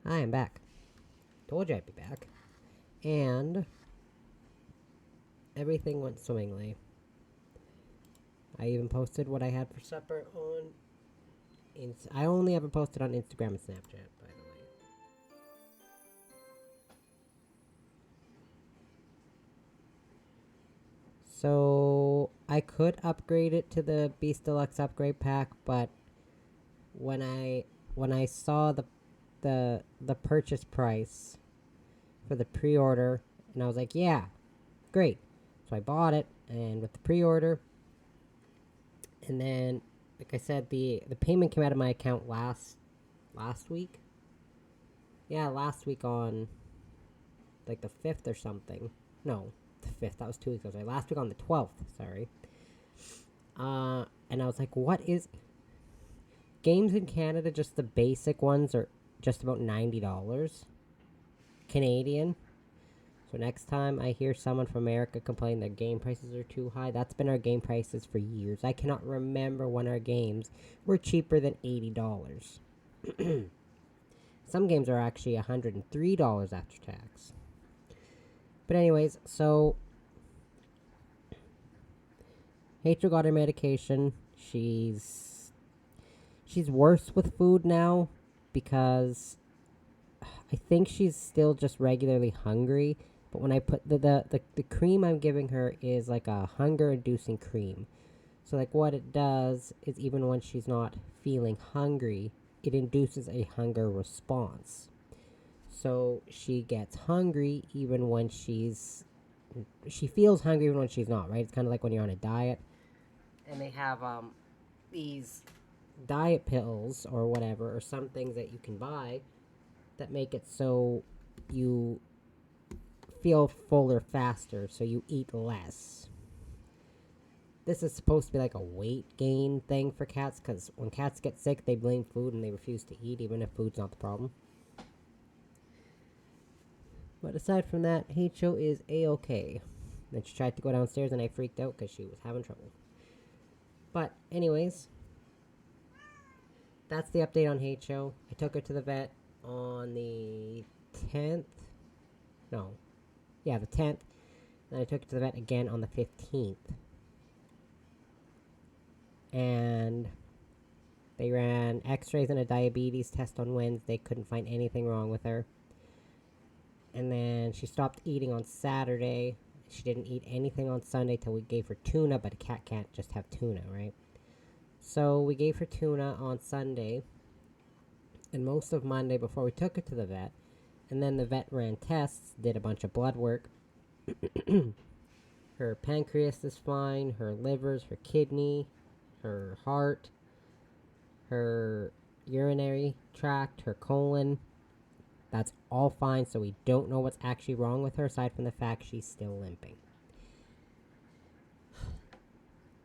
I am back. Told you I'd be back. And everything went swimmingly. I even posted what I had for supper on... I only ever posted on Instagram and Snapchat, by the way. So, I could upgrade it to the Beast Deluxe upgrade pack, but when I saw the purchase price for the pre-order, and I was like, yeah, great. So I bought it, and with the pre-order, and then, like I said, the payment came out of my account last week. Yeah, last week on like the 5th or something. No, the 5th. That was 2 weeks ago. Last week on the 12th. Sorry. And I was like, what is games in Canada? Just the basic ones are just about $90 Canadian. So next time I hear someone from America complain their game prices are too high, that's been our game prices for years. I cannot remember when our games were cheaper than $80. Some games are actually $103 after tax. But anyways, so Rachel got her medication. She's worse with food now because I think she's still just regularly hungry. But when I put the cream I'm giving her is like a hunger-inducing cream. So like what it does is even when she's not feeling hungry, it induces a hunger response. So she gets hungry even when she feels hungry even when she's not, right? It's kind of like when you're on a diet. And they have these diet pills or whatever, or some things that you can buy that make it so you feel fuller faster, so you eat less. This is supposed to be like a weight gain thing for cats, because when cats get sick, they blame food and they refuse to eat, even if food's not the problem. But aside from that, H.O. is A-okay. Then she tried to go downstairs and I freaked out because she was having trouble. But anyways, that's the update on H.O. I took her to the vet on the 10th. No. Yeah, the 10th. Then I took her to the vet again on the 15th. And they ran x-rays and a diabetes test on Wednesday. Couldn't find anything wrong with her. And then she stopped eating on Saturday. She didn't eat anything on Sunday till we gave her tuna, but a cat can't just have tuna, right? So we gave her tuna on Sunday and most of Monday before we took her to the vet. And then the vet ran tests, did a bunch of blood work. Her pancreas is fine, her livers, her kidney, her heart, her urinary tract, her colon. That's all fine, so we don't know what's actually wrong with her, aside from the fact she's still limping.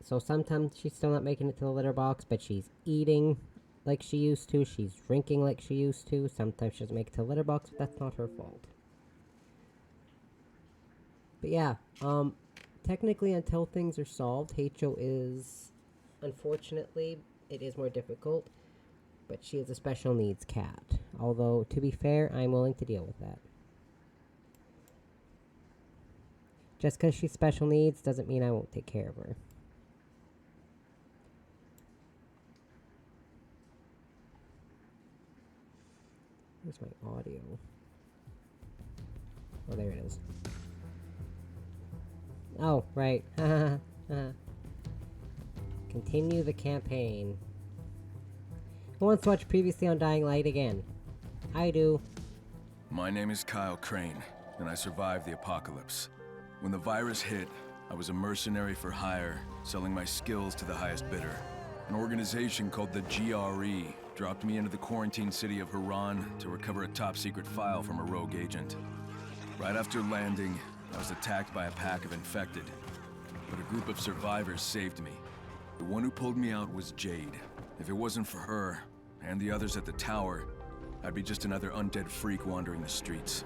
So sometimes she's still not making it to the litter box, but she's eating like she used to. She's drinking like she used to. Sometimes she doesn't make it to the litter box, but that's not her fault. But yeah, technically until things are solved, H.O. is, unfortunately, it is more difficult. But she is a special needs cat. Although, to be fair, I'm willing to deal with that. Just because she's special needs doesn't mean I won't take care of her. Where's my audio? Oh, there it is. Oh, right. Continue the campaign. Who wants to watch previously on Dying Light again? I do. My name is Kyle Crane, and I survived the apocalypse. When the virus hit, I was a mercenary for hire, selling my skills to the highest bidder. An organization called the GRE dropped me into the quarantine city of Haran to recover a top-secret file from a rogue agent. Right after landing, I was attacked by a pack of infected, but a group of survivors saved me. The one who pulled me out was Jade. If it wasn't for her, and the others at the tower, I'd be just another undead freak wandering the streets.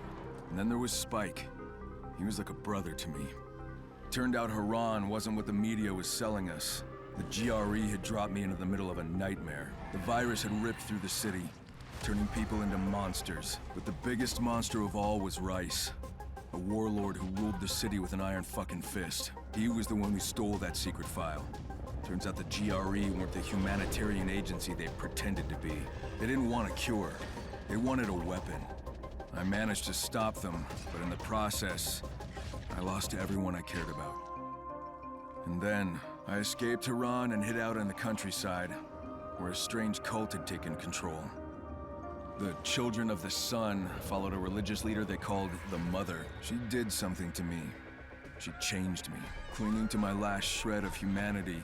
And then there was Spike. He was like a brother to me. Turned out Haran wasn't what the media was selling us. The GRE had dropped me into the middle of a nightmare. The virus had ripped through the city. turning people into monsters. But the biggest monster of all was Rice, a warlord who ruled the city with an iron fucking fist. He was the one who stole that secret file. Turns out the GRE weren't the humanitarian agency they pretended to be. They didn't want a cure. They wanted a weapon. I managed to stop them, but in the process, I lost everyone I cared about. And then, I escaped Tehran and hid out in the countryside, where a strange cult had taken control. The Children of the Sun followed a religious leader they called the Mother. She did something to me. She changed me. Clinging to my last shred of humanity,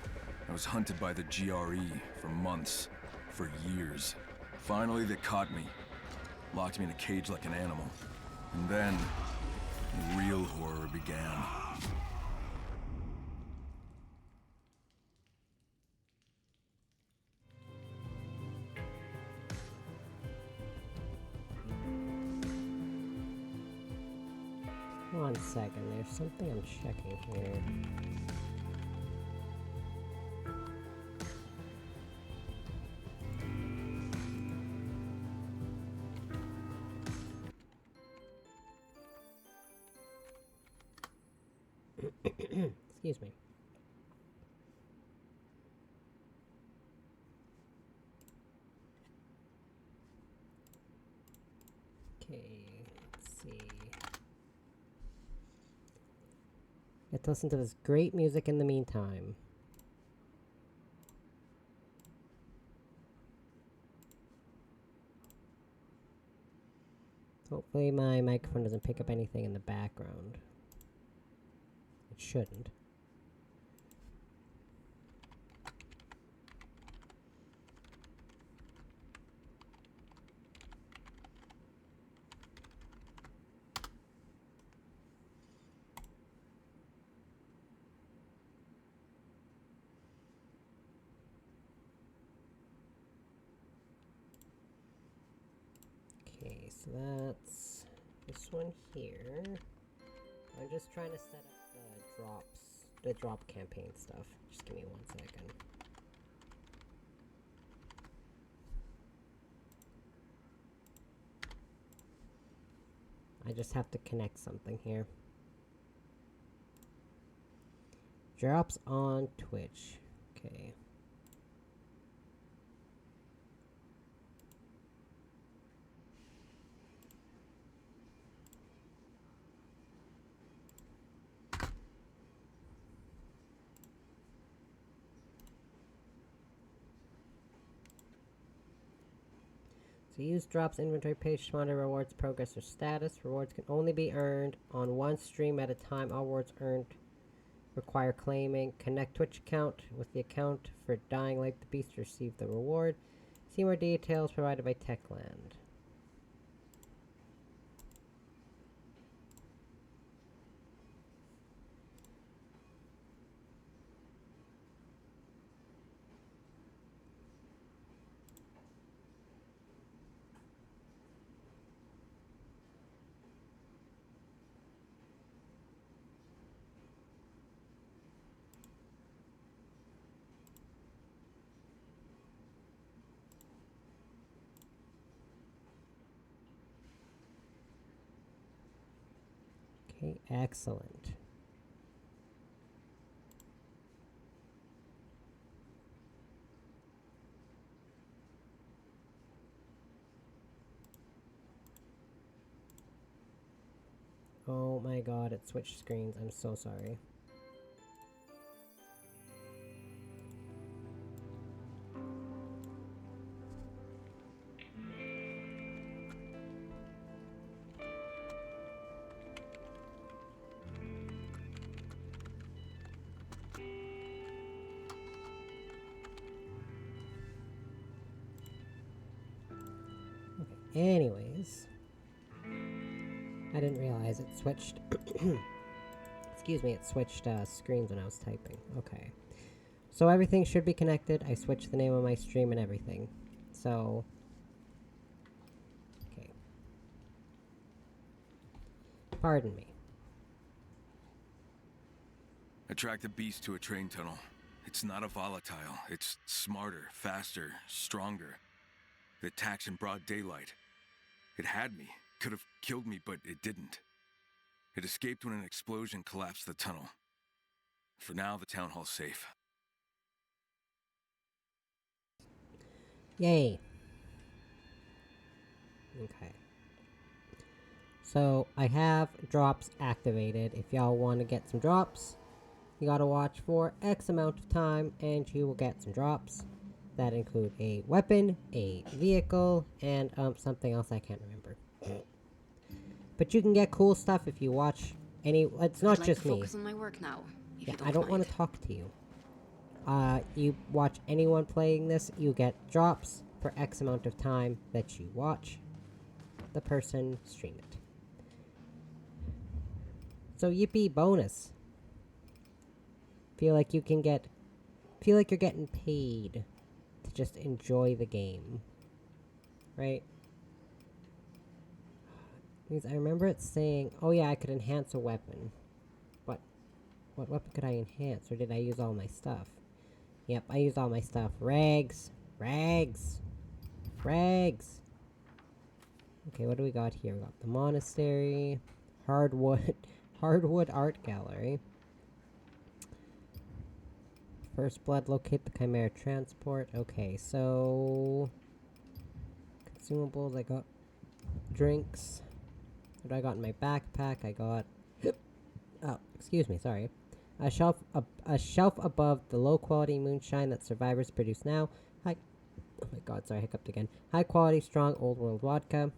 I was hunted by the GRE for months, for years. Finally, they caught me, locked me in a cage like an animal. And then, the real horror began. One second, there's something I'm checking here. Excuse me. Okay, let's see. Let's listen to this great music in the meantime. Hopefully my microphone doesn't pick up anything in the background. It shouldn't. Okay, so that's this one here. I'm just trying to set up the drop campaign stuff. Just give me 1 second. I just have to connect something here. Drops on Twitch. Okay. So use drops inventory page to monitor rewards progress or status. Rewards can only be earned on one stream at a time. All rewards earned require claiming. Connect Twitch account with the account for Dying Like the Beast to receive the reward. See more details provided by Techland. Okay, excellent. Oh my god, it switched screens. I'm so sorry. Anyways, I didn't realize it switched. Excuse me, it switched screens when I was typing. Okay. So everything should be connected. I switched the name of my stream and everything. So, okay. Pardon me. I tracked the beast to a train tunnel. It's not a volatile. It's smarter, faster, stronger. The attacks in broad daylight. It had me. Could have killed me, but it didn't. It escaped when an explosion collapsed the tunnel. For now, the town hall's safe. Yay. Okay. So, I have drops activated. If y'all want to get some drops, you gotta watch for X amount of time, and you will get some drops. That include a weapon, a vehicle, and something else I can't remember. But you can get cool stuff if you watch any. It's not just me. Focus on my work now. Yeah, I don't want to talk to you. You watch anyone playing this, you get drops for X amount of time that you watch the person stream it. So yippee bonus. Feel like you're getting paid to just enjoy the game. Right? Because I remember it saying, oh yeah, I could enhance a weapon. But what weapon could I enhance? Or did I use all my stuff? Yep, I used all my stuff. Rags! Rags! Rags! Okay, what do we got here? We got the monastery, hardwood art gallery. First blood, locate the chimera transport. Okay, so consumables, I got drinks. What do I got in my backpack? I got oh, excuse me, sorry. A shelf above the low quality moonshine that survivors produce now. Oh my god, sorry, I hiccuped again. High quality, strong, old world vodka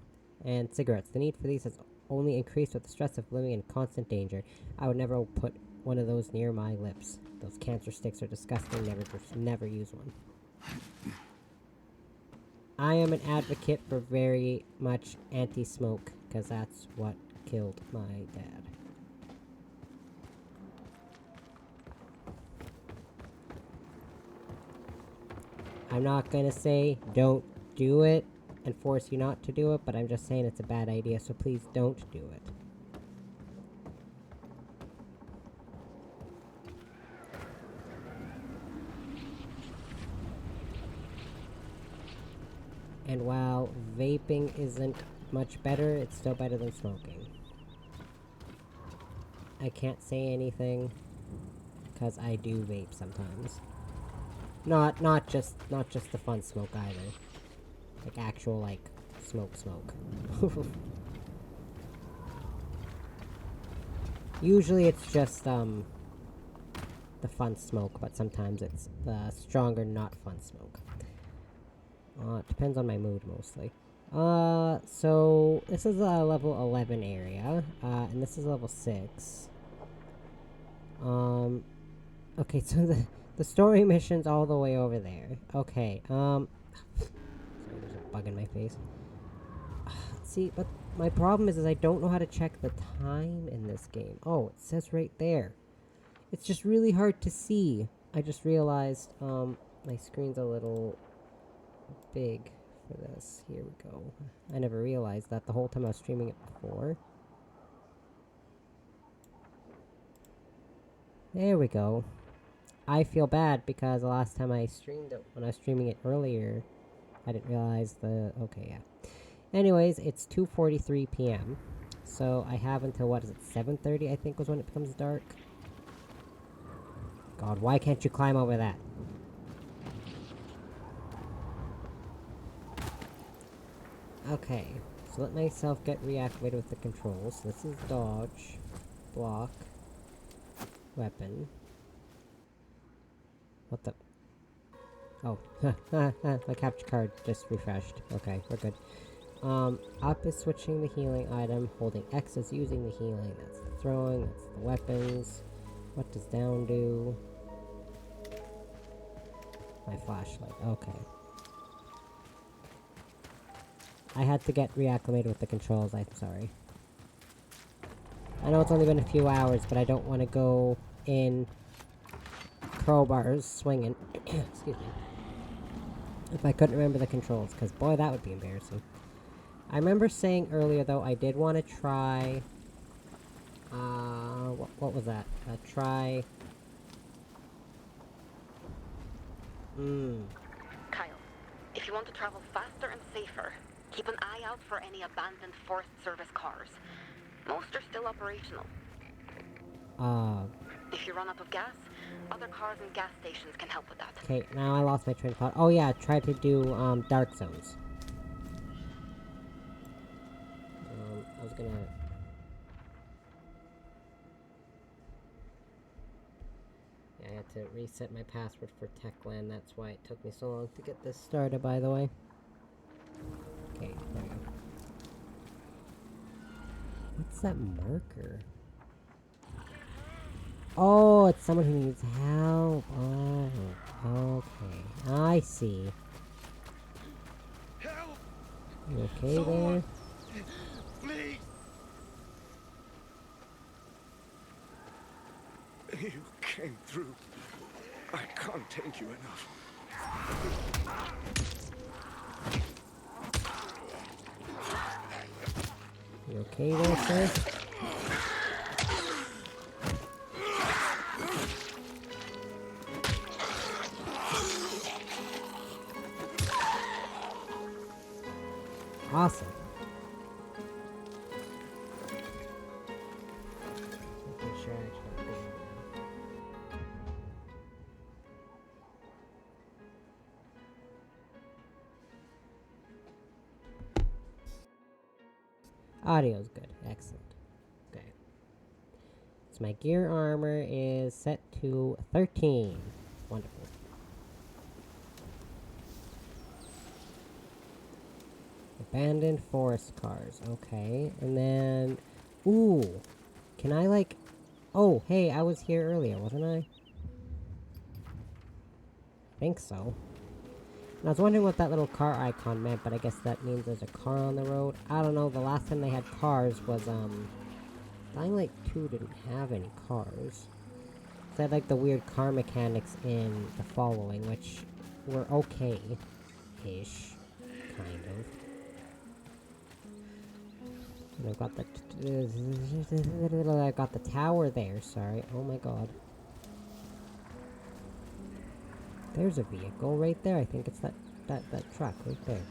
and cigarettes. The need for these has only increased with the stress of living in constant danger. I would never put one of those near my lips. Those cancer sticks are disgusting. Never use one. I am an advocate for very much anti-smoke, because that's what killed my dad. I'm not gonna say don't do it and force you not to do it, but I'm just saying it's a bad idea, so please don't do it. And while vaping isn't much better, it's still better than smoking. I can't say anything, because I do vape sometimes. Not just the fun smoke either. Like actual, like, smoke. Usually it's just, the fun smoke, but sometimes it's the stronger, not fun smoke. It depends on my mood, mostly. So, this is a level 11 area, and this is level 6. Okay, so the story mission's all the way over there. Okay, sorry, there's a bug in my face. See, but my problem is I don't know how to check the time in this game. Oh, it says right there. It's just really hard to see. I just realized, my screen's a little big for this. Here we go. I never realized that the whole time I was streaming it before. There we go. I feel bad because the last time I streamed it, when I was streaming it earlier, I didn't realize the... Okay, yeah. Anyways, it's 2:43 p.m. So I have until, what is it, 7:30 I think was when it becomes dark. God, why can't you climb over that? Okay, so let myself get reactivated with the controls. This is dodge, block, weapon. What the? Oh, my capture card just refreshed. Okay, we're good. Up is switching the healing item. Holding X is using the healing. That's the throwing. That's the weapons. What does down do? My flashlight. Okay. I had to get reacclimated with the controls. I'm sorry. I know it's only been a few hours, but I don't want to go in crowbars swinging. Excuse me. If I couldn't remember the controls, because boy, that would be embarrassing. I remember saying earlier, though, I did want to try... what was that? Try... Kyle, If you want to travel faster and safer, keep an eye out for any abandoned Forest Service cars. Most are still operational. If you run out of gas, other cars and gas stations can help with that. Okay, now I lost my train of thought. Oh yeah, try to do, dark zones. I was gonna... Yeah, I had to reset my password for Techland, that's why it took me so long to get this started, by the way. Okay, there we go. What's that marker? Oh, it's someone who needs help. Oh, okay. I see. Help! You okay Someone, there? please! You came through. I can't thank you enough. You okay there, sir? Awesome. Making sure I actually update it. Audio's good. Excellent. Okay. So my gear armor is set to 13. Wonderful. Abandoned forest cars. Okay. And then... Ooh. Can I, like... Oh, hey, I was here earlier, wasn't I? Think so. And I was wondering what that little car icon meant, but I guess that means there's a car on the road. I don't know, the last time they had cars was, Dying Light 2 didn't have any cars. They had, like, the weird car mechanics in the following, which were okay-ish, kind of. And I've got the... I got the tower there, sorry. Oh my god. There's a vehicle right there. I think it's that truck right there.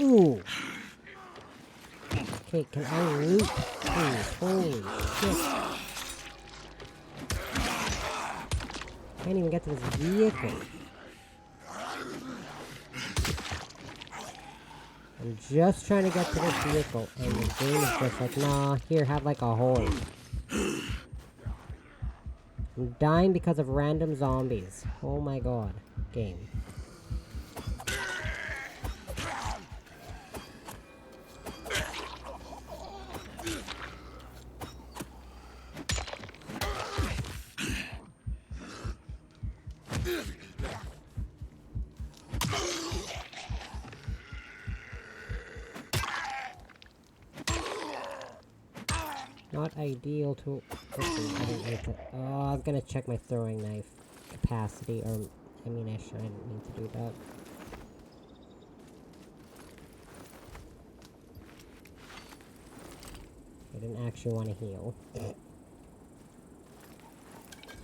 Ooh! Okay, can I loot, please? Holy shit. Can't even get to this vehicle. I'm just trying to get to this vehicle, and the game is just like, nah, here, have like a horse. I'm dying because of random zombies. Oh my god. Game. Not ideal to... Okay, I didn't need to... Oh, I was gonna check my throwing knife capacity or ammunition. I didn't mean to do that. I didn't actually want to heal.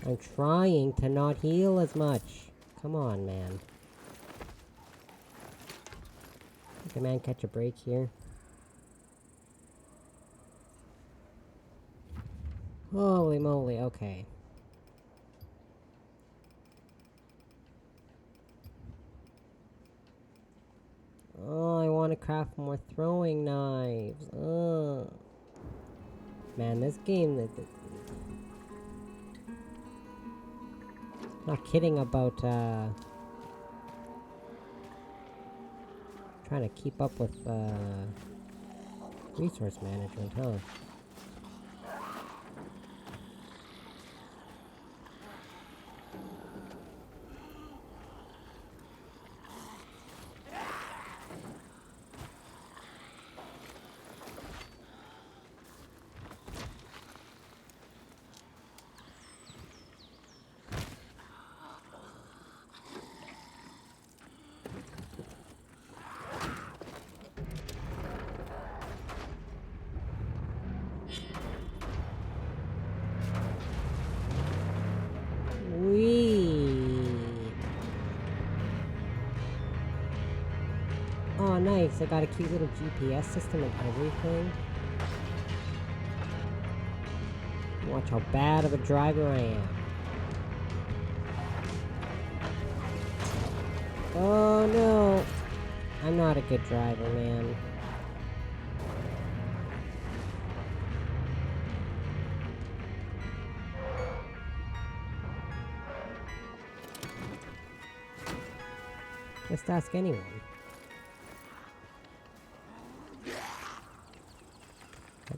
I'm trying to not heal as much. Come on, man. Can a man catch a break here? Holy moly, okay. Oh, I want to craft more throwing knives. Man, this game... Not kidding about, trying to keep up with, resource management, huh? Whee! Oh, nice. I got a cute little GPS system and everything. Watch how bad of a driver I am. Oh no! I'm not a good driver, man. Just ask anyone.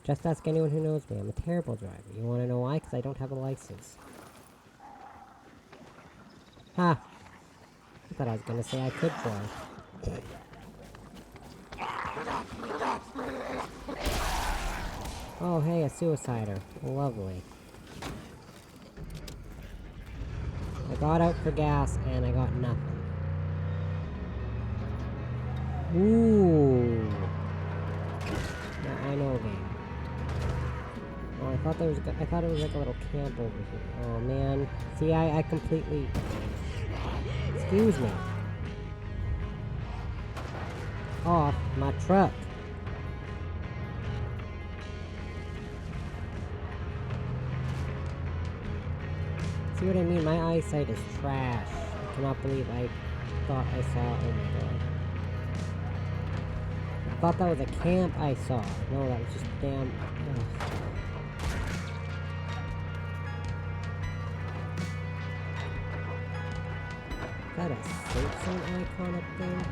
Just ask anyone who knows me. I'm a terrible driver. You want to know why? Because I don't have a license. Ha! I thought I was gonna say I could drive. Oh, hey, a suicider. Lovely. I got out for gas and I got nothing. Ooh. Yeah, I know, game. Oh, I thought it was like a little camp over here. Oh man. See, I completely. Excuse me. Off my truck. See what I mean? My eyesight is trash. I cannot believe I thought I saw. Oh my god. I thought that was a camp I saw. No, that was just damn. Ugh. Is that a safe zone icon up there?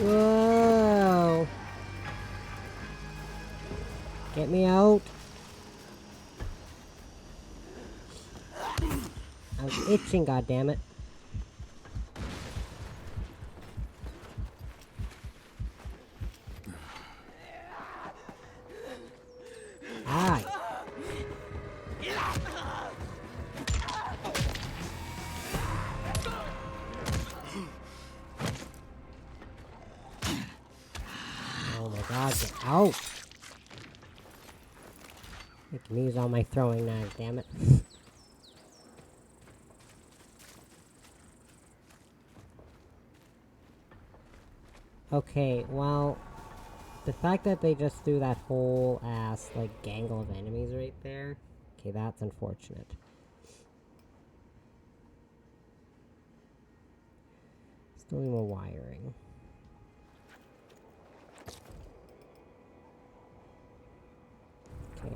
Whoa! Get me out! I was itching, goddammit. Aye. Oh my god, get out! I can use all my throwing knives, damn it. Okay, well, the fact that they just threw that whole ass, like, gangle of enemies right there, okay, that's unfortunate. Still need more wiring. Okay.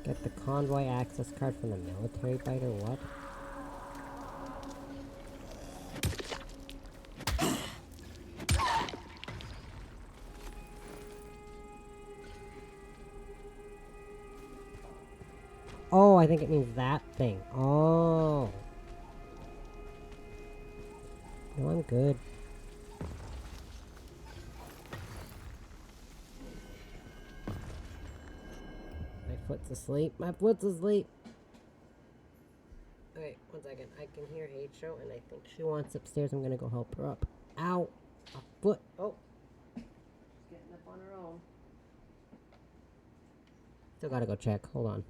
Get the convoy access card from the military bite or what? Oh, I think it means that thing. Oh. No, I'm good. My foot's asleep. My foot's asleep. Wait, 1 second. I can hear H.O. and I think she wants upstairs. I'm gonna go help her up. Ow! A foot. Oh. She's getting up on her own. Still gotta go check. Hold on.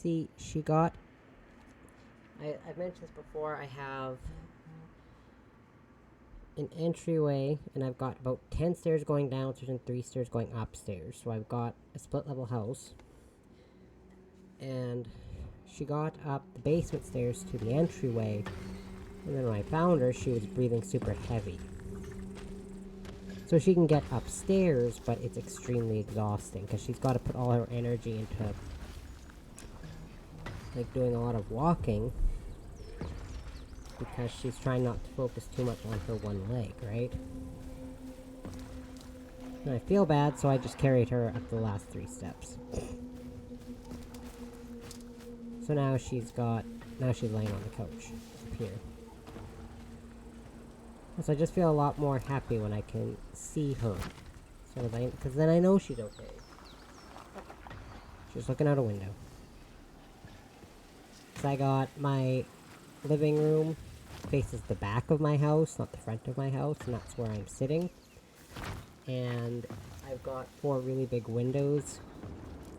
See, she got... I've mentioned this before. I have an entryway, and I've got about 10 stairs going downstairs and 3 stairs going upstairs. So I've got a split-level house. And she got up the basement stairs to the entryway, and then when I found her, she was breathing super heavy. So she can get upstairs, but it's extremely exhausting, because she's got to put all her energy into, like, doing a lot of walking, because she's trying not to focus too much on her one leg, right? And I feel bad, so I just carried her up the last 3 steps. So now she's laying on the couch up here. So I just feel a lot more happy when I can see her. Because then I know she's okay. She's looking out a window. So I got my living room faces the back of my house, not the front of my house, and that's where I'm sitting. And I've got 4 really big windows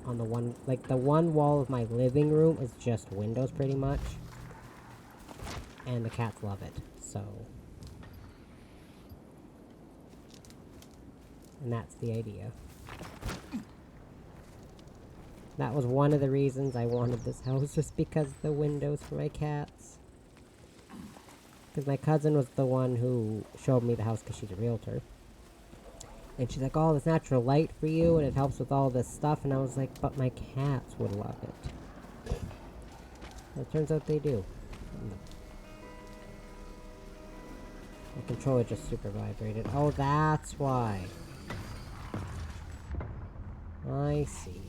on the one, like the one wall of my living room is just windows pretty much. And the cats love it, so. And that's the idea. That was one of the reasons I wanted this house, just because of the windows for my cats. Because my cousin was the one who showed me the house because she's a realtor. And she's like, oh, there's natural light for you, and it helps with all this stuff. And I was like, but my cats would love it. And it turns out they do. My controller just super vibrated. Oh, that's why. I see.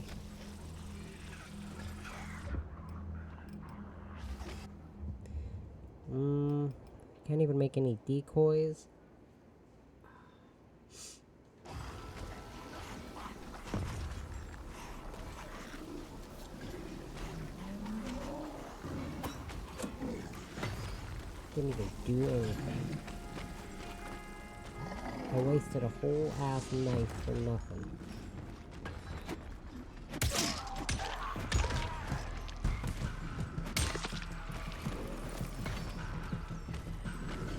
Can't even make any decoys. Didn't even do anything. I wasted a whole ass knife for nothing.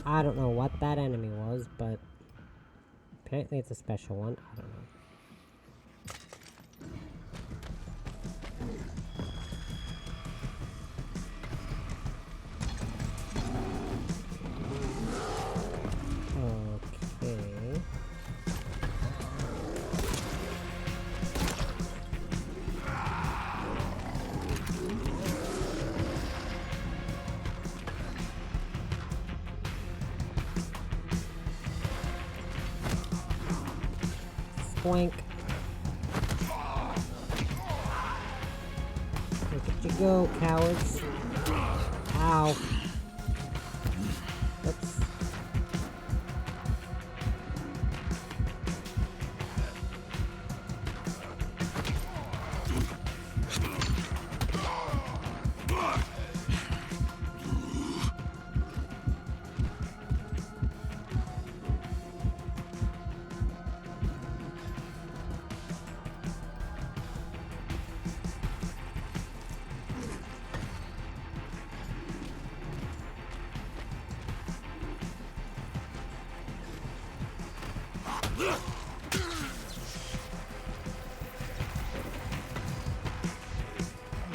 I don't know what that enemy was, but apparently it's a special one. I don't know. Okay. Boink. Look at you go, cowards. Ow. Oops.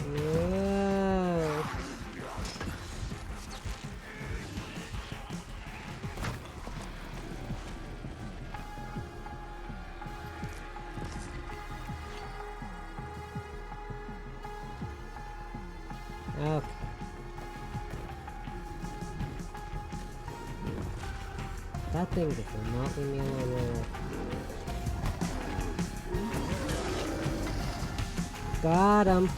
Whoa. Okay. That thing just will not leave me alone. Got him.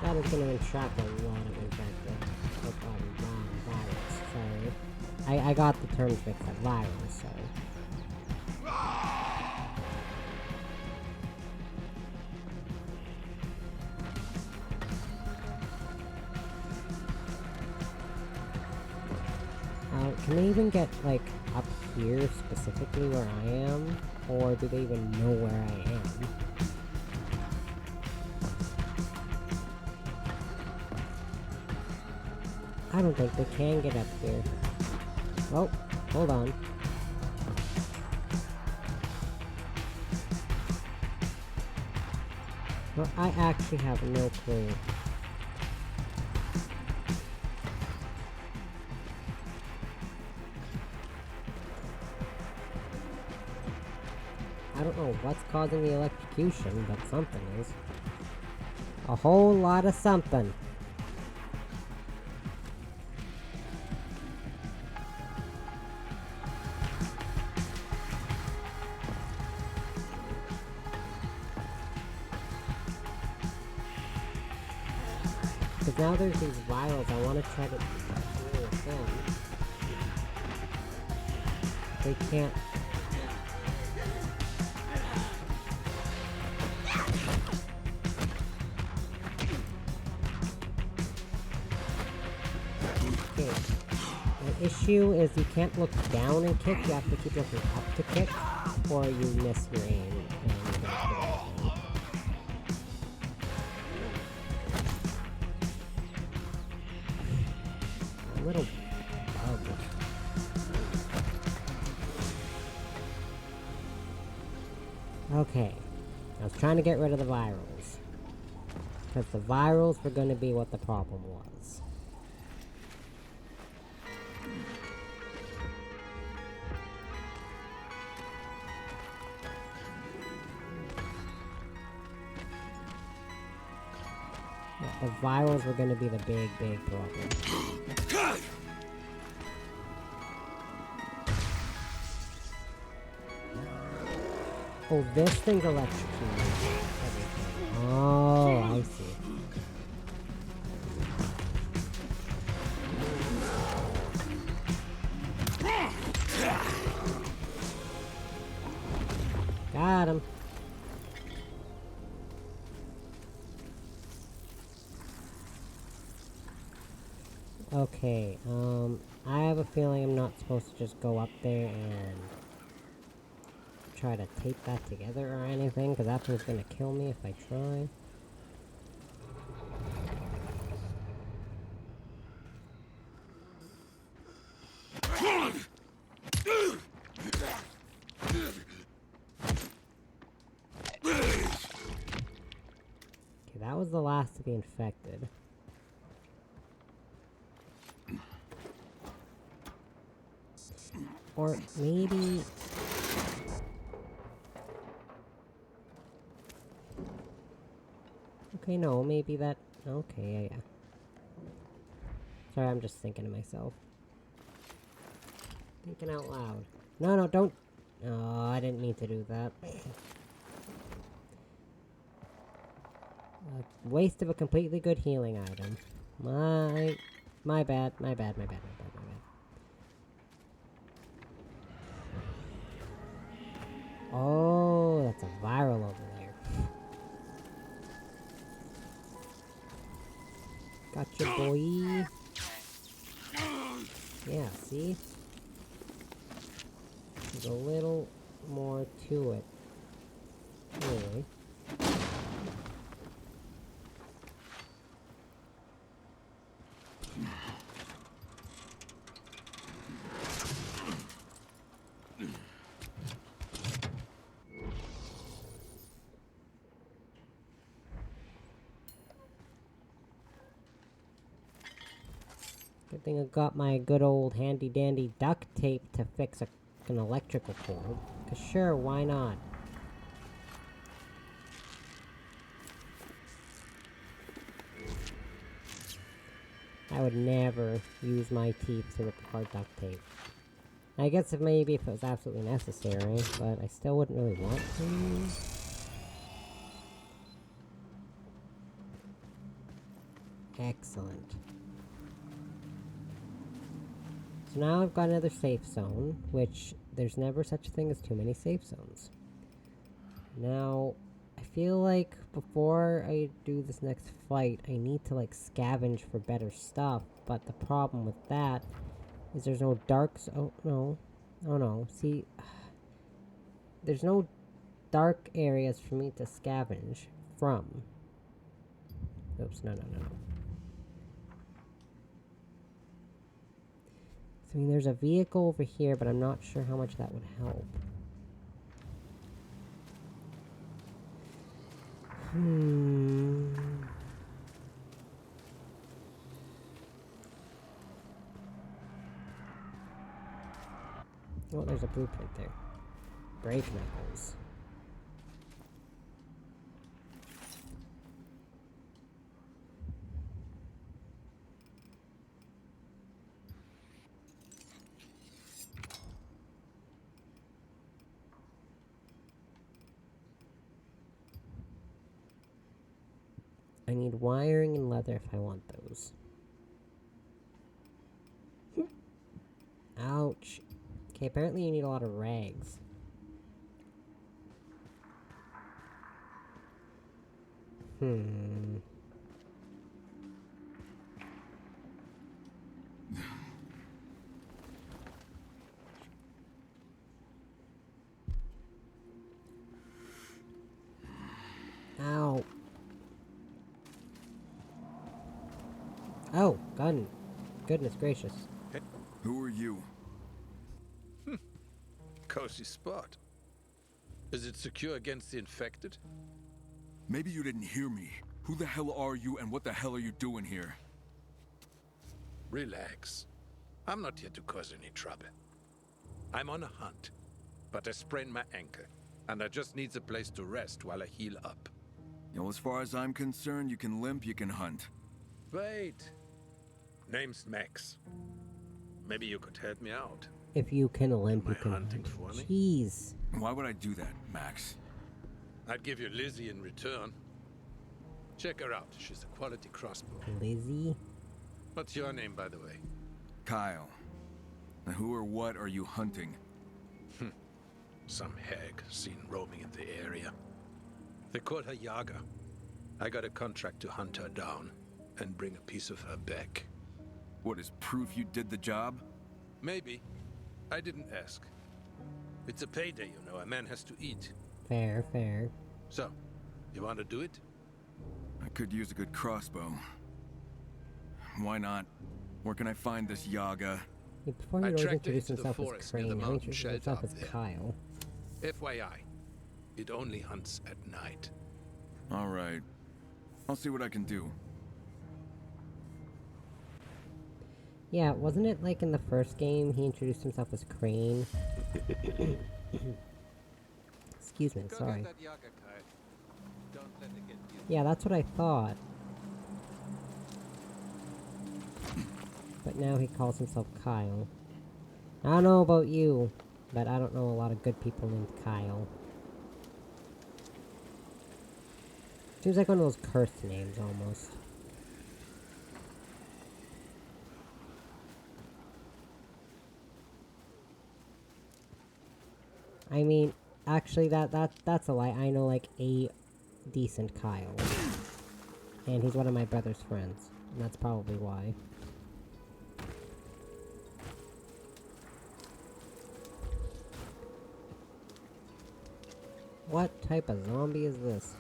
That is going to entrap a lot of infected. Virus, sorry. I got the term fixed at virus, sorry. Can they even get, like, up here specifically where I am? Or do they even know where I am? I don't think they can get up here. Oh, hold on. Well, I actually have no clue. I don't know what's causing the electrocution, but something is. A whole lot of something. Because now there's these virals, I want to try to deal with them. They can't. Okay. The issue is you can't look down and kick, you have to keep looking up to kick, or you miss your aim and you don't get anything. A little bug. Okay. I was trying to get rid of the virals. Because the virals were going to be what the problem was. Yeah, the virals were going to be the big problem. Oh, this thing's electrocuted. Everything. Oh, I see. Got him. Okay, I have a feeling I'm not supposed to just go up there and try to tape that together or anything, because that thing's gonna kill me if I try. Okay, that was the last of the infected. Or maybe... Okay, no, maybe that... Okay, yeah. Sorry, I'm just thinking to myself. Thinking out loud. No, no, don't... Oh, I didn't mean to do that. Waste of a completely good healing item. My bad, my bad, my bad, my bad, my bad. Oh, that's a viral over there. Gotcha, boy. Yeah, see? There's a little more to it. Really. Good thing I got my good old handy dandy duct tape to fix an electrical cord. 'Cause sure, why not? I would never use my teeth to rip apart duct tape. I guess maybe if it was absolutely necessary, but I still wouldn't really want to. Excellent. So now I've got another safe zone, which there's never such a thing as too many safe zones. Now, I feel like before I do this next fight, I need to like scavenge for better stuff, but the problem with that is there's no dark oh no. Oh no, see, there's no dark areas for me to scavenge from. Oops, no. So, I mean, there's a vehicle over here, but I'm not sure how much that would help. Oh, there's a blueprint there. Brake knuckles. I need wiring and leather if I want those. Ouch. Okay, apparently you need a lot of rags. Ow. Oh, gun. Goodness gracious. Who are you? Cozy spot. Is it secure against the infected? Maybe you didn't hear me. Who the hell are you and what the hell are you doing here? Relax. I'm not here to cause any trouble. I'm on a hunt, but I sprained my ankle, and I just need a place to rest while I heal up. Well, as far as I'm concerned, you can limp, you can hunt. Wait. Name's Max. Maybe you could help me out. If you can limp, you Am I can. hunting for me? Jeez. Why would I do that, Max? I'd give you Lizzie in return. Check her out. She's a quality crossbow. Lizzie? What's your name, by the way? Kyle. Now who or what are you hunting? Some hag seen roaming in the area. They call her Yaga. I got a contract to hunt her down and bring a piece of her back. What is proof you did the job? Maybe. I didn't ask. It's a payday, you know. A man has to eat. Fair, fair. So, you want to do it? I could use a good crossbow. Why not? Where can I find this Yaga? Before he I always tracked her introduced into the himself as forest near the Crane, now he mountain introduced shelter himself up as there. Kyle. FYI, it only hunts at night. All right. I'll see what I can do. Yeah, wasn't it like in the first game he introduced himself as Crane? Excuse me, sorry. Yeah, that's what I thought. But now he calls himself Kyle. I don't know about you, but I don't know a lot of good people named Kyle. Seems like one of those cursed names, almost. I mean, actually, that's a lie. I know, like, a decent Kyle. And he's one of my brother's friends. And that's probably why. What type of zombie is this?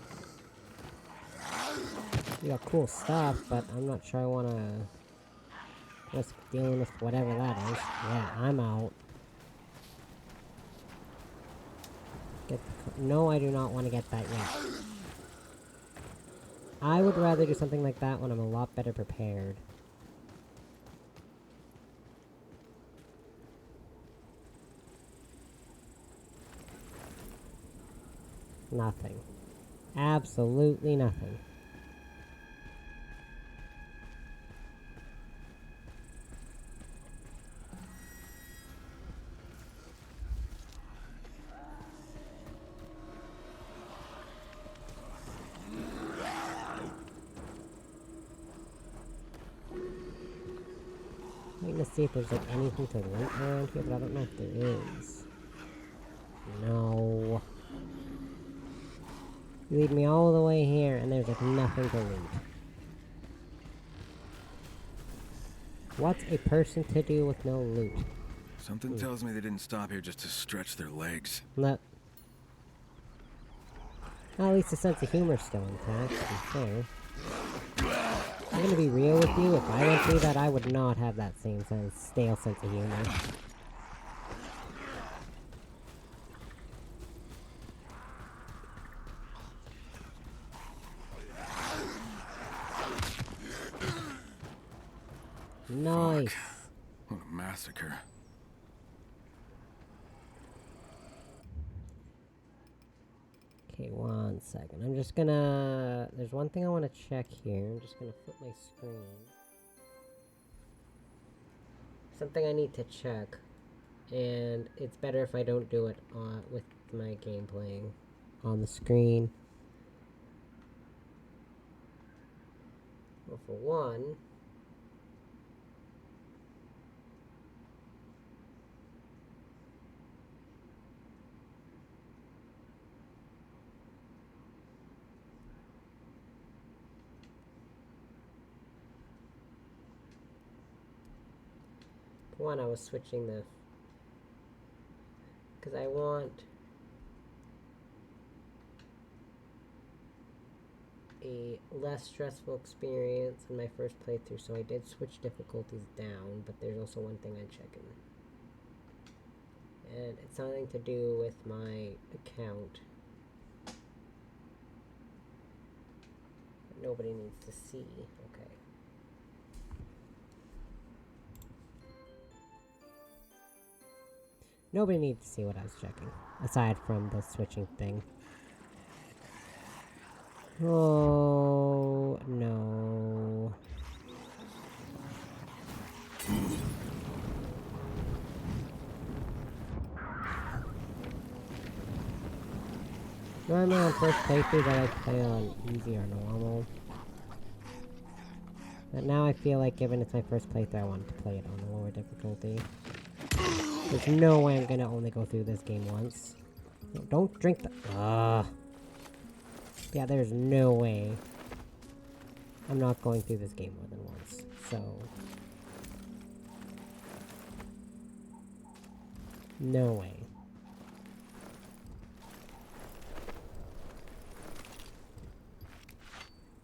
You got cool stuff, but I'm not sure I want to risk dealing with whatever that is. Yeah, I'm out. No, I do not want to get that yet. I would rather do something like that when I'm a lot better prepared. Nothing. Absolutely nothing. Waiting to see if there's like anything to loot around here, but I don't know if there is. No. You lead me all the way here, and there's like nothing to loot. What's a person to do with no loot? Something tells me they didn't stop here just to stretch their legs. Well, at least the sense of humor's still intact, to be fair. I'm gonna be real with you, if I went through that, I would not have that same stale sense of humor. Nice. Fuck. What a massacre. Okay, 1 second. I'm just gonna... There's one thing I want to check here. I'm just gonna flip my screen. Something I need to check. And it's better if I don't do it with my game playing on the screen. Well, for one... I was switching the... Because I want... a less stressful experience in my first playthrough, so I did switch difficulties down, but there's also one thing I'm checking. And it's something to do with my account. That nobody needs to see. Okay. Nobody needs to see what I was checking, aside from the switching thing. Oh, no. Normally on first playthroughs I like to play on easy or normal. But now I feel like given it's my first playthrough, I wanted to play it on a lower difficulty. There's no way I'm gonna only go through this game once. No, don't drink the... Yeah, there's no way I'm not going through this game more than once. So... no way.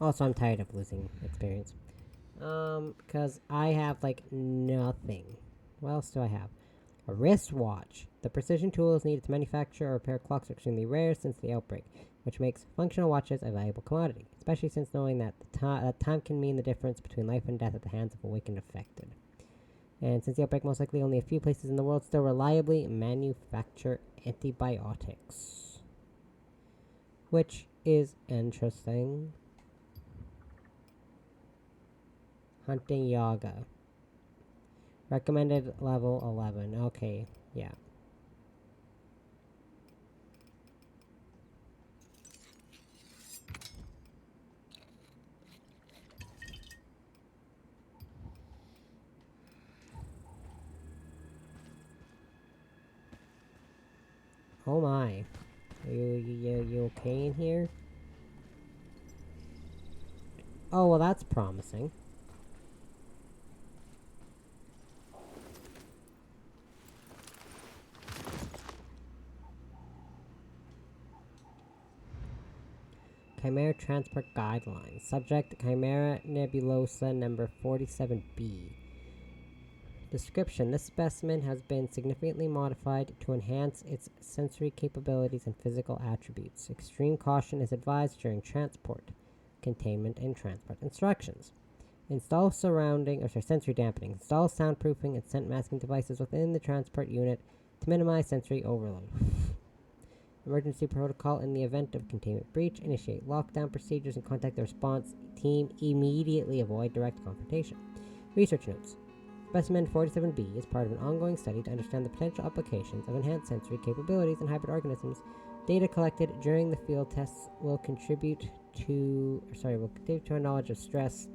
Also, I'm tired of losing experience. Because I have, like, nothing. What else do I have? A wristwatch. The precision tools needed to manufacture or repair clocks are extremely rare since the outbreak, which makes functional watches a valuable commodity, especially since knowing that time can mean the difference between life and death at the hands of a weakened affected. And since the outbreak, most likely only a few places in the world still reliably manufacture antibiotics. Which is interesting. Hunting Yaga. Recommended level 11. Okay, yeah. Oh my. You okay in here? Oh, well that's promising. Chimera Transport Guidelines. Subject, Chimera Nebulosa number 47B. Description. This specimen has been significantly modified to enhance its sensory capabilities and physical attributes. Extreme caution is advised during transport, containment, and transport instructions. Install sensory dampening. Install soundproofing and scent masking devices within the transport unit to minimize sensory overload. Emergency protocol in the event of containment breach. Initiate lockdown procedures and contact the response team immediately. Avoid direct confrontation. Research notes. Specimen 47B is part of an ongoing study to understand the potential applications of enhanced sensory capabilities in hybrid organisms. Data collected during the field tests will contribute to our knowledge of stress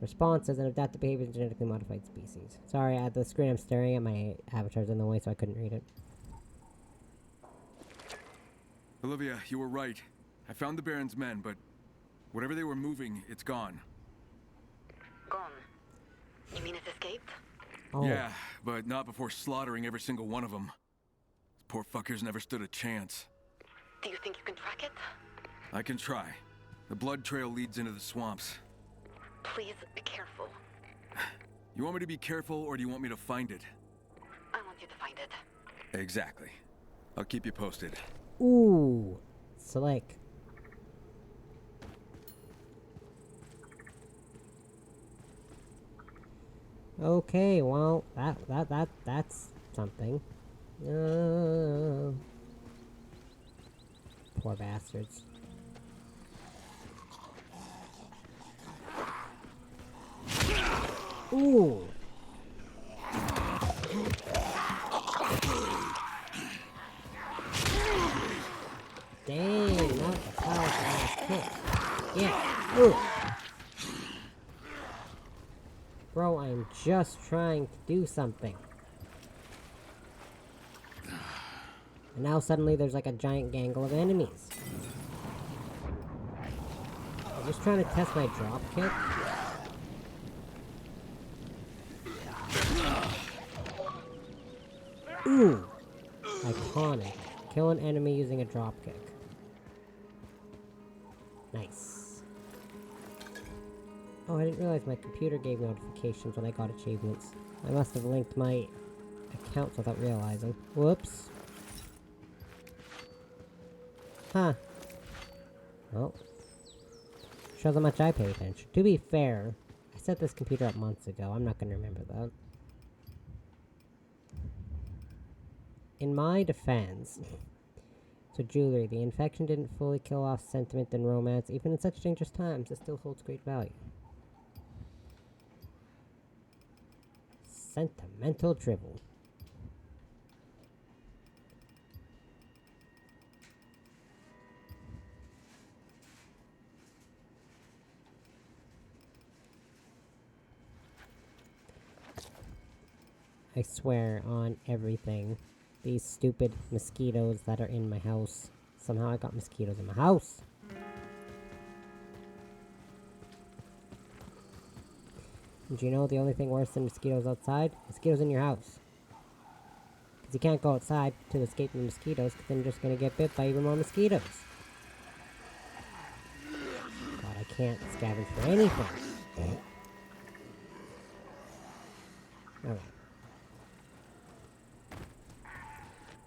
responses and adaptive behaviors in genetically modified species. Sorry, at the screen I'm staring at, my avatar's in the way, so I couldn't read it. Olivia, you were right. I found the Baron's men, but whatever they were moving, it's gone. Gone. You mean it's escaped? Oh. Yeah, but not before slaughtering every single one of them. Poor fuckers never stood a chance. Do you think you can track it? I can try. The blood trail leads into the swamps. Please be careful. You want me to be careful, or do you want me to find it? I want you to find it. Exactly. I'll keep you posted. Ooh. Slick. Okay, well, that's something. Poor bastards. Ooh. Dang, not the powerful ass kick. Yeah. Ooh. Bro, I'm just trying to do something. And now suddenly there's like a giant gangle of enemies. I'm just trying to test my drop kick. Ooh! Iconic. Kill an enemy using a drop kick. Nice. Oh, I didn't realize my computer gave notifications when I got achievements. I must have linked my accounts without realizing. Whoops. Huh. Well. Shows how much I pay attention. To be fair, I set this computer up months ago. I'm not gonna remember that. In my defense... So jewelry, the infection didn't fully kill off sentiment and romance. Even in such dangerous times, it still holds great value. Sentimental dribble. I swear on everything. These stupid mosquitoes that are in my house. Somehow I got mosquitoes in my house. And you know the only thing worse than mosquitoes outside? Mosquitoes in your house. Because you can't go outside to escape the mosquitoes, because then you're just going to get bit by even more mosquitoes. God, I can't scavenge for anything. Alright.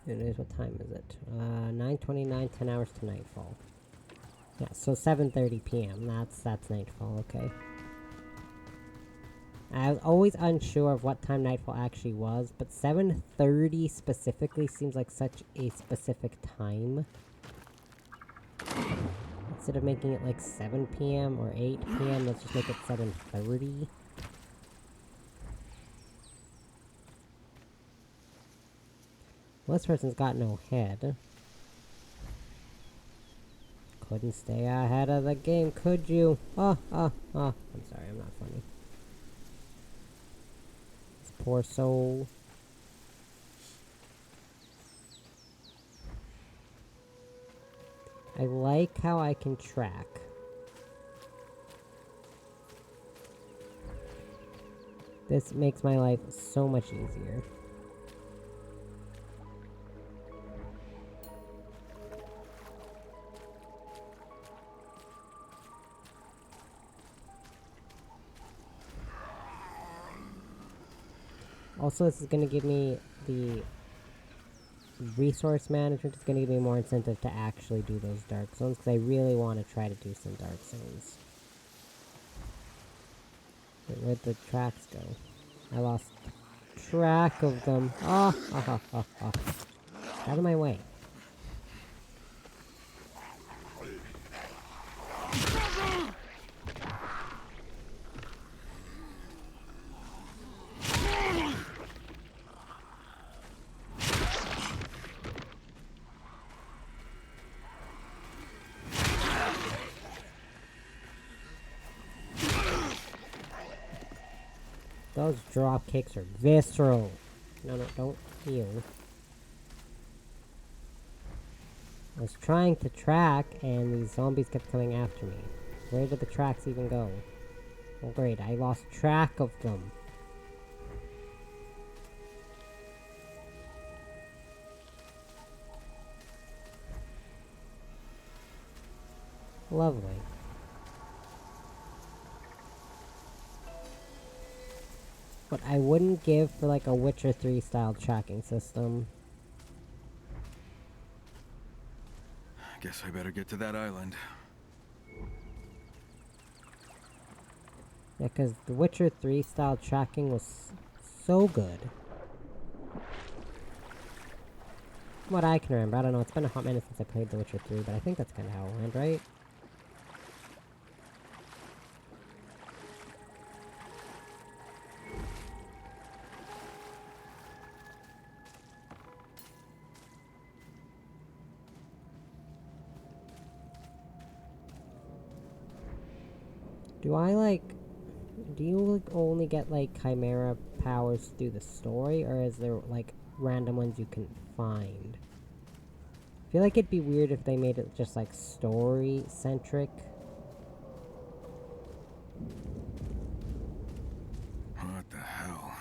Anyways, what time is it? 9:29, 10 hours to nightfall. Yeah, so 7:30 p.m. That's nightfall, okay. I was always unsure of what time nightfall actually was, but 7:30 specifically seems like such a specific time. Instead of making it like 7 p.m. or 8 p.m., let's just make it 7:30. Well, this person's got no head. Couldn't stay ahead of the game, could you? Oh. I'm sorry, I'm not funny. This poor soul. I like how I can track. This makes my life so much easier. Also, this is going to give me the resource management. Is going to give me more incentive to actually do those dark zones, because I really want to try to do some dark zones. Wait, where'd the tracks go? I lost track of them. Out of my way. Those drop kicks are visceral. No, don't heal. I was trying to track, and these zombies kept coming after me. Where did the tracks even go? Oh great, I lost track of them. Lovely. What I wouldn't give for like a Witcher 3 style tracking system. Guess I better get to that island. Yeah, because the Witcher 3 style tracking was so good. From what I can remember, I don't know, it's been a hot minute since I played The Witcher 3, but I think that's kind of how it went, right? Do you like, only get like Chimera powers through the story, or is there like random ones you can find? I feel like it'd be weird if they made it just like story centric. What the hell?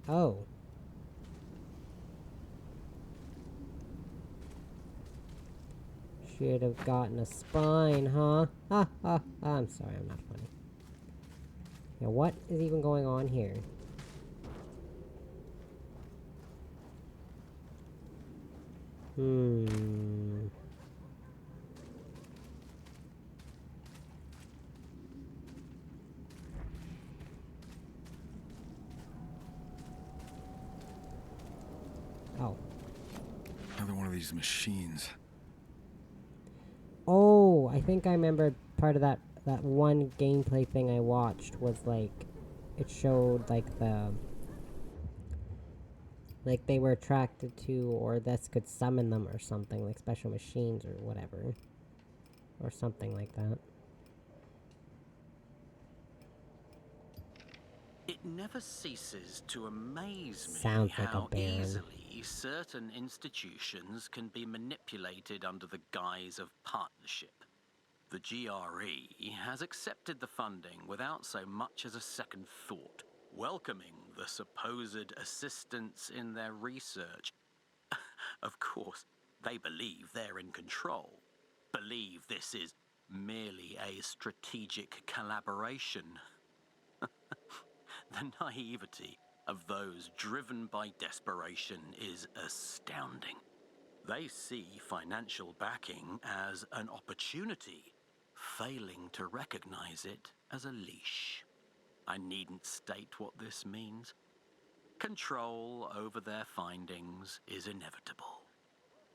Oh. Should have gotten a spine, huh? Ha ha. I'm sorry, I'm not funny. Now, what is even going on here? Oh. Another one of these machines. Oh, I think I remember part of that one gameplay thing I watched was like, it showed like like they were attracted to, or this could summon them or something, like special machines or whatever. Or something like that. It never ceases to amaze me Sounds like a how Baron. easily certain institutions can be manipulated under the guise of partnership. The GRE has accepted the funding without so much as a second thought, welcoming the supposed assistance in their research. Of course, they believe they're in control, believe this is merely a strategic collaboration. The naivety of those driven by desperation is astounding. They see financial backing as an opportunity, failing to recognize it as a leash. I needn't state what this means. Control over their findings is inevitable.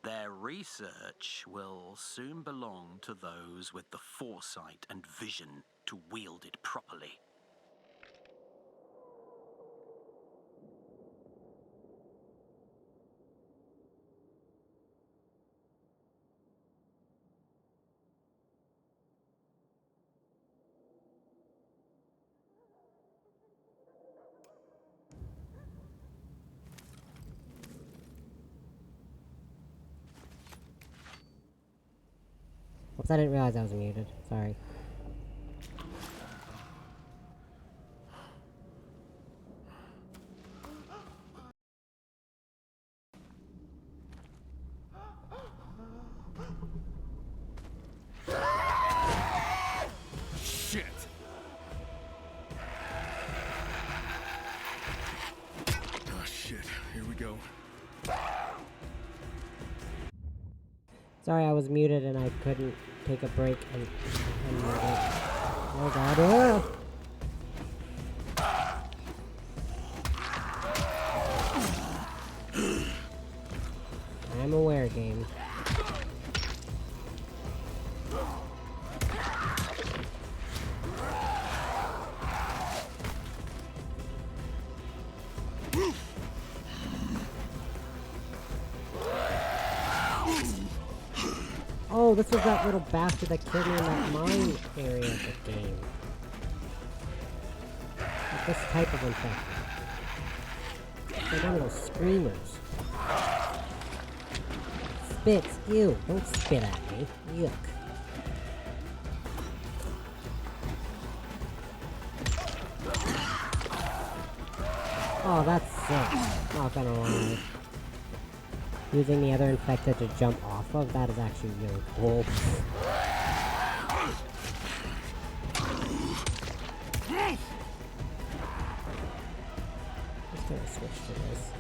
Their research will soon belong to those with the foresight and vision to wield it properly. Oops, I didn't realize I was muted. Sorry. Shit! Oh shit, here we go. Sorry, I was muted and I couldn't take a break and oh god. I'm aware, game. Oh, this was that little bastard that killed me in that mine area of the game. Like this type of infection. They're one of those screamers. Spits, ew, don't spit at me. Yuck. Oh, that sucks. Not gonna lie. Using the other infected to jump off of, that is actually really cool. Just gonna switch to this.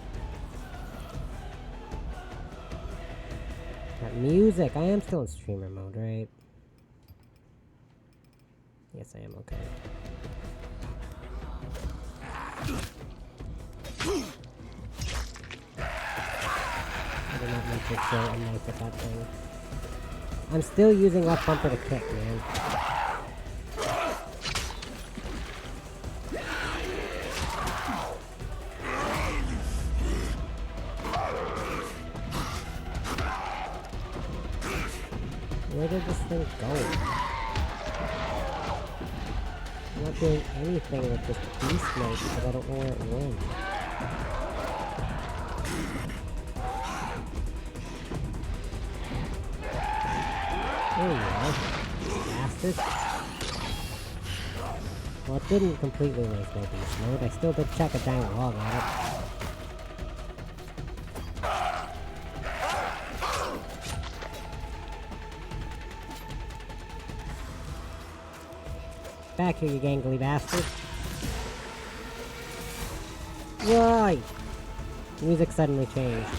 That music! I am still in streamer mode, right? Yes, I am, okay. I did not mean to throw a knife at that thing. I'm still using left bumper to kick, man. Where did this thing go? I'm not doing anything with this beast mode because I don't know where it went. There you go, bastard. Well, it didn't completely waste my beast mode. I still did check a giant log at it. Back here, you gangly bastard. Why? Music suddenly changed.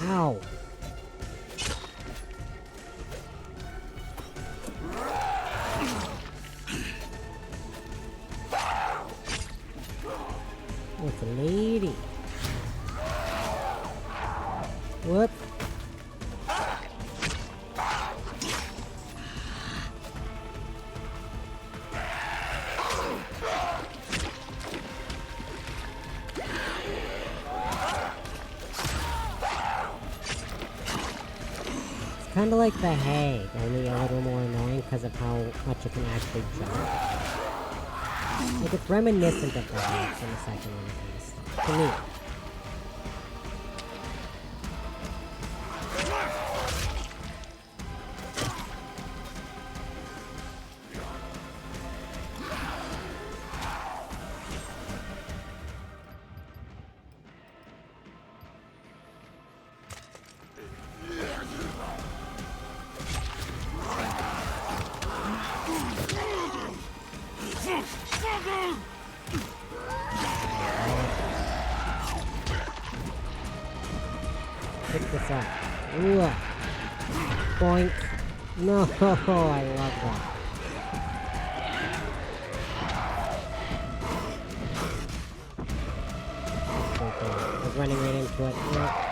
Ow. It's a lady. Whoop. Kind of like the hay, only a little more annoying because of how much it can actually jump. Like, it's reminiscent of the hay from the second one, at least. To me. Pick this up. Ooh. Boink. No, I love that. Okay, I was running right into it. Yeah.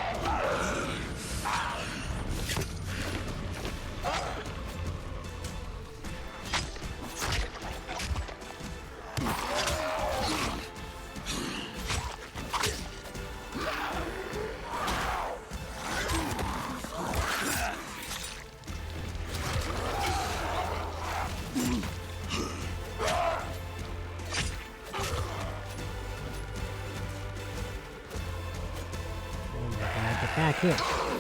Back here.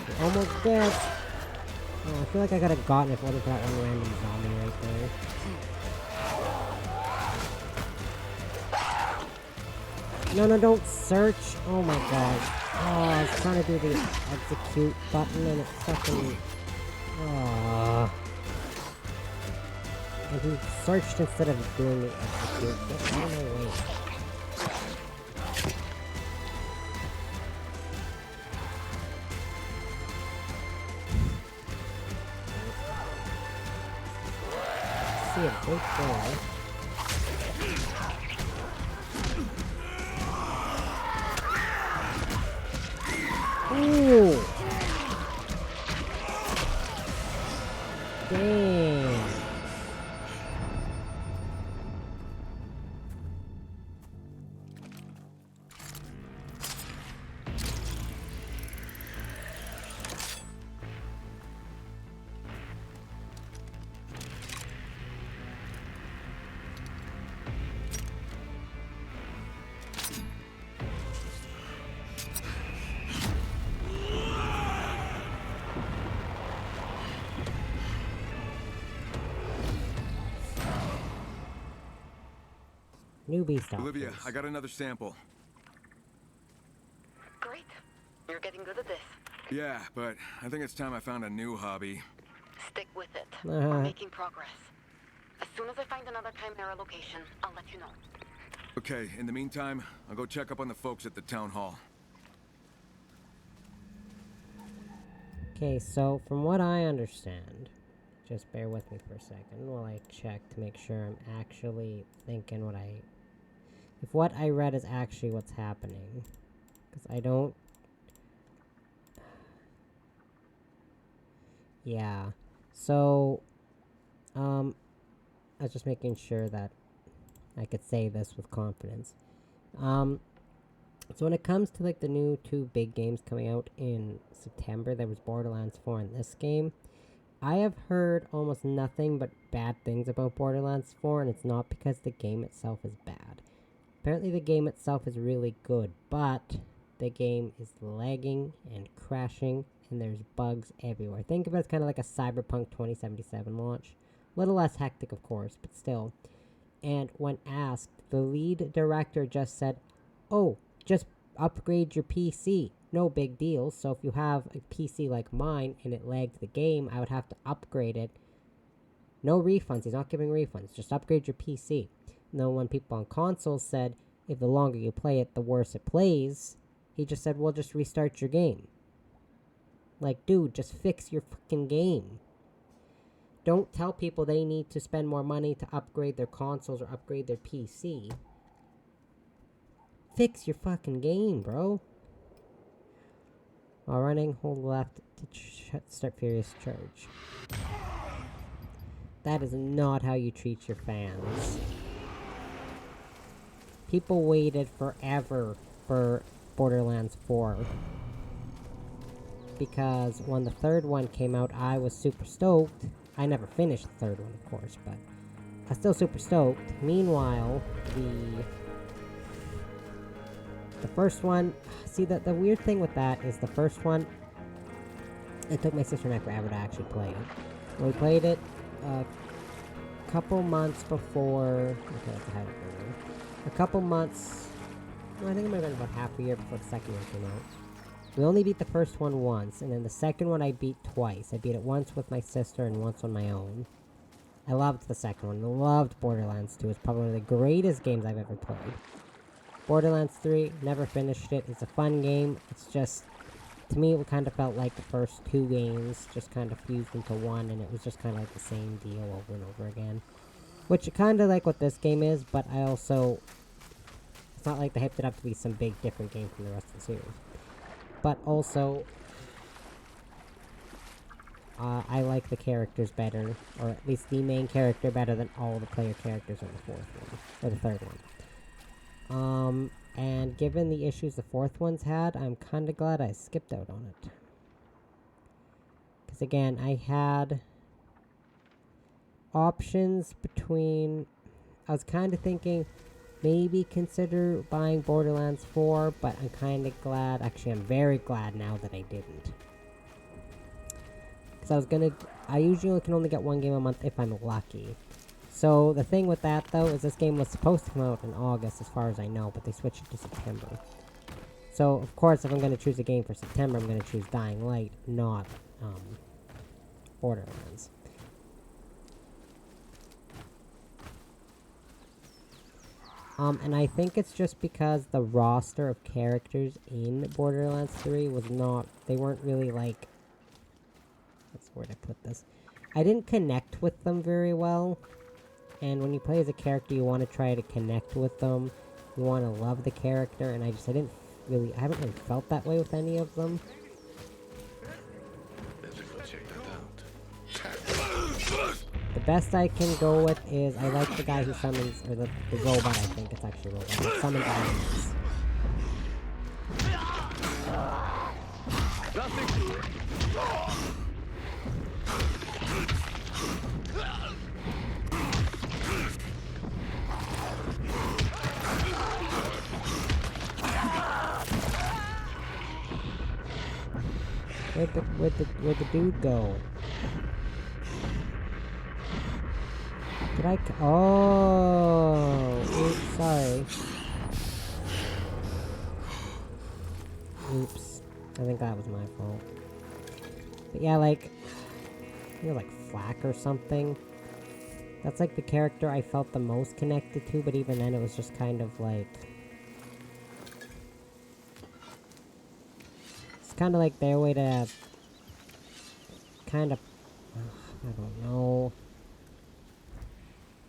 You're almost dead. Oh, I feel like I could have gotten it if it wasn't for that one random zombie right there. No, no, don't search. Oh my god. Oh, I was trying to do the execute button and it fucking... Oh. And he searched instead of doing the execute. Get out of my way. See a big boy. Ooh! Damn! new beast options. Olivia, I got another sample. Great. You're getting good at this. Yeah, but I think it's time I found a new hobby. Stick with it. We're making progress. As soon as I find another Chimera location, I'll let you know. Okay, in the meantime, I'll go check up on the folks at the town hall. Okay, so from what I understand, just bear with me for a second while I check to make sure I'm actually thinking if what I read is actually what's happening. Because I don't... Yeah. So, I was just making sure that I could say this with confidence. So when it comes to like the new 2 big games coming out in September, there was Borderlands 4 and this game. I have heard almost nothing but bad things about Borderlands 4, and it's not because the game itself is bad. Apparently the game itself is really good, but the game is lagging and crashing, and there's bugs everywhere. Think of it as kind of like a Cyberpunk 2077 launch. A little less hectic, of course, but still. And when asked, the lead director just said, "Oh, just upgrade your PC. No big deal. So if you have a PC like mine and it lagged the game, I would have to upgrade it. No refunds. He's not giving refunds. Just upgrade your PC." And then when people on consoles said, if the longer you play it, the worse it plays, he just said, well, just restart your game. Like, dude, just fix your fucking game. Don't tell people they need to spend more money to upgrade their consoles or upgrade their PC. Fix your fucking game, bro. While running, hold left to start Furious Charge. That is not how you treat your fans. People waited forever for Borderlands 4. Because when the third one came out, I was super stoked. I never finished the third one, of course, but I was still super stoked. Meanwhile, the first one, see, the weird thing with that is the first one, it took my sister and I forever to actually play it. We played it a couple months before, okay, that's a high level. A couple months, well, I think it might have been about half a year before the second one came out. We only beat the first one once, and then the second one I beat twice. I beat it once with my sister and once on my own. I loved the second one. I loved Borderlands 2. It's probably one of the greatest games I've ever played. Borderlands 3, never finished it. It's a fun game. It's just, to me, it kind of felt like the first 2 games just kind of fused into one, and it was just kind of like the same deal over and over again. Which kind of like what this game is, but I also, it's not like they hyped it up to be some big different game from the rest of the series. But also, I like the characters better, or at least the main character better than all the player characters in the fourth one, or the third one. And given the issues the fourth one's had, I'm kind of glad I skipped out on it. Because again, I had options between, I was kind of thinking, maybe consider buying Borderlands 4, but I'm kind of glad, actually I'm very glad now that I didn't. Because I usually can only get one game a month if I'm lucky. So the thing with that though is this game was supposed to come out in August as far as I know, but they switched it to September. So of course if I'm going to choose a game for September, I'm going to choose Dying Light, not Borderlands. And I think it's just because the roster of characters in Borderlands 3 was not, they weren't really like, what's the word I put this? I didn't connect with them very well. And when you play as a character, you want to try to connect with them. You want to love the character, and I haven't really felt that way with any of them. Let's go check that out. The best I can go with is, I like the guy who summons, or the robot, I think it's actually a robot, that summons animals. Where'd the dude go? Get Did I? Oh, oops, sorry. Oops. I think that was my fault. But yeah, like, you're like Flack or something. That's like the character I felt the most connected to, but even then it was just kind of like... It's kind of like their way to... kind of... I don't know.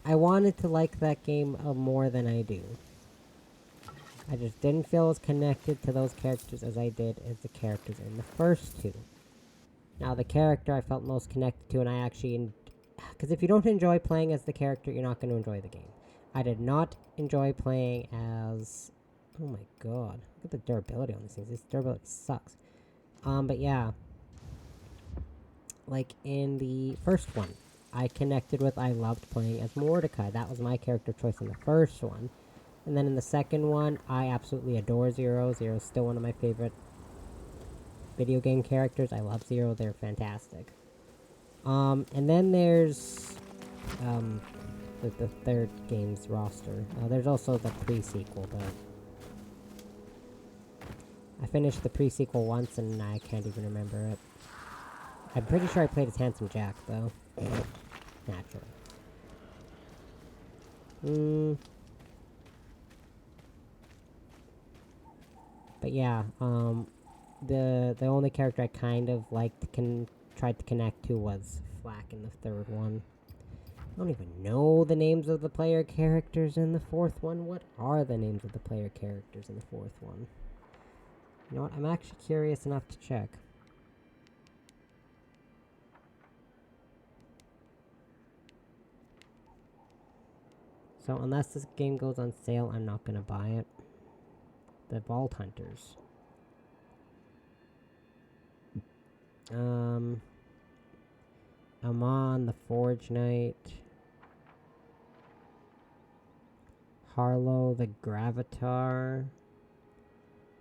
I wanted to like that game more than I do. I just didn't feel as connected to those characters as I did as the characters in the first two. Now, the character I felt most connected to, and I actually... Because if you don't enjoy playing as the character, you're not going to enjoy the game. I did not enjoy playing as... Oh my god. Look at the durability on these things. This durability sucks. But yeah. Like, in the first one, I loved playing as Mordecai. That was my character choice in the first one. And then in the second one, I absolutely adore Zero. Zero's still one of my favorite video game characters. I love Zero. They're fantastic. And then there's, the third game's roster. There's also the pre-sequel, but I finished the pre-sequel once and I can't even remember it. I'm pretty sure I played as Handsome Jack, though. Naturally. But yeah, the only character I kind of liked tried to connect to was Flack in the third one. I don't even know the names of the player characters in the fourth one. What are the names of the player characters in the fourth one? You know what? I'm actually curious enough to check. So unless this game goes on sale, I'm not gonna buy it. The Vault Hunters. Amon the Forge Knight. Harlow the Gravatar.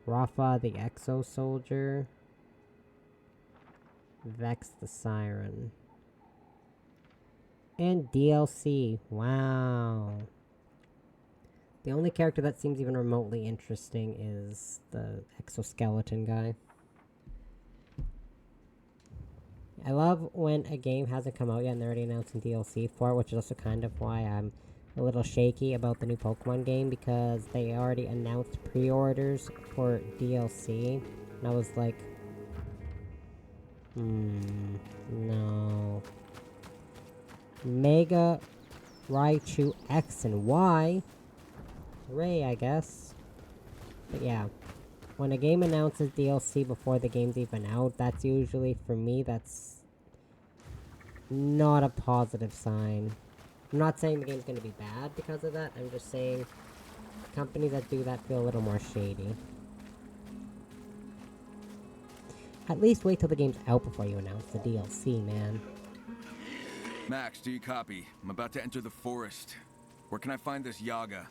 Rafa the Exo Soldier. Vex the Siren. And DLC. Wow. The only character that seems even remotely interesting is the exoskeleton guy. I love when a game hasn't come out yet and they're already announcing DLC for it, which is also kind of why I'm a little shaky about the new Pokemon game, because they already announced pre-orders for DLC. And I was like, no. Mega Raichu X and Y. Hooray, I guess. But yeah, when a game announces DLC before the game's even out, that's usually, for me, that's not a positive sign. I'm not saying the game's gonna be bad because of that, I'm just saying companies that do that feel a little more shady. At least wait till the game's out before you announce the DLC, man. Max, do you copy? I'm about to enter the forest. Where can I find this Yaga?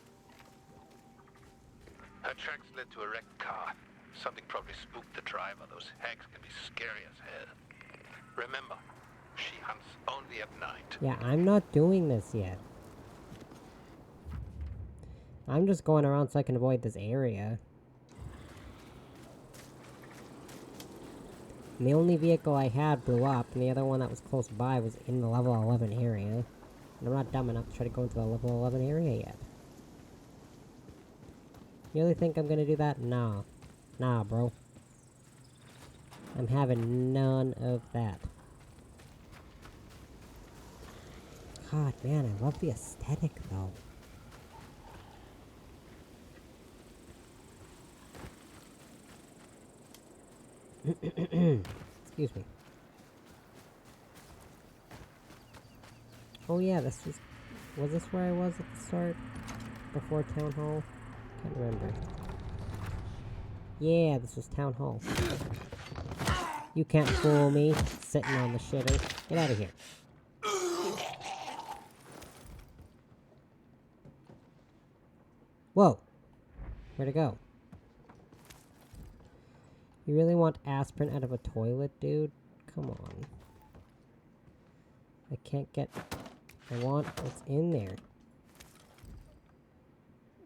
Her tracks led to a wrecked car. Something probably spooked the driver. Those hags can be scary as hell. Remember, she hunts only at night. Yeah, I'm not doing this yet. I'm just going around so I can avoid this area. And the only vehicle I had blew up, and the other one that was close by was in the level 11 area. And I'm not dumb enough to try to go into the level 11 area yet. You really think I'm gonna do that? Nah. Nah, bro. I'm having none of that. God, man, I love the aesthetic, though. Excuse me. Oh yeah, this was this where I was at the start? Before Town Hall? Can't remember. Yeah, this was Town Hall. You can't fool me, sitting on the shitter. Get out of here. Whoa! Where'd it go? You really want aspirin out of a toilet, dude? Come on. I can't get... I want what's in there.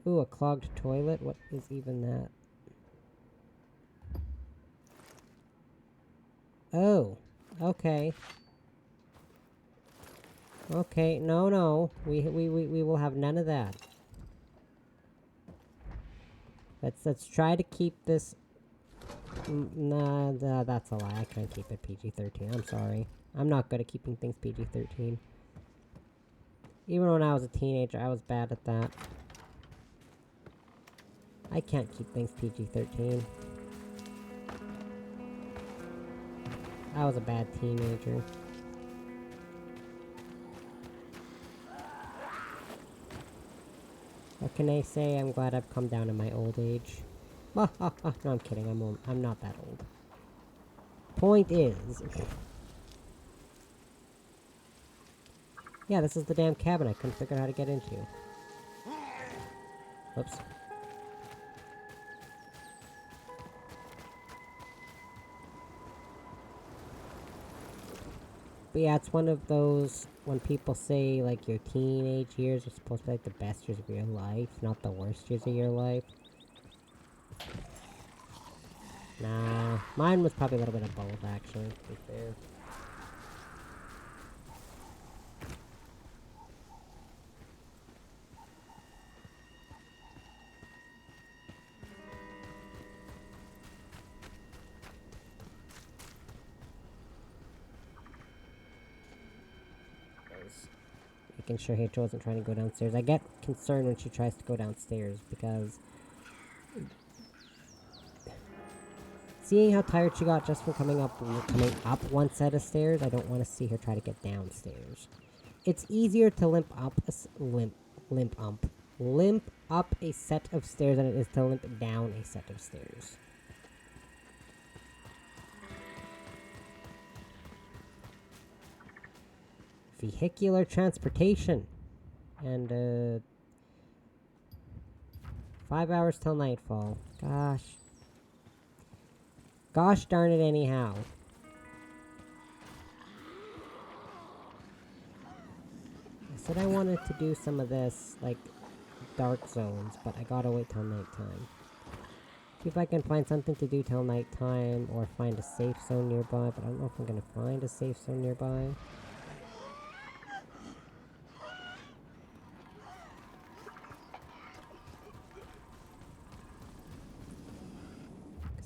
Ooh, a clogged toilet? What is even that? Oh, okay. Okay, no. We will have none of that. Let's try to keep this. Nah, that's a lie. I can't keep it PG-13. I'm sorry. I'm not good at keeping things PG-13. Even when I was a teenager, I was bad at that. I can't keep things PG-13. I was a bad teenager. What can I say? I'm glad I've come down in my old age. No, I'm kidding. I'm not that old. Point is... yeah, this is the damn cabin I couldn't figure out how to get into. Oops. But yeah, it's one of those when people say like your teenage years are supposed to be like the best years of your life, not the worst years of your life. Nah, mine was probably a little bit of both actually, to be fair. Making sure Rachel wasn't trying to go downstairs. I get concerned when she tries to go downstairs because seeing how tired she got just from coming up one set of stairs, I don't want to see her try to get downstairs. It's easier to limp up a set of stairs than it is to limp down a set of stairs. Vehicular transportation. And, 5 hours till nightfall. Gosh darn it anyhow. I said I wanted to do some of this, like, dark zones, but I gotta wait till nighttime. See if I can find something to do till nighttime, or find a safe zone nearby, but I don't know if I'm gonna find a safe zone nearby.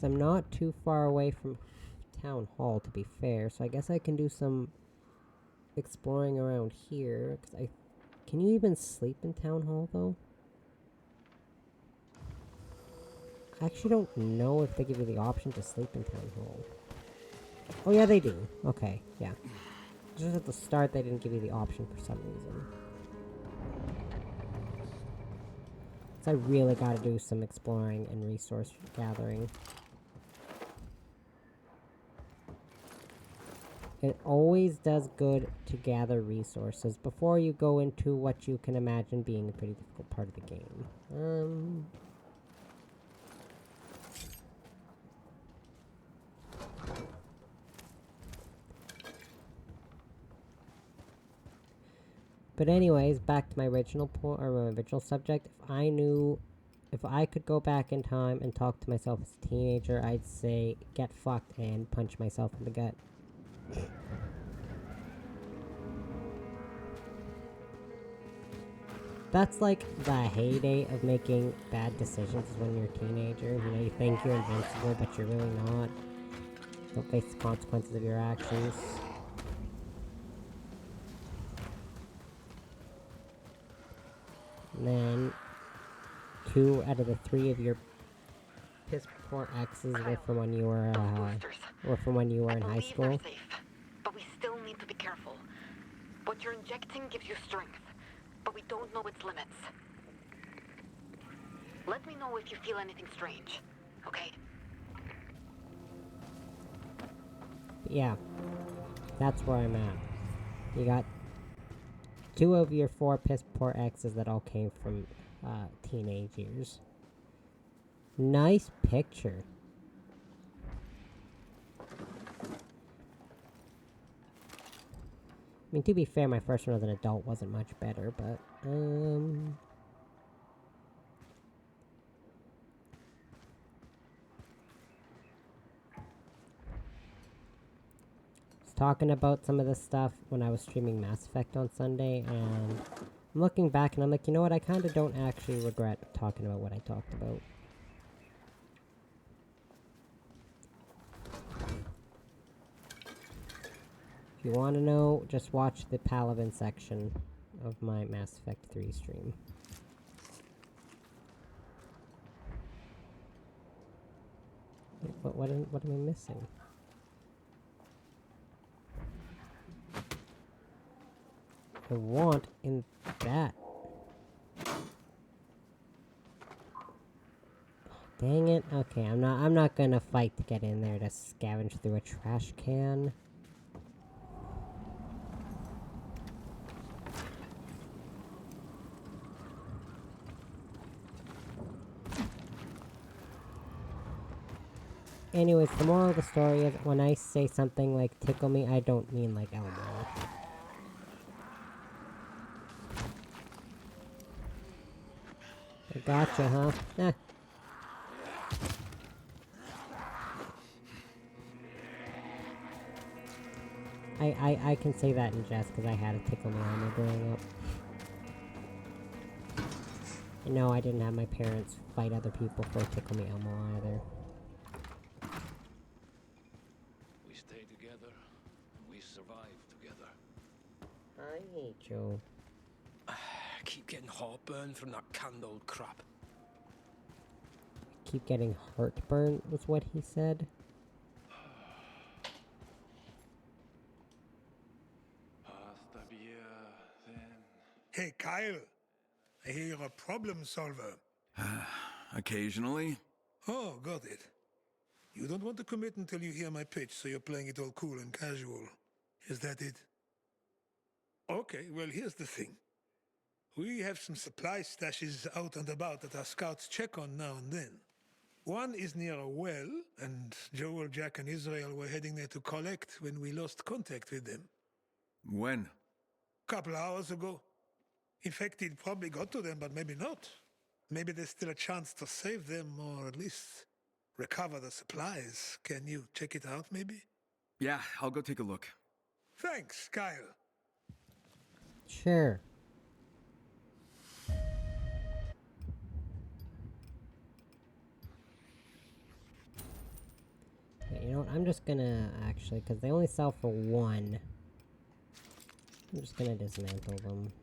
I'm not too far away from town hall, to be fair, so I guess I can do some exploring around here. Can you even sleep in town hall though? I actually don't know if they give you the option to sleep in town hall. Oh yeah, they do. Okay, yeah. Just at the start, they didn't give you the option for some reason. So I really gotta do some exploring and resource gathering. It always does good to gather resources before you go into what you can imagine being a pretty difficult part of the game. But anyways, back to my original point, or my original subject. If I could go back in time and talk to myself as a teenager, I'd say get fucked and punch myself in the gut. That's like the heyday of making bad decisions is when you're a teenager. You know, you think you're invincible, but you're really not. Don't face the consequences of your actions. And then 2 out of the 3 of your piss poor exes were from when you were in high school. Safe, but we still need to be careful. What you're injecting gives you strength, but we don't know its limits. Let me know if you feel anything strange, okay? Yeah, that's where I'm at. You got 2 of your 4 piss poor exes that all came from teenage years. Nice picture. mean, to be fair, my first one as an adult wasn't much better, but, was talking about some of this stuff when I was streaming Mass Effect on Sunday, and I'm looking back and I'm like, you know what, I kind of don't actually regret talking about what I talked about. If you want to know, just watch the Palaven section of my Mass Effect 3 stream. What am I missing? I want in that. Dang it. Okay, I'm not gonna fight to get in there to scavenge through a trash can. Anyways, the moral of the story is when I say something like tickle me, I don't mean like Elmo. I gotcha, huh? Eh. I can say that in jest because I had a tickle me Elmo growing up. And no, I didn't have my parents fight other people for a tickle me Elmo either. We stay together, and we survive together. I hate you. Keep getting heartburn from that canned old crap. Keep getting heartburn was what he said. Hey, Kyle. I hear you're a problem solver. Occasionally. Oh, got it. You don't want to commit until you hear my pitch, so you're playing it all cool and casual. Is that it? Okay, well, here's the thing. We have some supply stashes out and about that our scouts check on now and then. One is near a well, and Joel, Jack, and Israel were heading there to collect when we lost contact with them. When? Couple hours ago. In fact, he'd probably got to them, but maybe not. Maybe there's still a chance to save them, or at least recover the supplies. Can you check it out, maybe? Yeah, I'll go take a look. Thanks, Kyle. Sure. Okay, you know what? I'm just gonna actually, because they only sell for one. I'm just gonna dismantle them.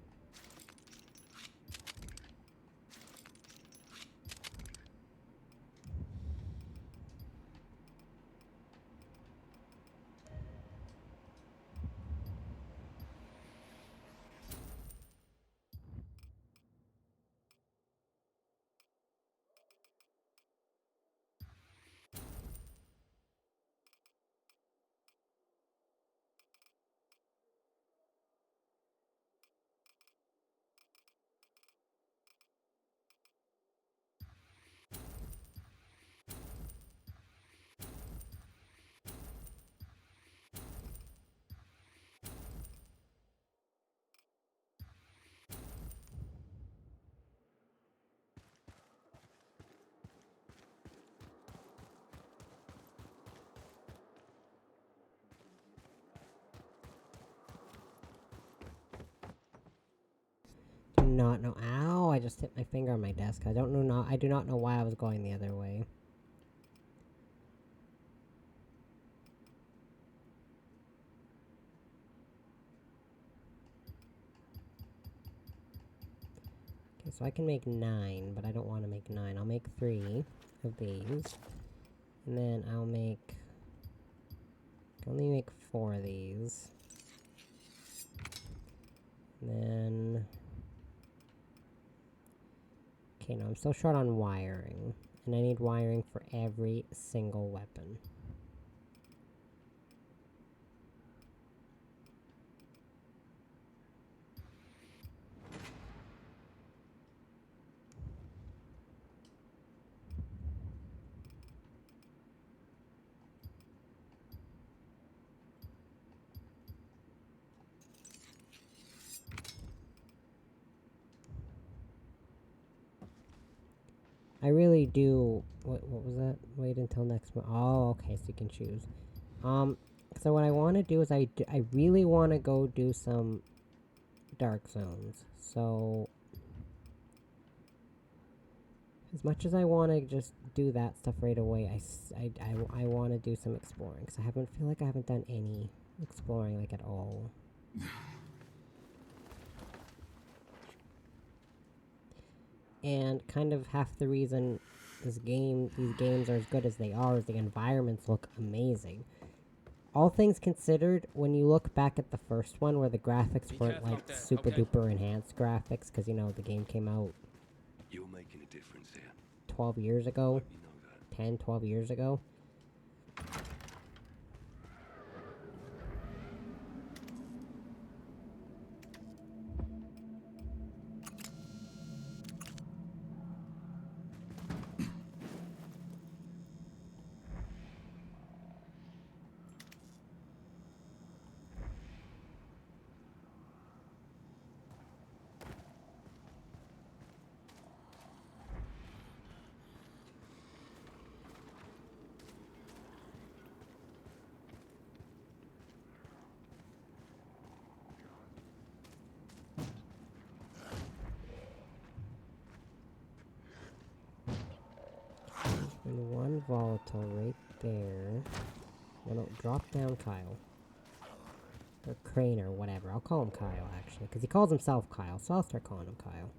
Do not know. Ow! I just hit my finger on my desk. I don't know. I do not know why I was going the other way. Okay, so I can make 9, but I don't want to make 9. I'll make 3 of these, and then I'll make. Only make 4 of these. And then. Okay, no, I'm still short on wiring. And I need wiring for every single weapon. I really do. What was that? Wait until next month. Oh, okay, so you can choose. So what I want to do is I really want to go do some dark zones. So as much as I want to just do that stuff right away, I want to do some exploring because I feel like I haven't done any exploring like at all. And kind of half the reason these games are as good as they are is the environments look amazing. All things considered, when you look back at the first one where the graphics weren't like super duper enhanced graphics, because you know the game came out You're making a difference here. 12 years ago, You know that. 10, 12 years ago. And one volatile right there. No, drop down Kyle. Or Crane or whatever. I'll call him Kyle, actually. Because he calls himself Kyle, so I'll start calling him Kyle.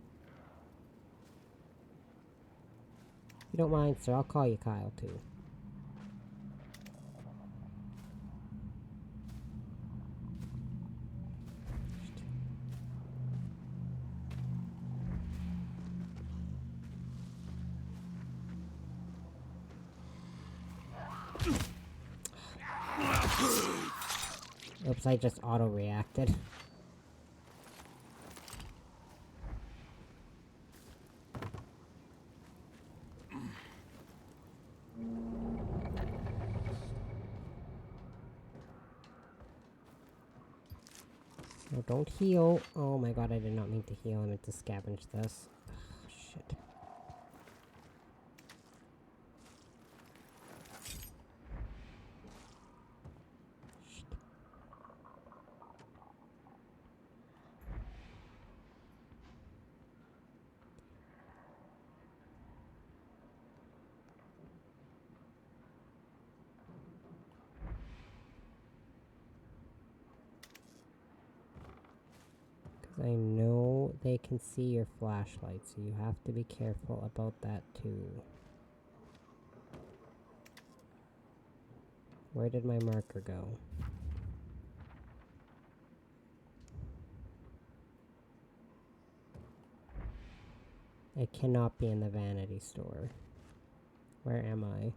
If you don't mind, sir, I'll call you Kyle, too. Oops, I just auto-reacted. No, don't heal. Oh my god, I did not mean to heal. I meant to scavenge this. Ugh, shit. Because I know they can see your flashlight, so you have to be careful about that too. Where did my marker go? I cannot be in the vanity store. Where am I?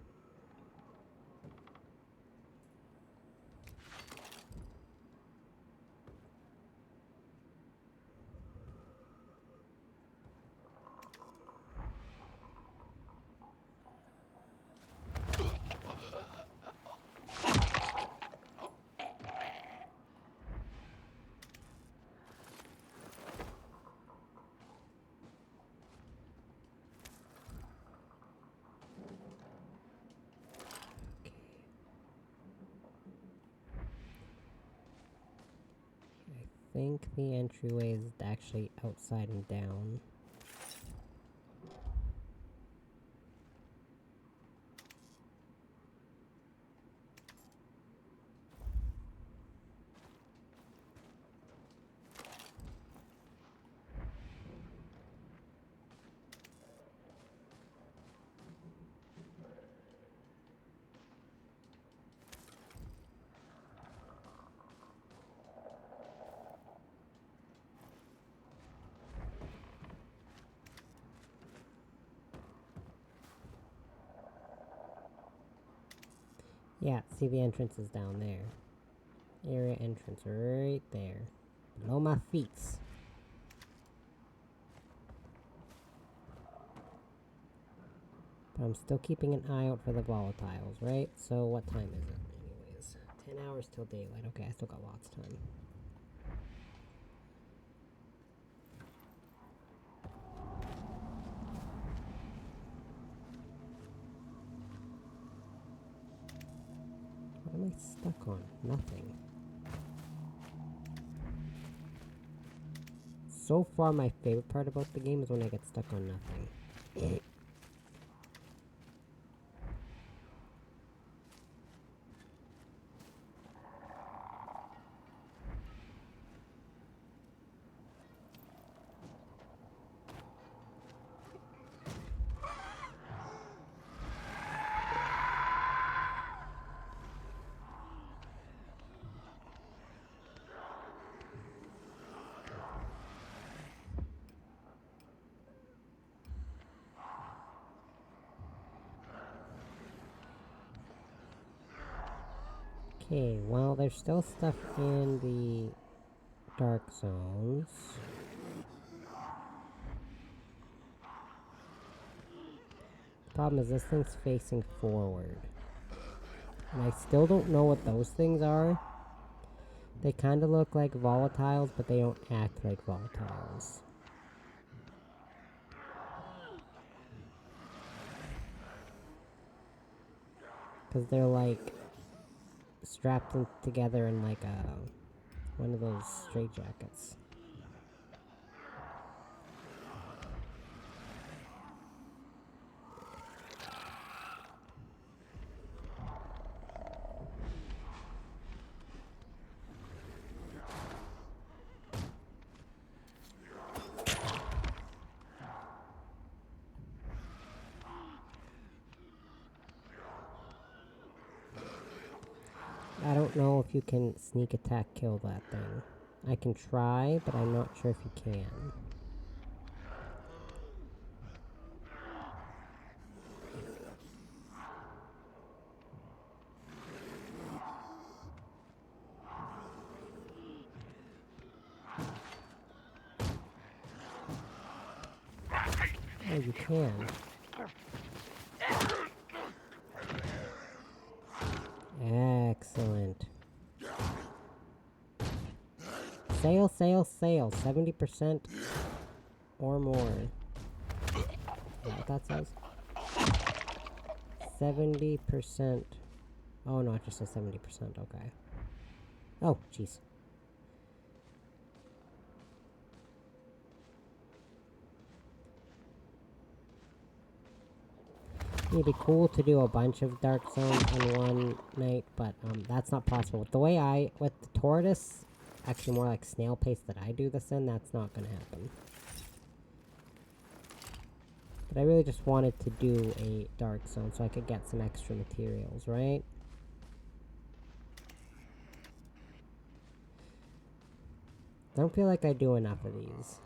I think the entryway is actually outside and down. Yeah, see the entrance is down there. Area entrance right there. Below my feet. But I'm still keeping an eye out for the volatiles, right? So what time is it anyways? 10 hours till daylight. Okay, I still got lots of time. stuck on? Nothing. So far, my favorite part about the game is when I get stuck on nothing. Okay, well, there's still stuff in the dark zones. Problem is, this thing's facing forward. And I still don't know what those things are. They kind of look like volatiles, but they don't act like volatiles. Because they're like strapped together in like one of those straitjackets. I don't know if you can sneak attack kill that thing. I can try, but I'm not sure if you can. Oh, you can. Excellent. Sail, sail, sail. 70% or more. Is that what that says? 70%. Oh, no, it just says 70%. Okay. Oh, jeez. It'd be cool to do a bunch of dark zones in one night, but that's not possible. The way with the tortoise, actually more like snail pace that I do this in, that's not gonna happen. But I really just wanted to do a dark zone so I could get some extra materials, right? I don't feel like I do enough of these.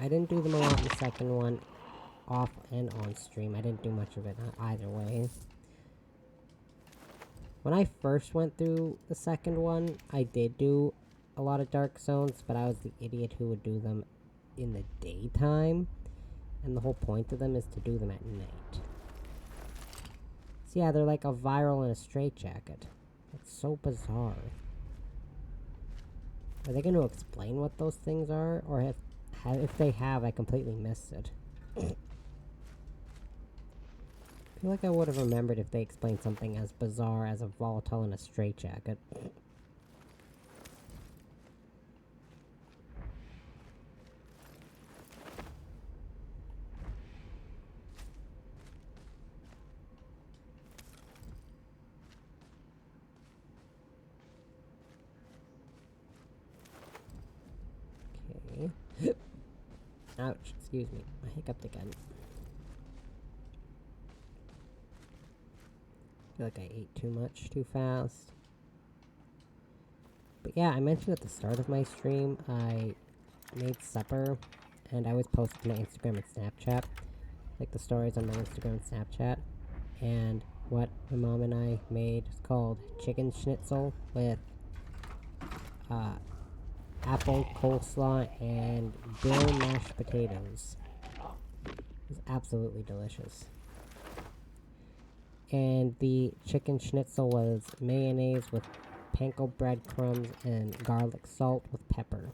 I didn't do them a lot in the second one. Off and on stream. I didn't do much of it either way. When I first went through the second one, I did do a lot of dark zones, but I was the idiot who would do them in the daytime. And the whole point of them is to do them at night. So yeah, they're like a viral in a straitjacket. It's so bizarre. Are they going to explain what those things are? Or if they have, I completely missed it. I feel like I would have remembered if they explained something as bizarre as a volatile in a straitjacket. Okay. Ouch, excuse me. I hiccuped again. I feel like I ate too much too fast. But yeah, I mentioned at the start of my stream, I made supper, and I always post to my Instagram and Snapchat, like the stories on my Instagram and Snapchat. And what my mom and I made is called chicken schnitzel with apple coleslaw and dill mashed potatoes. It was absolutely delicious. And the chicken schnitzel was mayonnaise with panko breadcrumbs and garlic salt with pepper.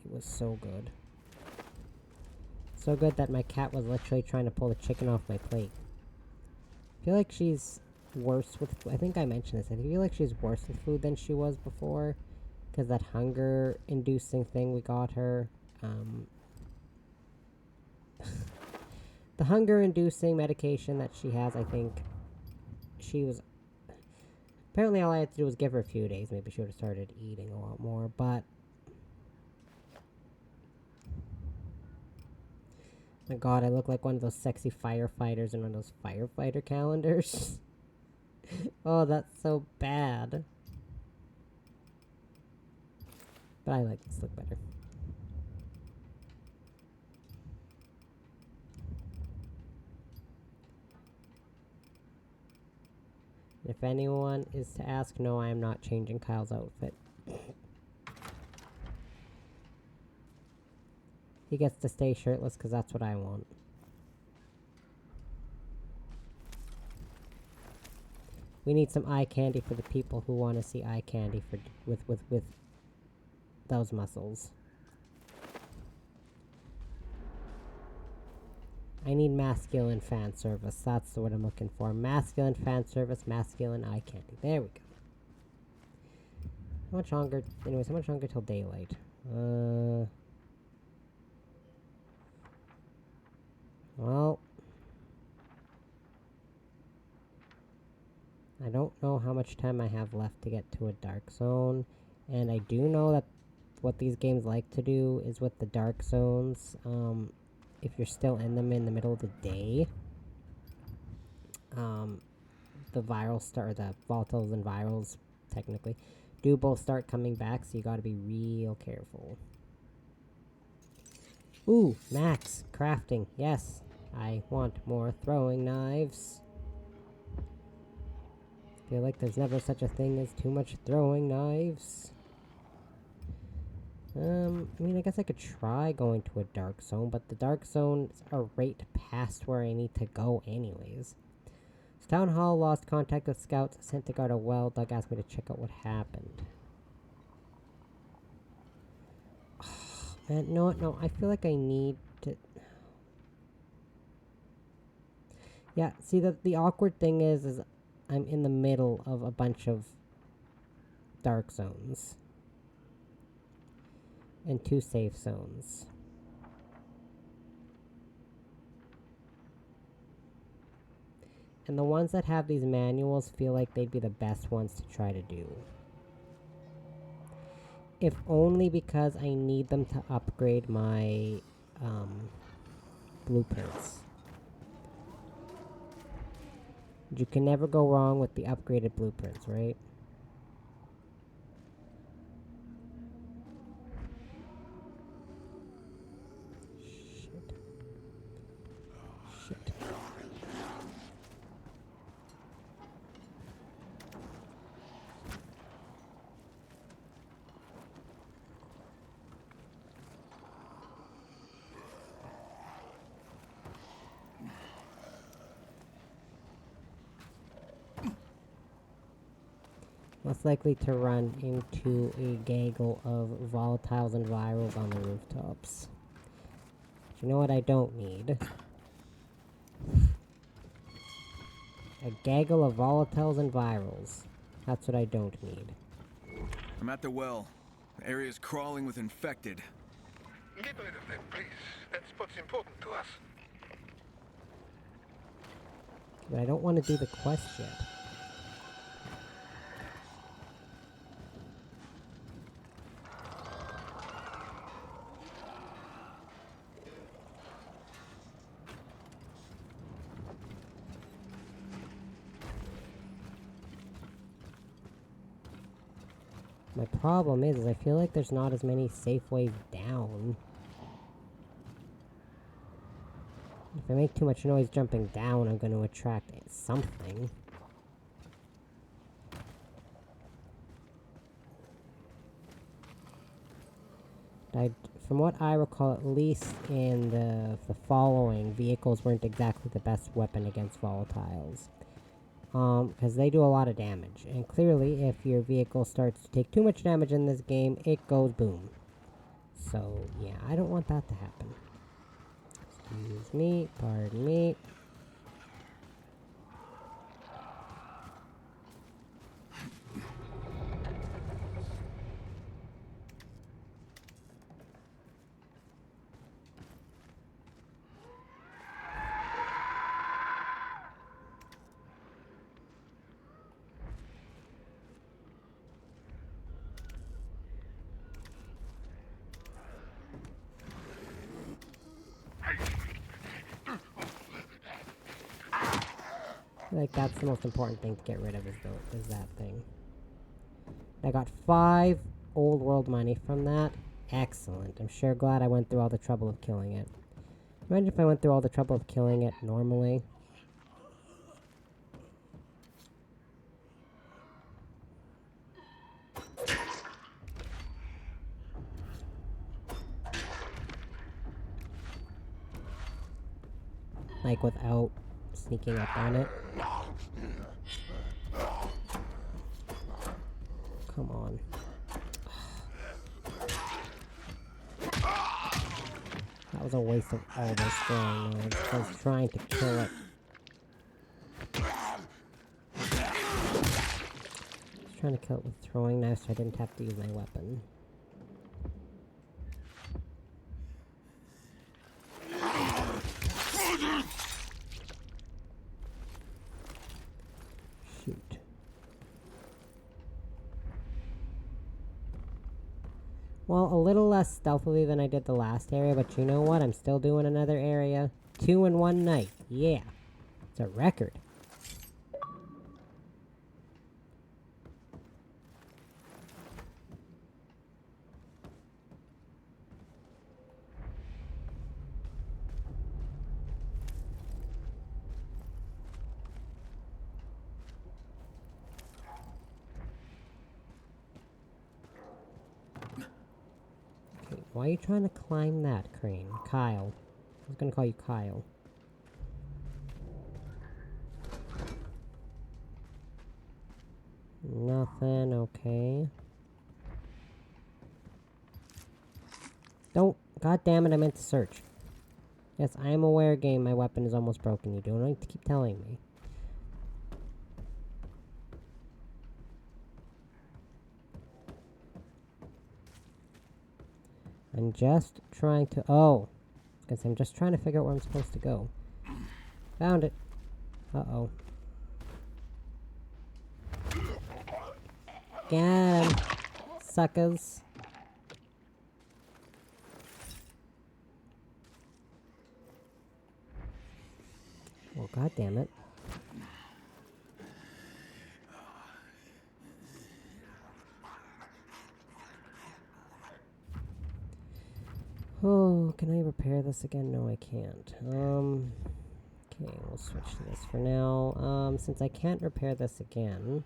It was so good. So good that my cat was literally trying to pull the chicken off my plate. I feel like she's worse with... I think I mentioned this. I feel like she's worse with food than she was before. Because that hunger-inducing thing we got her. The hunger-inducing medication that she has, I think... She was... Apparently all I had to do was give her a few days. Maybe she would have started eating a lot more, but... My god, I look like one of those sexy firefighters in one of those firefighter calendars. Oh, that's so bad. But I like this look better. If anyone is to ask, no, I am not changing Kyle's outfit. He gets to stay shirtless because that's what I want. We need some eye candy for the people who want to see eye candy for with those muscles. I need masculine fan service. That's what I'm looking for. Masculine fan service, masculine eye candy. There we go. How much longer? Anyways, how much longer till daylight? Well, I don't know how much time I have left to get to a dark zone, and I do know that what these games like to do is with the dark zones, if you're still in them in the middle of the day, the volatiles and virals, technically, do both start coming back, so you gotta be real careful. Ooh, Max, crafting, yes. I want more throwing knives. Feel like there's never such a thing as too much throwing knives. I mean, I guess I could try going to a dark zone, but the dark zones are right past where I need to go anyways. So Town Hall lost contact with scouts, sent to guard a well. Doug asked me to check out what happened. Oh, man, no, I feel like I need to... Yeah, see, the awkward thing is I'm in the middle of a bunch of dark zones. And 2 safe zones. And the ones that have these manuals feel like they'd be the best ones to try to do. If only because I need them to upgrade my blueprints. You can never go wrong with the upgraded blueprints, right? Shit. Most likely to run into a gaggle of volatiles and virals on the rooftops. But you know what I don't need? A gaggle of volatiles and virals. That's what I don't need. I'm at the well. The area's crawling with infected. Get rid of them, please. That's what's important to us. But I don't want to do the quest yet. My problem is I feel like there's not as many safe ways down. If I make too much noise jumping down, I'm going to attract something. From what I recall, at least in the following, vehicles weren't exactly the best weapon against volatiles. Because they do a lot of damage. And clearly, if your vehicle starts to take too much damage in this game, it goes boom. So, yeah, I don't want that to happen. Excuse me, pardon me. I feel like that's the most important thing to get rid of is that thing. I got 5 old world money from that. Excellent. I'm sure glad I went through all the trouble of killing it. Imagine if I went through all the trouble of killing it normally. Like without sneaking up on it. Come on. That was a waste of all those throwing knives. I was trying to kill it. I was trying to kill it with throwing knives so I didn't have to use my weapon. Shoot. Well, a little less stealthily than I did the last area, but you know what? I'm still doing another area. 2 in one night. Yeah. It's a record. Okay, why are you trying to climb that, Crane? Kyle. I was gonna call you Kyle. Nothing, okay. Don't. God damn it, I meant to search. Yes, I am aware, game, my weapon is almost broken. You don't need to keep telling me. I'm just trying to... Oh. Guess I'm just trying to figure out where I'm supposed to go. Found it. Uh-oh. Get him, suckers. Oh, god damn it. Oh, can I repair this again? No, I can't. Okay, we'll switch to this for now. Since I can't repair this again...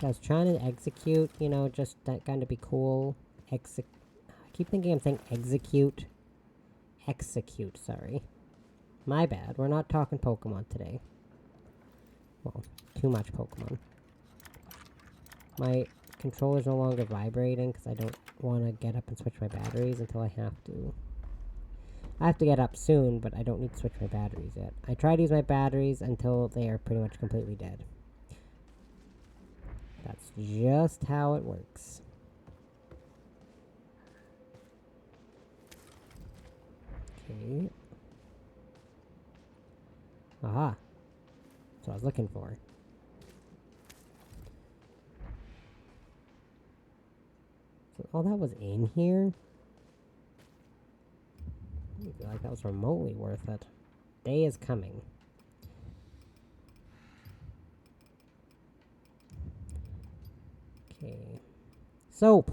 I was trying to execute, you know, just that kind of be cool. I keep thinking I'm saying execute. Execute, sorry. My bad. We're not talking Pokemon today. Well, too much Pokemon. My controller's no longer vibrating because I don't want to get up and switch my batteries until I have to. I have to get up soon, but I don't need to switch my batteries yet. I try to use my batteries until they are pretty much completely dead. That's just how it works. Okay. Aha. That's what I was looking for. So all that was in here? I feel like that was remotely worth it. Day is coming. Okay. Soap!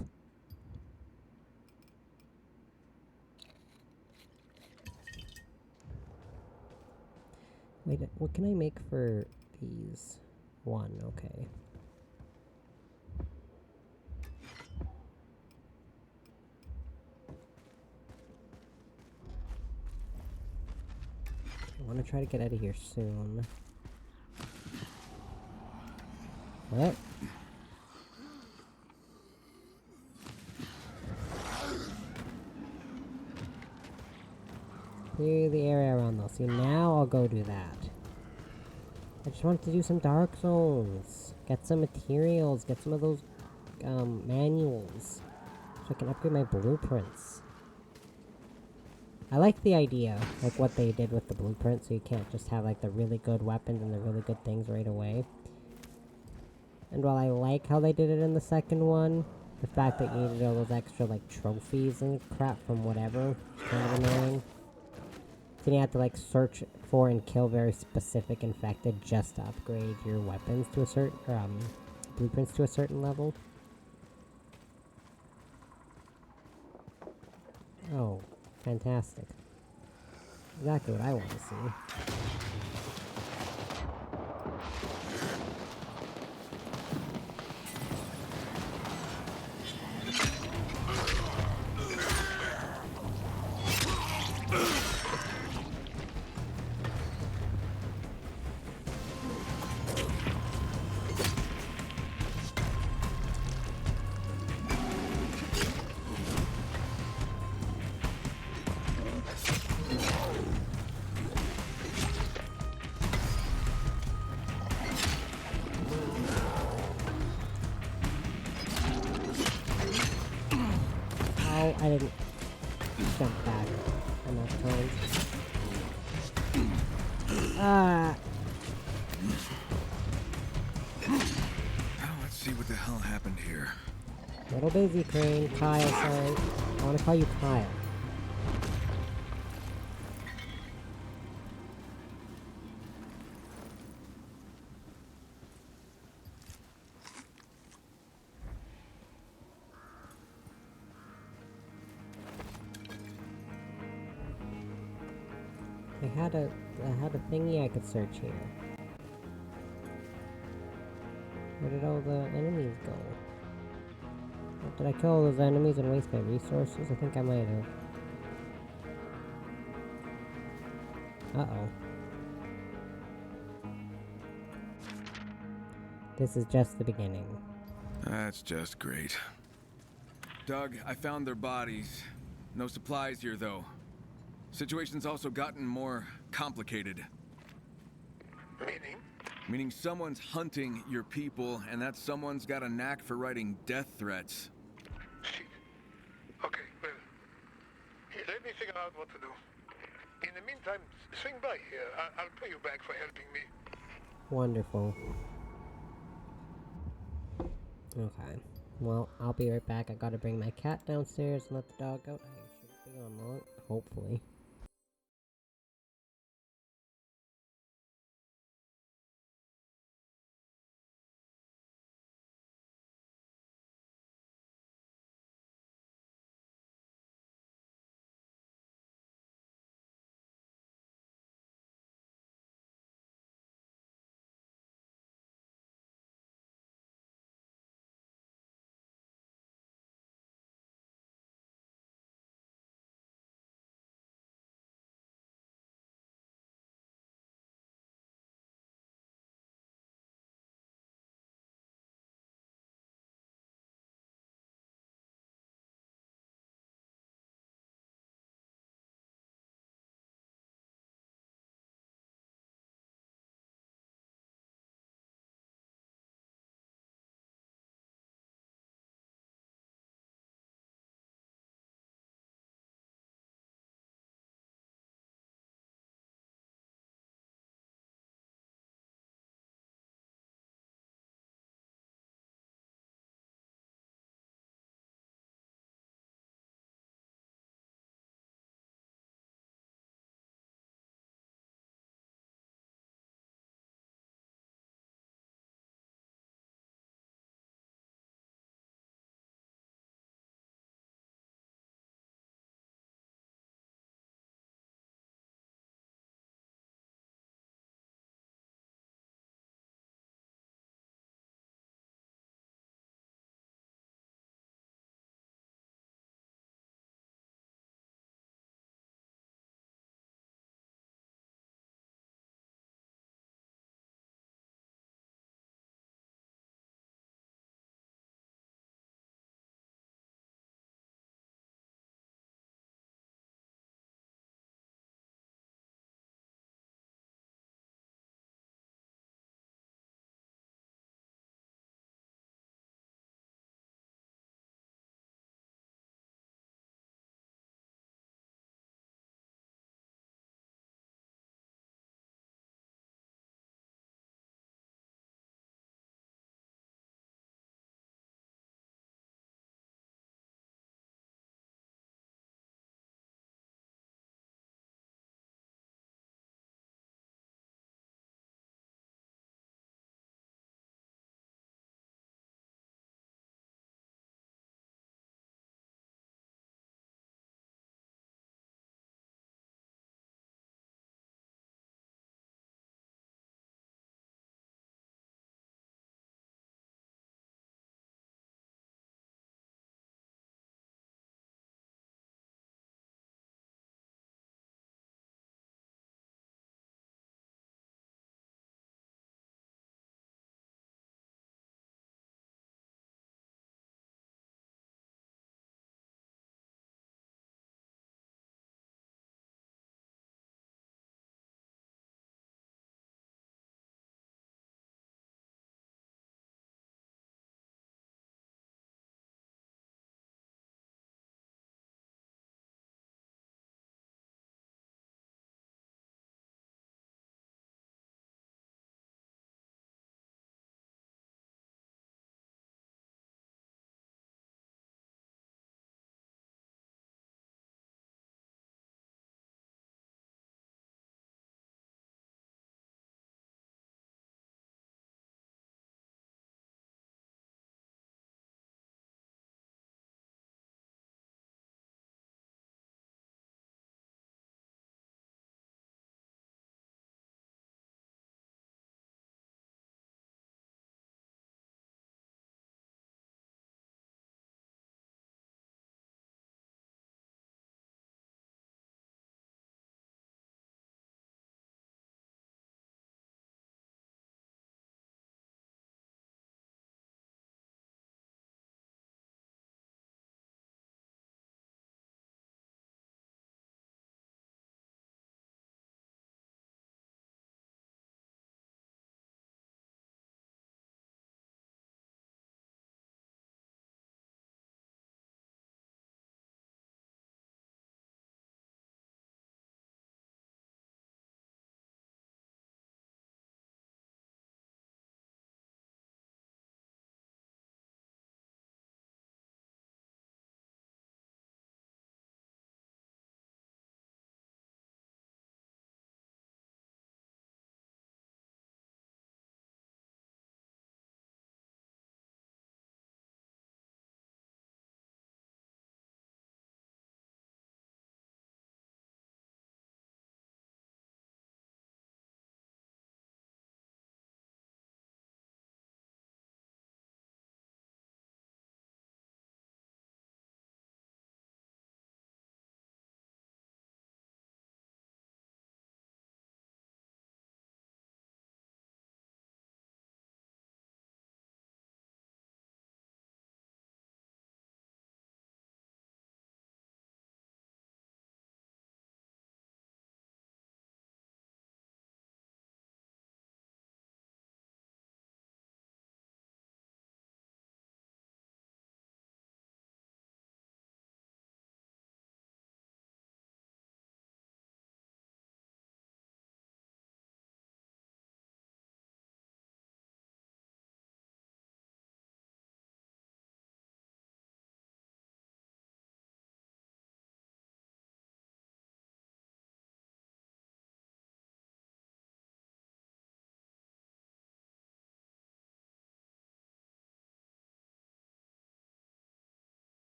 Wait, what can I make for these? One, okay. I want to try to get out of here soon. What? Clear the area around those. See, now I'll go do that. I just wanted to do some Dark Zones. Get some materials. Get some of those manuals. So I can upgrade my blueprints. I like the idea, like what they did with the blueprint, so you can't just have like the really good weapons and the really good things right away. And while I like how they did it in the second one, the fact that you needed all those extra like trophies and crap from whatever is kind of annoying. Then you have to like search for and kill very specific infected just to upgrade your weapons to a certain blueprints to a certain level. Oh, fantastic. Exactly what I want to see. Oh, I didn't jump back enough times. Ah! Let's see what the hell happened here. Little busy, Crane. Kyle, sorry. I want to call you Kyle. I had a thingy I could search here. Where did all the enemies go? Did I kill all those enemies and waste my resources? I think I might have. Uh-oh. This is just the beginning. That's just great. Doug, I found their bodies. No supplies here, though. Situation's also gotten more complicated. Meaning? Meaning someone's hunting your people, and that someone's got a knack for writing death threats. Shit. Okay, well, let me figure out what to do. In the meantime, swing by here. I'll pay you back for helping me. Wonderful. Okay. Well, I'll be right back. I gotta bring my cat downstairs and let the dog out. I should be on long, hopefully.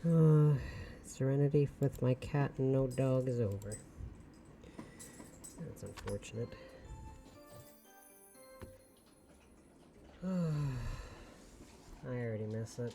Serenity with my cat and no dog is over. That's unfortunate. I already miss it.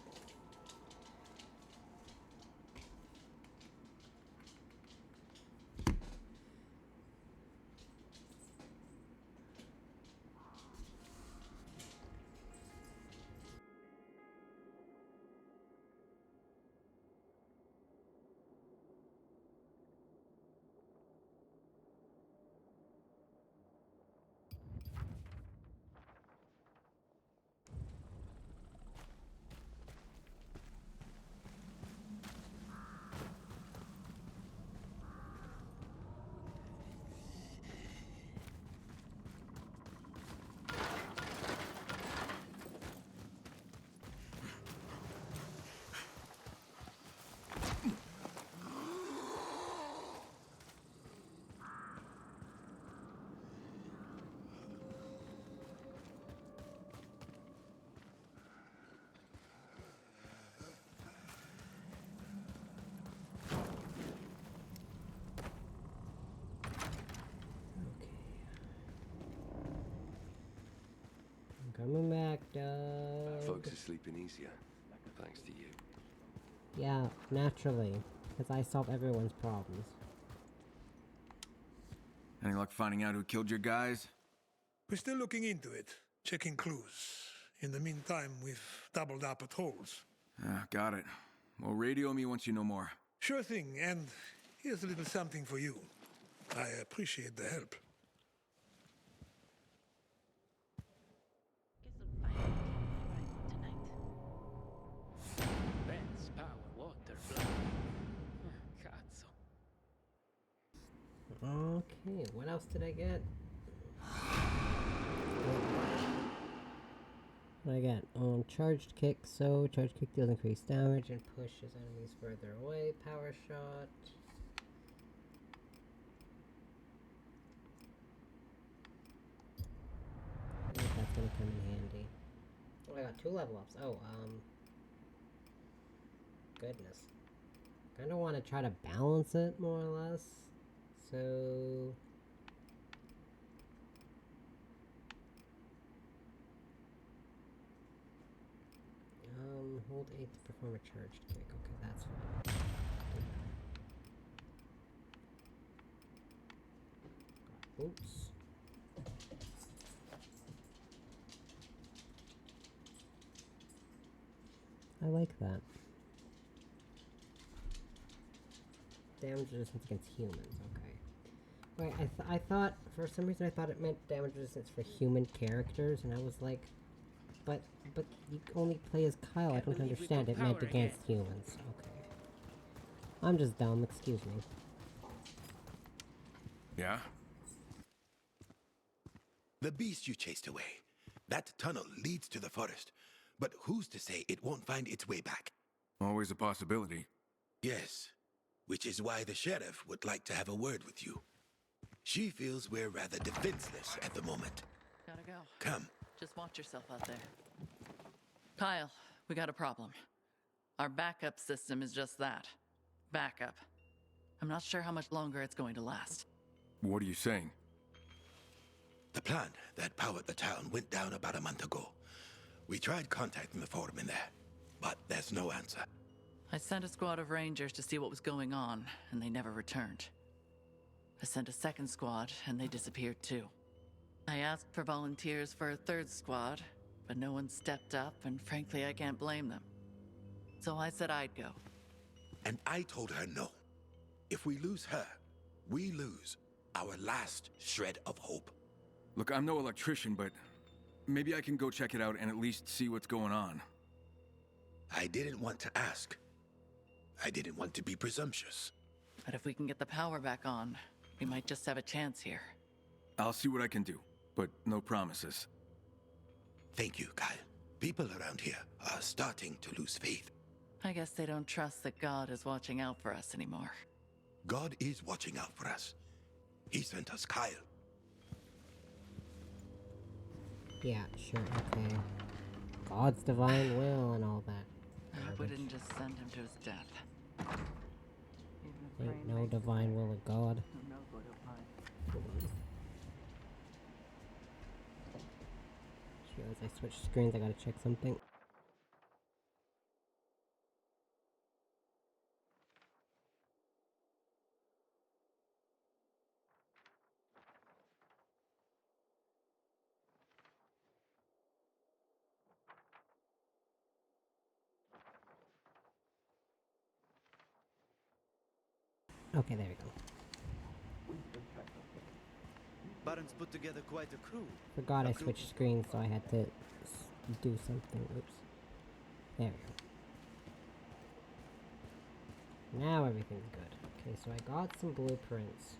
Coming back, Doug. Folks are sleeping easier, thanks to you. Yeah, naturally, because I solve everyone's problems. Any luck finding out who killed your guys? We're still looking into it, checking clues. In the meantime, we've doubled up at holes. Got it. Well, radio me once you know more. Sure thing, and here's a little something for you. I appreciate the help. Vents, power, water, blood. Cazzo. Okay, what else did I get? What I got? Charged kick. So, charged kick deals increased damage and pushes enemies further away. Power shot. I think that's gonna come in handy. Oh, I got 2 level ups. Oh, goodness. Kinda wanna try to balance it, more or less. So... hold A to perform a charged kick. Okay, that's fine. Oops. I like that. Damage resistance against humans, okay. Wait, I thought, for some reason I thought it meant damage resistance for human characters, and I was like, but you only play as Kyle, I don't understand, it meant against humans, okay. I'm just dumb, excuse me. Yeah? The beast you chased away. That tunnel leads to the forest, but who's to say it won't find its way back? Always a possibility. Yes, which is why the sheriff would like to have a word with you. She feels we're rather defenseless at the moment. Gotta go. Come. Just watch yourself out there. Kyle, we got a problem. Our backup system is just that. Backup. I'm not sure how much longer it's going to last. What are you saying? The plant that powered the town went down about a month ago. We tried contacting the foreman there, but there's no answer. I sent a squad of rangers to see what was going on, and they never returned. I sent a second squad, and they disappeared too. I asked for volunteers for a third squad, but no one stepped up, and frankly, I can't blame them. So I said I'd go. And I told her no. If we lose her, we lose our last shred of hope. Look, I'm no electrician, but maybe I can go check it out and at least see what's going on. I didn't want to ask. I didn't want to be presumptuous. But if we can get the power back on, we might just have a chance here. I'll see what I can do, but no promises. Thank you, Kyle. People around here are starting to lose faith. I guess they don't trust that God is watching out for us anymore. God is watching out for us. He sent us Kyle. Yeah, sure, okay. God's divine will and all that. We didn't just send him to his death. Ain't no divine will of God. Hold on. Just realized I switched screens, I gotta check something. Okay, there we go. Baron's put together quite a crew. Forgot I switched screens, so I had to do something. Oops. There we go. Now everything's good. Okay, so I got some blueprints.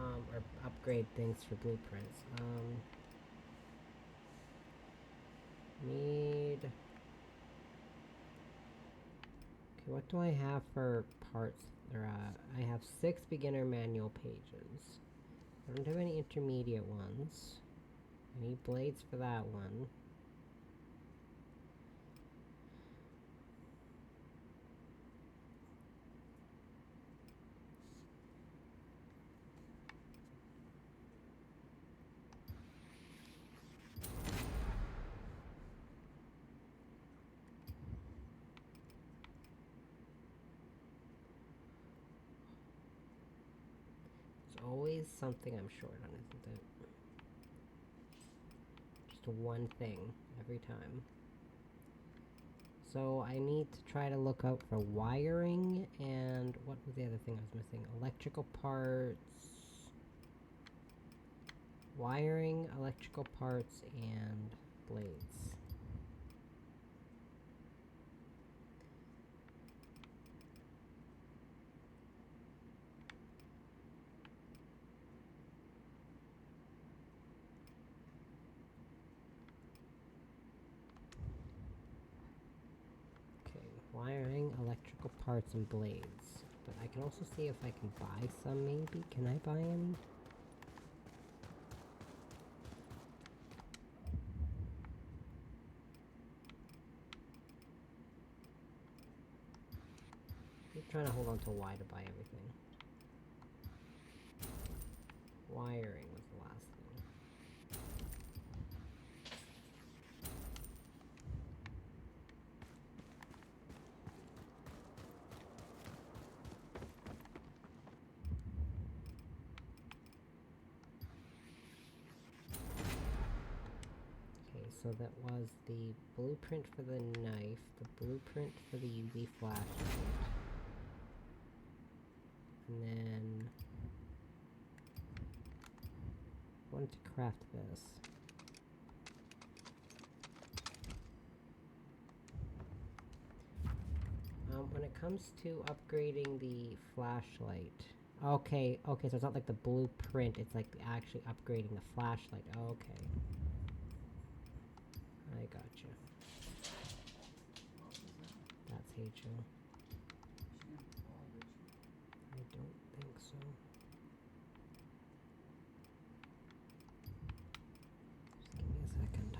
Or upgrade things for blueprints. Need... Okay, what do I have for parts? I have 6 beginner manual pages. I don't have any intermediate ones. I need blades for that one. There's always something I'm short on, isn't it? Just one thing every time. So I need to try to look out for wiring and what was the other thing I was missing? Electrical parts. Wiring, electrical parts, and blades. Wiring, electrical parts, and blades. But I can also see if I can buy some, maybe. Can I buy any? I'm trying to hold on to Y to buy everything. Wiring was the last thing. So that was the blueprint for the knife, the blueprint for the UV flashlight, and then I wanted to craft this. When it comes to upgrading the flashlight, okay, so it's not like the blueprint, it's like actually upgrading the flashlight. Okay. I gotcha. That's HO. I don't think so. Just give me a second.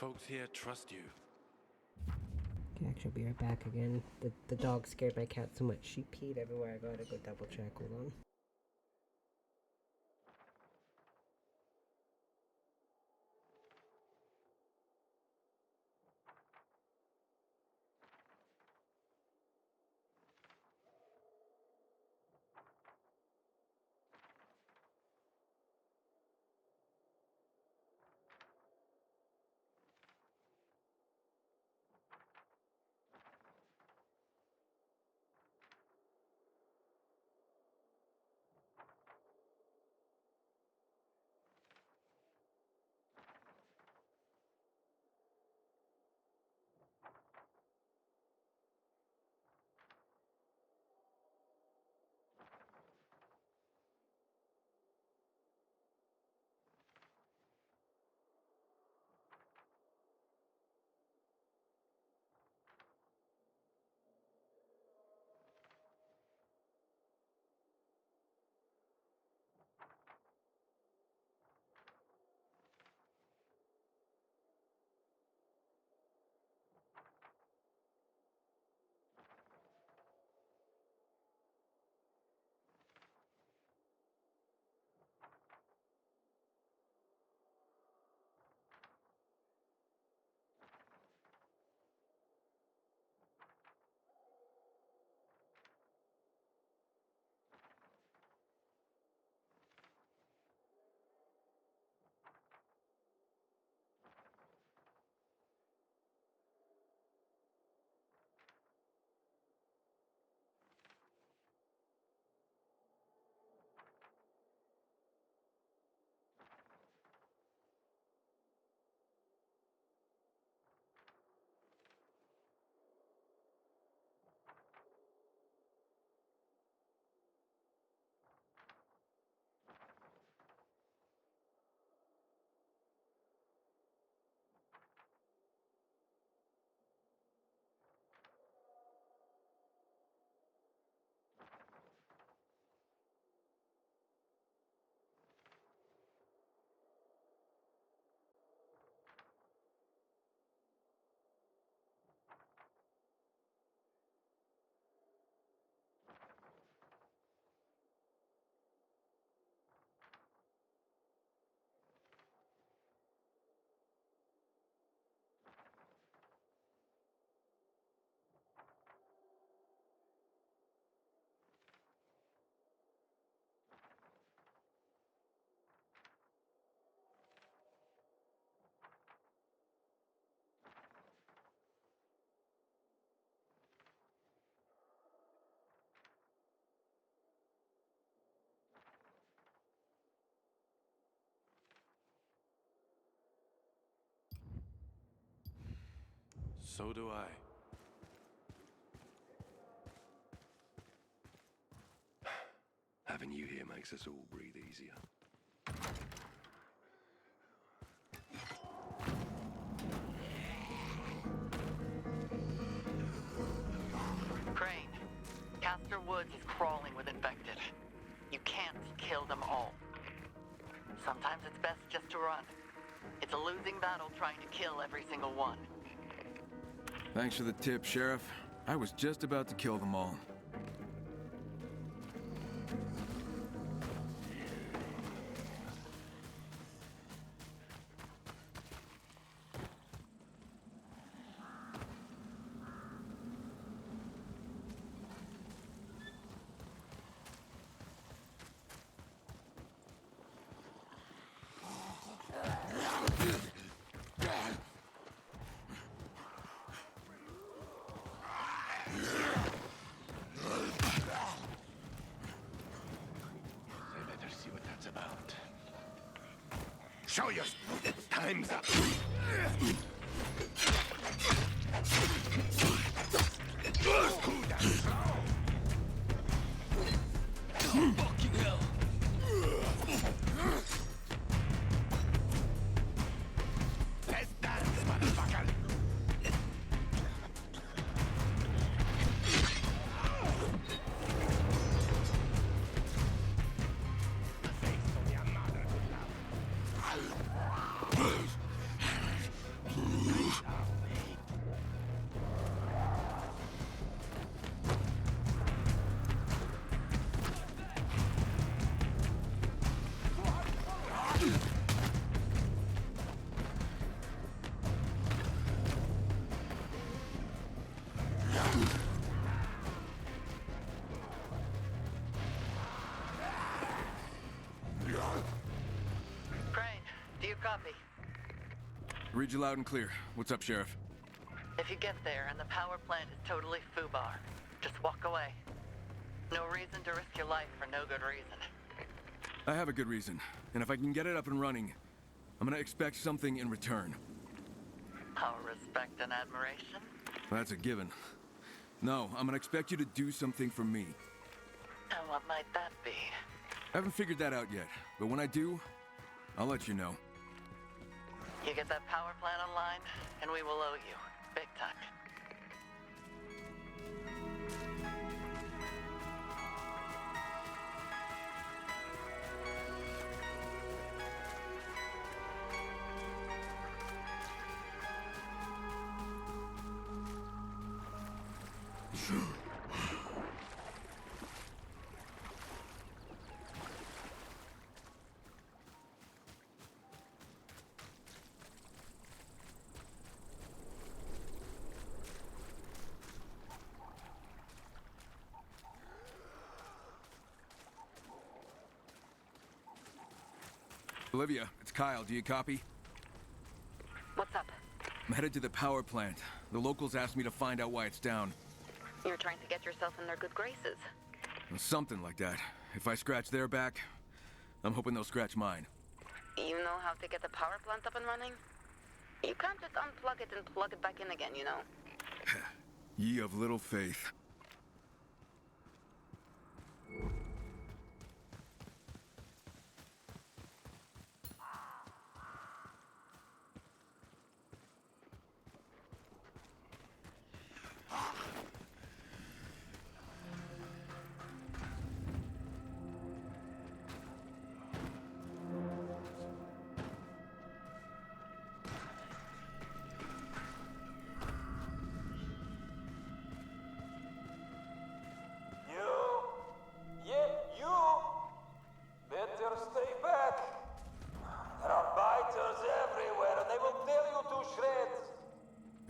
Folks here trust you. Okay, actually, I'll be right back again. The dog scared my cat so much she peed everywhere. I gotta go double check. Hold on. So do I. Having you here makes us all breathe easier. Crane, Castor Woods is crawling with infected. You can't kill them all. Sometimes it's best just to run. It's a losing battle trying to kill every single one. Thanks for the tip, Sheriff. I was just about to kill them all. Show your... Time's up. Cool down. Fucking hell. Let's dance, motherfucker. Copy. Read you loud and clear. What's up, Sheriff? If you get there and the power plant is totally foobar, just walk away. No reason to risk your life for no good reason. I have a good reason, and if I can get it up and running, I'm gonna expect something in return. Our respect and admiration? That's a given. No, I'm gonna expect you to do something for me. And what might that be? I haven't figured that out yet, but when I do, I'll let you know. You get that power plant online, and we will owe you. Big time. Olivia, it's Kyle. Do you copy? What's up? I'm headed to the power plant. The locals asked me to find out why it's down. You're trying to get yourself in their good graces. Something like that. If I scratch their back, I'm hoping they'll scratch mine. You know how to get the power plant up and running? You can't just unplug it and plug it back in again, you know? Ye of little faith.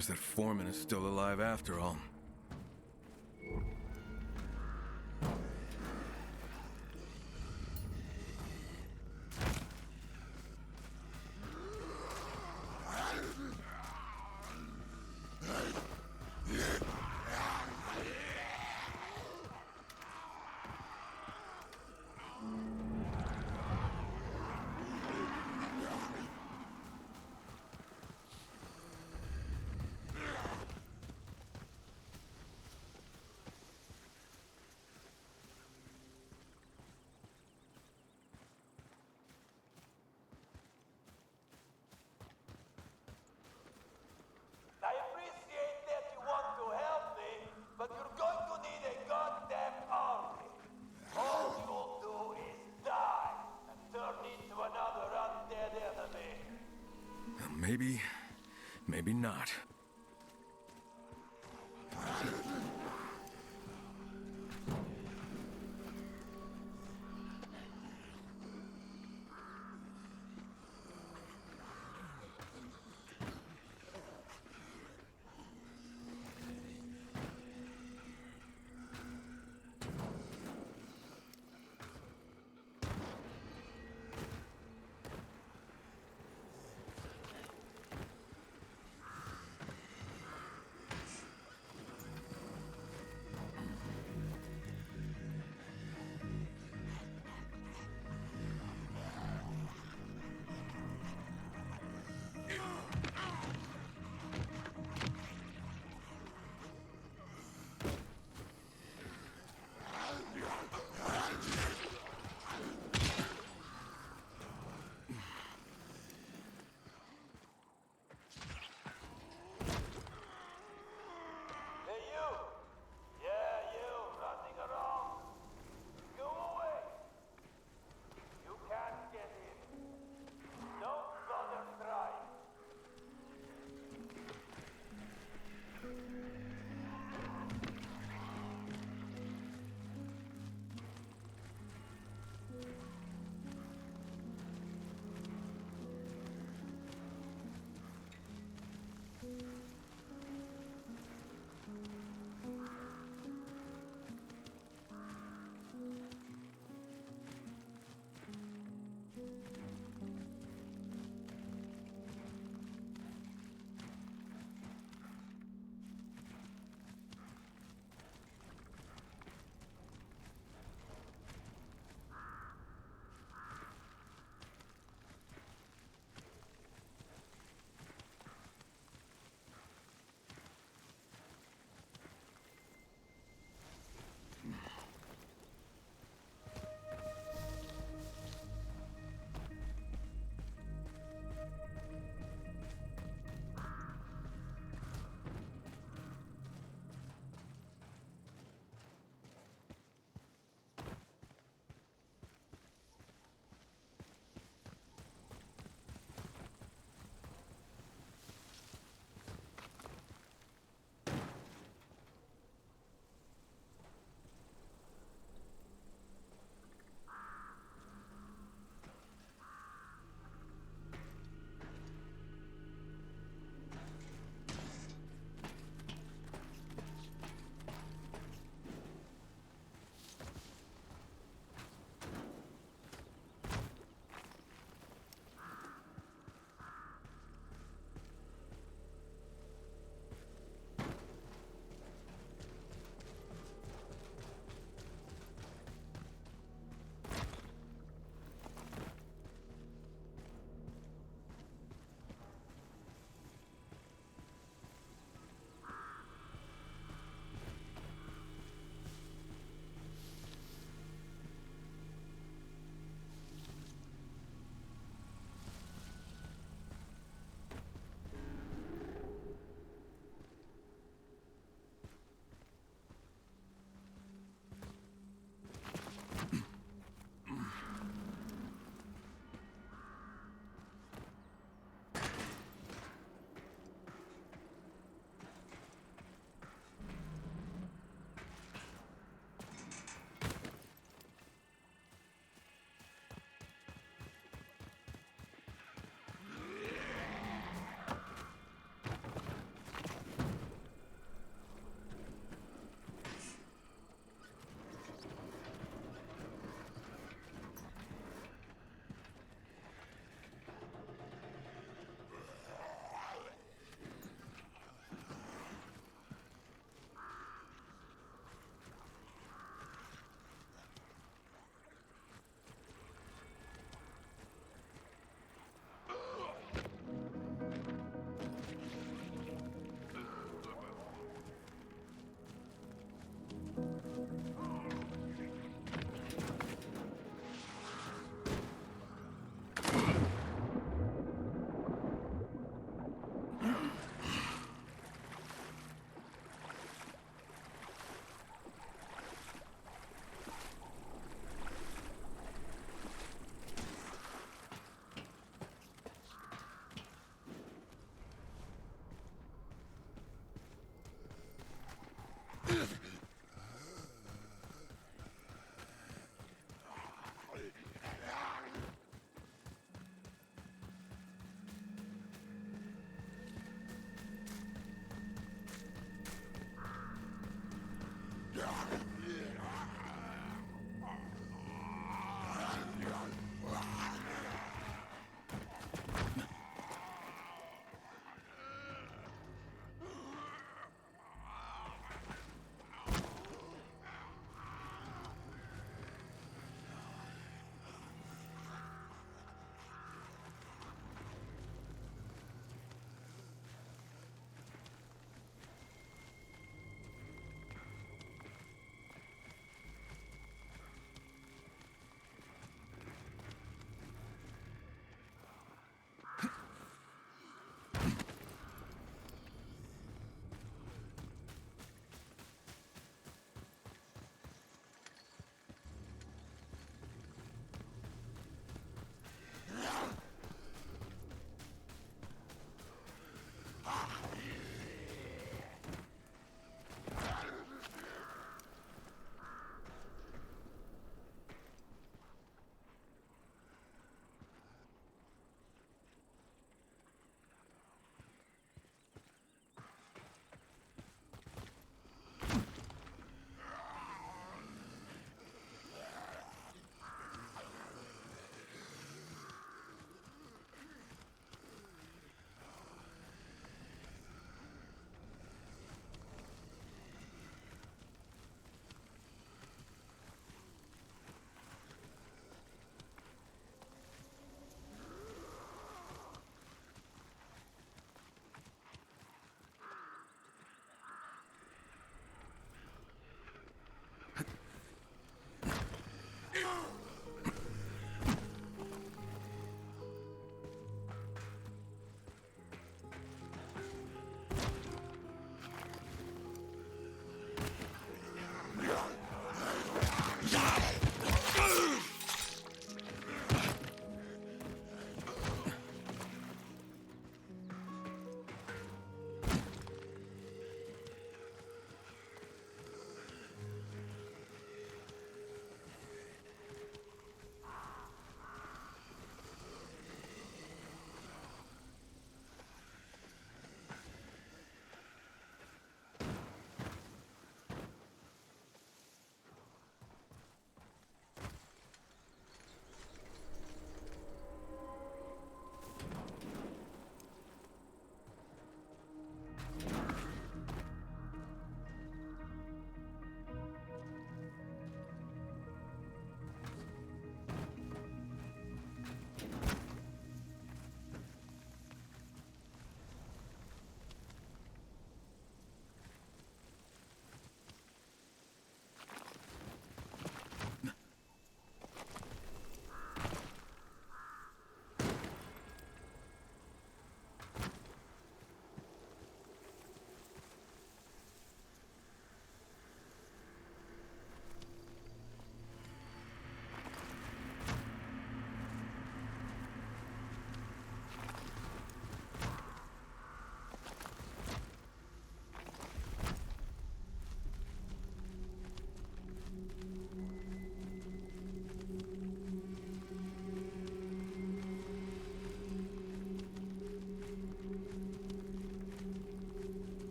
Guess that foreman is still alive after all. Maybe, maybe not.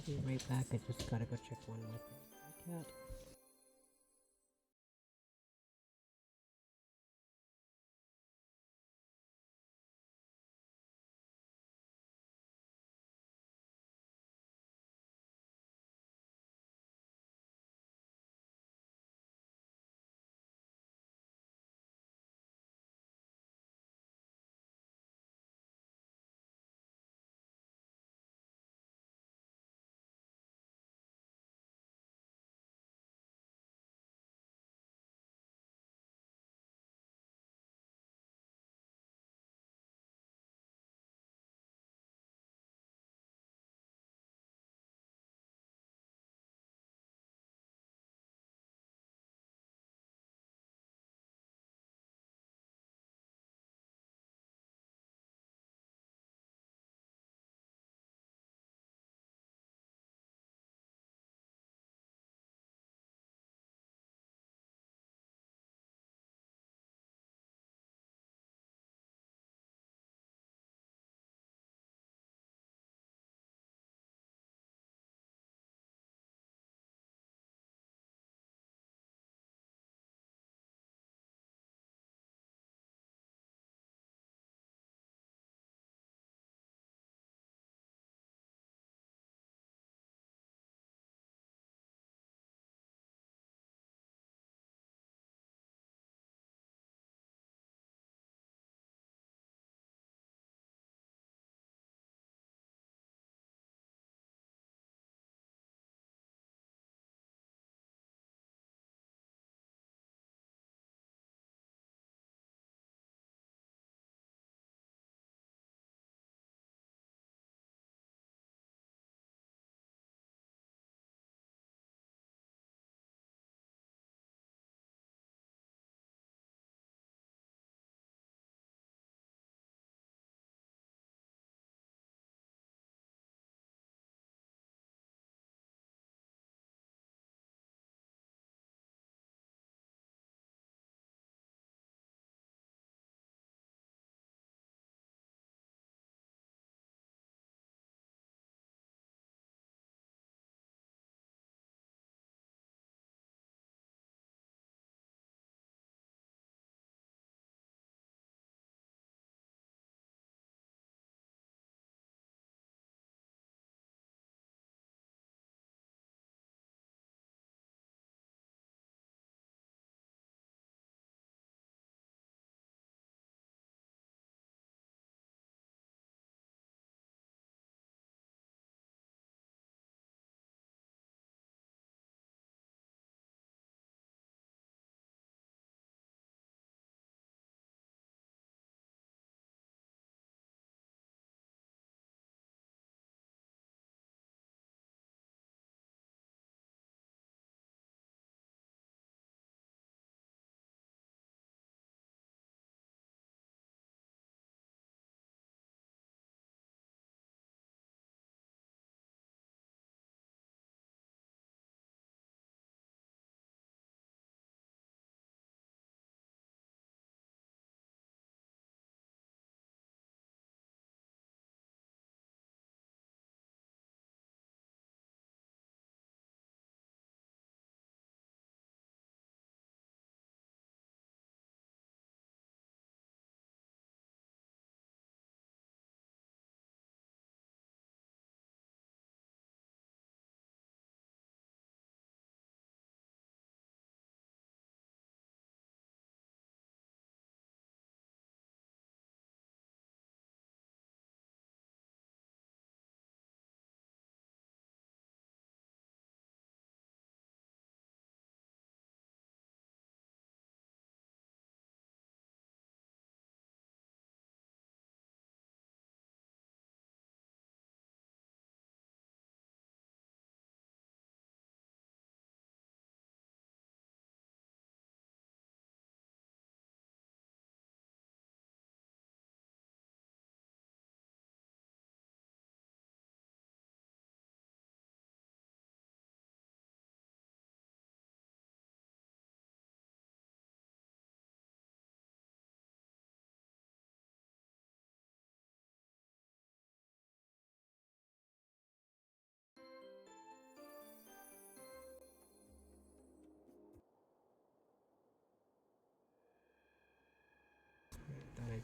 I'll be right back. I just gotta go check one more thing. Cat.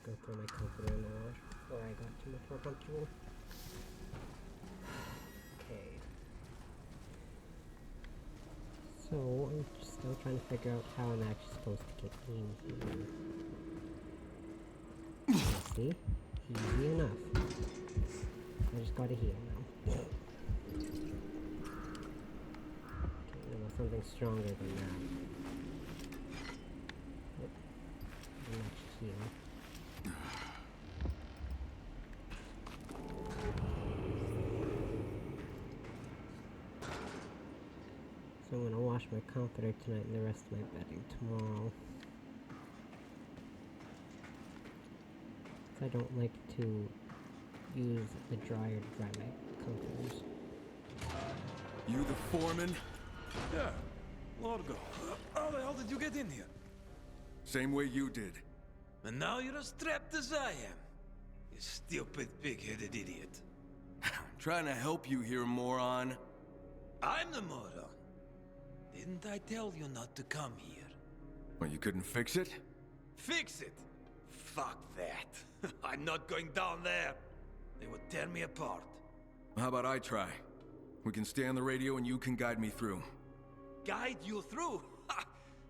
go through my comforter in the wash before I got too much more comfortable. Okay. So, I'm just still trying to figure out how I'm actually supposed to get in here. See? Easy enough. I just gotta heal now. Okay, something stronger than that. Yep. I'm actually healing. So I'm gonna wash my comforter tonight and the rest of my bedding tomorrow. I don't like to use the dryer to dry my comforters. You the foreman? Yeah, Largo. How the hell did you get in here? Same way you did. And now you're as trapped as I am. You stupid, pig-headed idiot. Trying to help you here, moron. I'm the moron. Didn't I tell you not to come here? Well, you couldn't fix it? Fix it? Fuck that. I'm not going down there. They would tear me apart. How about I try? We can stay on the radio and you can guide me through. Guide you through? Ha!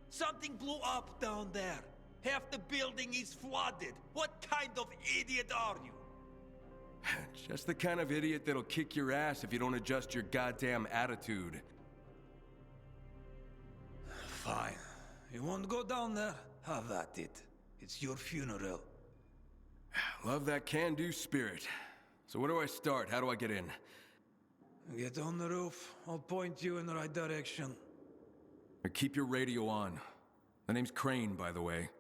Something blew up down there. Half the building is flooded. What kind of idiot are you? Just the kind of idiot that'll kick your ass if you don't adjust your goddamn attitude. Fine. You want to go down there? Have at it. It's your funeral. Love that can-do spirit. So where do I start? How do I get in? Get on the roof. I'll point you in the right direction. Keep your radio on. The name's Crane, by the way.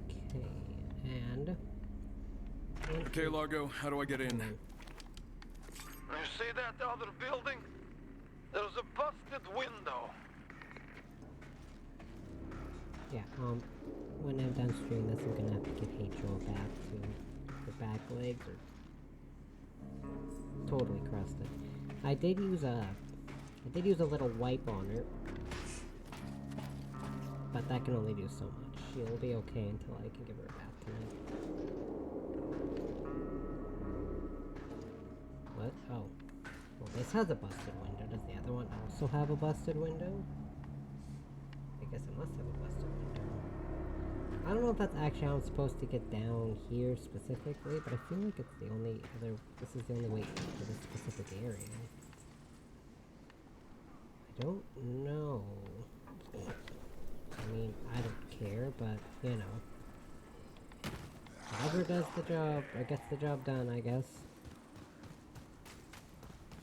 Okay, and... Okay, Largo, how do I get in? You see that other building? There's a busted window. Yeah, when I'm done streaming this, I'm gonna have to give H.O. a bath too. Her back legs are totally crusted. I did use a little wipe on her, but that can only do so much. She'll be okay until I can give her a bath tonight. What? Oh. Well, this has a busted window. Does the other one also have a busted window? I guess it must have a busted window. I don't know if that's actually how I'm supposed to get down here specifically, but I feel like it's the only other... This is the only way to this specific area. I don't know. I mean, I don't care, but, you know. Whatever does the job, or gets the job done, I guess.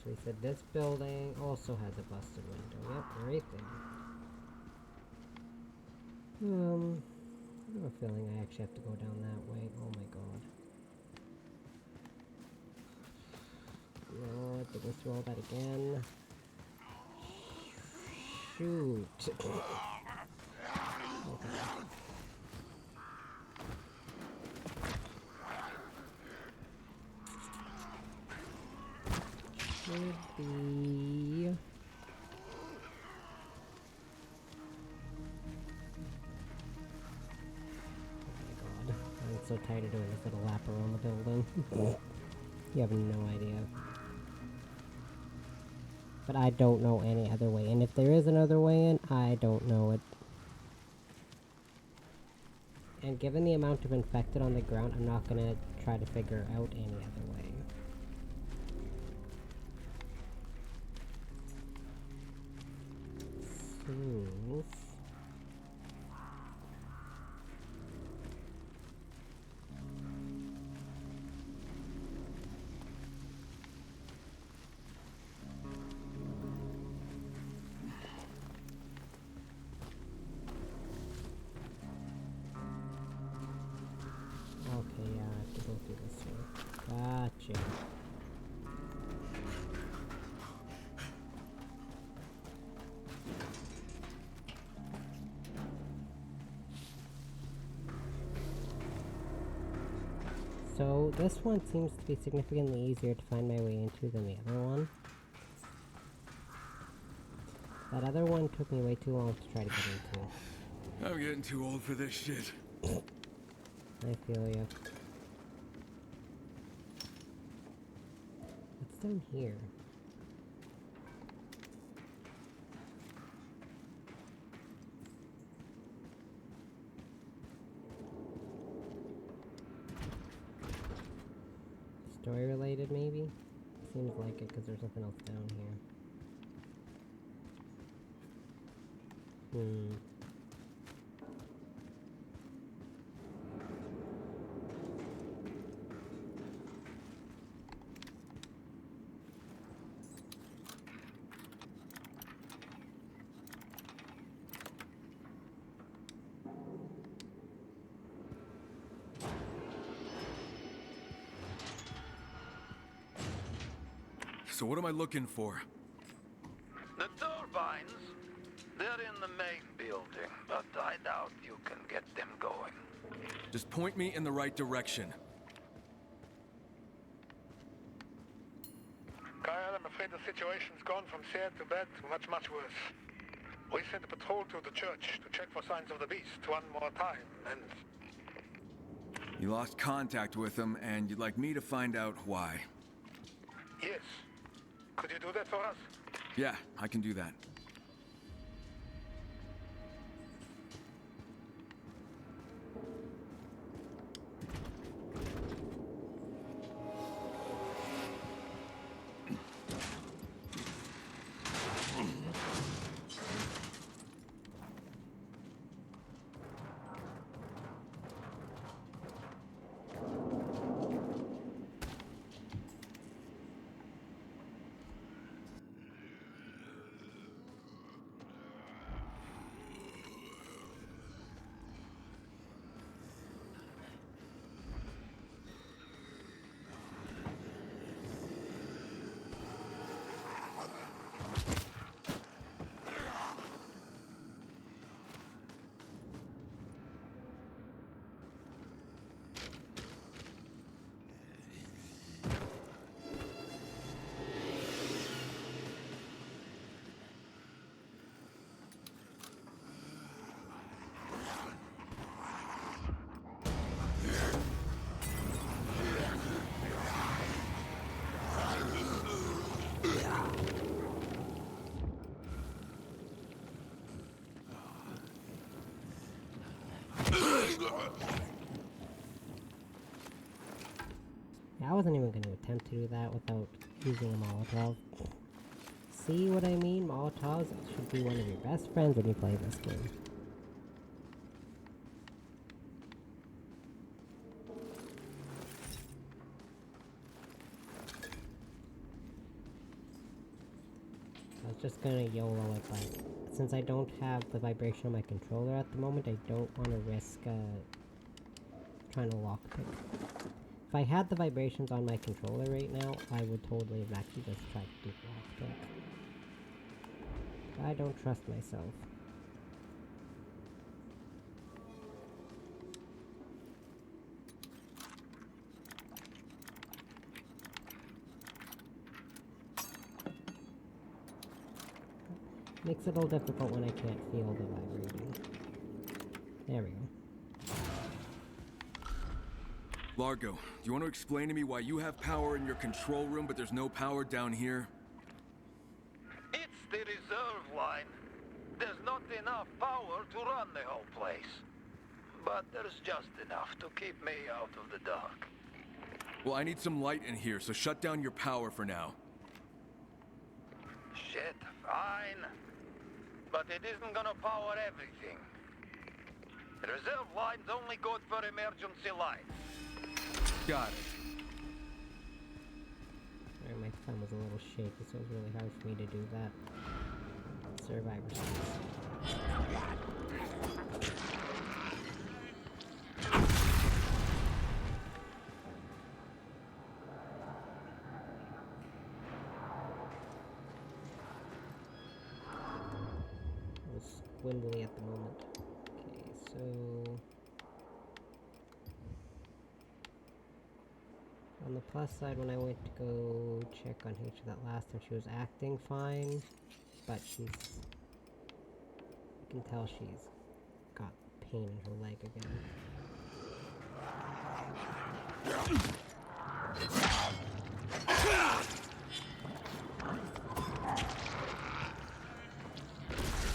So he said this building also has a busted window. Yep, right there. I have a feeling I actually have to go down that way. Oh my god. No, I have to go through all that again. Shoot. Okay. Should be... I'm so tired of doing this little lap around the building. You have no idea. But I don't know any other way. And if there is another way in, I don't know it. And given the amount of infected on the ground, I'm not gonna try to figure out any other way. So... Okay, yeah, I have to go through this one. Gotcha. So this one seems to be significantly easier to find my way into than the other one. That other one took me way too long to try to get into. I'm getting too old for this shit. I feel you. What's down here? Story related, maybe? Seems like it, because there's nothing else down here. So what am I looking for? The turbines, they're in the main building, but I doubt you can get them going. Just point me in the right direction. Kyle, I'm afraid the situation's gone from sad to bad to much, much worse. We sent a patrol to the church to check for signs of the beast one more time, and... You lost contact with him, and you'd like me to find out why. Yes. Could you do that for us? Yeah, I can do that. I wasn't even going to attempt to do that without using a Molotov. See what I mean? Molotovs should be one of your best friends when you play this game. I was just gonna YOLO it, but since I don't have the vibration on my controller at the moment, I don't want to risk trying to lockpick. If I had the vibrations on my controller right now, I would totally have actually just tried to do lockpick. I don't trust myself. Makes it a little difficult when I can't feel the vibrating. There we go. Largo, do you want to explain to me why you have power in your control room, but there's no power down here? It's the reserve line. There's not enough power to run the whole place. But there's just enough to keep me out of the dark. Well, I need some light in here, so shut down your power for now. Shit, fine. But it isn't gonna power everything. The reserve line's only good for emergency lights. Got it. Sorry, my thumb was a little shaky, so it was really hard for me to do that. Survivor skills. It was squindly at the moment. Okay, so... On the plus side, when I went to go check on H that last time, she was acting fine, but you can tell she's got pain in her leg again.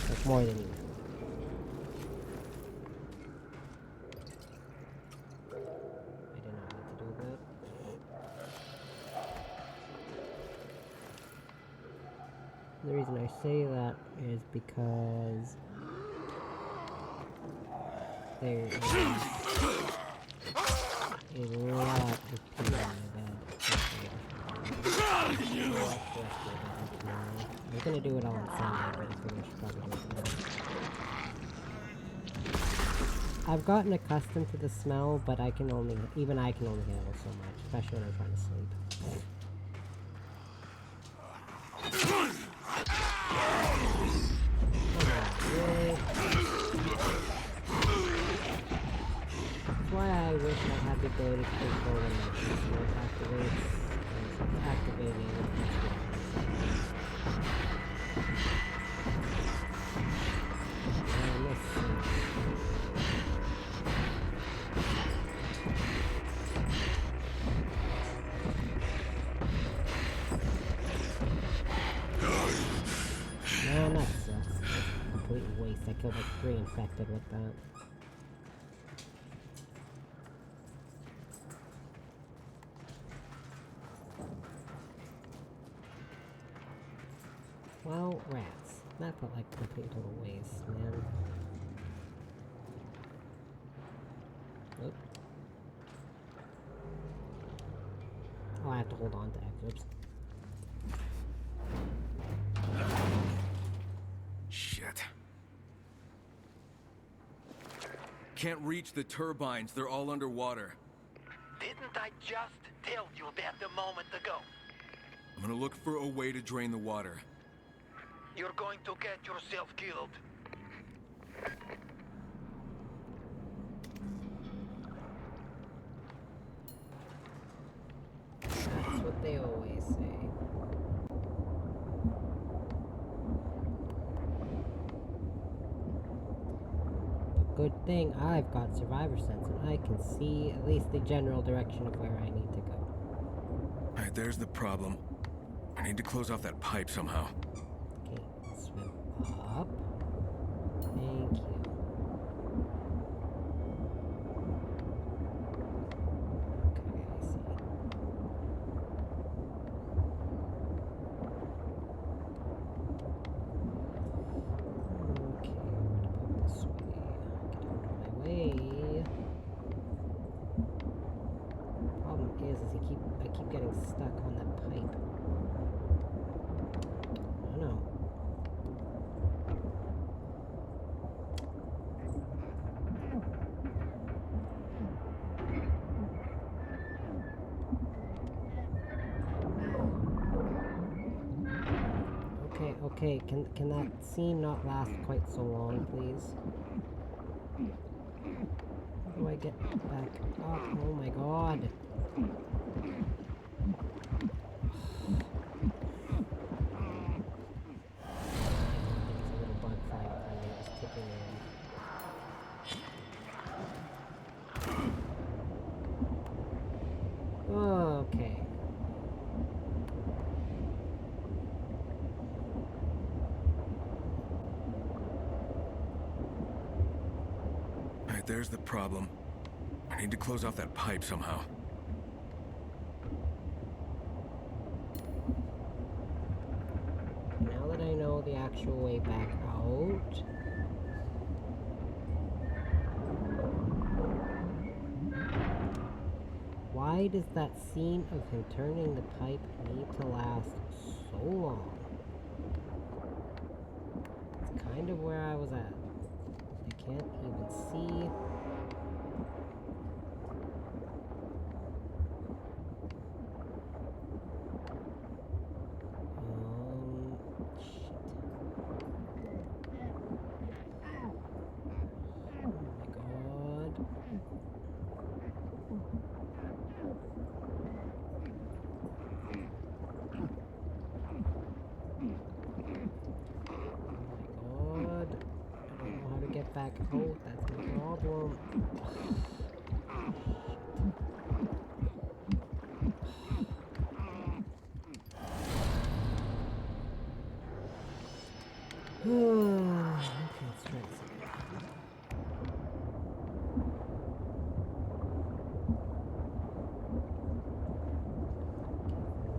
That's more than you. The reason I say that is because there is a lot of people in my bed. I'm gonna do it all on Sunday, but I figure I should probably do it now. I've gotten accustomed to the smell, but I can only handle so much, especially when I'm trying to sleep. That's why I wish I had the ability to control when my pistol activates. It's activating. Let's see. Man, that sucks. That's a complete waste. I killed like 3 infected with that. Well, rats. That felt like complete total waste, man. Oop. Oh, I have to hold on to X. Oops. Shit. Can't reach the turbines. They're all underwater. Didn't I just tell you that a moment ago? I'm gonna look for a way to drain the water. You're going to get yourself killed. That's what they always say. But good thing I've got survivor sense and I can see at least the general direction of where I need to go. Alright, there's the problem. I need to close off that pipe somehow. Okay, swim up. Thank you. Okay, I see. Okay, what about this way? Get out of my way. Problem is I keep getting stuck on that pipe. I don't know. Okay, can that scene not last quite so long, please? How do I get back up? Oh my god. There's a little bug fly behind me that was taking me in. Okay. Alright, there's the problem. I need to close off that pipe somehow. Now that I know the actual way back out... Why does that scene of him turning the pipe need to last so long? It's kind of where I was at. I can't even see. Shit. Oh my god. back. Oh, that's my problem. Okay, let's try this again.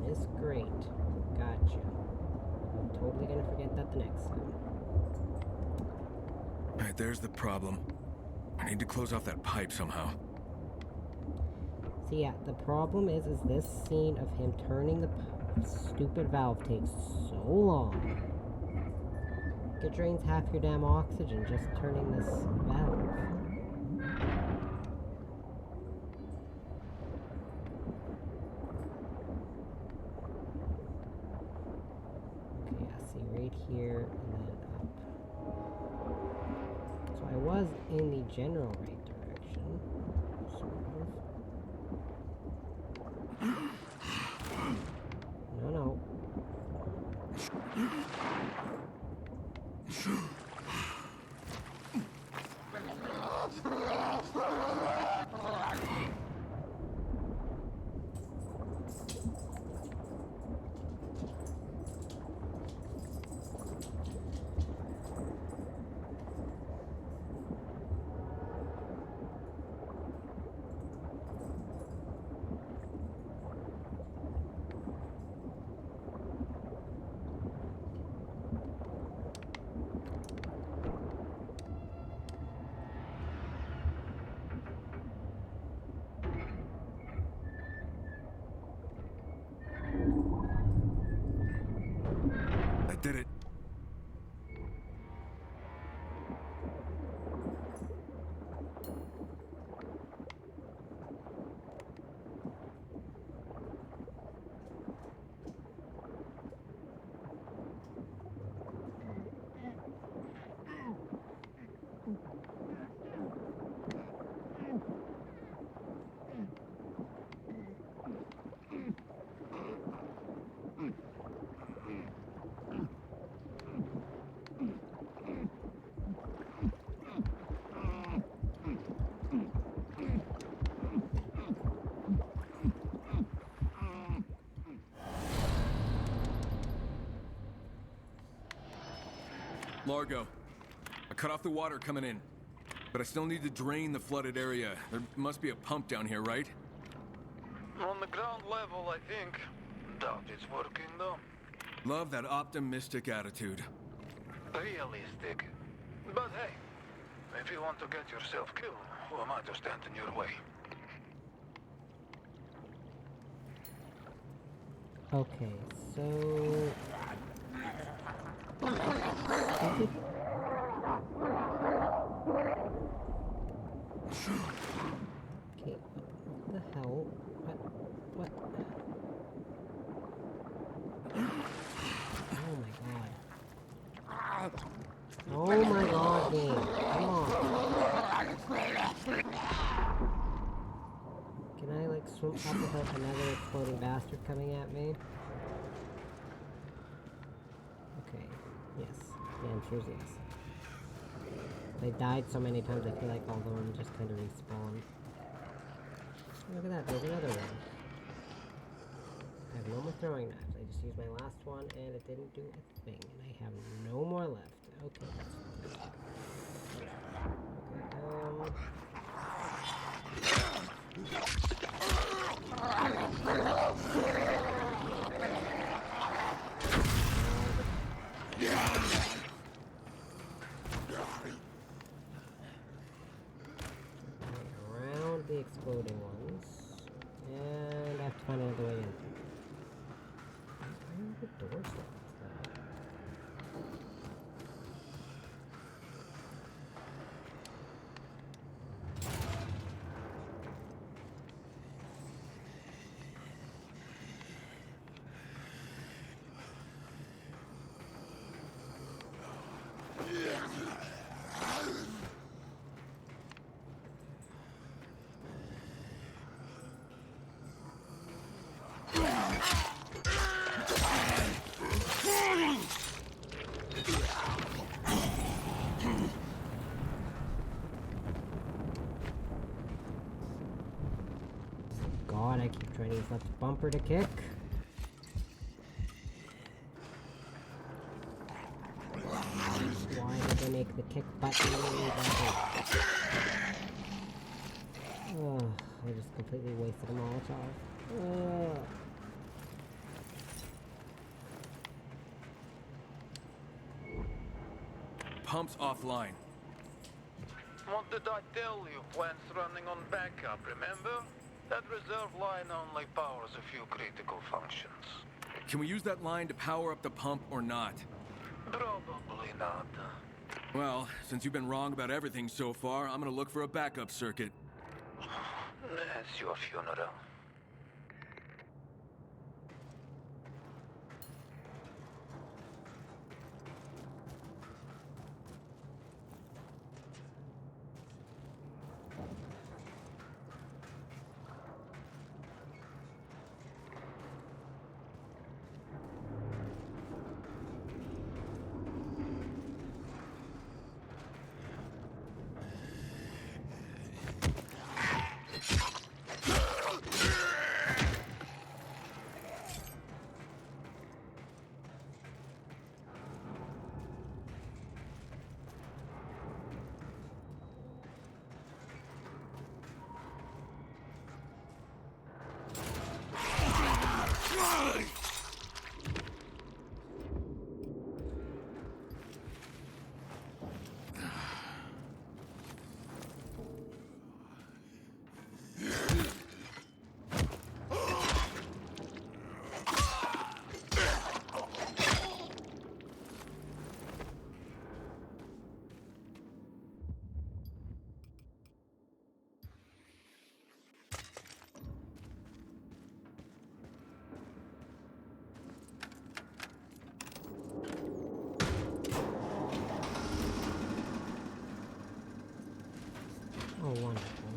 This grate. Gotcha. I'm totally gonna forget that the next time. Alright, there's the problem. I need to close off that pipe somehow. So yeah, the problem is this scene of him turning the stupid valve takes so long. It drains half your damn oxygen just turning this valve. Okay, yeah, see right here and then up. So I was in the general right direction, sort of. No. I did it. Largo, I cut off the water coming in, but I still need to drain the flooded area. There must be a pump down here, right? On the ground level, I think. Doubt it's working, though. Love that optimistic attitude. Realistic. But hey, if you want to get yourself killed, who am I to stand in your way? Okay, so... Okay, what the hell? What? Oh my god. Oh my god, game. Come on. Can I, like, swim up without another exploding bastard coming at me? Okay. Yes. The answer is yes. They died so many times, I feel like all of them just kind of respawn. Look at that, there's another one. I have no more throwing knives. I just used my last one and it didn't do a thing. And I have no more left. Okay, that's fine. Around the exploding ones. And I have to find another way in. Why are the doors locked? Trying to use left bumper to kick. Why did they make the kick button really button? Oh, I just completely wasted a Molotov. Pump's offline. What did I tell you? Plant's running on backup, remember? That reserve line only powers a few critical functions. Can we use that line to power up the pump or not? Probably not. Well, since you've been wrong about everything so far, I'm gonna look for a backup circuit. That's your funeral. Oh, wonderful.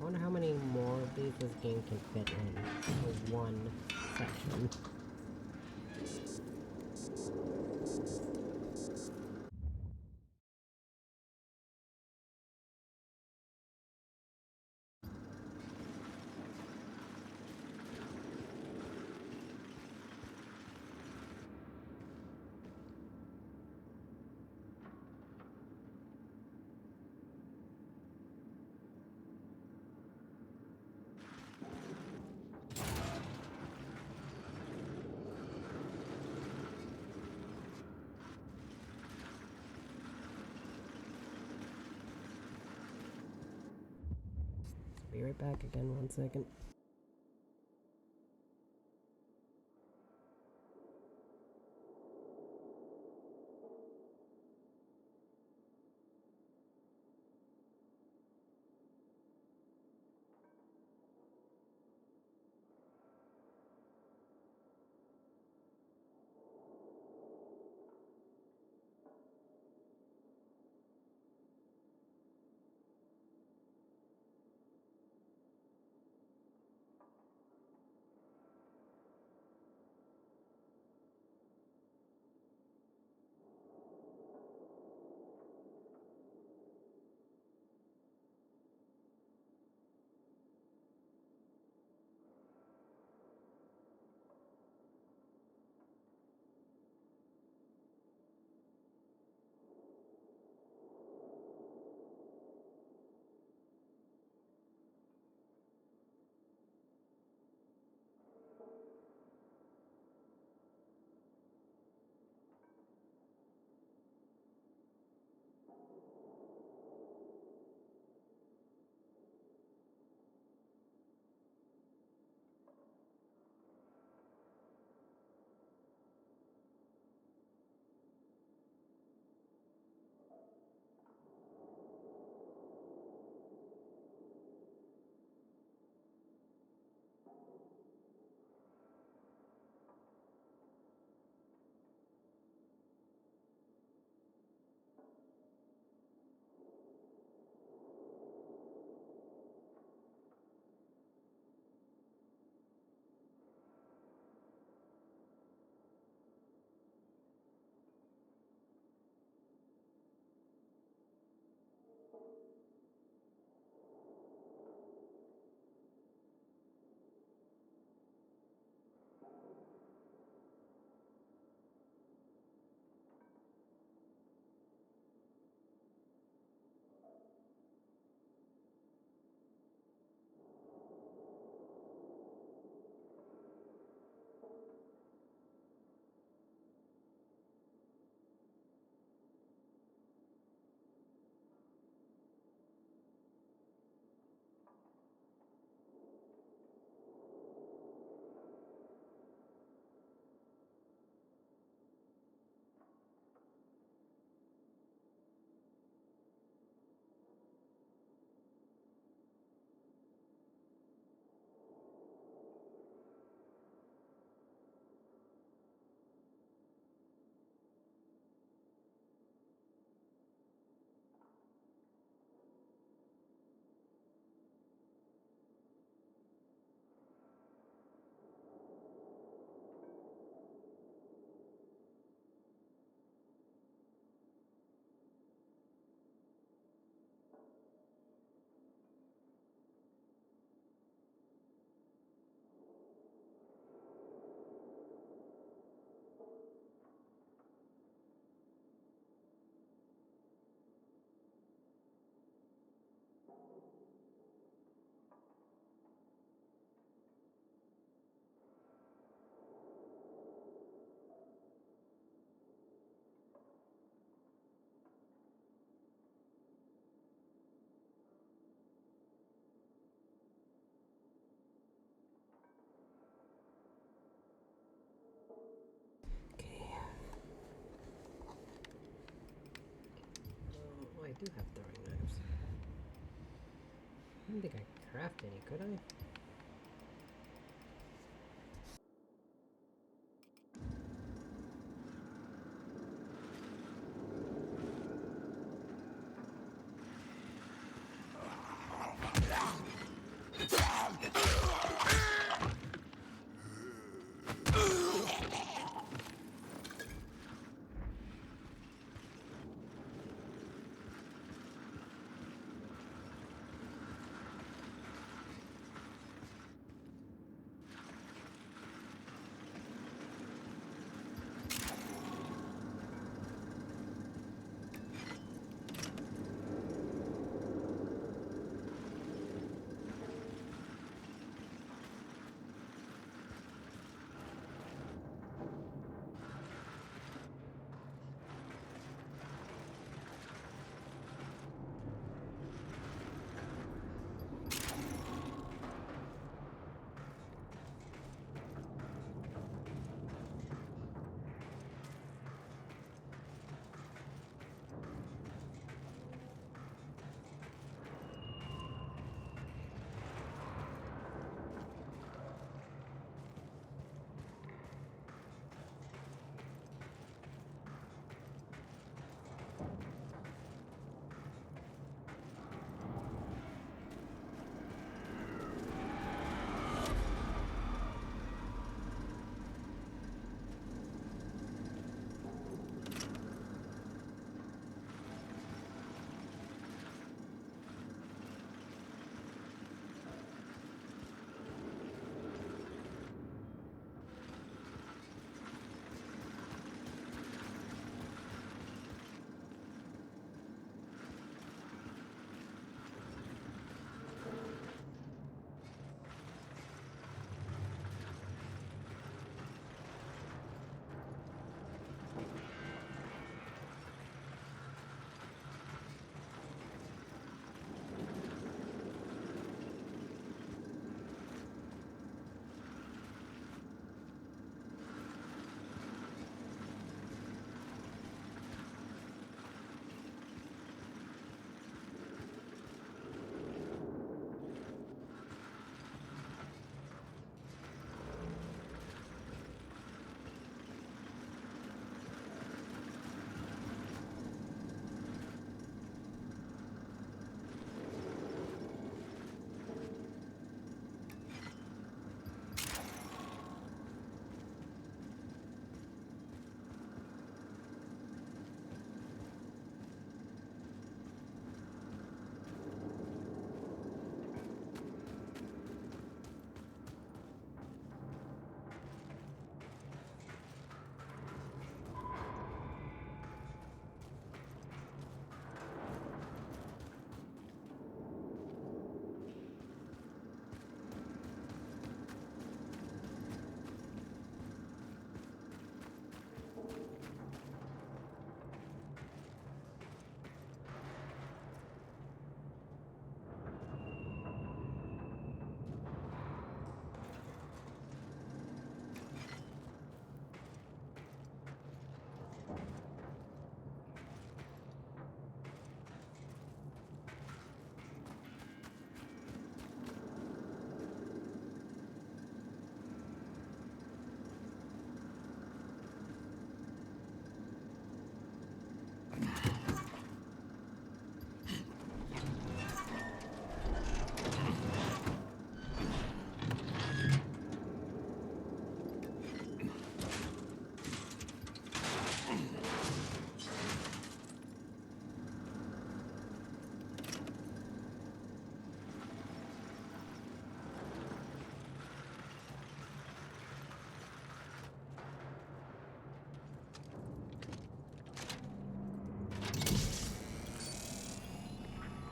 I wonder how many more of these this game can fit in one section. Be right back again, 1 second. do have throwing knives. I didn't think I could craft any, could I?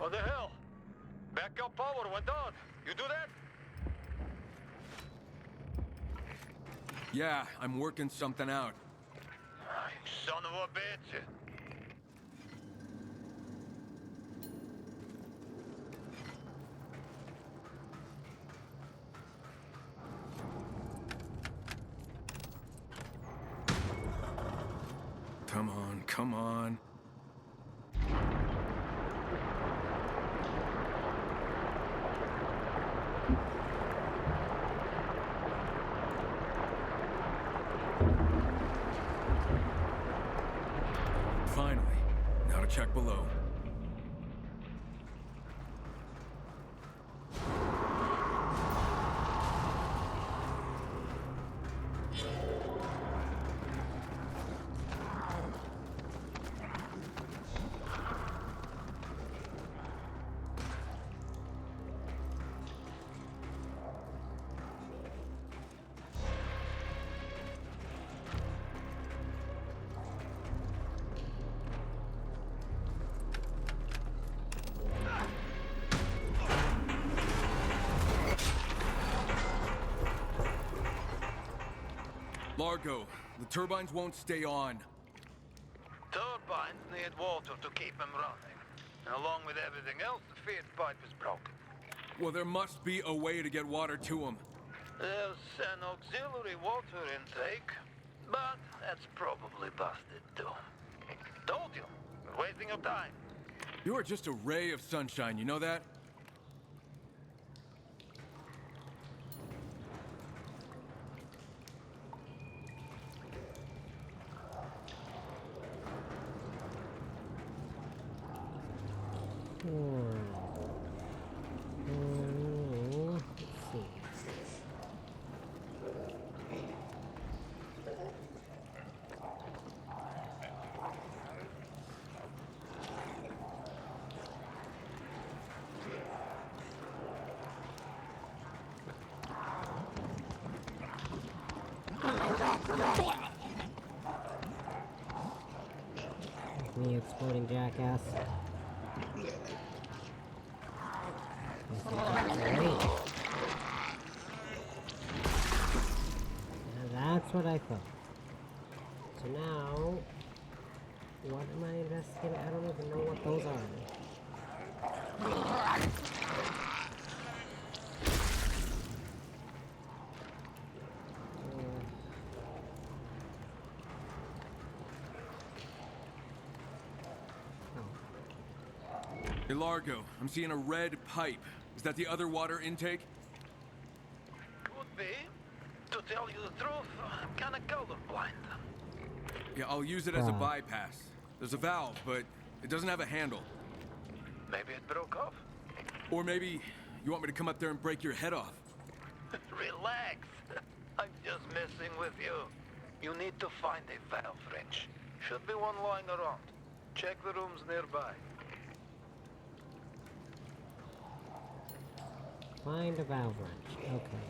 What the hell? Backup power went on. You do that? Yeah, I'm working something out. Son of a bitch. Come on, come on. Largo, the turbines won't stay on. Turbines need water to keep them running. And along with everything else, the feed pipe is broken. Well, there must be a way to get water to them. There's an auxiliary water intake, but that's probably busted too. Told you, you're wasting your time. You are just a ray of sunshine, you know that? Let's see. Me exploding jackass. That's what I thought. So now, what am I investigating? I don't even know what those are. Hey, Largo, I'm seeing a red pipe. Is that the other water intake? Could be. To tell you the truth, I'm kinda colorblind. Yeah, I'll use it as a bypass. There's a valve, but it doesn't have a handle. Maybe it broke off? Or maybe you want me to come up there and break your head off. Relax. I'm just messing with you. You need to find a valve wrench. Should be one lying around. Check the rooms nearby. Find a valve wrench. Okay.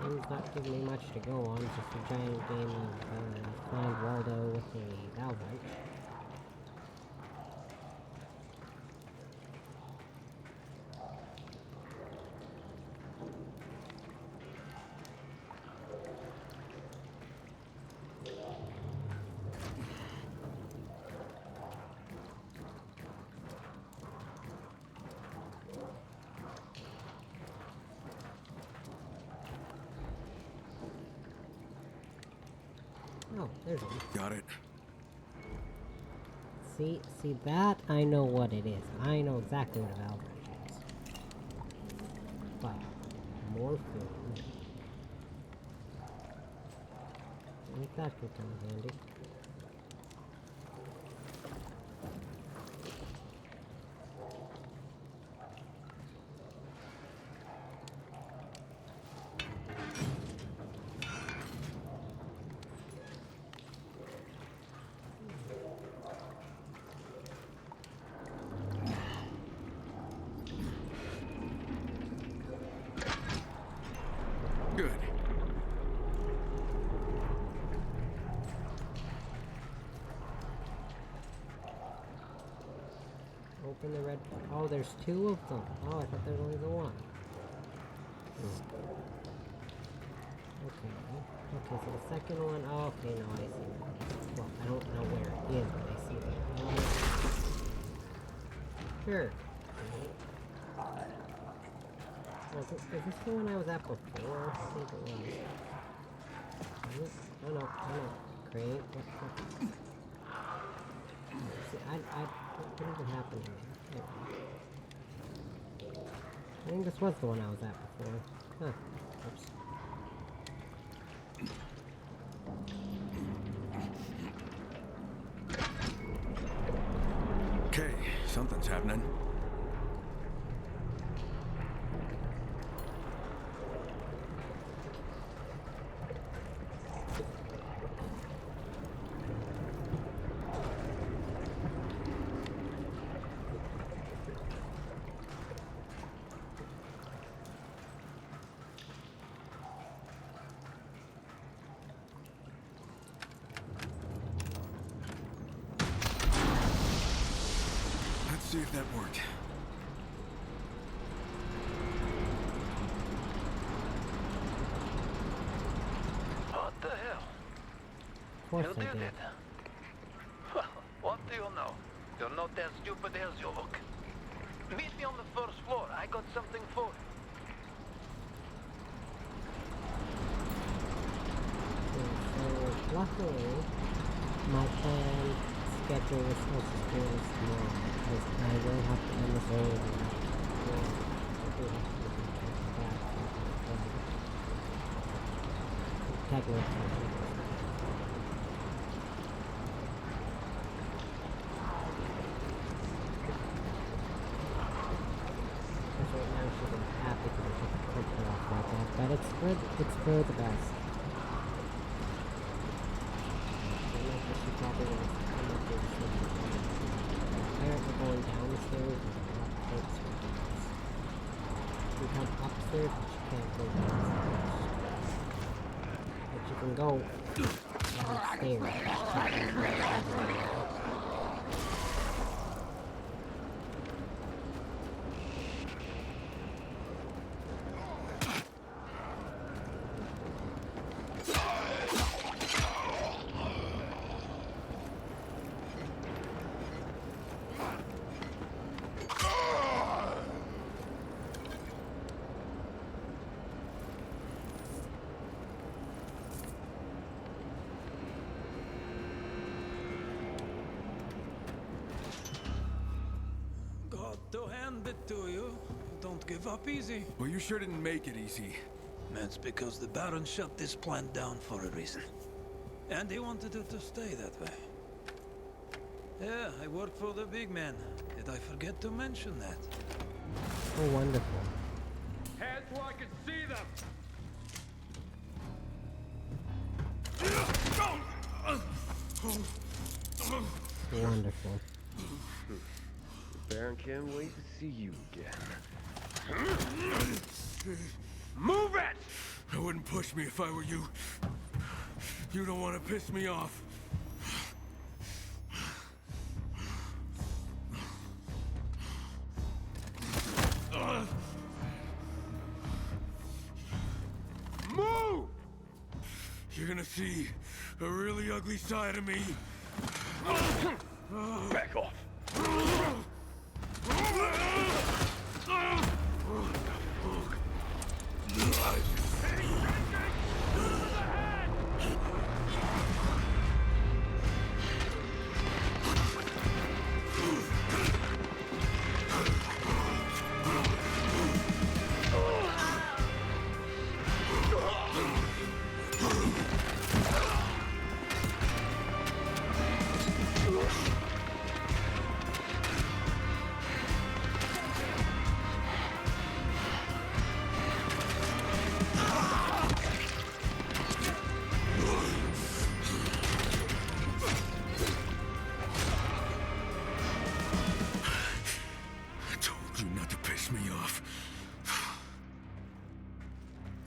Game's not giving me much to go on, just a giant game of find Waldo with a valve wrench. Oh, there's one. Got it. See that? I know what it is. I know exactly what a valve wrench is. But, more food. I think that could come in handy. Good. Open the red... Oh, there's two of them. Oh, I thought there was only the one. Okay. Okay, so the second one... Oh, okay, no, I see it. Well, I don't know where it is, but I see it. Sure. Oh, is this the one I was at before? I think it was. Oh no, Crane. What? See, what even happened here? I think this was the one I was at before. Huh. Oops. Okay, something's happening. if that worked. What the hell? Of course You I did did. it. Well, what do you know? You're not as stupid as you look. Meet me on the first floor. I got something for you. So, luckily, my planned schedule is supposed to be really small, because I will have to end this early tonight. Technically. Right now she's happy because I took the picture off like that, but it's for the best. I know that she probably wants to come up here to see me. Apparently going down the stairs is a lot closer for this. She can come upstairs, but she can't go downstairs. But she can go downstairs. Got to hand it to you. Don't give up easy. Well, you sure didn't make it easy. That's because the Baron shut this plant down for a reason. And he wanted it to stay that way. Yeah, I work for the big man. Did I forget to mention that? Oh, wonderful. Heads where I can see them! Wonderful. The Baron can't wait to see you again. Move it! I wouldn't push me if I were you. You don't want to piss me off. Move! You're gonna see a really ugly side of me. Back off.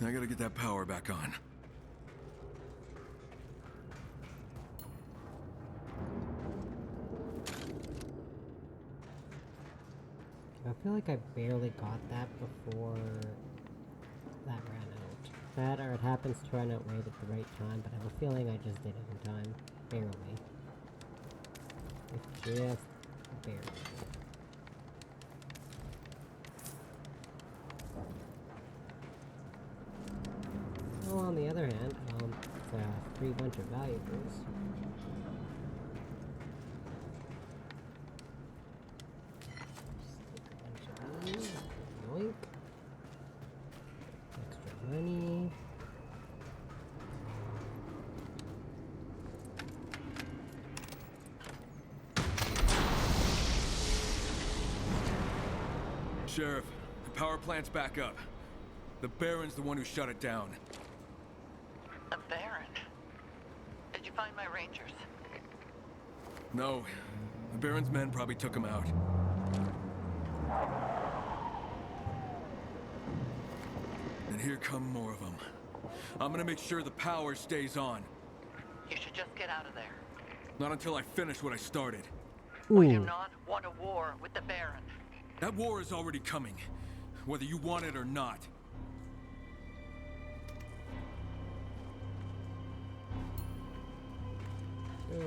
I gotta get that power back on. I feel like I barely got that before that ran out. That or it happens to run out right at the right time, but I have a feeling I just did it in time. Barely. Just barely. Well, on the other hand, it's a free bunch of valuables. Stick a bunch of these. Yoink. Extra money. Sheriff, the power plant's back up. The Baron's the one who shut it down. A Baron? Did you find my rangers? No. The Baron's men probably took him out. And here come more of them. I'm gonna make sure the power stays on. You should just get out of there. Not until I finish what I started. Will you not want a war with the Baron? That war is already coming, whether you want it or not. You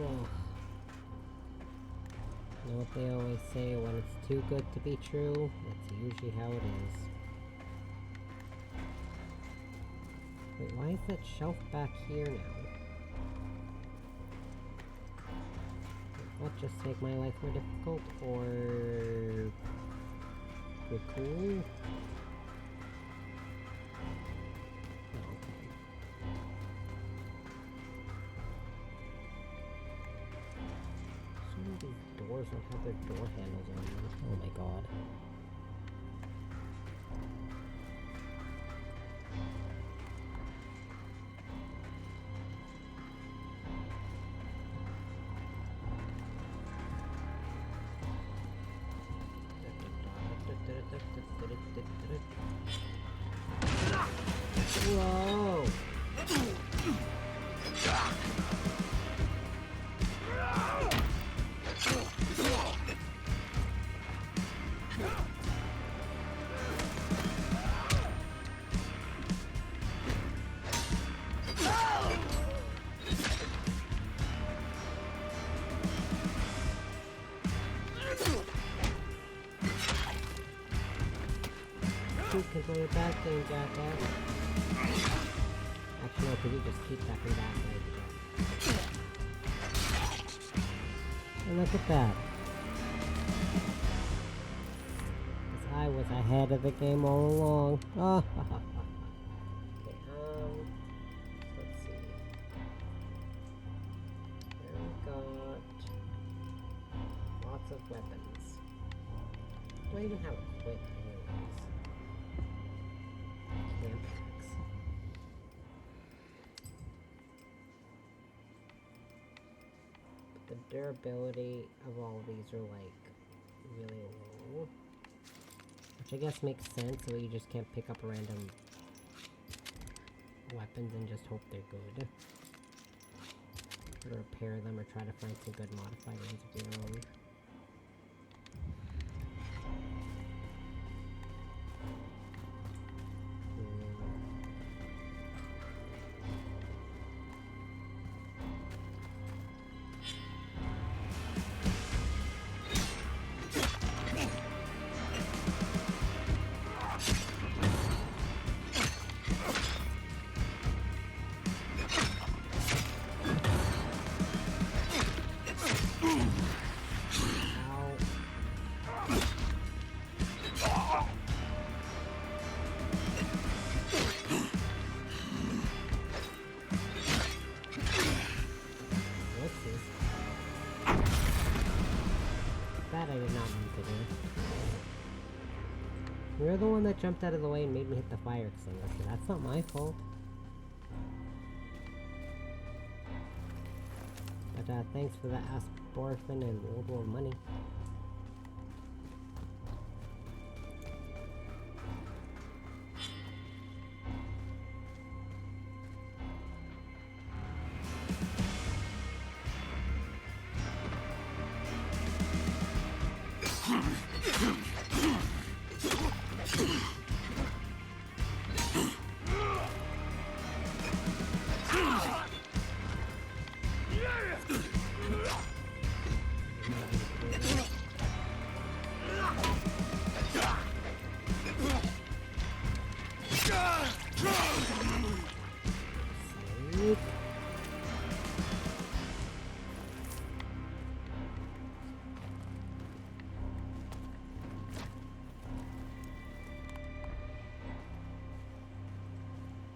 know what they always say, when it's too good to be true, that's usually how it is. Wait, why is that shelf back here now? Does that just make my life more difficult, or... we're cool? Oh, okay. Some of these doors don't have their door handles on them. Oh my god. Whoa! You can play a bad game, jackass. Actually, no, because you just keep stepping back. And look at that. Because I was ahead of the game all along. Ah, ha, ha, ha. Okay, let's see. There we got lots of weapons. Do I even have a quick? The durability of all of these are like really low, which I guess makes sense, so you just can't pick up random weapons and just hope they're good, or repair them, or try to find some good modified ones of your own. That I did not mean to do. You're the one that jumped out of the way and made me hit the fire extinguisher. That's not my fault. But thanks for the Asporphin and World War money.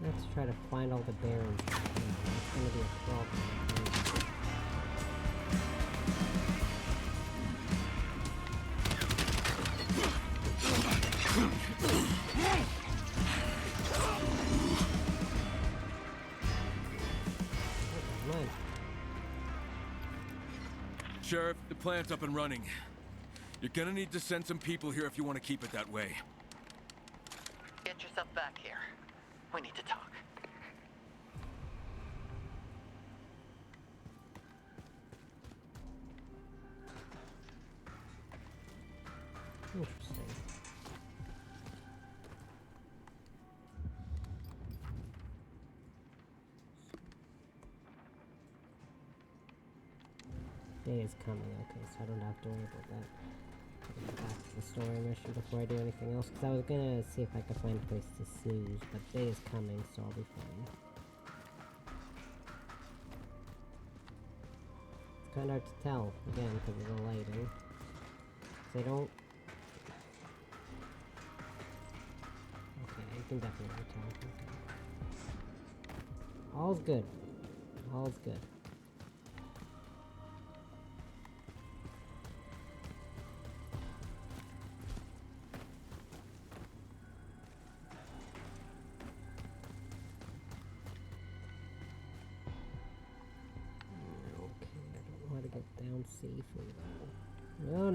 Let's try to find all the barons. It's gonna be a problem. Sheriff, the plant's up and running. You're gonna need to send some people here if you want to keep it that way. Get yourself back here. We need to talk. Interesting. Day is coming, okay, so I don't have to worry about that. I'll get back to the story mission before I do anything else, because I was gonna see if I could find a place to snooze, but day is coming, so I'll be fine. It's kinda hard to tell, again, because of the lighting. Because I don't... Okay, you can definitely tell. Okay. All's good. All's good. Down safely though. No. I'm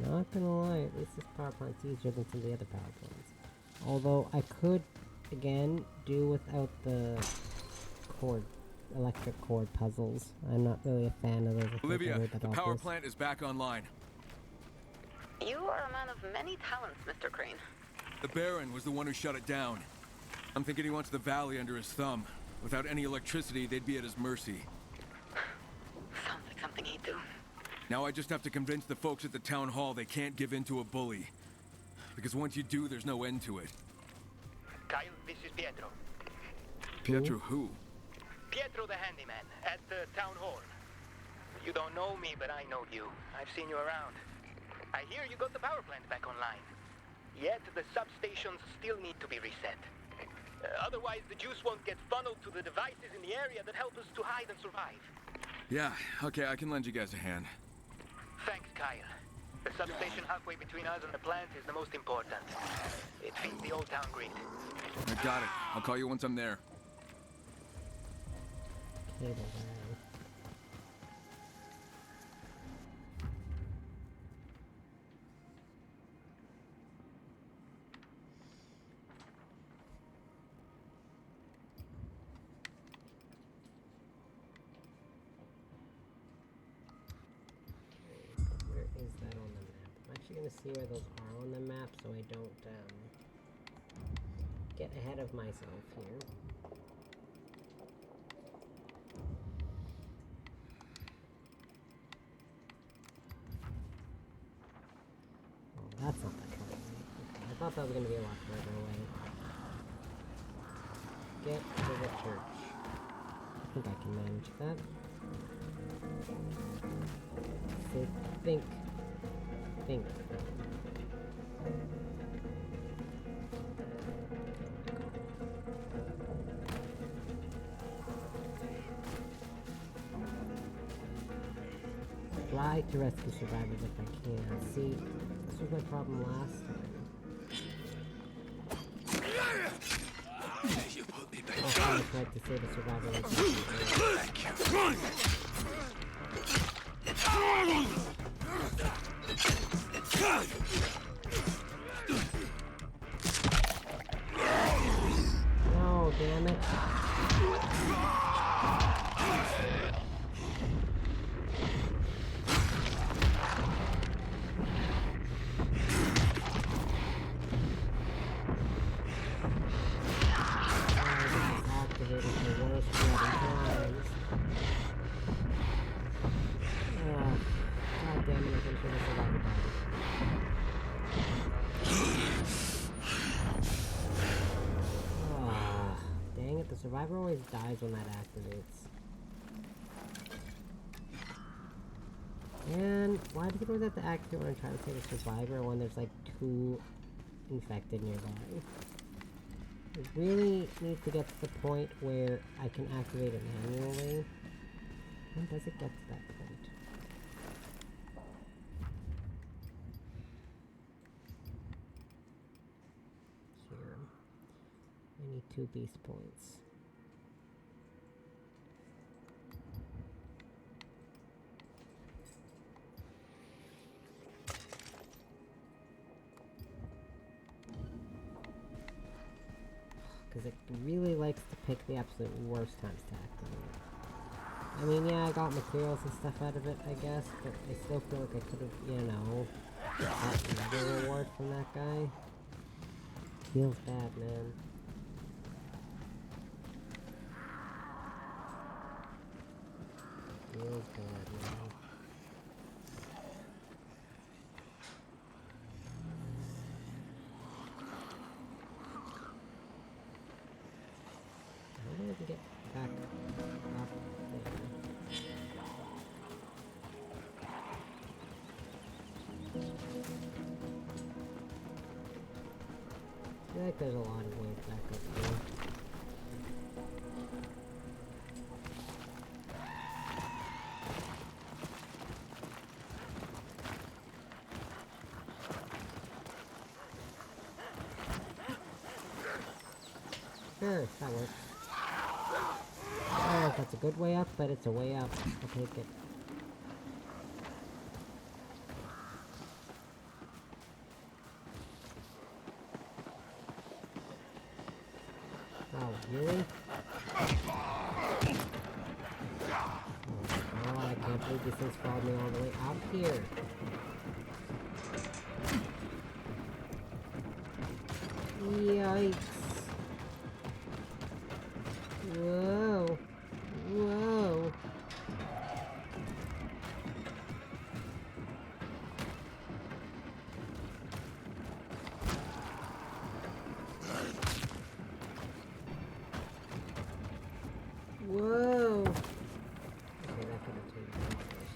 not gonna lie, at least this power plant's easier than some of the other power plants. Although I could again do without the electric cord puzzles. I'm not really a fan of those. Olivia, the power plant is back online. You are a man of many talents, Mr. Crane. The Baron was the one who shut it down. I'm thinking he wants the valley under his thumb. Without any electricity, they'd be at his mercy. Sounds like something he'd do. Now I just have to convince the folks at the town hall they can't give in to a bully. Because once you do, there's no end to it. Kyle, this is Pietro. Pietro who? Pietro the handyman, at the town hall. You don't know me, but I know you. I've seen you around. I hear you got the power plant back online. Yet the substations still need to be reset. Otherwise, the juice won't get funneled to the devices in the area that help us to hide and survive. Yeah, okay, I can lend you guys a hand. Thanks, Kyle. The substation halfway between us and the plant is the most important. It feeds the old town grid. I got it. I'll call you once I'm there. Cable guy. To see where those are on the map so I don't get ahead of myself here. Oh, that's not that far away. Okay, I thought that was going to be a lot further away. Get to the church. I think I can manage that. So think. Try to rescue survivors if I can. See, this was my problem last time. You put me back. I tried to save a survivor. No, damn it. Activated the worst bloody times. God damn it, I think I survived that. Dang it, the survivor always dies when that activates. And why do you always have to activate when I'm trying to save a survivor when there's like 2 infected nearby? It really needs to get to the point where I can activate it manually. When does it get to that point? Here. I need 2 beast points. because it really likes to pick the absolute worst times to activate. I mean, yeah, I got materials and stuff out of it, I guess, but I still feel like I could have, you know, got another reward from that guy. Feels bad, man. Feels bad, man. How do I get back up there? I feel like there's a lot of ways back up there. Sure, that works. I don't know if that's a good way up, but it's a way up. I'll take it. Oh, really? Oh, I can't believe these things followed me all the way up here. Yikes. Whoa. Whoa. Whoa. Okay, that could have taken me first.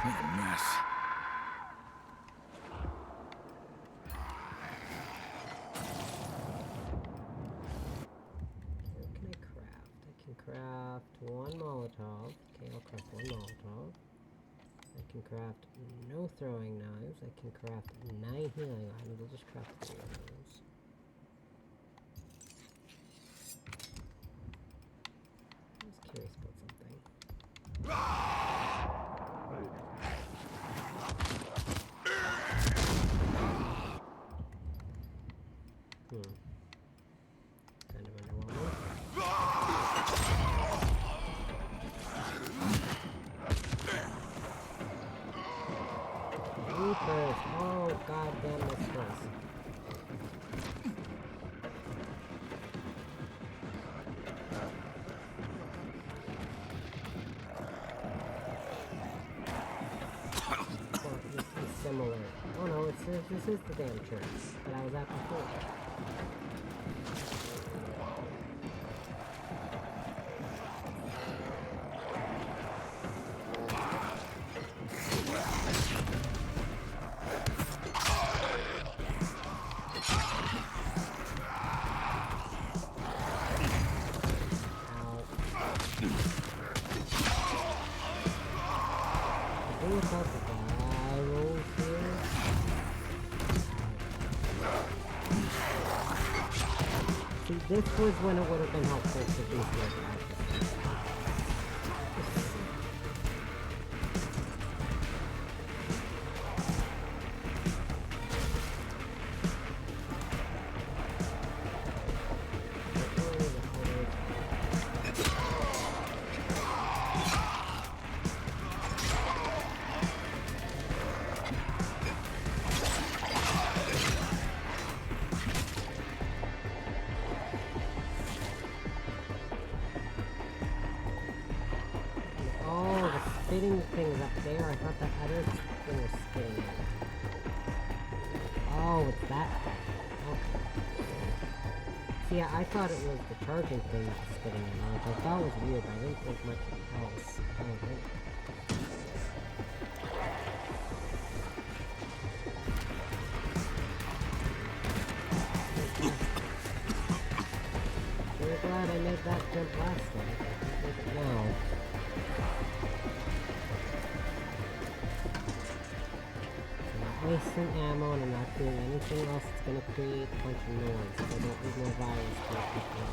What a mess. What can I craft? I can craft one Molotov. Okay, I'll craft one Molotov. I can craft no throwing knives. I can craft 9 healing items. I'll just craft 3 of those. I was curious about something. Kind of underwhelming. Reapers! Oh, goddamn this place. Well, this is similar. Oh no, this is the damn church that I was at before. What about the barrels here? See, this was when it would have been helpful to do something. Spitting things up there. I thought that other thing was spitting. Oh, it's that thing. Okay. See, I thought it was the charging thing that was spitting in on, which I thought was weird, but I didn't think much else. We're glad I made that jump last time. Now. wasting ammo and I'm not doing anything else that's gonna create a bunch of noise if I don't need more virus to people.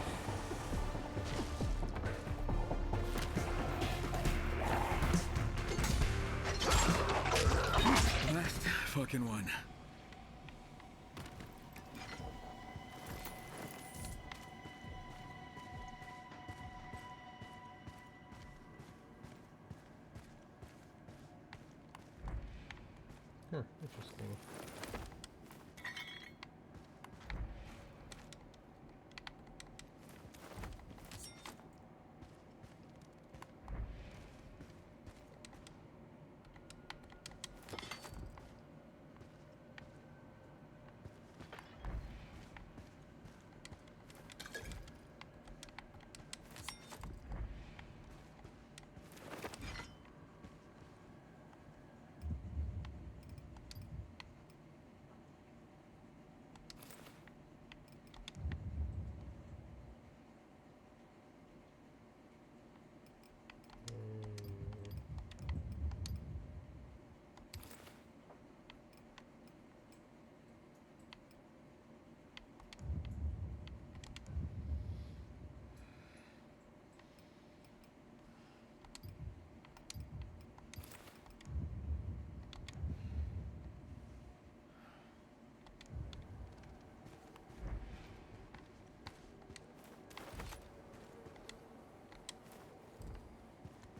Last fucking one. Huh, interesting.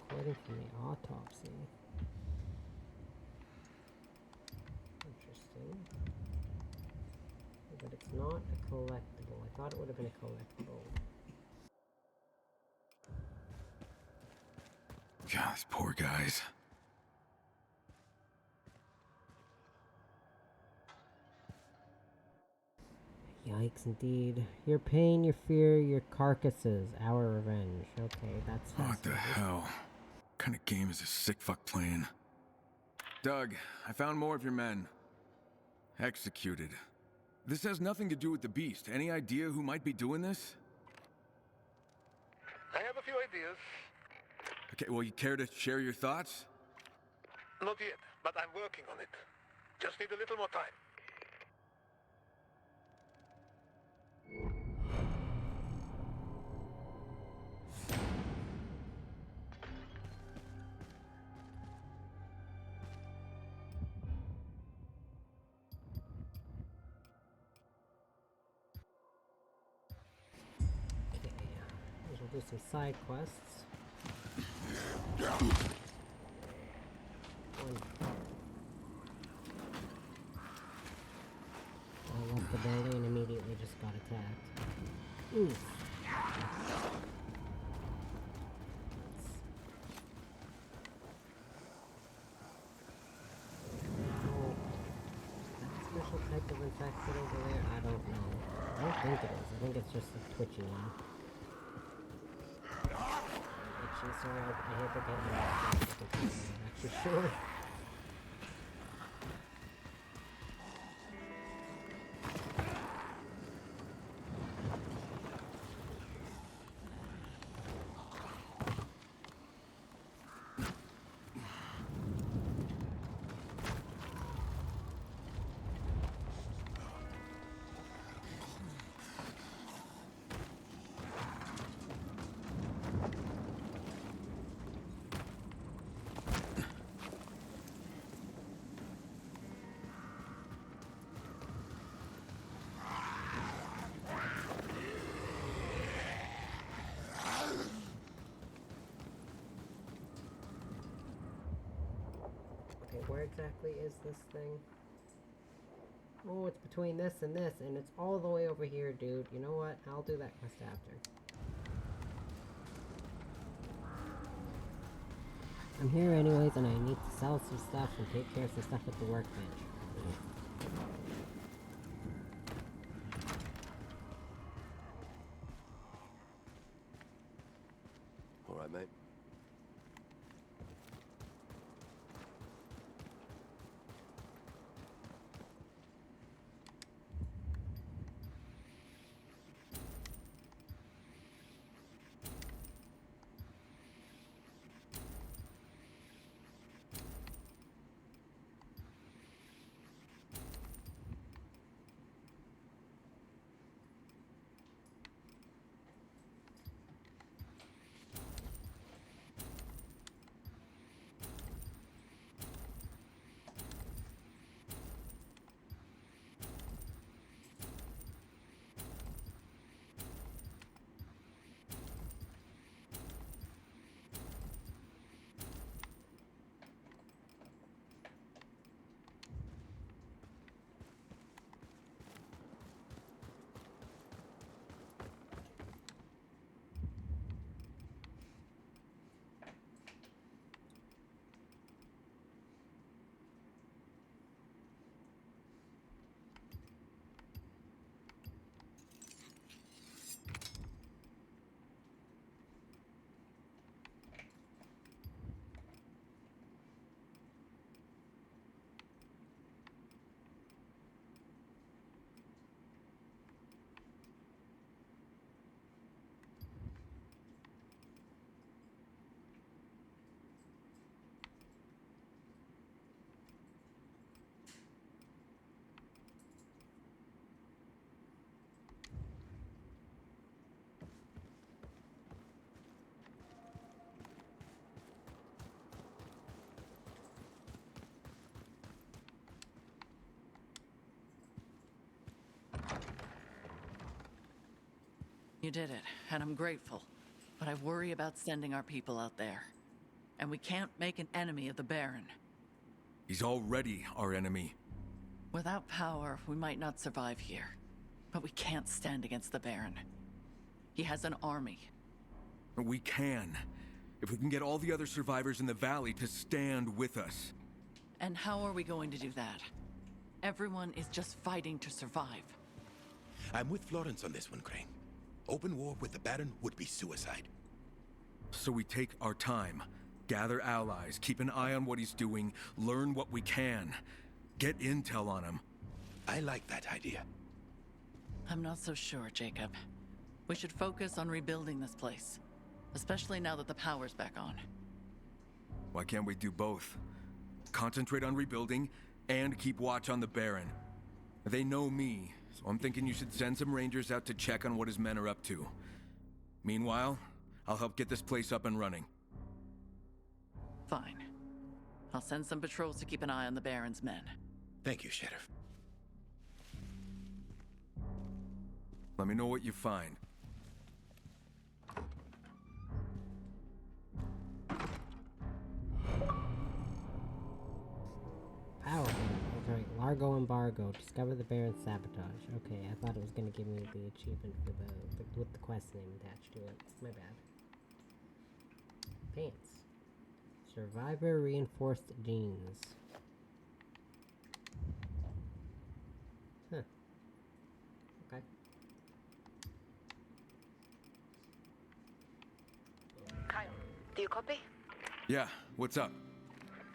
According from the autopsy. Interesting. But it's not a collectible. I thought it would have been a collectible. God, these poor guys. Yikes, indeed. Your pain, your fear, your carcasses, our revenge. Okay, that's What the fascinating. hell? What kind of game is this sick fuck playing? Doug, I found more of your men. Executed. This has nothing to do with the beast. Any idea who might be doing this? I have a few ideas. Okay, well, you care to share your thoughts? Not yet, but I'm working on it. Just need a little more time. Okay, we'll do some side quests. I left the building and immediately just got attacked. Oof. Special type of infected over there? I don't know. I don't think it is. I think it's just a twitchy one. Actually, sorry, I hate to get you. I'm actually sure. Where exactly is this thing? Oh, it's between this, and it's all the way over here, dude. You know what? I'll do that quest after. I'm here anyways, and I need to sell some stuff and take care of some stuff at the workbench. All right, mate. You did it, and I'm grateful. But I worry about sending our people out there. And we can't make an enemy of the Baron. He's already our enemy. Without power, we might not survive here. But we can't stand against the Baron. He has an army. We can. If we can get all the other survivors in the valley to stand with us. And how are we going to do that? Everyone is just fighting to survive. I'm with Florence on this one, Crane. Open war with the Baron would be suicide. So we take our time, gather allies, keep an eye on what he's doing, learn what we can, get intel on him. I like that idea. I'm not so sure, Jacob. We should focus on rebuilding this place. Especially now that the power's back on. Why can't we do both? Concentrate on rebuilding, and keep watch on the Baron. They know me, so I'm thinking you should send some rangers out to check on what his men are up to. Meanwhile, I'll help get this place up and running. Fine. I'll send some patrols to keep an eye on the Baron's men. Thank you, Sheriff. Let me know what you find. Power. That's right. Largo embargo. Discover the Baron's sabotage. Okay, I thought it was gonna give me the achievement for with the quest name attached to it. My bad. Pants. Survivor reinforced jeans. Huh. Okay. Kyle, do you copy? Yeah, what's up?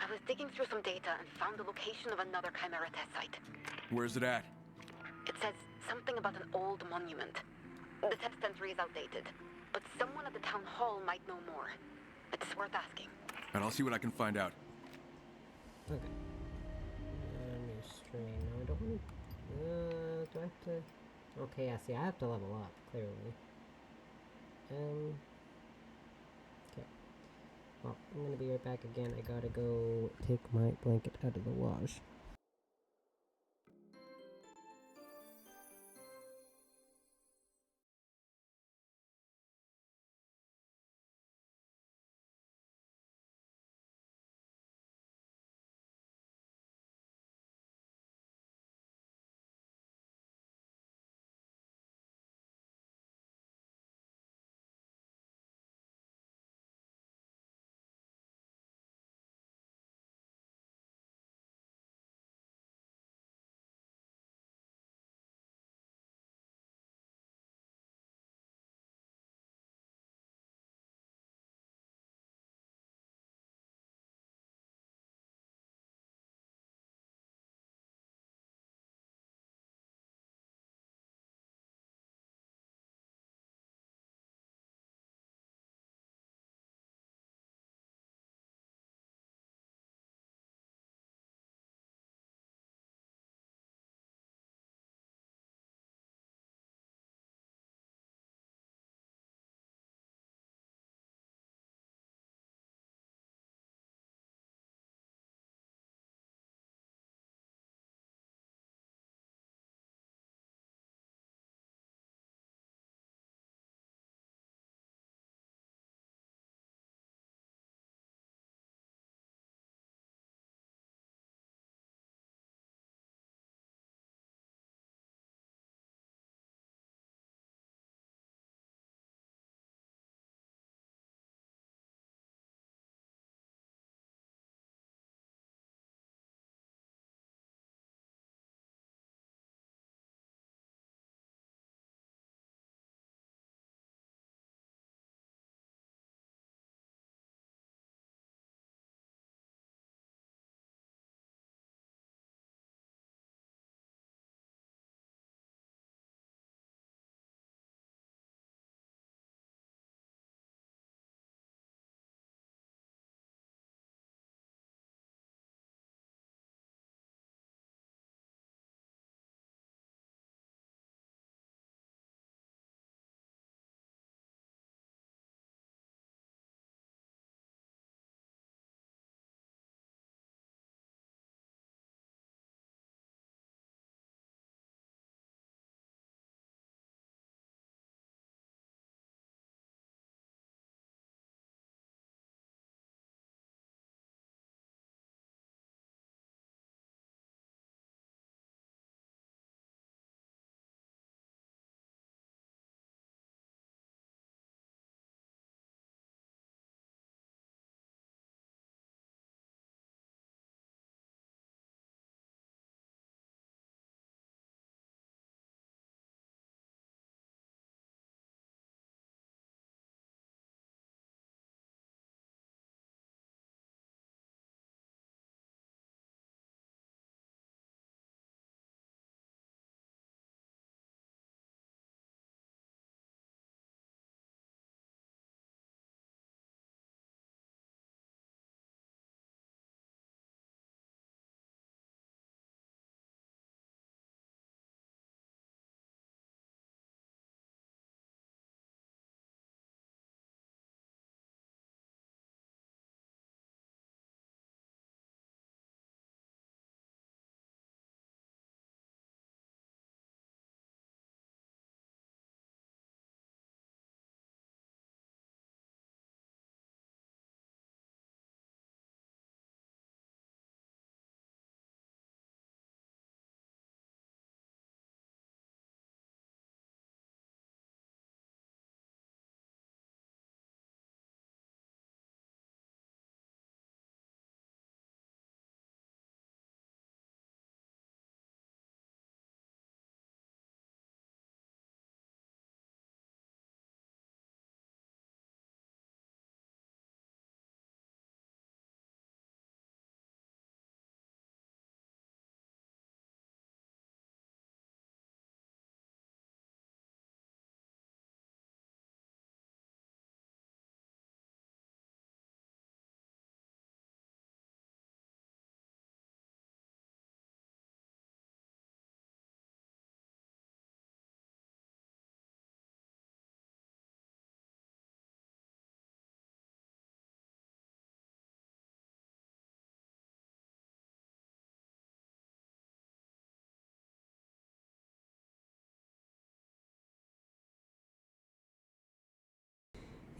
I was digging through some data and found the location of another Chimera test site. Where's it at? It says something about an old monument. The test entry is outdated, but someone at the town hall might know more. It's worth asking. And I'll see what I can find out. Okay. New strain. No, I don't want to... do I have to... Okay, yeah, see, I have to level up, clearly. Okay. Well, I'm gonna be right back again. I gotta go take my blanket out of the wash.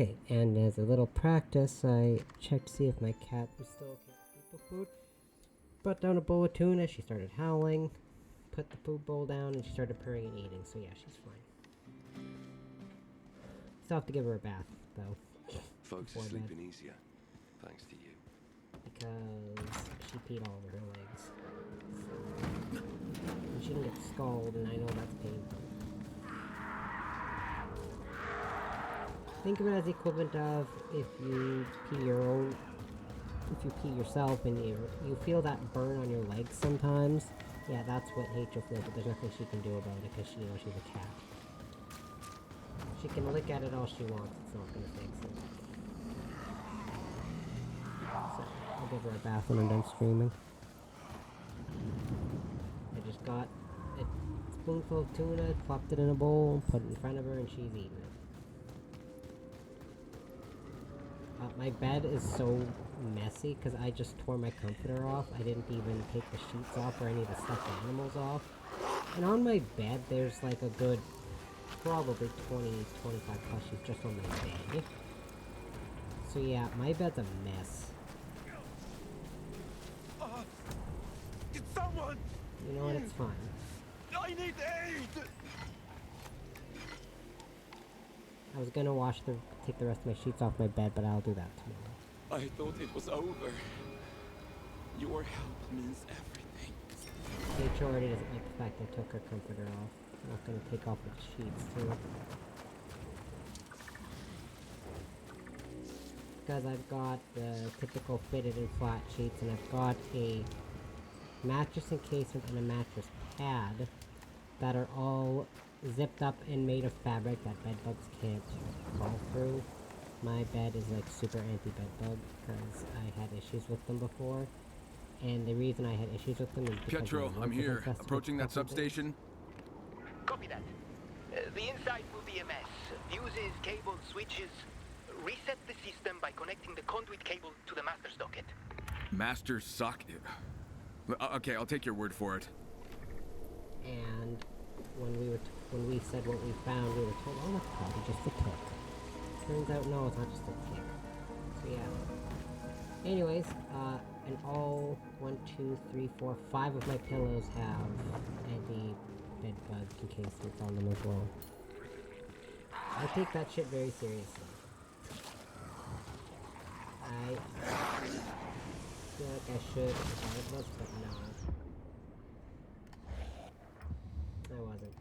Okay, and as a little practice, I checked to see if my cat was still okay with people food. Brought down a bowl of tuna, she started howling, put the food bowl down, and she started purring and eating, so yeah, she's fine. Still have to give her a bath, though. Folks are sleeping easier, thanks to you. Because she peed all over her legs. So, and she didn't get scalded, and I know that's painful. Think of it as the equivalent of if you pee yourself and you feel that burn on your legs sometimes. Yeah, that's what Rachel feels, but there's nothing she can do about it because she's a cat. She can lick at it all she wants, it's not gonna fix it. So, I'll give her a bath when I'm done streaming. I just got a spoonful of tuna, plopped it in a bowl, put it in front of her, and she's eating it. My bed is so messy because I just tore my comforter off. I didn't even take the sheets off or any of the stuffed animals off. And on my bed, there's like a good, probably 20, 25 plushies just on my bed. So yeah, my bed's a mess. It's someone! You know what, it's fine. I need aid! I was gonna take the rest of my sheets off my bed, but I'll do that tomorrow. I thought it was over. Your help means everything. Rachel already doesn't like the fact I took her comforter off. I'm not gonna take off the sheets too. Because I've got the typical fitted and flat sheets, and I've got a mattress encasement and a mattress pad that are all zipped up and made of fabric that bedbugs can't crawl through. My bed is like super anti-bedbug because I had issues with them before. And the reason I had issues with them is because Pietro, I'm here. Approaching that substation. Copy that. The inside will be a mess. Fuses, cables, switches. Reset the system by connecting the conduit cable to the master socket. Master socket? Okay, I'll take your word for it. And when we said what we found, we were told, oh, that's probably just a tick. Turns out, no, it's not just a tick. So yeah. Anyways, and all 1, 2, 3, 4, 5 of my pillows have anti-bedbug encasements on them as well. I take that shit very seriously. I feel like I should regardless, but no. I wasn't.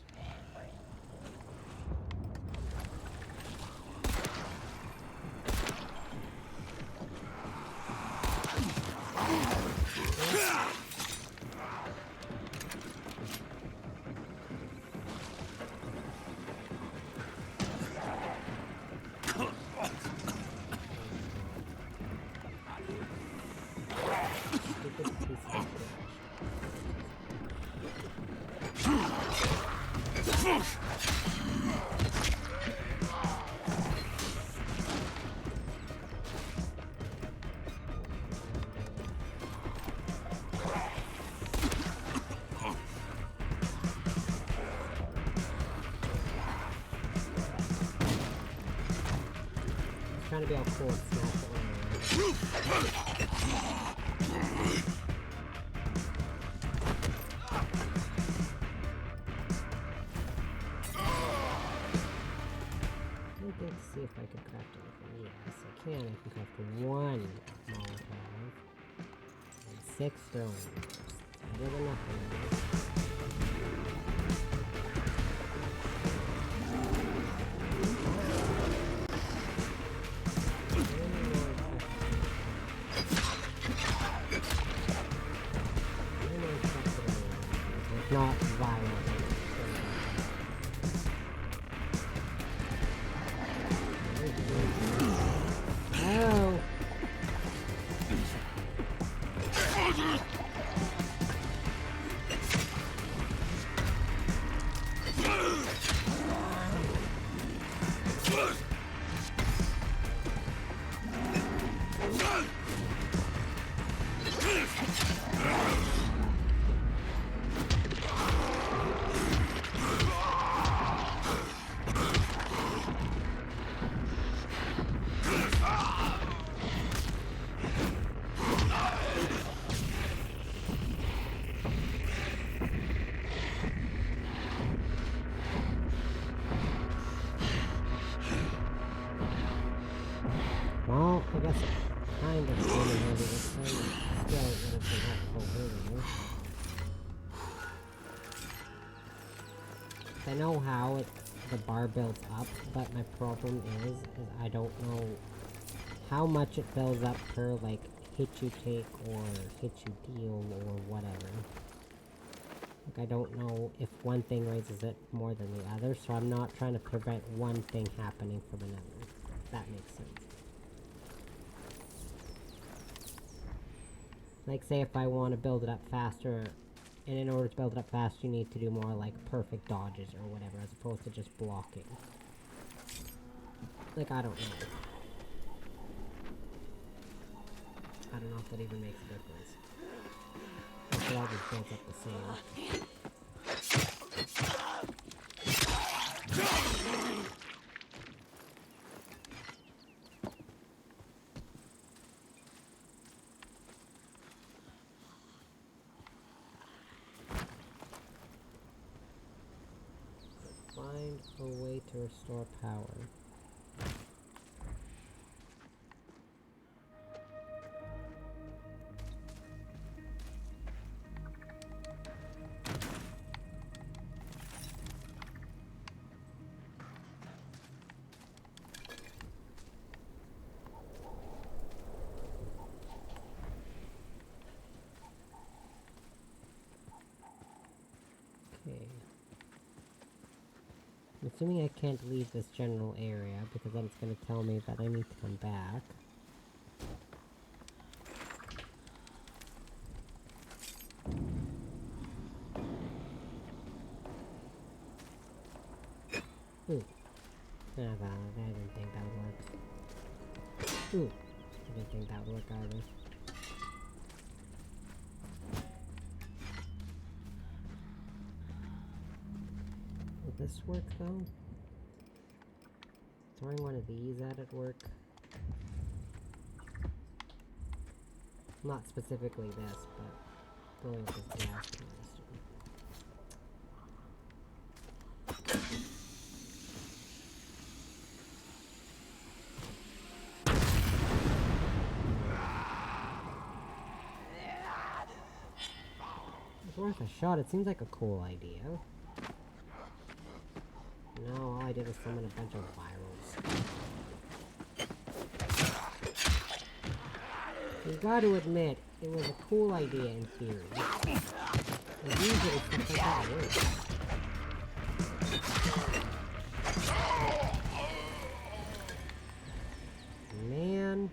Trying to be all cool and smash it. Let's see if I can craft anything. Yes, I can. I can craft 1 Molotov and 6 throwing. Better than nothing. Not violent. Oh. I know how the bar builds up, but my problem is I don't know how much it builds up per, like, hit you take or hit you deal or whatever. Like, I don't know if one thing raises it more than the other, so I'm not trying to prevent one thing happening from another. If that makes sense. Like, say if I want to build it up faster, and in order to build it up fast, you need to do more, like, perfect dodges or whatever, as opposed to just blocking. Like, I don't know. I don't know if that even makes a difference. It all just builds up the same. Find a way to restore power. Okay. I'm assuming I can't leave this general area, because then it's going to tell me that I need to come back. Ooh. I didn't think that would work. Ooh. I didn't think that would work either. Will this work though? Throwing one of these at it work? Not specifically this, but throwing this gas canister. It's worth a shot. It seems like a cool idea. No, all I did was summon a bunch of virals. You gotta admit, it was a cool idea in theory. And usually stuff like that works. Man.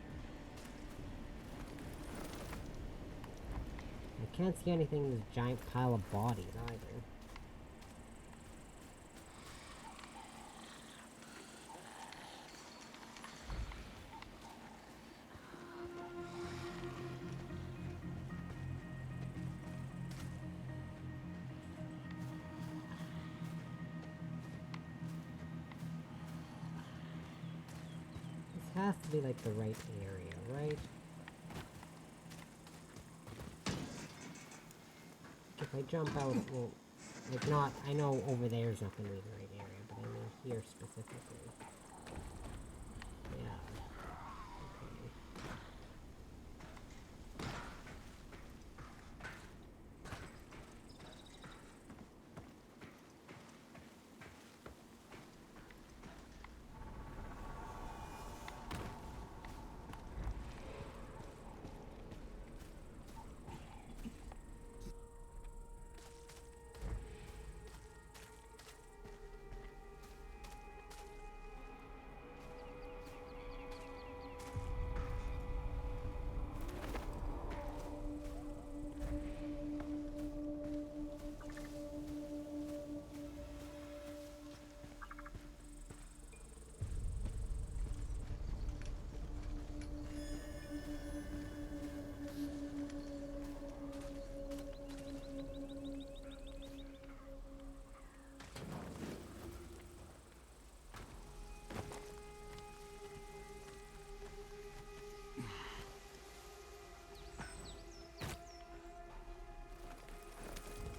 I can't see anything in this giant pile of bodies either. This has to be like the right area, right? If I jump out, it won't, like, not, I know over there is not going to be the right area, but I mean here specifically. Yeah. Okay.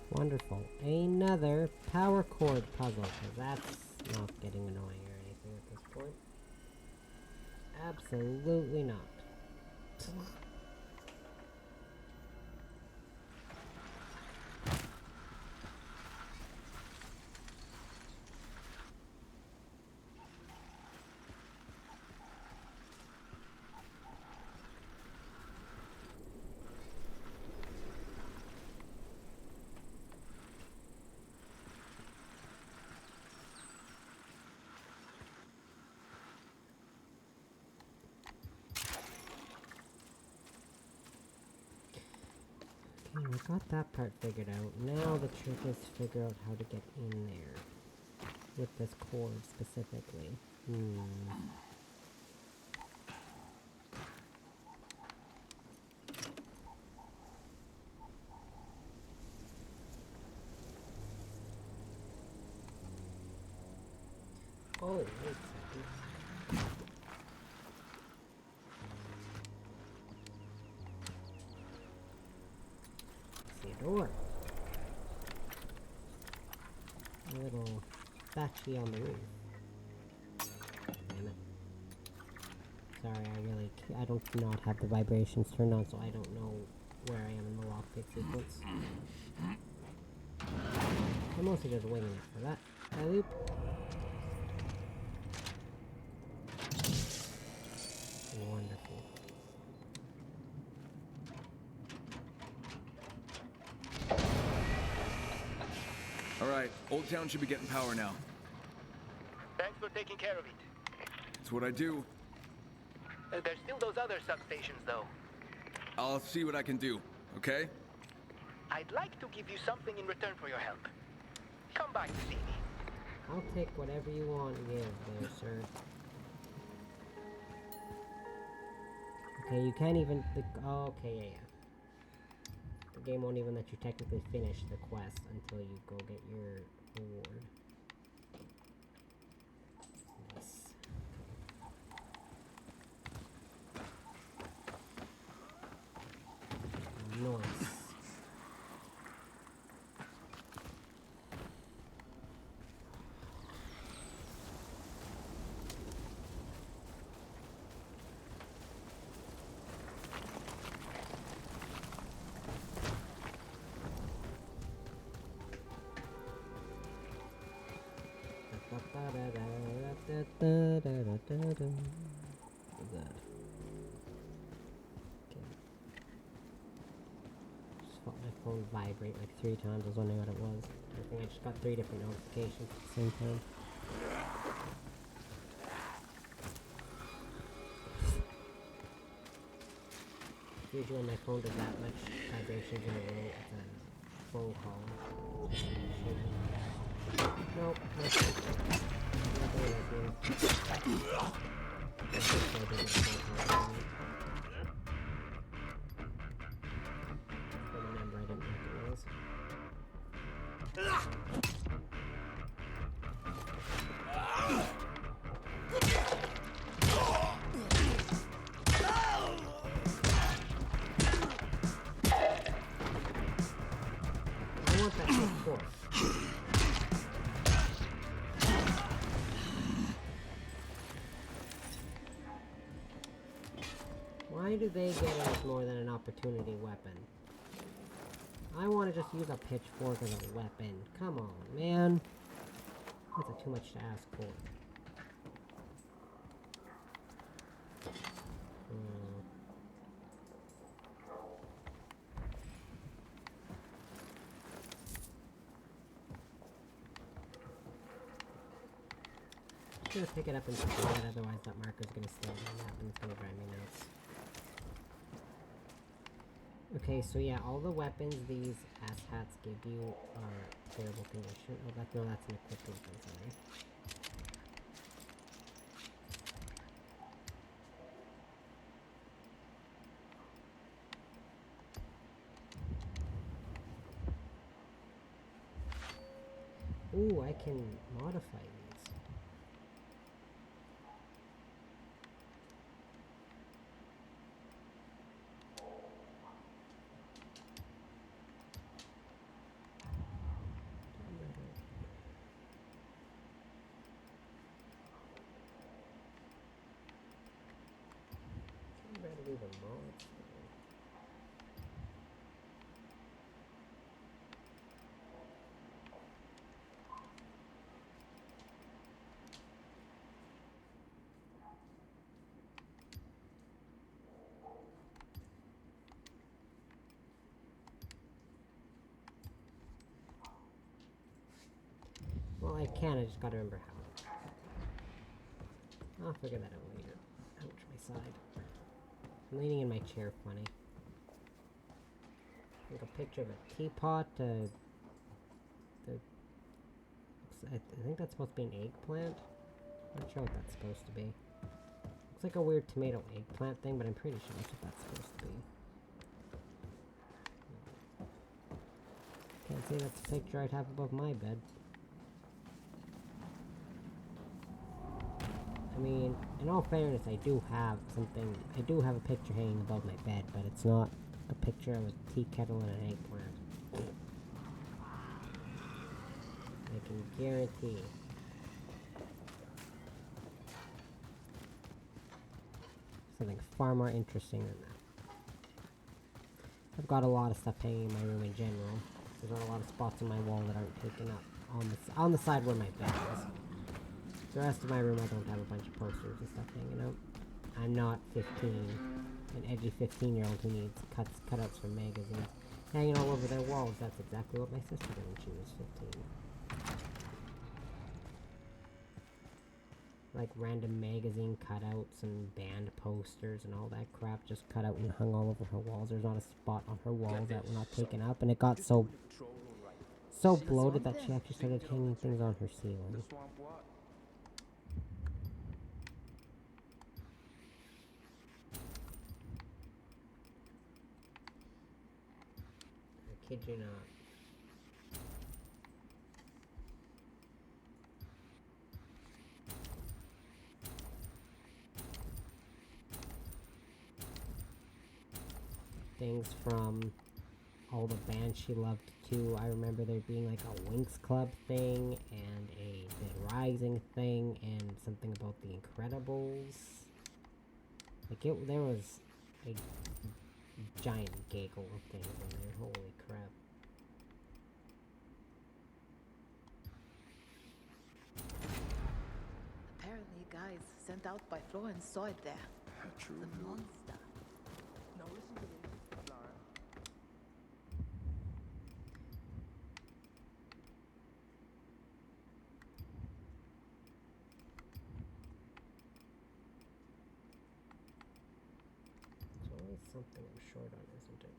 Wonderful. Another power cord puzzle, because that's not getting annoying or anything at this point. Absolutely not. I got that part figured out. Now the trick is to figure out how to get in there. With this cord specifically. Oh, wait a second. See a door. A little battery on the roof. Damn it. Sorry, I don't not have the vibrations turned on, so I don't know where I am in the lockpick sequence. I'm mostly just winging it for that. Loop. Wonderful. Alright, Old Town should be getting power now. Thanks for taking care of it. It's what I do. There's still those other substations, though. I'll see what I can do, okay? I'd like to give you something in return for your help. Come by to see me. I'll take whatever you want to give there, sir. Okay, you can't even... Oh, okay, yeah. The game won't even let you technically finish the quest until you go get your reward. Nice. Nice. What's that? Okay. Just felt my phone vibrate like 3 times. I was wondering what it was. I think I just got 3 different notifications at the same time. Usually when my phone does that much vibrations in a row, it's a phone call. Nope. Remember, I didn't recognize. I want that big force. Why do they get it more than an opportunity weapon? I want to just use a pitchfork as a weapon. Come on, man. That's too much to ask for. I'm gonna pick it up and throw it, otherwise that marker's gonna stay on the map and it's gonna drive me nuts. Okay, so yeah, all the weapons these asshats give you are terrible condition. Oh, that's an equipped weapon, sorry. Ooh, I can modify these. Well, I can, I just gotta remember how. I'll figure that out later. Ouch, my side. I'm leaning in my chair funny. Like a picture of a teapot. I think that's supposed to be an eggplant. Not sure what that's supposed to be. Looks like a weird tomato eggplant thing, but I'm pretty sure that's what that's supposed to be. Can't say that's a picture I'd have above my bed. I mean, in all fairness, I do have a picture hanging above my bed, but it's not a picture of a tea kettle and an eggplant. I can guarantee. Something far more interesting than that. I've got a lot of stuff hanging in my room in general. There's not a lot of spots on my wall that aren't taken up on the side where my bed is. The rest of my room, I don't have a bunch of posters and stuff hanging out. I'm not 15, an edgy 15-year-old who needs cutouts from magazines hanging all over their walls. That's exactly what my sister did when she was 15. Like random magazine cutouts and band posters and all that crap just cut out and hung all over her walls. There's not a spot on her walls that were not taken up, and it got so bloated that she actually started hanging things on her ceiling. I kid you not. Things from all the bands she loved too. I remember there being like a Winx Club thing and a Dead Rising thing and something about the Incredibles. Like there was a giant gaggle of things in there. Holy crap. Apparently, guys sent out by Florence saw it there. True. The monster. Now listen to me, Clara. There's always something I'm short on, isn't it?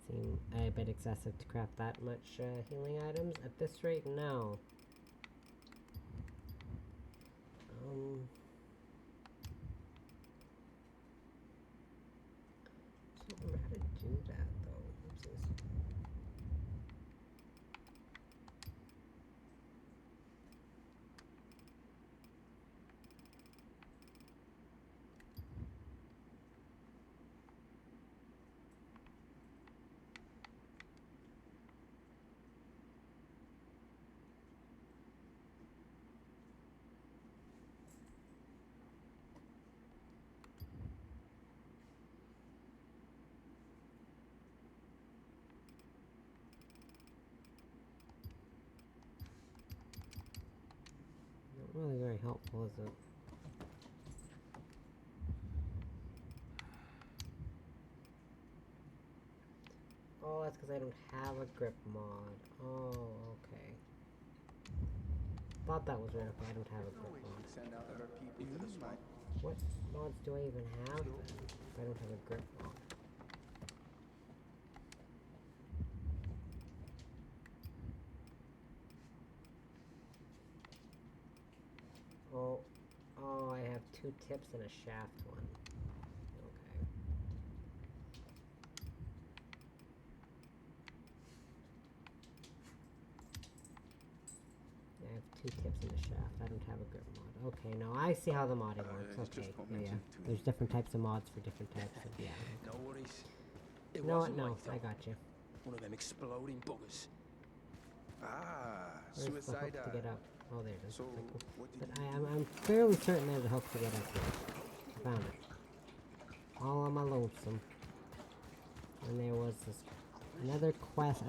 Seem a bit excessive to craft that much healing items at this rate? No. I don't remember how to do that though. Oopsies. Not really very helpful, is it? Oh, that's because I don't have a grip mod. Oh, okay. Thought that was right. Okay, I don't have a grip mod. Send out her people to the spot. What mods do I even have then? If I don't have a grip mod. Oh, I have 2 tips and a shaft one. Okay. I have 2 tips and a shaft. I don't have a grip mod. Okay, no, I see how the modding works. Okay, yeah. There's different types of mods for different types of, yeah. No worries. You know what? No, I got you. One of them exploding buggers. Ah, Where's the hook suicide. to get up? Oh, there it is. So, Okay, cool. what did But you I'm fairly certain there's a hook to get up here. I found it. All on my lonesome. And there was this another quest,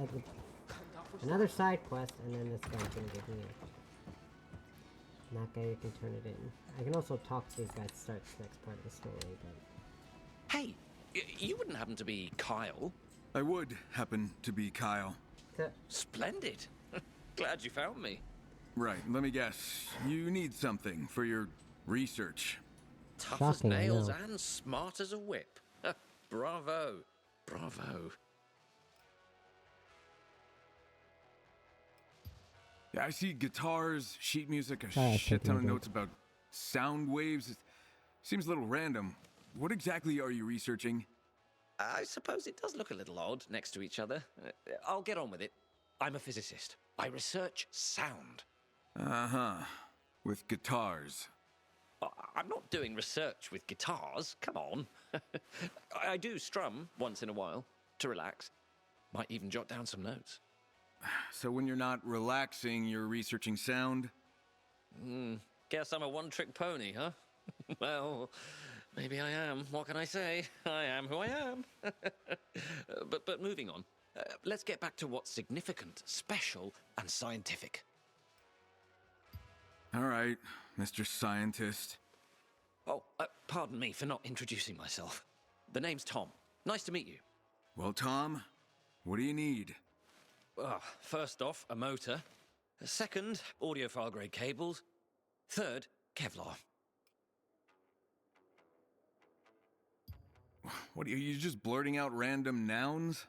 another side quest, and then this guy's gonna give me And that guy, you can turn it in. I can also talk to these guys to start the next part of the story, but... Hey, you wouldn't happen to be Kyle? I would happen to be Kyle. Splendid. Glad you found me. Right, let me guess. You need something for your research. Tough Shocking, as nails no. and smart as a whip. Bravo. Bravo. Yeah, I see guitars, sheet music, a Sorry, I shit took ton of my notes about sound waves. It seems a little random. What exactly are you researching? I suppose it does look a little odd next to each other. I'll get on with it. I'm a physicist. I research sound. Uh-huh. With guitars. I'm not doing research with guitars. Come on. I do strum once in a while to relax. Might even jot down some notes. So when you're not relaxing, you're researching sound? Guess I'm a one-trick pony, huh? Well, maybe I am. What can I say? I am who I am. But moving on. Let's get back to what's significant, special, and scientific. All right, Mr. Scientist. Oh, pardon me for not introducing myself. The name's Tom. Nice to meet you. Well, Tom, what do you need? First off, a motor. Second, audiophile grade cables. Third, Kevlar. What are you just blurting out random nouns?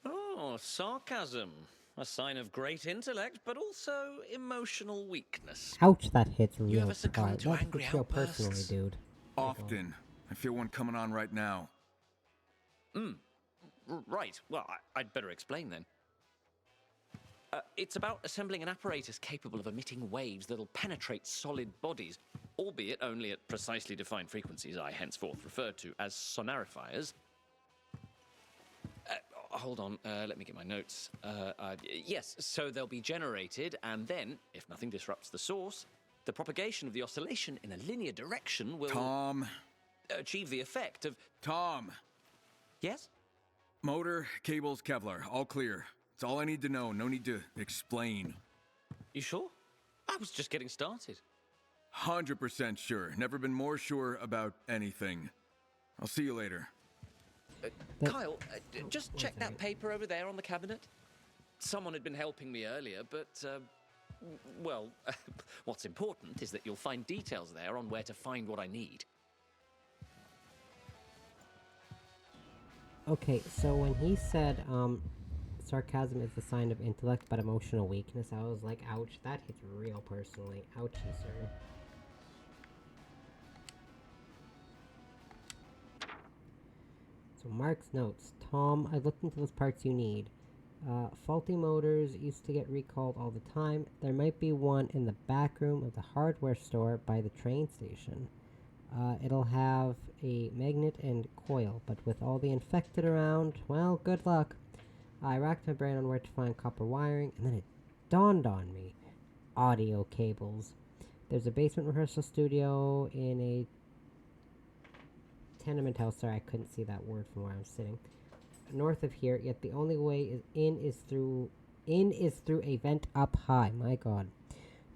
Oh, sarcasm. A sign of great intellect, but also emotional weakness. Ouch, that hits You real ever succumb hard. to That angry hits real personally, outbursts? dude. Often. I feel one coming on right now. Right. Well, I'd better explain then. It's about assembling an apparatus capable of emitting waves that'll penetrate solid bodies, albeit only at precisely defined frequencies I henceforth refer to as sonarifiers. Hold on, let me get my notes. Yes, so they'll be generated, and then, if nothing disrupts the source, the propagation of the oscillation in a linear direction will... Tom. Achieve the effect of... Tom. Yes? Motor, cables, Kevlar, all clear. It's all I need to know. No need to explain. You sure? I was just getting started. 100% sure. Never been more sure about anything. I'll see you later. Kyle, just check that paper over there on the cabinet. Someone had been helping me earlier, but, well, what's important is that you'll find details there on where to find what I need. Okay, so when he said, sarcasm is a sign of intellect but emotional weakness, I was like, ouch, that hits real personally. Ouchie, sir. So Mark's notes. Tom, I looked into those parts you need. Faulty motors used to get recalled all the time. There might be one in the back room of the hardware store by the train station. It'll have a magnet and coil, but with all the infected around, well, good luck. I racked my brain on where to find copper wiring, and then it dawned on me. Audio cables. There's a basement rehearsal studio in a tenement house. Sorry, I couldn't see that word from where I was sitting. North of here, yet the only way is through a vent up high. My god.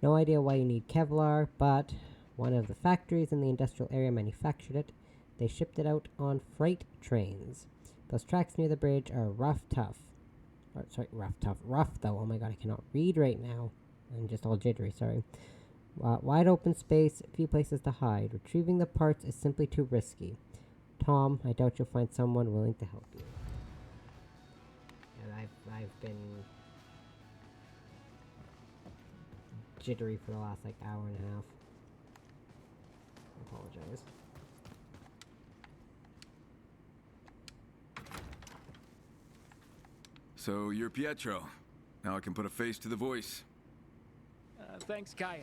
No idea why you need Kevlar, but one of the factories in the industrial area manufactured it. They shipped it out on freight trains. Those tracks near the bridge are rough though. Oh my god, I cannot read right now. I'm just all jittery, sorry. Wide open space, few places to hide. Retrieving the parts is simply too risky. Tom, I doubt you'll find someone willing to help you. And I've been jittery for the last like hour and a half. I apologize. So you're Pietro. Now I can put a face to the voice. Thanks, Kyle.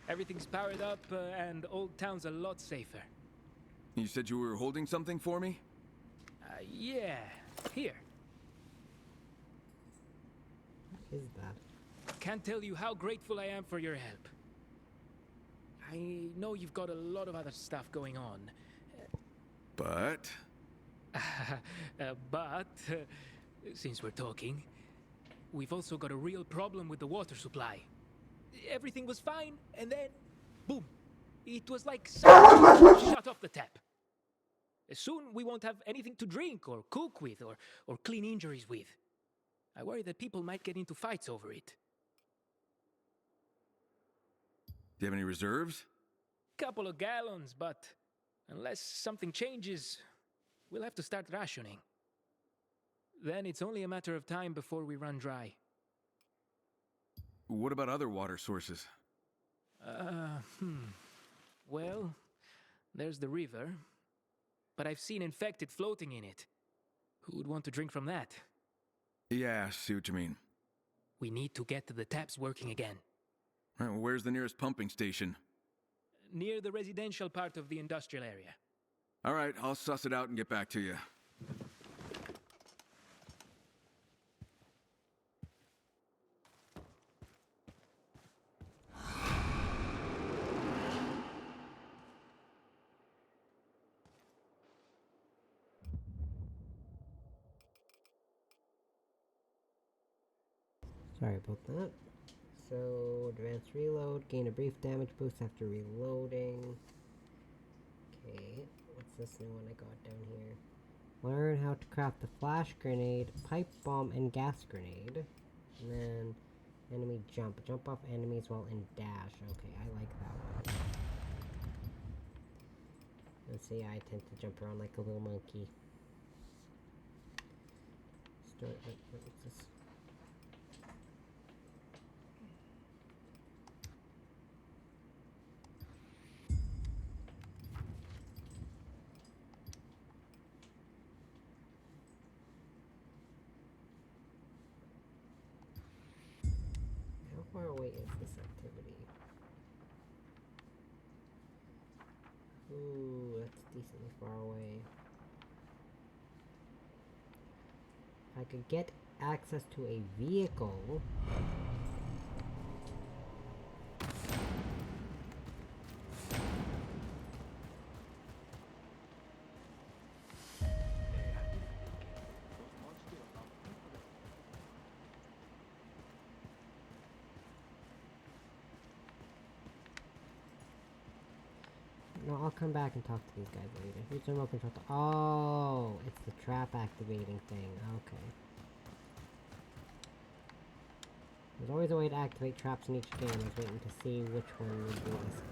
Everything's powered up and Old Town's a lot safer. You said you were holding something for me? Yeah. Here. What is that? Can't tell you how grateful I am for your help. I know you've got a lot of other stuff going on. But? Since we're talking, we've also got a real problem with the water supply. Everything was fine, and then Boom! It was like someone shut off the tap. Soon we won't have anything to drink or cook with or clean injuries with. I worry that people might get into fights over it. Do you have any reserves? Couple of gallons, but unless something changes, we'll have to start rationing. Then it's only a matter of time before we run dry. What about other water sources? Well, there's the river, but I've seen infected floating in it. Who would want to drink from that? Yeah, I see what you mean. We need to get the taps working again. Right, well, where's the nearest pumping station? Near the residential part of the industrial area. All right, I'll suss it out and get back to you. Sorry about that. So, advanced reload, gain a brief damage boost after reloading. Okay, what's this new one I got down here? Learn how to craft a flash grenade, pipe bomb, and gas grenade. And then, enemy jump. Jump off enemies while in dash. Okay, I like that one. Let's see, I tend to jump around like a little monkey. Start, what's this? How far away is this activity? Ooh, that's decently far away. If I could get access to a vehicle... No, I'll come back and talk to these guys later. Here's the remote control. Oh, it's the trap activating thing. Okay. There's always a way to activate traps in each game. I was waiting to see which one would do this game.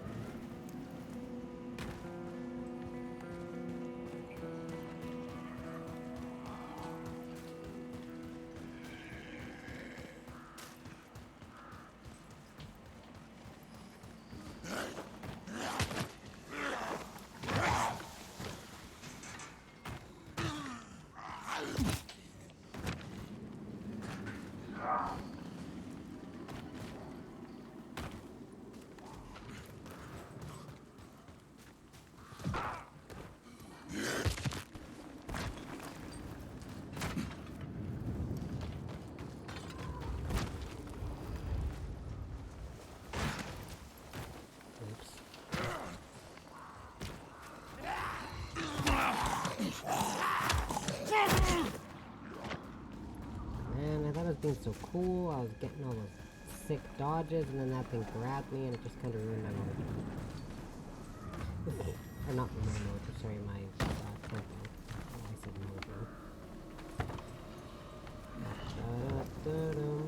Man, I thought it was being so cool. I was getting all those sick dodges, and then that thing grabbed me, and it just kind of ruined my mojo. Or not my mojo, sorry, my tempo. I said mojo. Da-da-da-dum.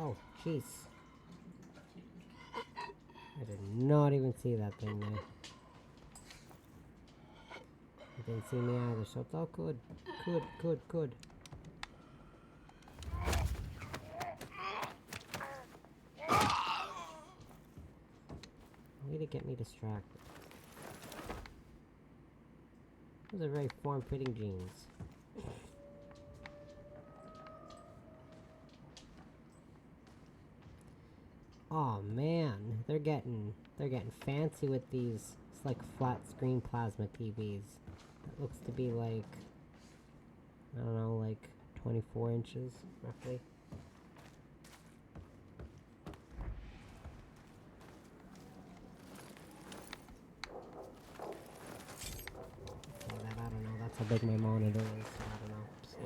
Oh, jeez. I did not even see that thing there. It didn't see me either, so it's all good. Good, good, good. Way to get me distracted. Those are very form-fitting jeans. Oh man, they're getting fancy with these. It's like flat screen plasma TVs. That looks to be like, I don't know, like 24 inches roughly. how big my monitor is, so I don't know. So.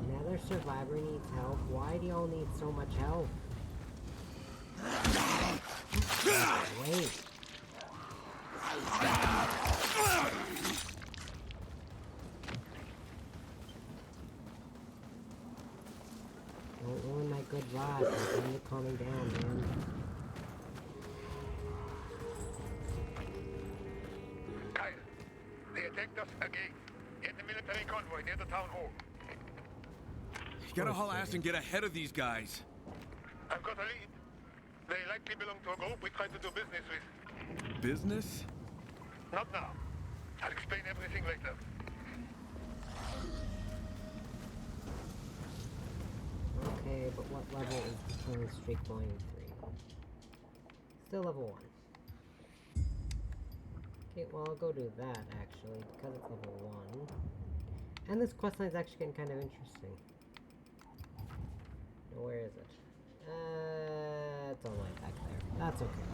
Another survivor needs help. Why do y'all need so much help? Wait. Don't ruin my good vibe. I'm kind of calming down, man. Kyle, they attacked us again. In the military convoy near the town hall. You gotta haul ass and get ahead of these guys. I've got a lead. They likely belong to a group we tried to do business with. Business? Not now. I'll explain everything later. Okay, but what level is the killing streak going 3? Still level 1. Okay, well I'll go do that actually, because it's level 1. And this questline is actually getting kind of interesting. Now, where is it? It's all the way back there. That's okay.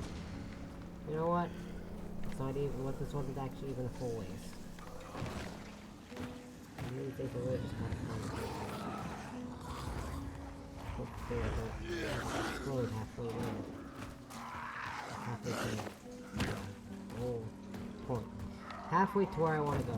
You know what? It's not even, what this wasn't actually even a full waste. I really think I really just got to find it. Hopefully I don't explode halfway there. Halfway to the whole point. Halfway to where I want to go.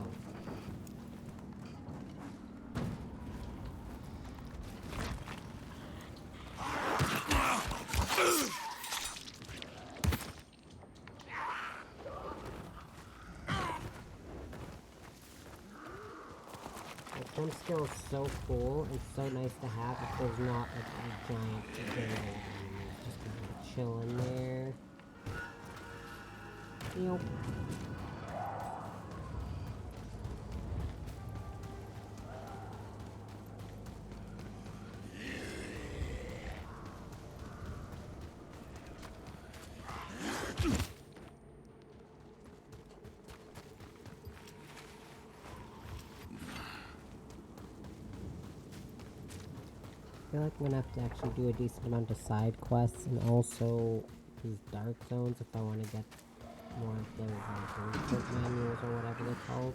Jump skill is so cool and so nice to have if there's not like a giant generator. Just kind of chill in there. Yep. I feel like I'm gonna have to actually do a decent amount of side quests and also these dark zones if I want to get more of those blueprint manuals or whatever they're called.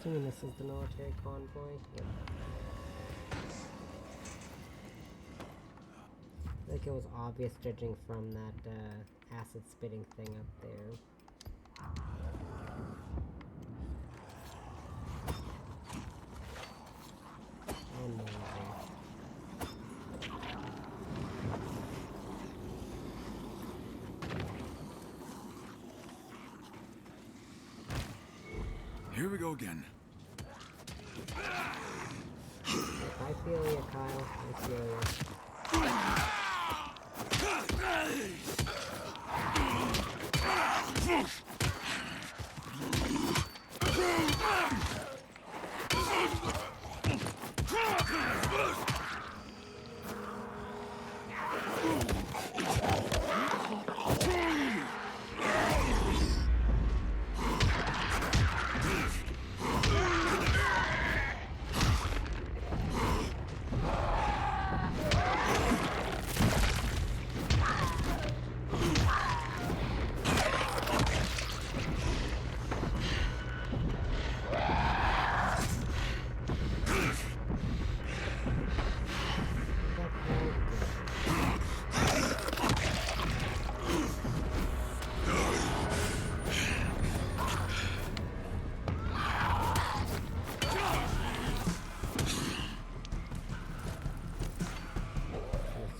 Assuming this is the military convoy. Yep. I feel like it was obvious judging from that acid spitting thing up there. Here we go again. I feel you, Kyle. I feel you.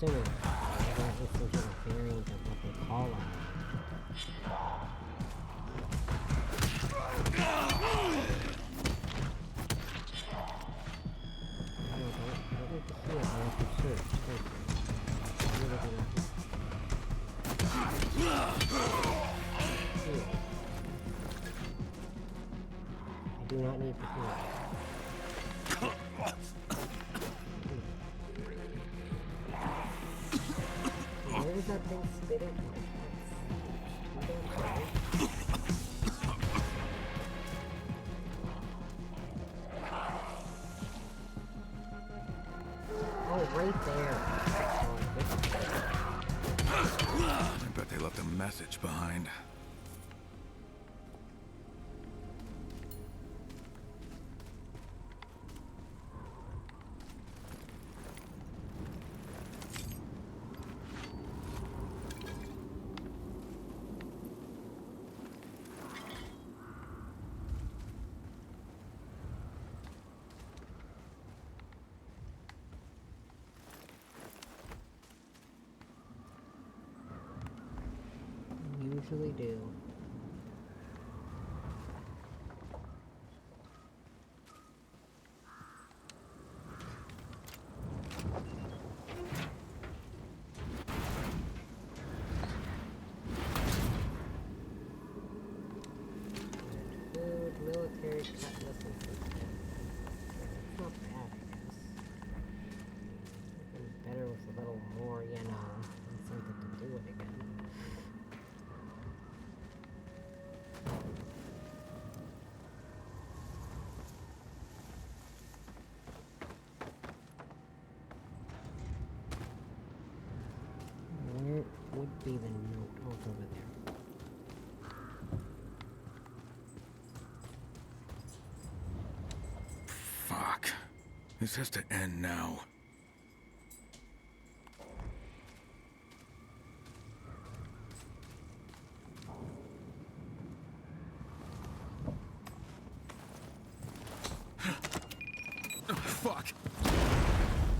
Assuming that it's some sort of variant of what they call it. I do not need to heal. Where is that thing spitting? right there. I bet they left a message behind. Usually do. Food, military, cutlass, and system. That's not bad, I guess. Even better with a little more, incentive to do it again. Where would be the note? Oh, it's over there. Fuck. This has to end now. Fuck.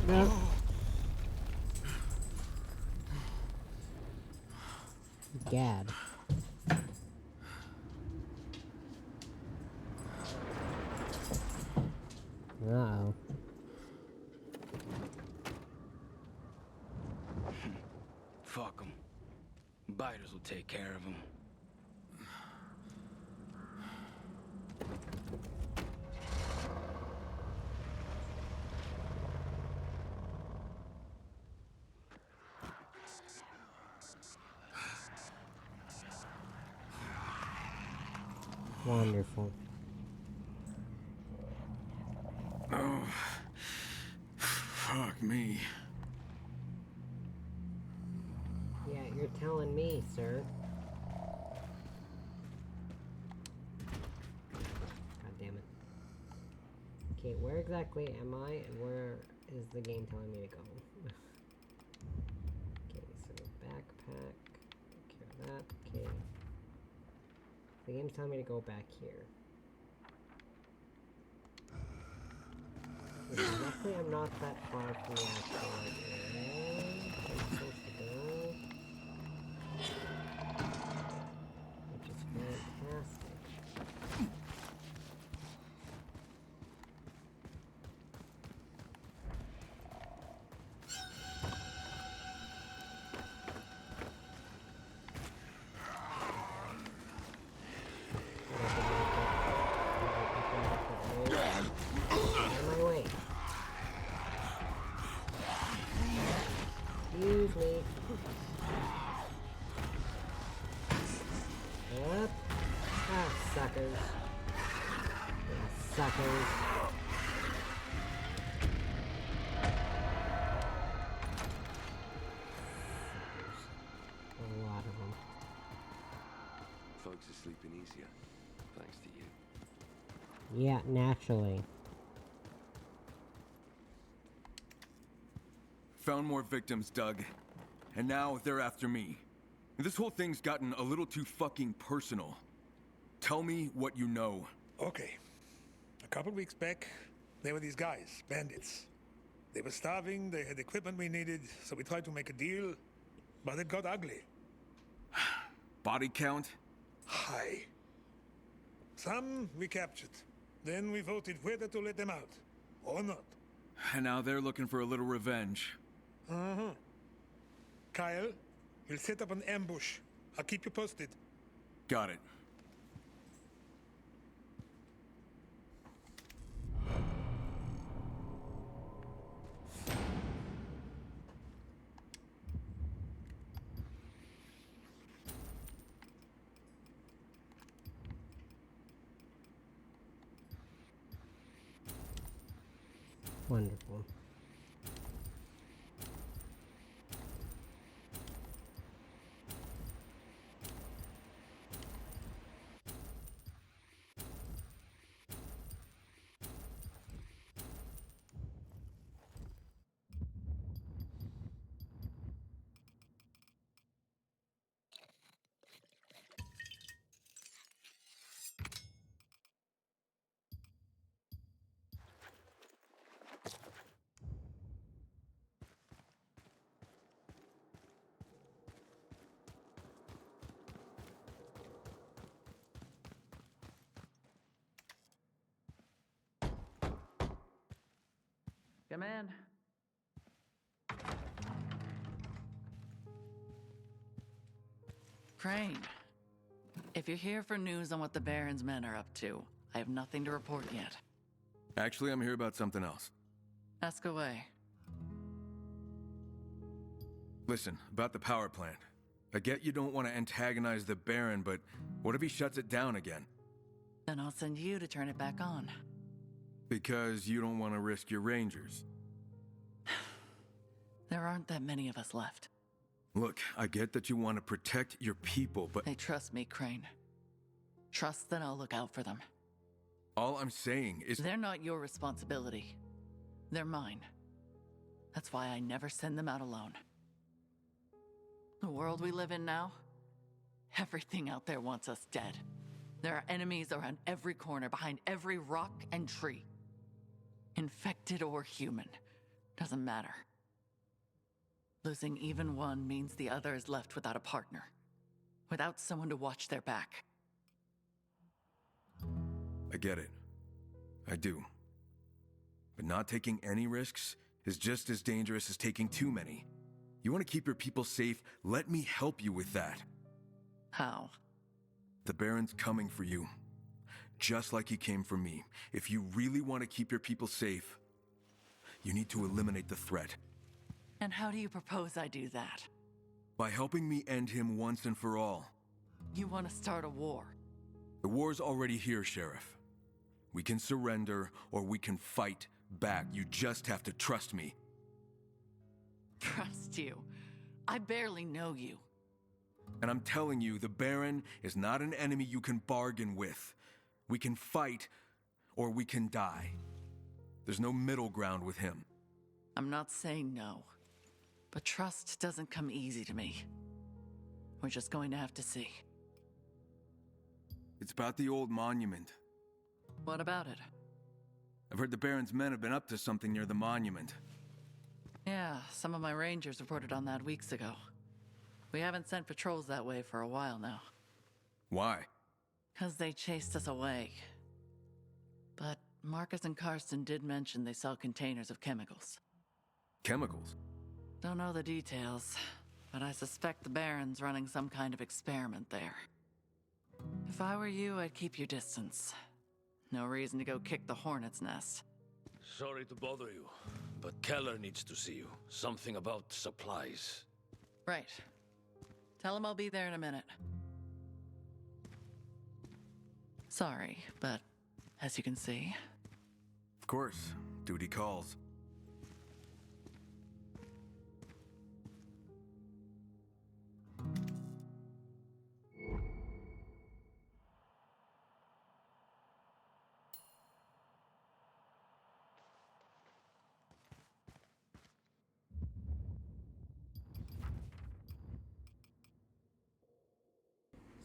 No. Gad. Uh-oh. Fuck them. Biters will take care of them. Wonderful. Oh. Fuck me. Yeah, you're telling me, sir. God damn it. Okay, where exactly am I, and where is the game telling me to go? Okay, so backpack. Take care of that. Okay. The game's telling me to go back here. So luckily I'm not that far from the actual area I'm supposed to go. Which is fantastic. Excuse me. Up. Ah, suckers. Yeah, suckers. A lot of them. Folks are sleeping easier, thanks to you. Yeah, naturally. Found more victims, Doug. And now they're after me. This whole thing's gotten a little too fucking personal. Tell me what you know. Okay. A couple weeks back, there were these guys, bandits. They were starving, they had equipment we needed, so we tried to make a deal, but it got ugly. Body count? High. Some we captured. Then we voted whether to let them out, or not. And now they're looking for a little revenge. Uh-huh. Kyle, we'll set up an ambush. I'll keep you posted. Got it. Wonderful. Come in. Crane, if you're here for news on what the Baron's men are up to, I have nothing to report yet. Actually, I'm here about something else. Ask away. Listen, about the power plant. I get you don't want to antagonize the Baron, but what if he shuts it down again? Then I'll send you to turn it back on. Because you don't want to risk your rangers. There aren't that many of us left. Look, I get that you want to protect your people, but... They trust me, Crane. Trust that I'll look out for them. All I'm saying is... They're not your responsibility. They're mine. That's why I never send them out alone. The world we live in now, everything out there wants us dead. There are enemies around every corner, behind every rock and tree. Infected or human, doesn't matter. Losing even one means the other is left without a partner, without someone to watch their back. I get it. I do. But not taking any risks is just as dangerous as taking too many. You want to keep your people safe, let me help you with that. How? The Baron's coming for you. Just like he came for me. If you really want to keep your people safe, you need to eliminate the threat. And how do you propose I do that? By helping me end him once and for all. You want to start a war? The war's already here, Sheriff. We can surrender, or we can fight back. You just have to trust me. Trust you? I barely know you. And I'm telling you, the Baron is not an enemy you can bargain with. We can fight, or we can die. There's no middle ground with him. I'm not saying no. But trust doesn't come easy to me. We're just going to have to see. It's about the old monument. What about it? I've heard the Baron's men have been up to something near the monument. Yeah, some of my rangers reported on that weeks ago. We haven't sent patrols that way for a while now. Why? 'Cause they chased us away. But Marcus and Karsten did mention they saw containers of chemicals. Chemicals? Don't know the details, but I suspect the Baron's running some kind of experiment there. If I were you, I'd keep your distance. No reason to go kick the hornet's nest. Sorry to bother you, but Keller needs to see you. Something about supplies. Right. Tell him I'll be there in a minute. Sorry, but as you can see... Of course. Duty calls.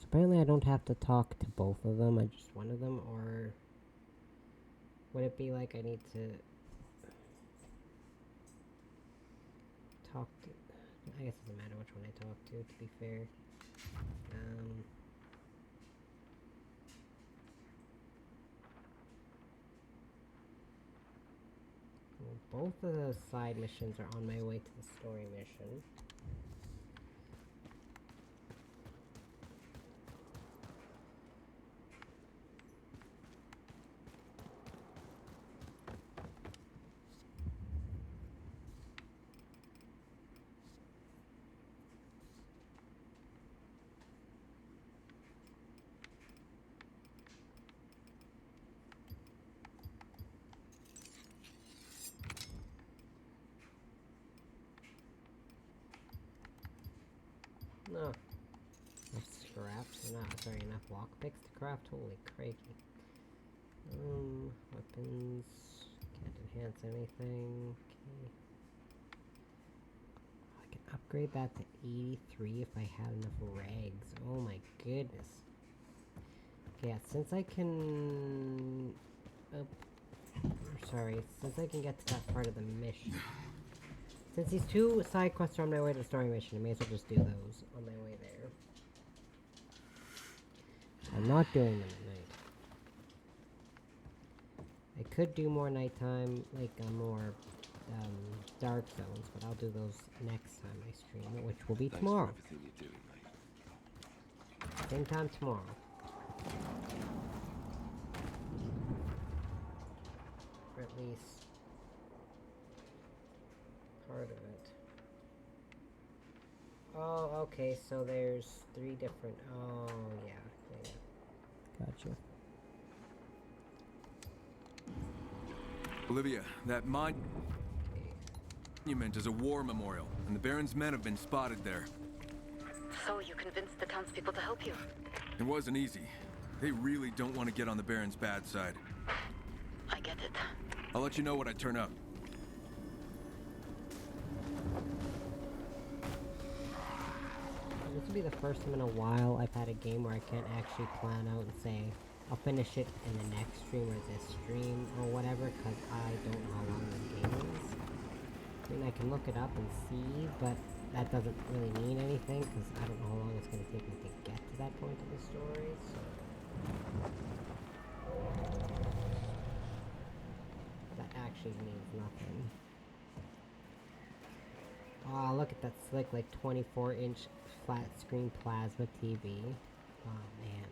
Apparently I don't have to talk to both of them, I just one of them, or would it be like I need to talk to, I guess it doesn't matter which one I talk to be fair. Well, both of the side missions are on my way to the story mission. No. Enough scraps, enough lockpicks to craft, holy crikey. Weapons, can't enhance anything, okay. I can upgrade that to 83 if I had enough rags, oh my goodness. Okay, yeah, since I can... since I can get to that part of the mission. Since these two side quests are on my way to the story mission, I may as well just do those on my way there. I'm not doing them at night. I could do more nighttime, like a more dark zones, but I'll do those next time I stream, which will be Thanks tomorrow. for everything you're doing, mate. Same time tomorrow. Or at least part of it. Oh, okay, so there's 3 different... Oh, yeah. Gotcha. Olivia, that monument is a war memorial, and the Baron's men have been spotted there. So you convinced the townspeople to help you? It wasn't easy. They really don't want to get on the Baron's bad side. I get it. I'll let you know when I turn up. This will be the first time in a while I've had a game where I can't actually plan out and say, I'll finish it in the next stream or this stream or whatever, because I don't know how long this game is. I mean, I can look it up and see, but that doesn't really mean anything, because I don't know how long it's going to take me to get to that point of the story, so... That actually means nothing. Oh, look at that slick, like 24-inch flat screen plasma TV. Oh, man.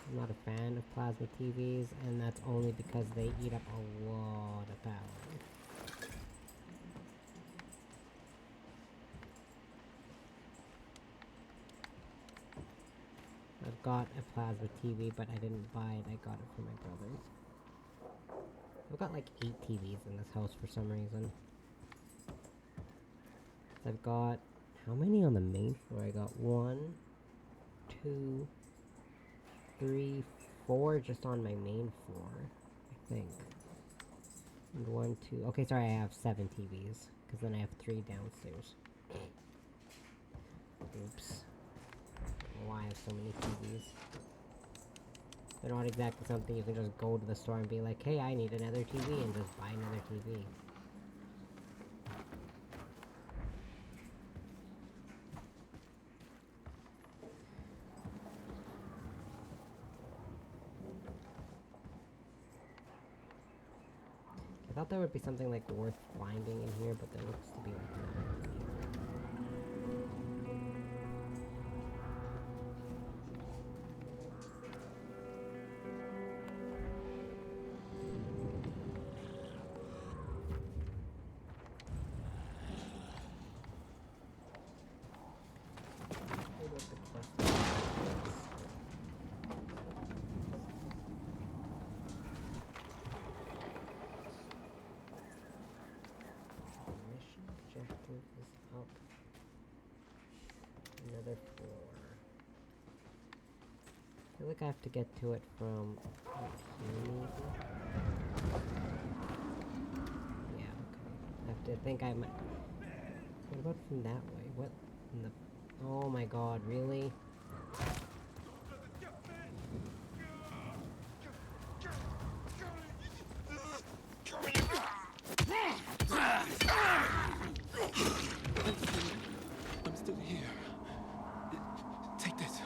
I'm not a fan of plasma TVs, and that's only because they eat up a lot of power. I've got a plasma TV, but I didn't buy it. I got it from my brother. I've got like 8 TVs in this house for some reason. I've got... How many on the main floor? I got 1, 2, 3, 4 just on my main floor, I think. And 1, 2... Okay, sorry, I have 7 TVs. Because then I have 3 downstairs. Oops. Why I have so many TVs. They're not exactly something you can just go to the store and be like, hey, I need another TV, and just buy another TV. I thought there would be something like worth finding in here, but there looks to be like nothing. Another floor. I feel like I have to get to it from here, maybe? Yeah, okay. I have to think I might... What about from that way? What in the... Oh my god, really? I'm still here. Take this.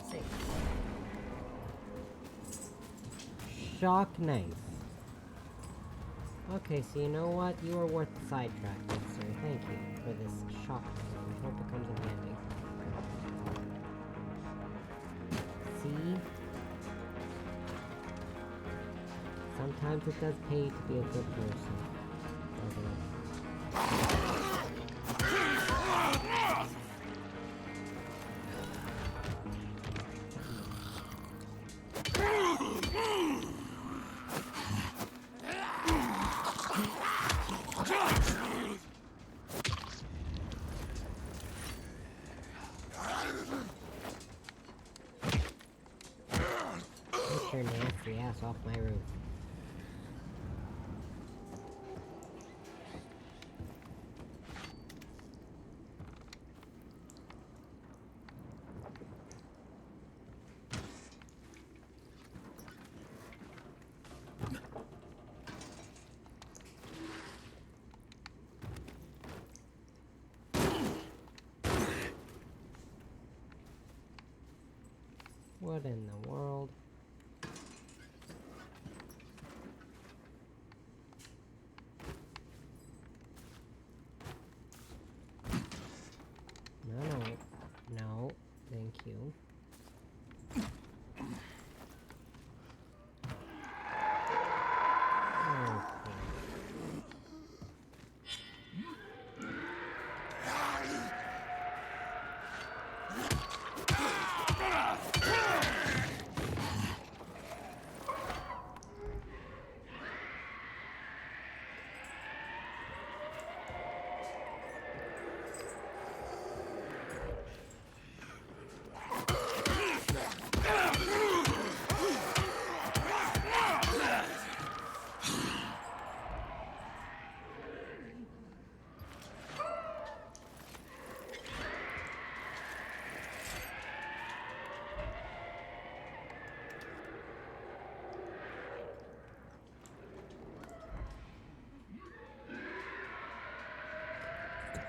Safe. Shock knife. Okay, so you know what? You are worth the sidetrack, good sir. Thank you for this shock knife. I hope it comes in handy. See? Sometimes it does pay to be a good person. Doesn't it? Get your nasty ass off my roof. What in the world? No, no, thank you.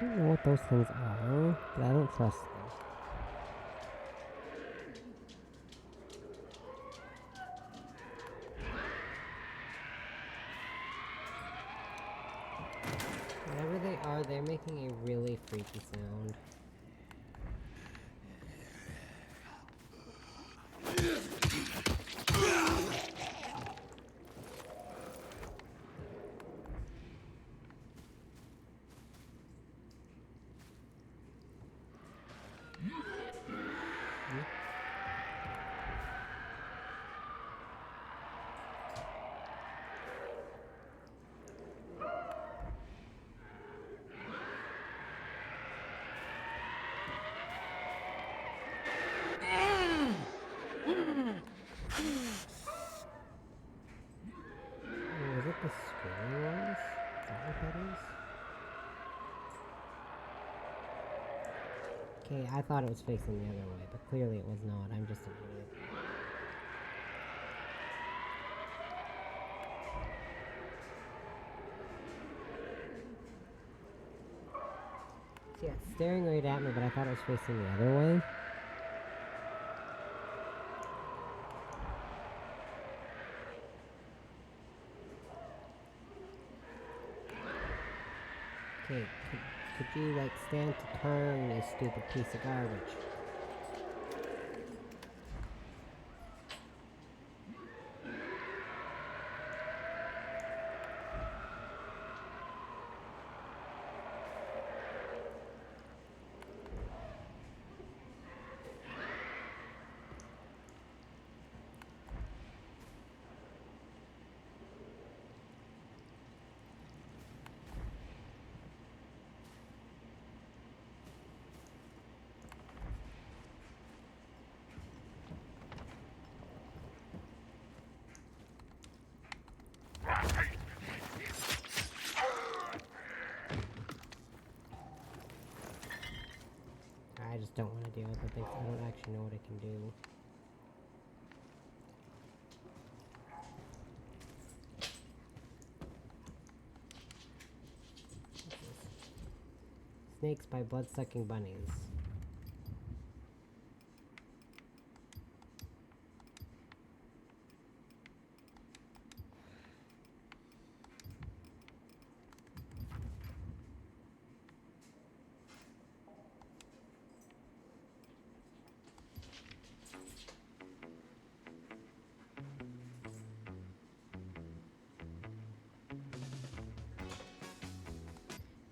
I don't know what those things are, but I don't trust them. Whatever they are, they're making a really freaky sound. Was it the scary ones? Is that what that is? Okay, I thought it was facing the other way, but clearly it was not. I'm just an idiot. So yeah, it's staring right at me, but I thought it was facing the other way. Okay, could you, like, stand to turn, you stupid piece of garbage? I just don't want to deal with the things. I don't actually know what it can do. Snakes by blood-sucking bunnies.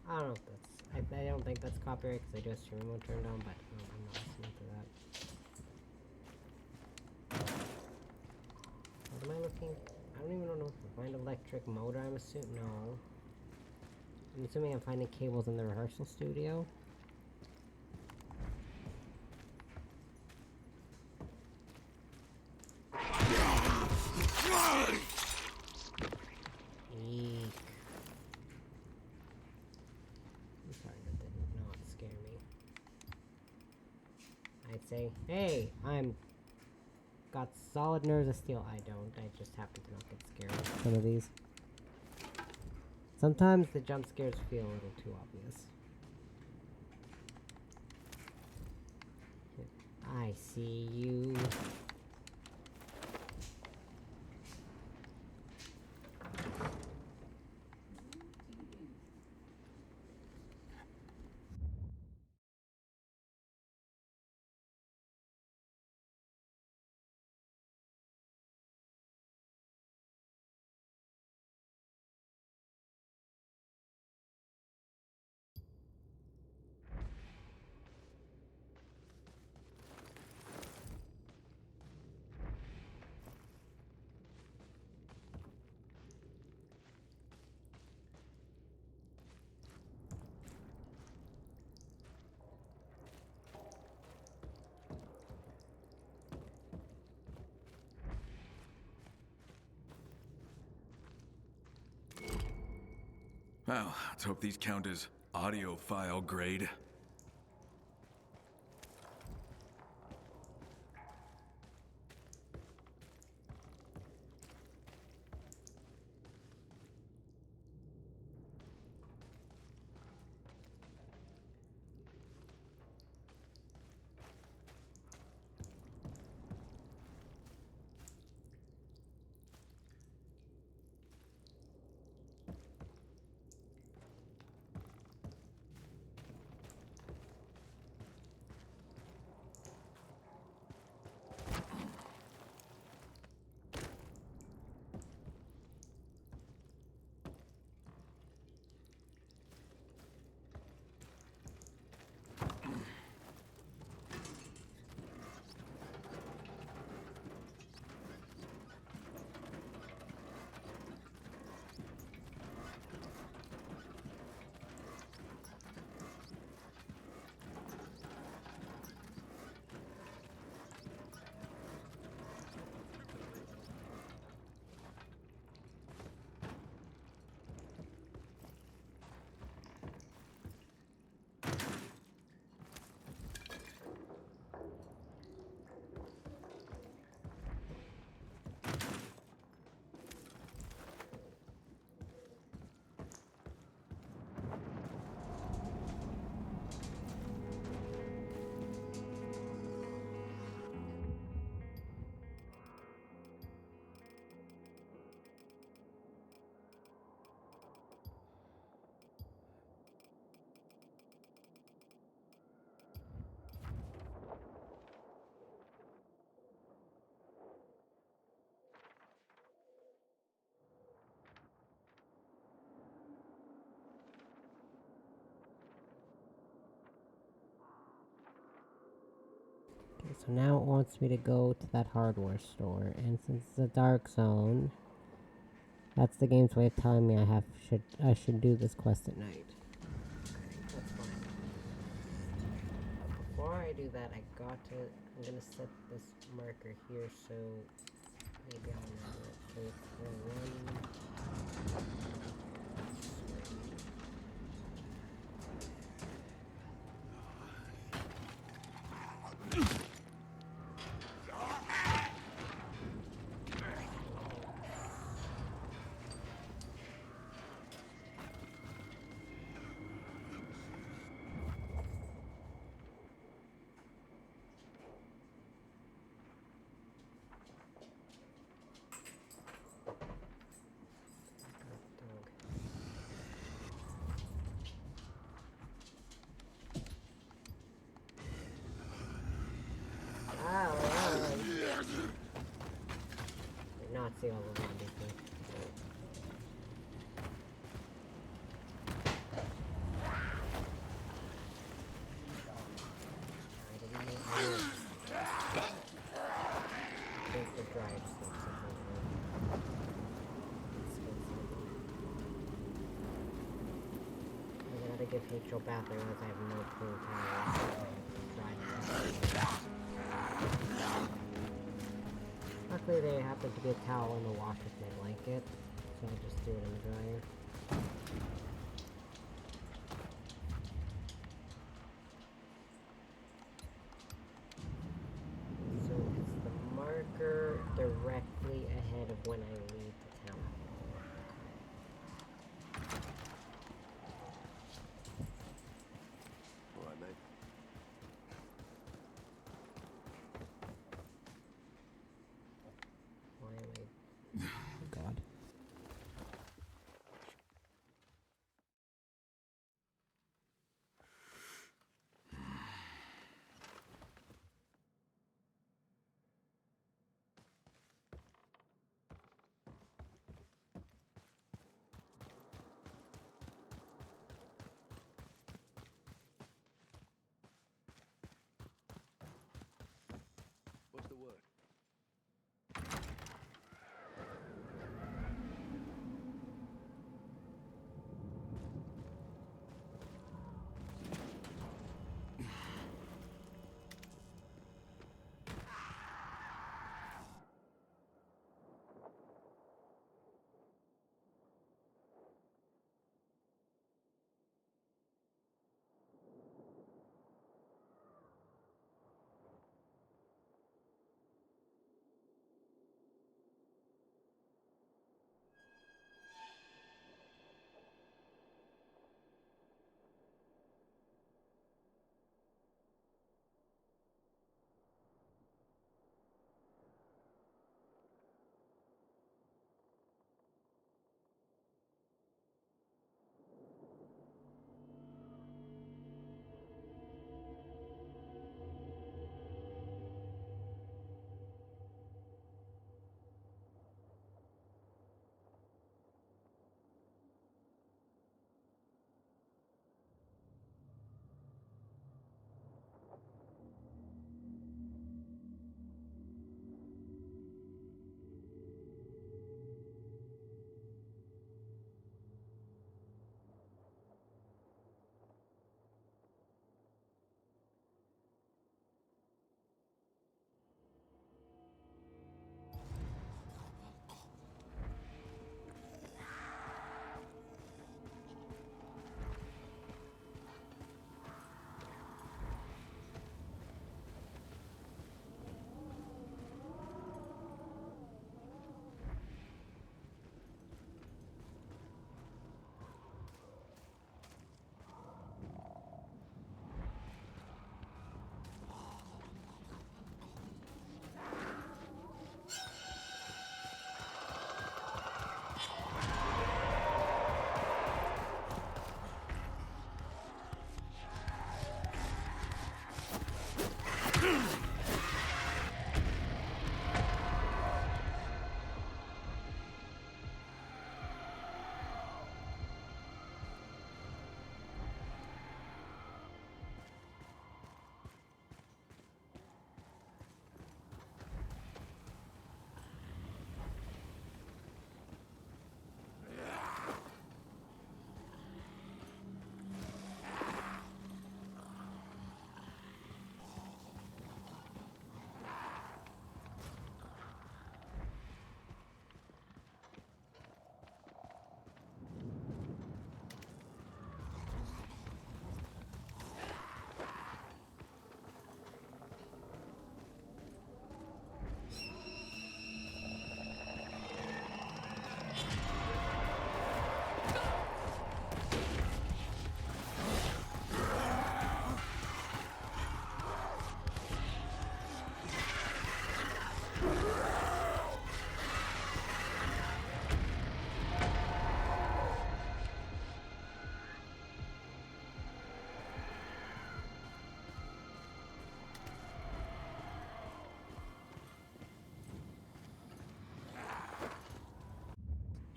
I don't know if that's... I don't think that's copyright because I do have stream mode turned on, but I'm not listening to that. What am I looking? I don't even know if I find electric motor, I'm assuming. No. I'm assuming I'm finding cables in the rehearsal studio. Eek. I'm sorry, that did not scare me. I'd say, hey, got solid nerves of steel. I don't. I just happen to not get scared with some of these. Sometimes the jump scares feel a little too obvious. I see you. Well, let's hope these count as audiophile grade. Okay, so now it wants me to go to that hardware store, and since it's a dark zone, that's the game's way of telling me I should do this quest at night. Okay, that's fine. Before I do that, I'm gonna set this marker here, so maybe I'll remember it. So it's the one. Did not see all of them before. I gotta give Hatro bath, I realize I have no clean towels. Luckily there happens to be a towel in the wash with my blanket, so I'll just do it in the dryer. So it's the marker directly ahead of when I leave the town. Alright, mate. Why am I... Oh god.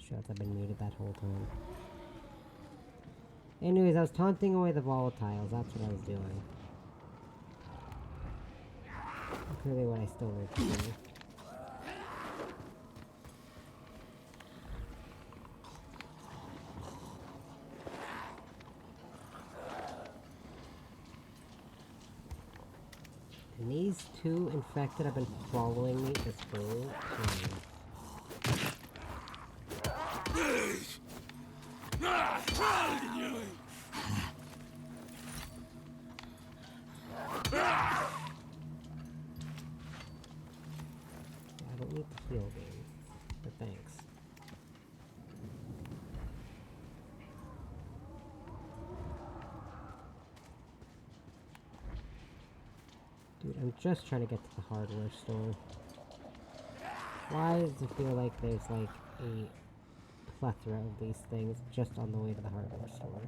shots. I've been muted that whole time. Anyways, I was taunting away the volatiles. That's what I was doing. Clearly what I still need to do. And these two infected have been following me this whole time. I don't need the heal game, but thanks. Dude, I'm just trying to get to the hardware store. Why does it feel like there's like a plethora of these things just on the way to the hardware store?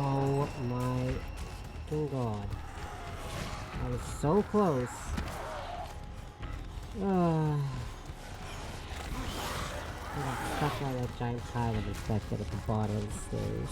Oh my god. I was so close. I got stuck by that giant pile of infected at the bottom of the stairs.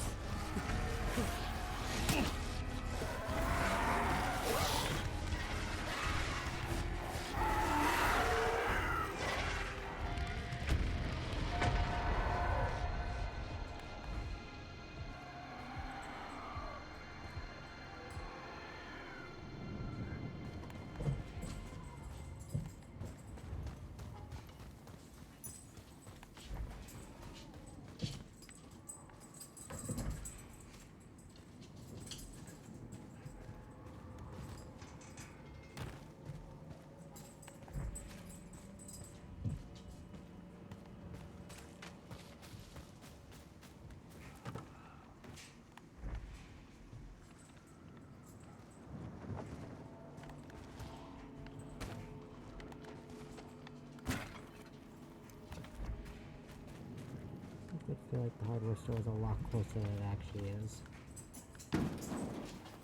I feel like the hardware store is a lot closer than it actually is.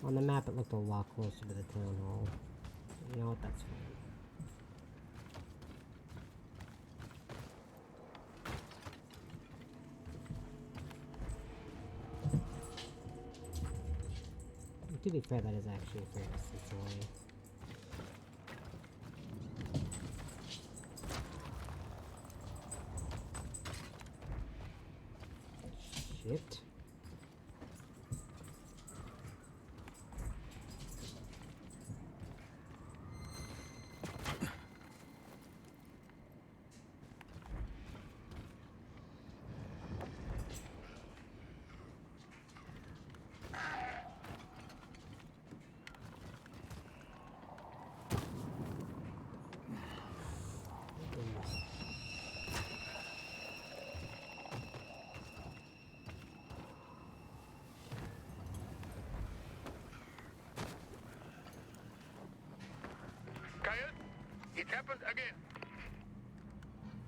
On the map it looked a lot closer to the town hall. You know what, that's fine. To be fair, that is actually a fair distance away. Shit. It happened again.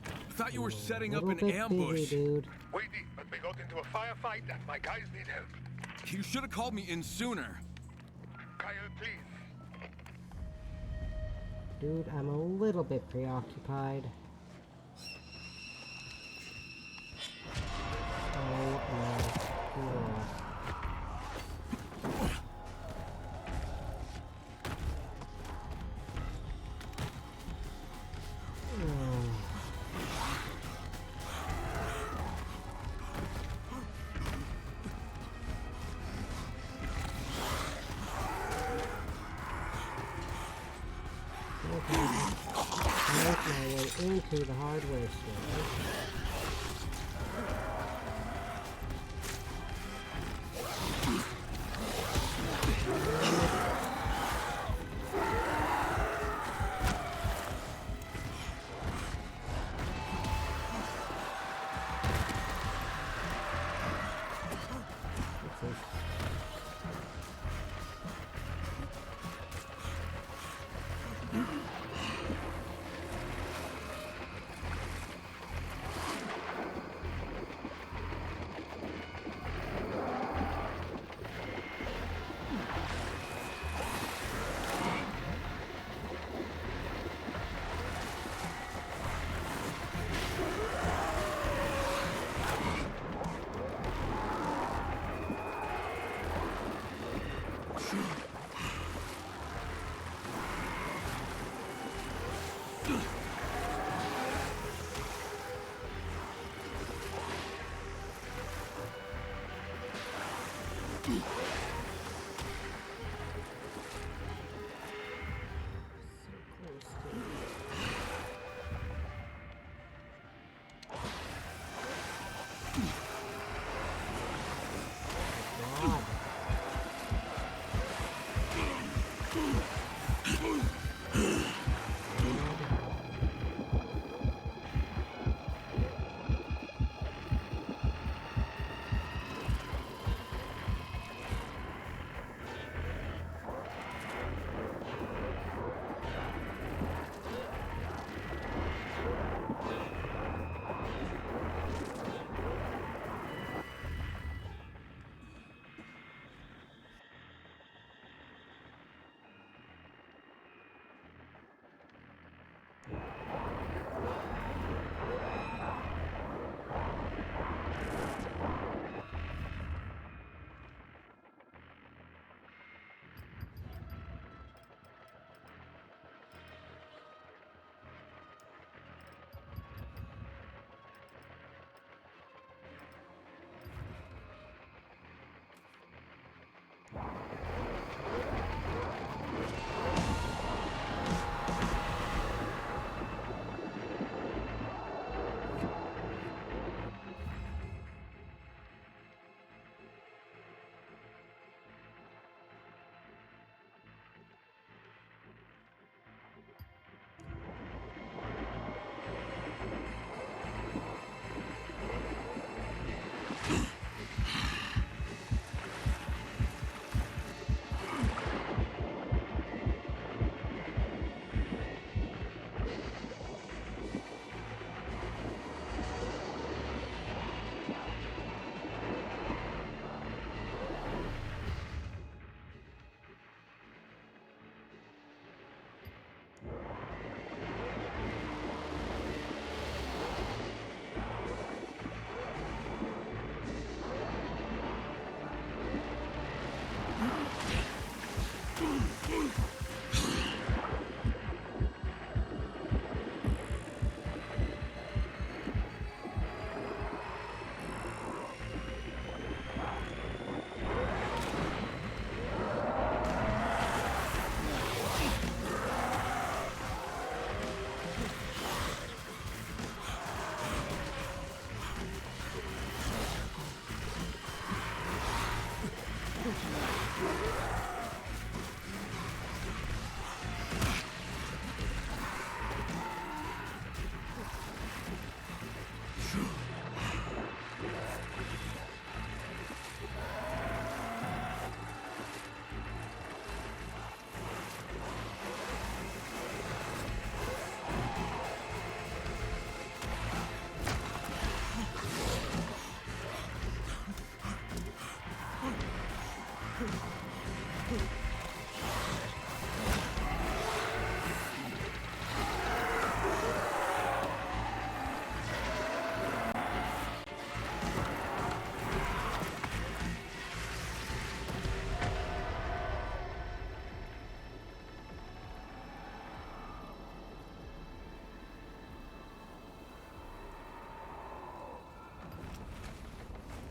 I thought you were setting up an ambush. Busy, dude. Waiting, but we got into a firefight and my guys need help. You should have called me in sooner. Kyle, please. Dude, I'm a little bit preoccupied. Oh my god. into the hardware store.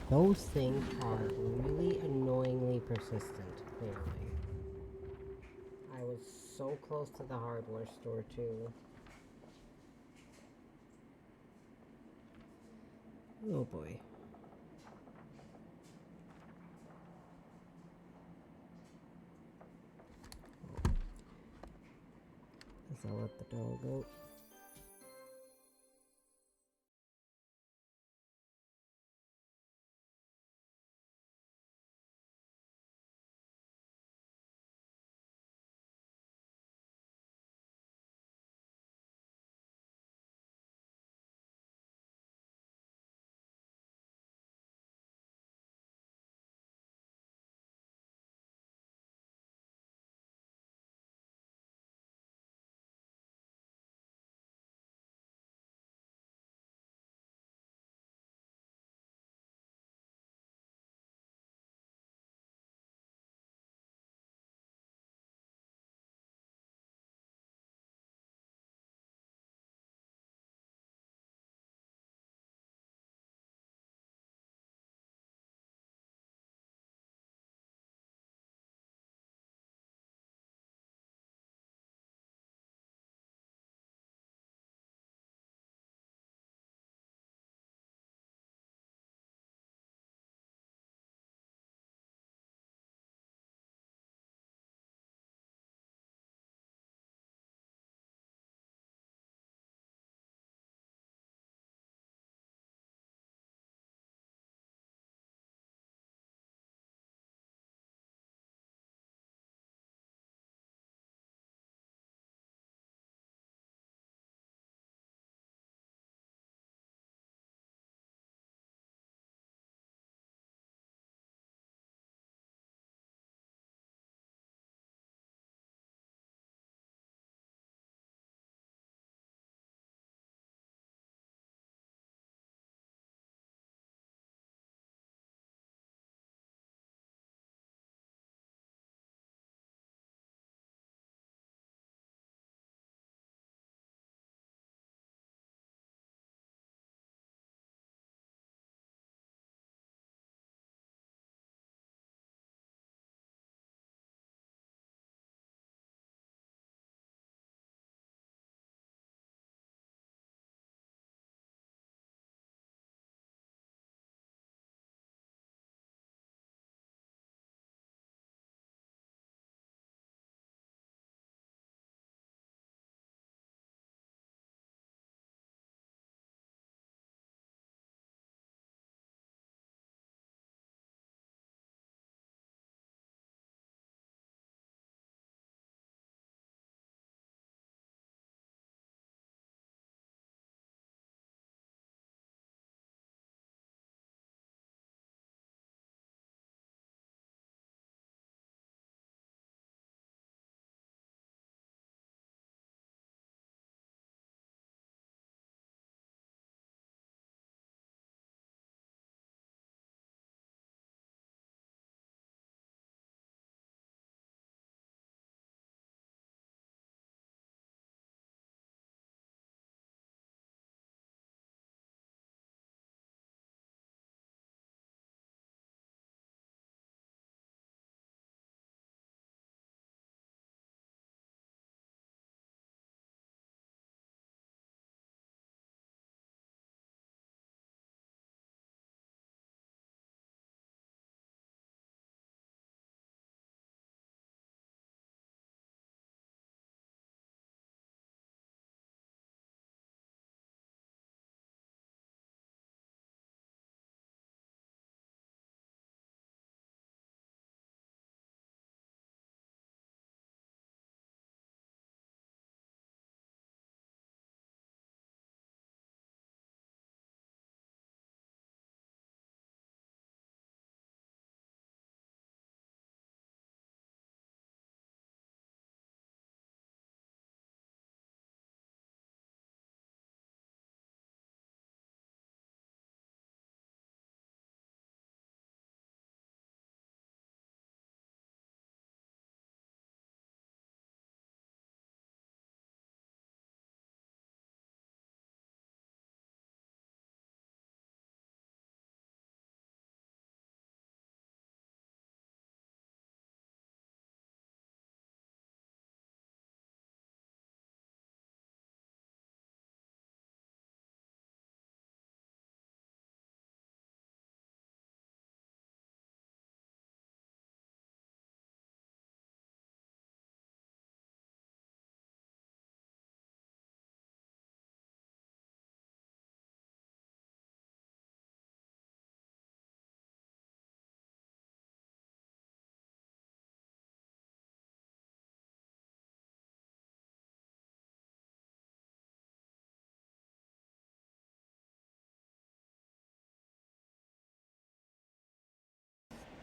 Those things are really annoyingly persistent, clearly. I was so close to the hardware store, too. Oh boy. Guess I'll let the dog go.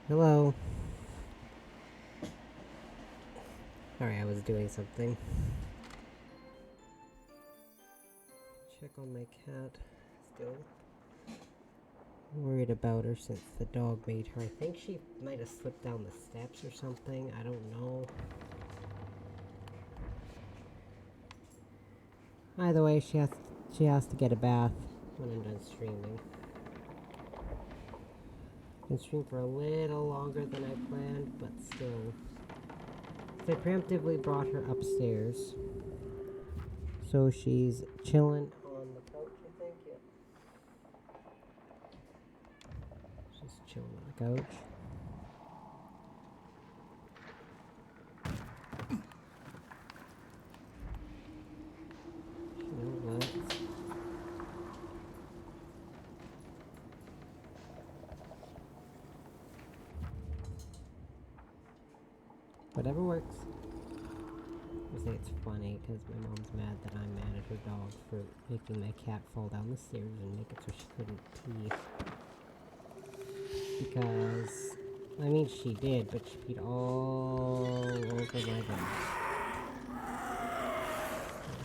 Hello. Sorry, I was doing something. Check on my cat. Still worried about her since the dog made her. I think she might have slipped down the steps or something. I don't know. Either way, she has to get a bath when I'm done streaming. I can stream for a little longer than I planned, but still. So I preemptively brought her upstairs. So she's chilling on the couch, I think. Yeah. She's chilling on the couch. You know what? Whatever works. I say it's funny because my mom's mad that I'm mad at her dog for making my cat fall down the stairs and make it so she couldn't pee. Because, I mean, she did, but she peed all over my bed.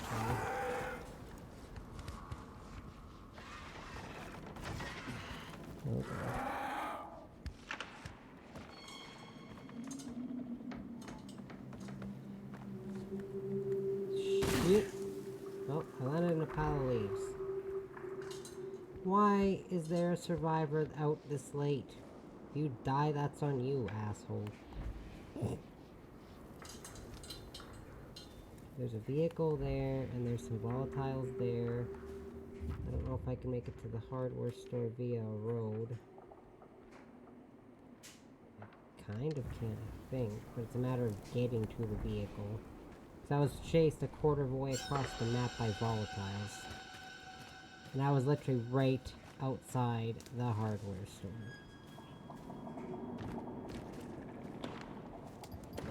Okay. Oh god. Shit. Oh, I landed in a pile of leaves. Why is there a survivor out this late? If you die, that's on you, asshole. There's a vehicle there, and there's some volatiles there. I don't know if I can make it to the hardware store via a road. I kind of can, I think, but it's a matter of getting to the vehicle. Because I was chased a quarter of a way across the map by volatiles. And I was literally right outside the hardware store.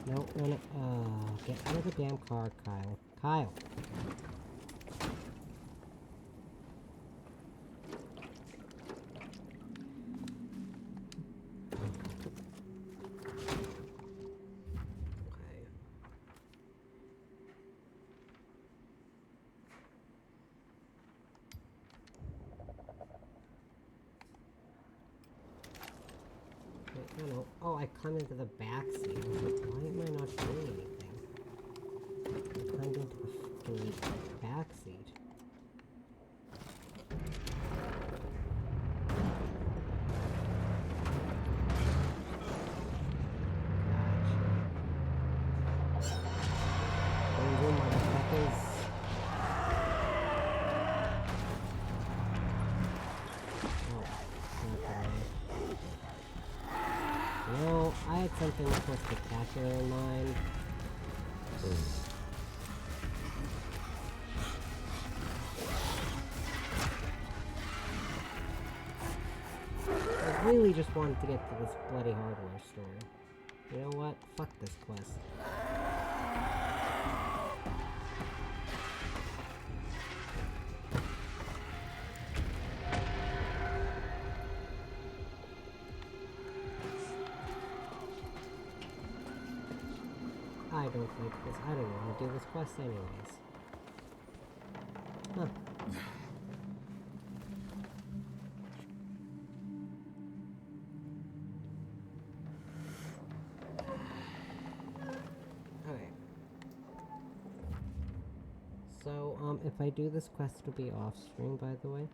No, no, no. Get out of the damn car, Kyle. Kyle! No. Oh, I climbed into the back seat. I was like, why am I not doing anything? I climbed into the fucking back seat. Gotcha. What are you doing, motherfuckers? No, I had something much more spectacular in mind. I really just wanted to get to this bloody hardware store. You know what? Fuck this quest. I don't like this. I don't want to do this quest anyways. Huh. Okay. So, if I do this quest, it'll be off stream, by the way.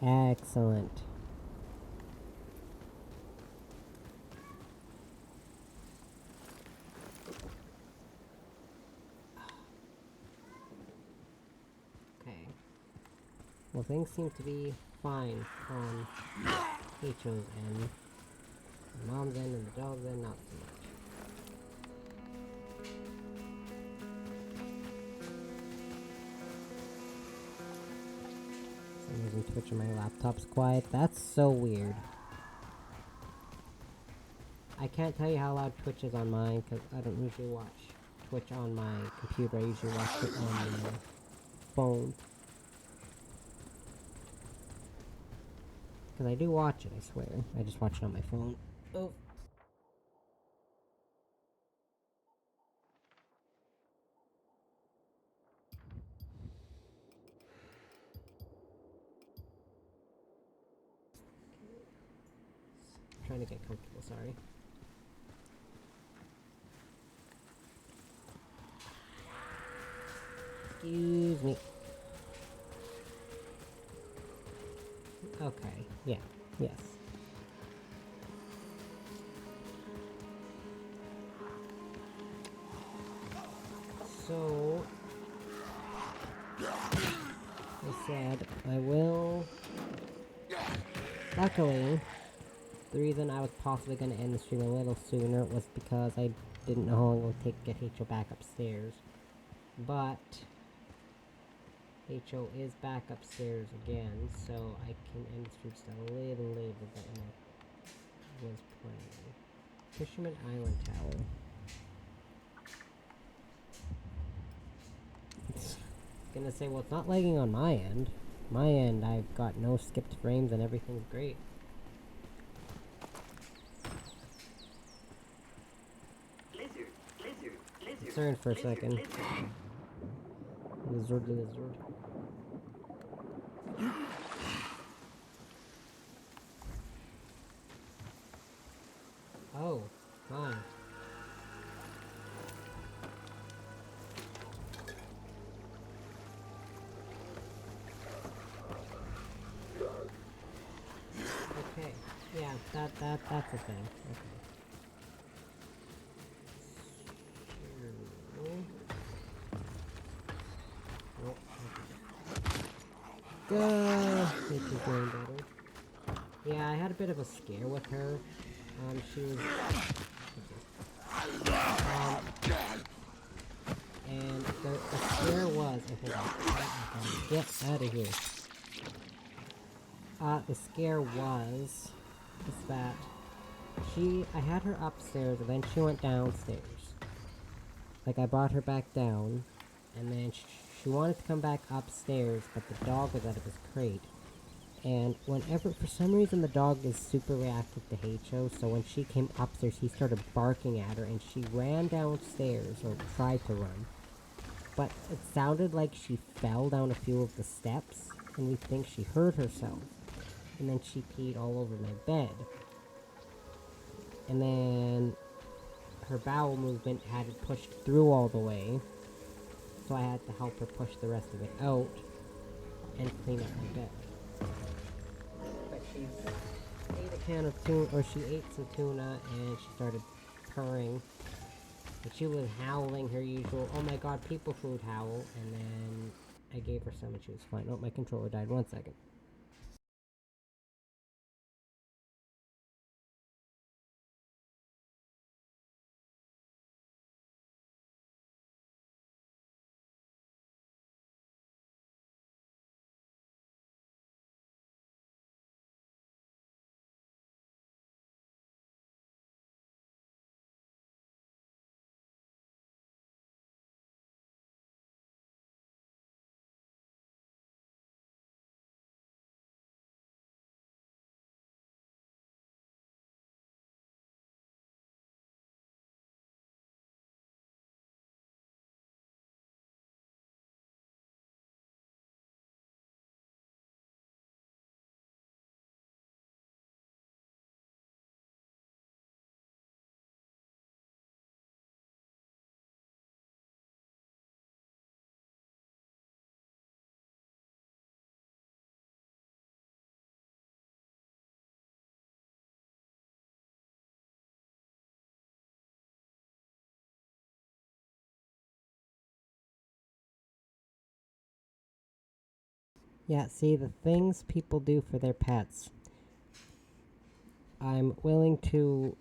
Excellent. Okay. Well, things seem to be fine on HO's end. The mom's end and the dog's end, not so much. Twitch and my laptop's quiet. That's so weird. I can't tell you how loud Twitch is on mine, because I don't usually watch Twitch on my computer. I usually watch it on my phone. Because I do watch it, I swear. I just watch it on my phone. Oh. Trying to get comfortable, sorry. Excuse me. Okay, yeah, yes. So, I said I will. Luckily, the reason I was possibly going to end the stream a little sooner was because I didn't know how long it would take to get H.O. back upstairs. But H.O. is back upstairs again, so I can end the stream just a little later than I was planning. Fisherman Island Tower. Gonna say, well, it's not lagging on my end. My end, I've got no skipped frames and everything's great. Concerned for a second. Lizard. Oh, hi. Okay, yeah, that's a thing. Okay. This is going better. Yeah, I had a bit of a scare with her. She was... and the scare was... Get out of here. The scare was... that I had her upstairs, and then she went downstairs. Like, I brought her back down, and then she wanted to come back upstairs, but the dog was out of his crate. And whenever, for some reason, the dog is super reactive to H.O., so when she came upstairs, he started barking at her, and she ran downstairs, or tried to run. But it sounded like she fell down a few of the steps, and we think she hurt herself. And then she peed all over my bed. And then her bowel movement had it pushed through all the way, so I had to help her push the rest of it out and clean up my bed. But she ate a can of tuna, or she ate some tuna, and she started purring. And she was howling her usual, oh my god, people food howl, and then I gave her some and she was fine. Oh, my controller died. 1 second. Yeah, see, the things people do for their pets. I'm willing to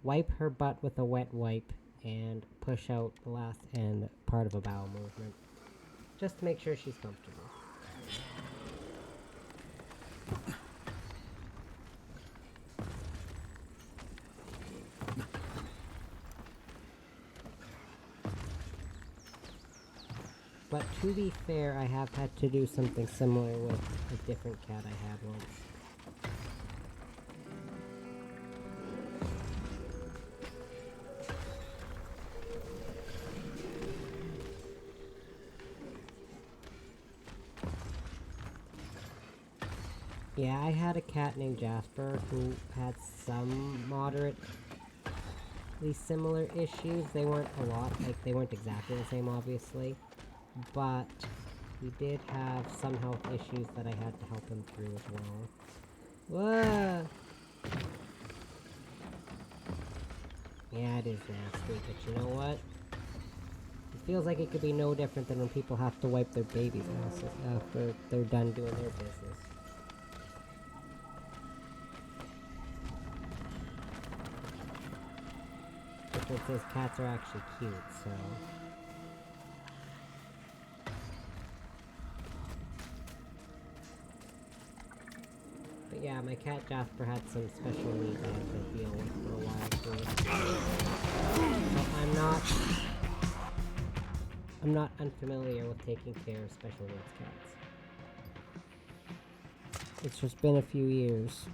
wipe her butt with a wet wipe and push out the last end part of a bowel movement. Just to make sure she's comfortable. But to be fair, I have had to do something similar with a different cat I had once. Yeah, I had a cat named Jasper who had some moderately similar issues. They weren't a lot, like they weren't exactly the same obviously, but he did have some health issues that I had to help him through as well. Whoa! Yeah, it is nasty, but you know what? It feels like it could be no different than when people have to wipe their babies' asses after they're done doing their business. It says cats are actually cute, so... But yeah, my cat Jasper had some special needs I had to deal with for a while too. So I'm not unfamiliar with taking care of special needs cats. It's just been a few years.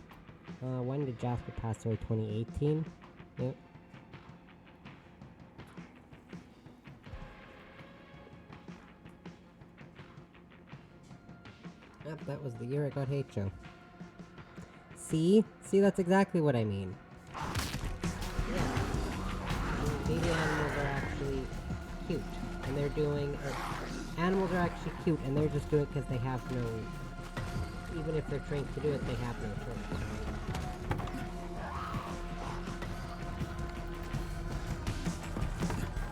When did Jasper pass away? 2018? Yep. Yep, that was the year I got H.O. See? See, that's exactly what I mean. Yeah. Baby animals are actually cute. And they're doing... animals are actually cute, and they're just doing it because they have no... Even if they're trained to do it, they have no choice.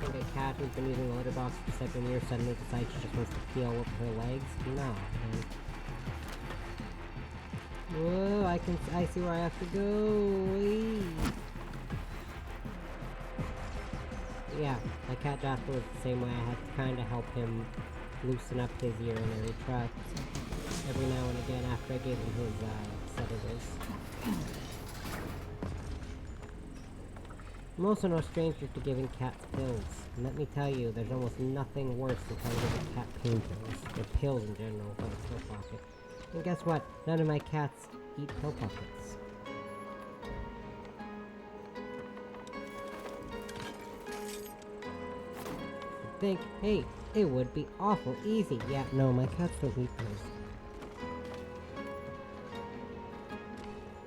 I think a cat who's been using a litter box for 7 years suddenly decides she just wants to peel with her legs? No. Man. Whoa, I see where I have to go. Whee. Yeah, my cat Jasper was the same way. I had to kind of help him loosen up his urinary tract every now and again after I gave him his sedatives. I'm also no stranger to giving cats pills. And let me tell you, there's almost nothing worse than trying to give a cat pain pills. Or pills in general, from a pill pocket. And guess what? None of my cats eat pill pockets. You'd think, hey, it would be awful easy. Yeah, no, my cats don't eat pills.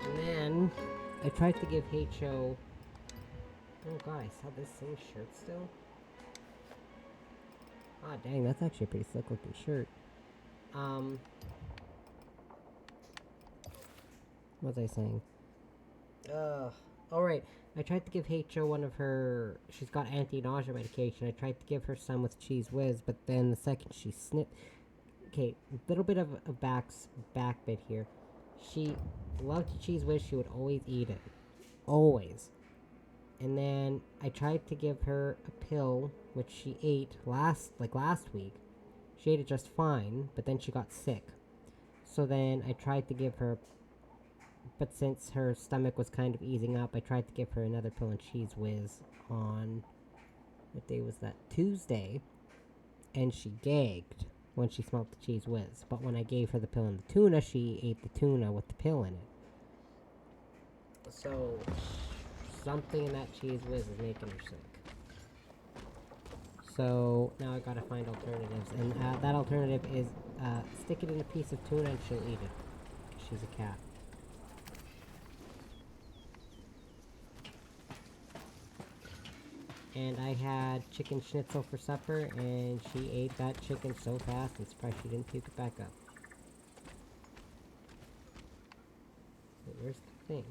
And then, I tried to give H.O. Oh god, I saw this same shirt still? Ah, dang, that's actually a pretty slick looking shirt. What was I saying? Alright. I tried to give H.O. one of her... She's got anti-nausea medication. I tried to give her some with Cheese Whiz, but then the second she snipped... Okay, a little bit of a back bit here. She loved Cheese Whiz. She would always eat it. Always. And then I tried to give her a pill, which she ate last week. She ate it just fine, but then she got sick. So then I tried to give her... But since her stomach was kind of easing up, I tried to give her another pill and Cheese Whiz on... What day was that? Tuesday. And she gagged when she smelled the Cheese Whiz. But when I gave her the pill and the tuna, she ate the tuna with the pill in it. So, something in that Cheese Whiz is making her sick. So, now I gotta find alternatives. And that alternative is stick it in a piece of tuna and she'll eat it. She's a cat. And I had chicken schnitzel for supper, and she ate that chicken so fast, I'm surprised she didn't puke it back up. But where's the thing?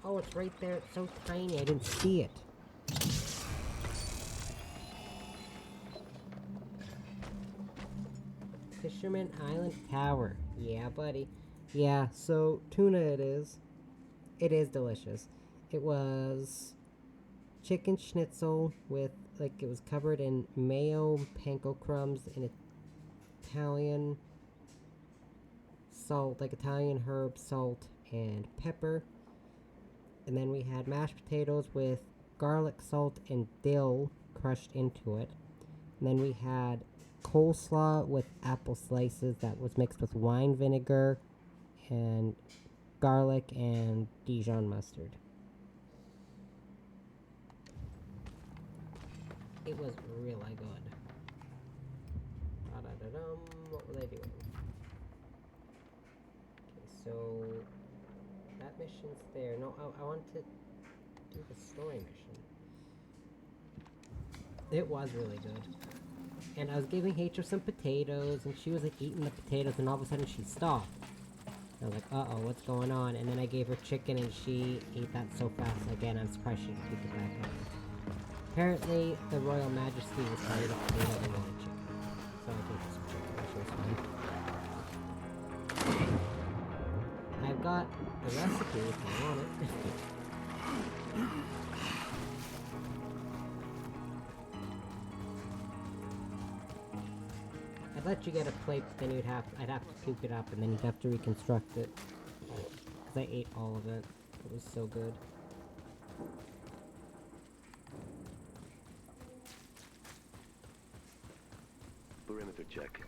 Oh, it's right there. It's so tiny. I didn't see it. Fisherman Island Tower. Yeah, buddy. Yeah, so tuna it is. It is delicious. It was chicken schnitzel with, like, it was covered in mayo, panko crumbs, and Italian salt, like Italian herb, salt, and pepper. And then we had mashed potatoes with garlic, salt, and dill crushed into it. And then we had coleslaw with apple slices that was mixed with wine vinegar and garlic and Dijon mustard. It was really good. Da-da-da-dum. What were they doing? Okay, so that mission's there. No, I want to do the story mission. It was really good. And I was giving Hater some potatoes, and she was like eating the potatoes, and all of a sudden she stopped. I was like, uh-oh, what's going on? And then I gave her chicken, and she ate that so fast. Again, I'm surprised she didn't pick it back up. Apparently, the Royal Majesty was tired of potato and wanted chicken. So I gave her some chicken, which was fine. I've got the recipe if you want it. I'd let you get a plate, but then I'd have to puke it up, and then you'd have to reconstruct it. Because I ate all of it. It was so good. Perimeter check.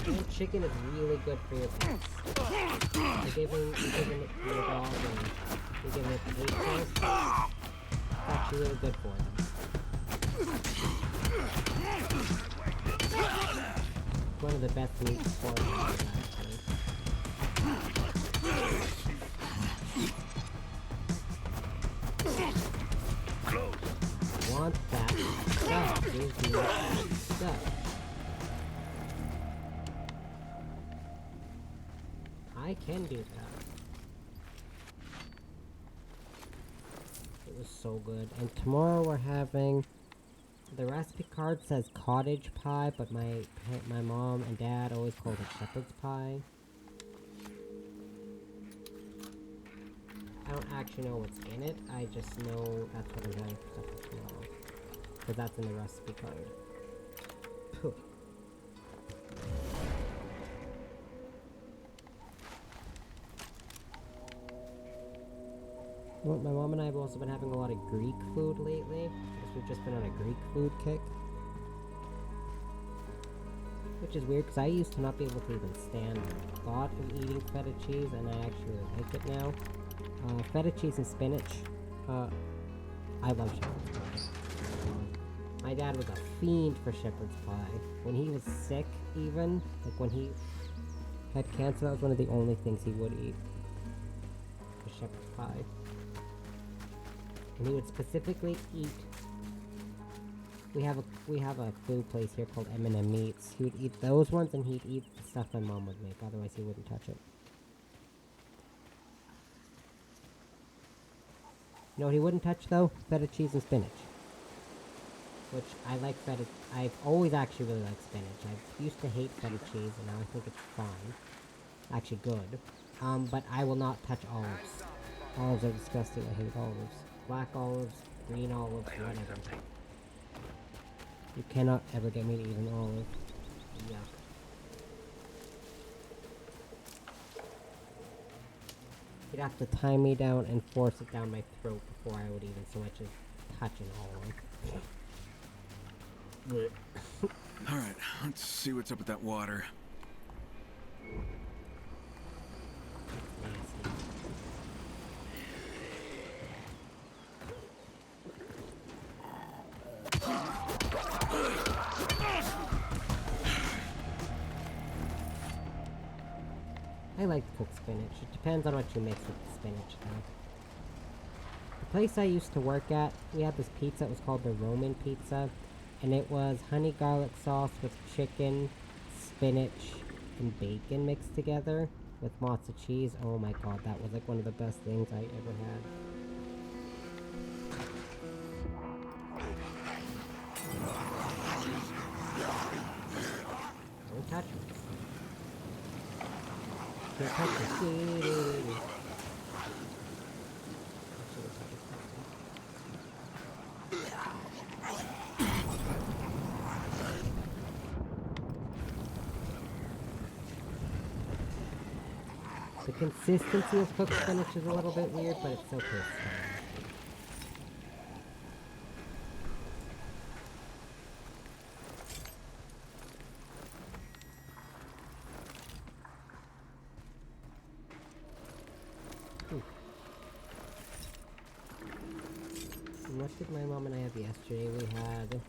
And chicken is really good for your pets. You're giving it to your dog, and you're giving it to H sauce. It's actually really good for them. One of the best meats for them, actually. Want that stuff? Give me that stuff. I can do that. It was so good. And tomorrow we're having, the recipe card says cottage pie, but my mom and dad always called it shepherd's pie. I don't actually know what's in it. I just know that's what I'm having for supper tomorrow. Because that's in the recipe card. Phew. Well, my mom and I have also been having a lot of Greek food lately. Because we've just been on a Greek food kick. Which is weird, because I used to not be able to even stand the thought of eating feta cheese, and I actually really like it now. Feta cheese and spinach. I love shepherd's pie. My dad was a fiend for shepherd's pie. When he was sick, even, like when he had cancer, that was one of the only things he would eat. Was shepherd's pie. And he would specifically eat. We have a food place here called M&M Meats. He would eat those ones, and he'd eat the stuff my mom would make. Otherwise, he wouldn't touch it. You know what he wouldn't touch, though? Feta cheese and spinach. Which, I like feta... I've always actually really liked spinach. I used to hate feta cheese, and now I think it's fine. Actually good. But I will not touch olives. Olives are disgusting. I hate olives. Black olives, green olives, whatever. You cannot ever get me to eat an olive. Yuck. You'd have to tie me down and force it down my throat before I would even so much as touch an olive. Alright, let's see what's up with that water. I like to cook spinach. It depends on what you mix with the spinach, though. The place I used to work at, we had this pizza. It was called the Roman pizza. And it was honey garlic sauce with chicken, spinach, and bacon mixed together with matzo cheese. Oh my god, that was like one of the best things I ever had. touch me. Can't touch me. The consistency of cooked spinach is a little bit weird, but it's still tasty. What did my mom and I have yesterday? We had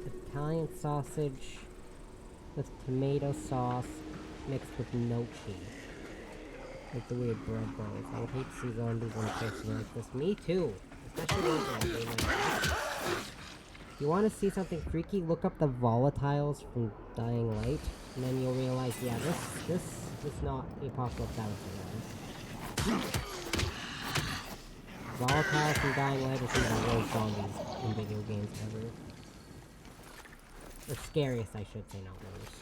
Italian sausage with tomato sauce mixed with gnocchi. Like the weird bread balls. I would hate to see zombies in a person like this. Me too! Especially those ones. If you want to see something freaky, look up the volatiles from Dying Light. And then you'll realize, yeah, this is not the apocalypse I was surviving. Volatiles from Dying Light are some of the worst zombies in video games ever. Or scariest, I should say, not worse.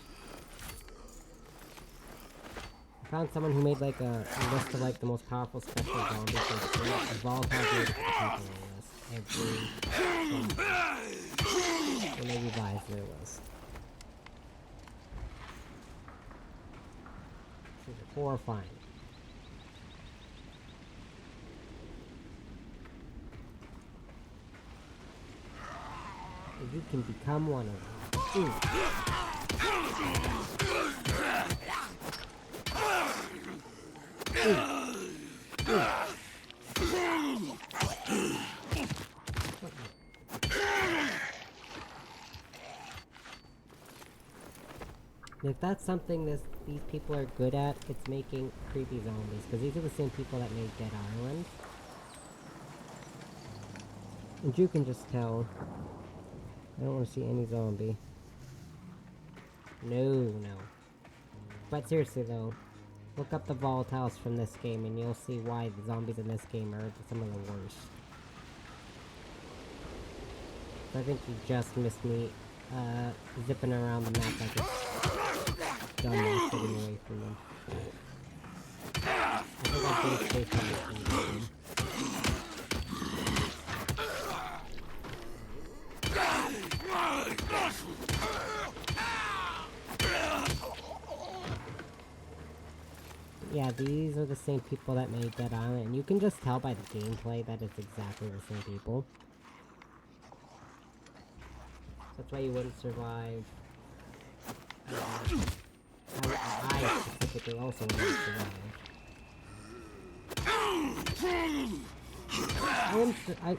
I found someone who made like a list of like the most powerful special zombies and volatiles made it to the top of the list. Every... When they revised their list. This is horrifying. You can become one of them. Ooh. If that's something these people are good at, it's making creepy zombies. Because these are the same people that made Dead Island. And you can just tell. I don't want to see any zombie. No. But seriously though, look up the volatiles from this game and you'll see why the zombies in this game are some of the worst. I think you just missed me zipping around the map like a dumbass getting away from them. I think I'm getting safe from this game. Yeah, these are the same people that made Dead Island, and you can just tell by the gameplay that it's exactly the same people. That's why you wouldn't survive. I specifically also wouldn't survive. I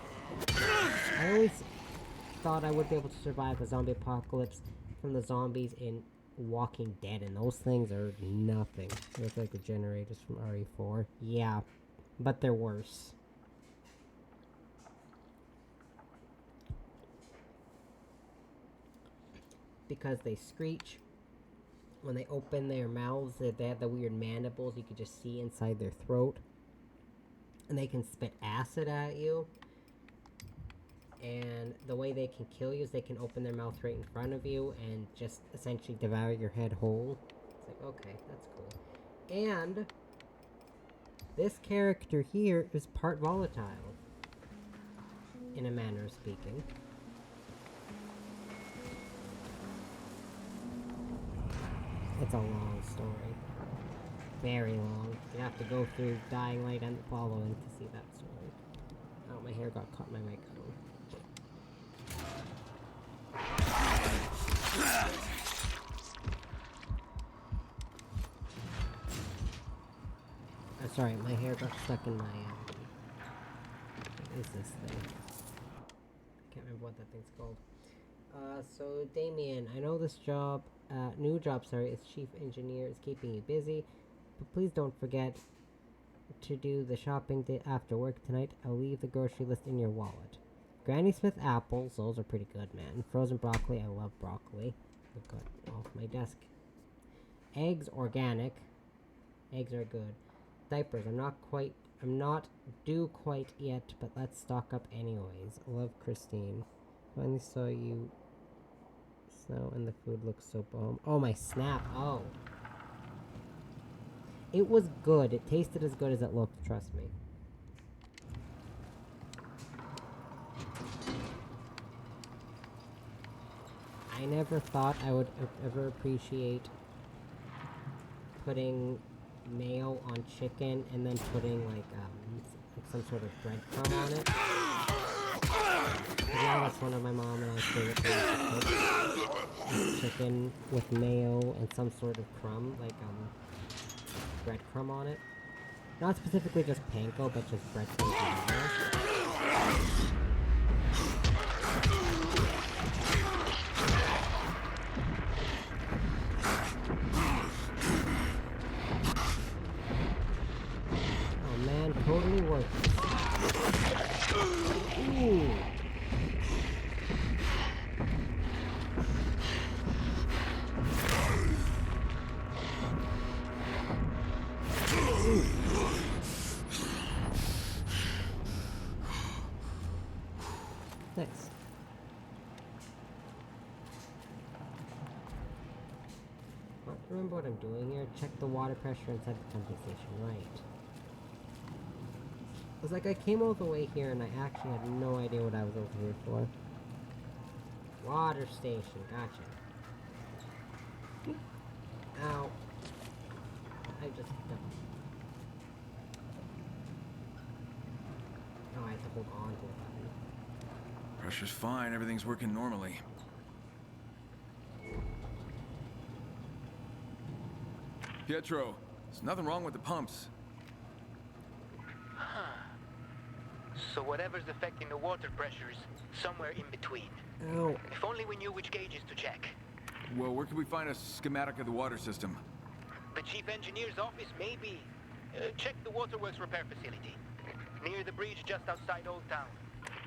always thought I would be able to survive a zombie apocalypse from the zombies in Walking Dead, and those things are nothing. They look like the generators from RE4. Yeah, but they're worse. Because they screech. When they open their mouths, they have the weird mandibles you could just see inside their throat. And they can spit acid at you. And the way they can kill you is they can open their mouth right in front of you and just essentially devour your head whole. It's like, okay, that's cool. And this character here is part volatile, in a manner of speaking. It's a long story. Very long. You have to go through Dying Light and the following to see that story. Oh, my hair got caught in my microphone. Sorry, my hair got stuck in my, what is this thing? I can't remember what that thing's called. So Damien, I know this job, new job, sorry, as chief engineer is keeping you busy, but please don't forget to do the shopping after work tonight. I'll leave the grocery list in your wallet. Granny Smith apples, those are pretty good, man. Frozen broccoli, I love broccoli. I've got off my desk. Eggs, organic. Eggs are good. Diapers, I'm not due quite yet, but let's stock up anyways. Love, Christine. Finally saw you snow and the food looks so bomb. Oh, my snap. Oh. It was good. It tasted as good as it looked, trust me. I never thought I would ever appreciate putting mayo on chicken and then putting like some sort of breadcrumb on it. Yeah, that's one of my mom and I's favorite things to cook. Chicken with mayo and some sort of crumb, like breadcrumb on it. Not specifically just panko, but just breadcrumb together. Oh man, totally worth it. Ooh. Nice. Remember what I'm doing here? Check the water pressure inside the pumping station, right. It was like I came all the way here and I actually had no idea what I was over here for. Water station, gotcha. Ow. I just don't. Oh, I have to hold on to it. Pressure's fine, everything's working normally. Pietro, there's nothing wrong with the pumps. Huh. So whatever's affecting the water pressure's somewhere in between. Ow. If only we knew which gauges to check. Well, where can we find a schematic of the water system? The chief engineer's office, maybe. Check the waterworks repair facility. Near the bridge just outside Old Town.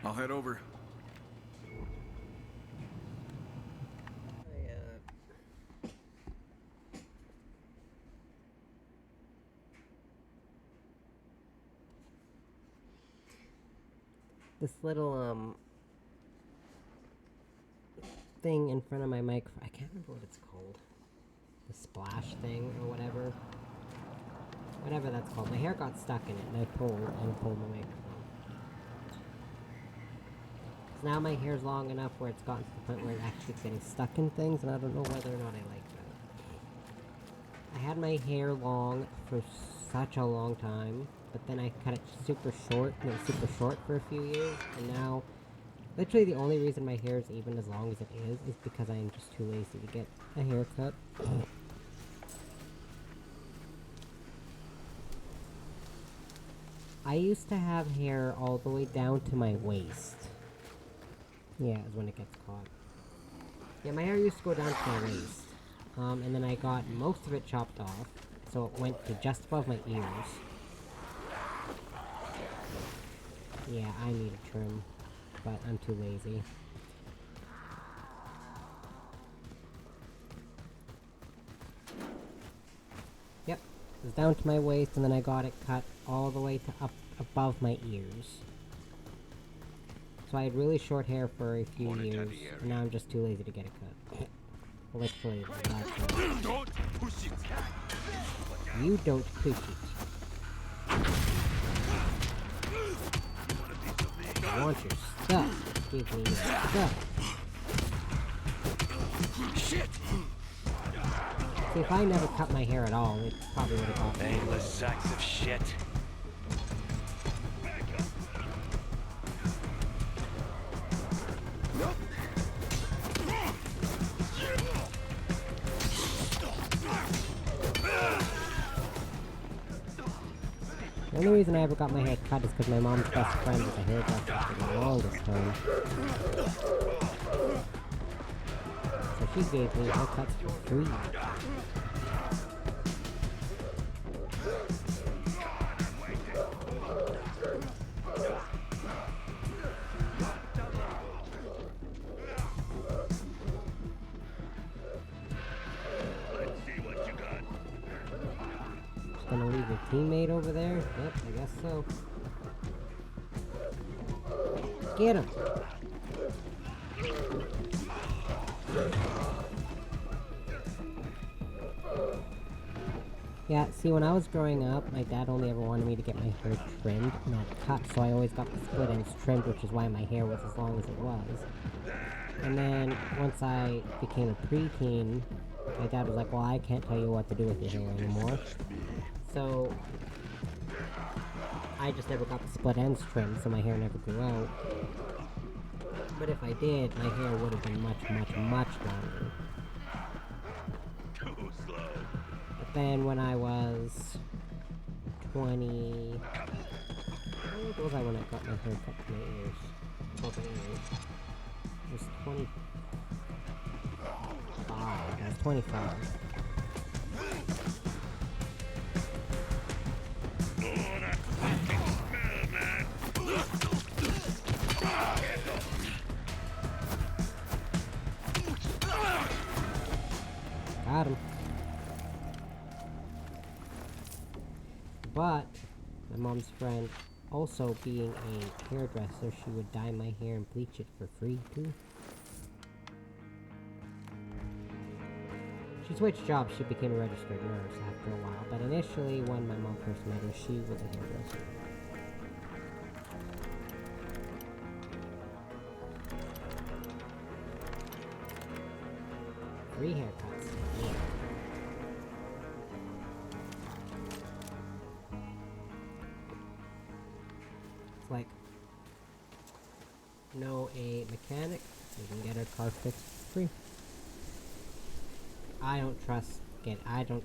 I'll head over. This little, thing in front of my mic, I can't remember what it's called. The splash thing, or whatever. Whatever that's called. My hair got stuck in it, and I pulled my microphone. So now my hair's long enough where it's gotten to the point where it actually getting stuck in things, and I don't know whether or not I like that. I had my hair long for such a long time, but then I cut it super short, and it was super short for a few years, and now, literally the only reason my hair is even as long as it is because I am just too lazy to get a haircut. I used to have hair all the way down to my waist. Yeah, is when it gets caught. Yeah, my hair used to go down to my waist. And then I got most of it chopped off, so it went to just above my ears. Yeah, I need a trim, but I'm too lazy. Yep, it was down to my waist, and then I got it cut all the way to up above my ears. So I had really short hair for a few years, and now I'm just too lazy to get it cut. Literally, that's it. Don't push it. You don't push it. I want your stuff. Give me your stuff. Shit! See, if I never cut my hair at all, it probably would have got me. Aimless sacks of shit. The only reason I ever got my hair cut is because my mom's best friend was a hairdresser for the longest time. So she gave me haircuts for free. Gonna leave your teammate over there? Yep, I guess so. Get him! Yeah, see, when I was growing up, my dad only ever wanted me to get my hair trimmed, not cut, so I always got the split ends trimmed, which is why my hair was as long as it was. And then, once I became a preteen, my dad was like, well, I can't tell you what to do with your hair anymore. So, I just never got the split ends trimmed, so my hair never grew out. But if I did, my hair would have been much, much, much longer. But then when I was 20... How old was I when I got my hair cut to my ears? About my ears. I was 25. I was 25. Got him. But my mom's friend, also being a hairdresser, she would dye my hair and bleach it for free too. She switched jobs, she became a registered nurse after a while, but initially when my mom first met her, she was a hairdresser. Free haircuts. Yeah. It's like, know a mechanic, you can get her car fixed for free. I don't trust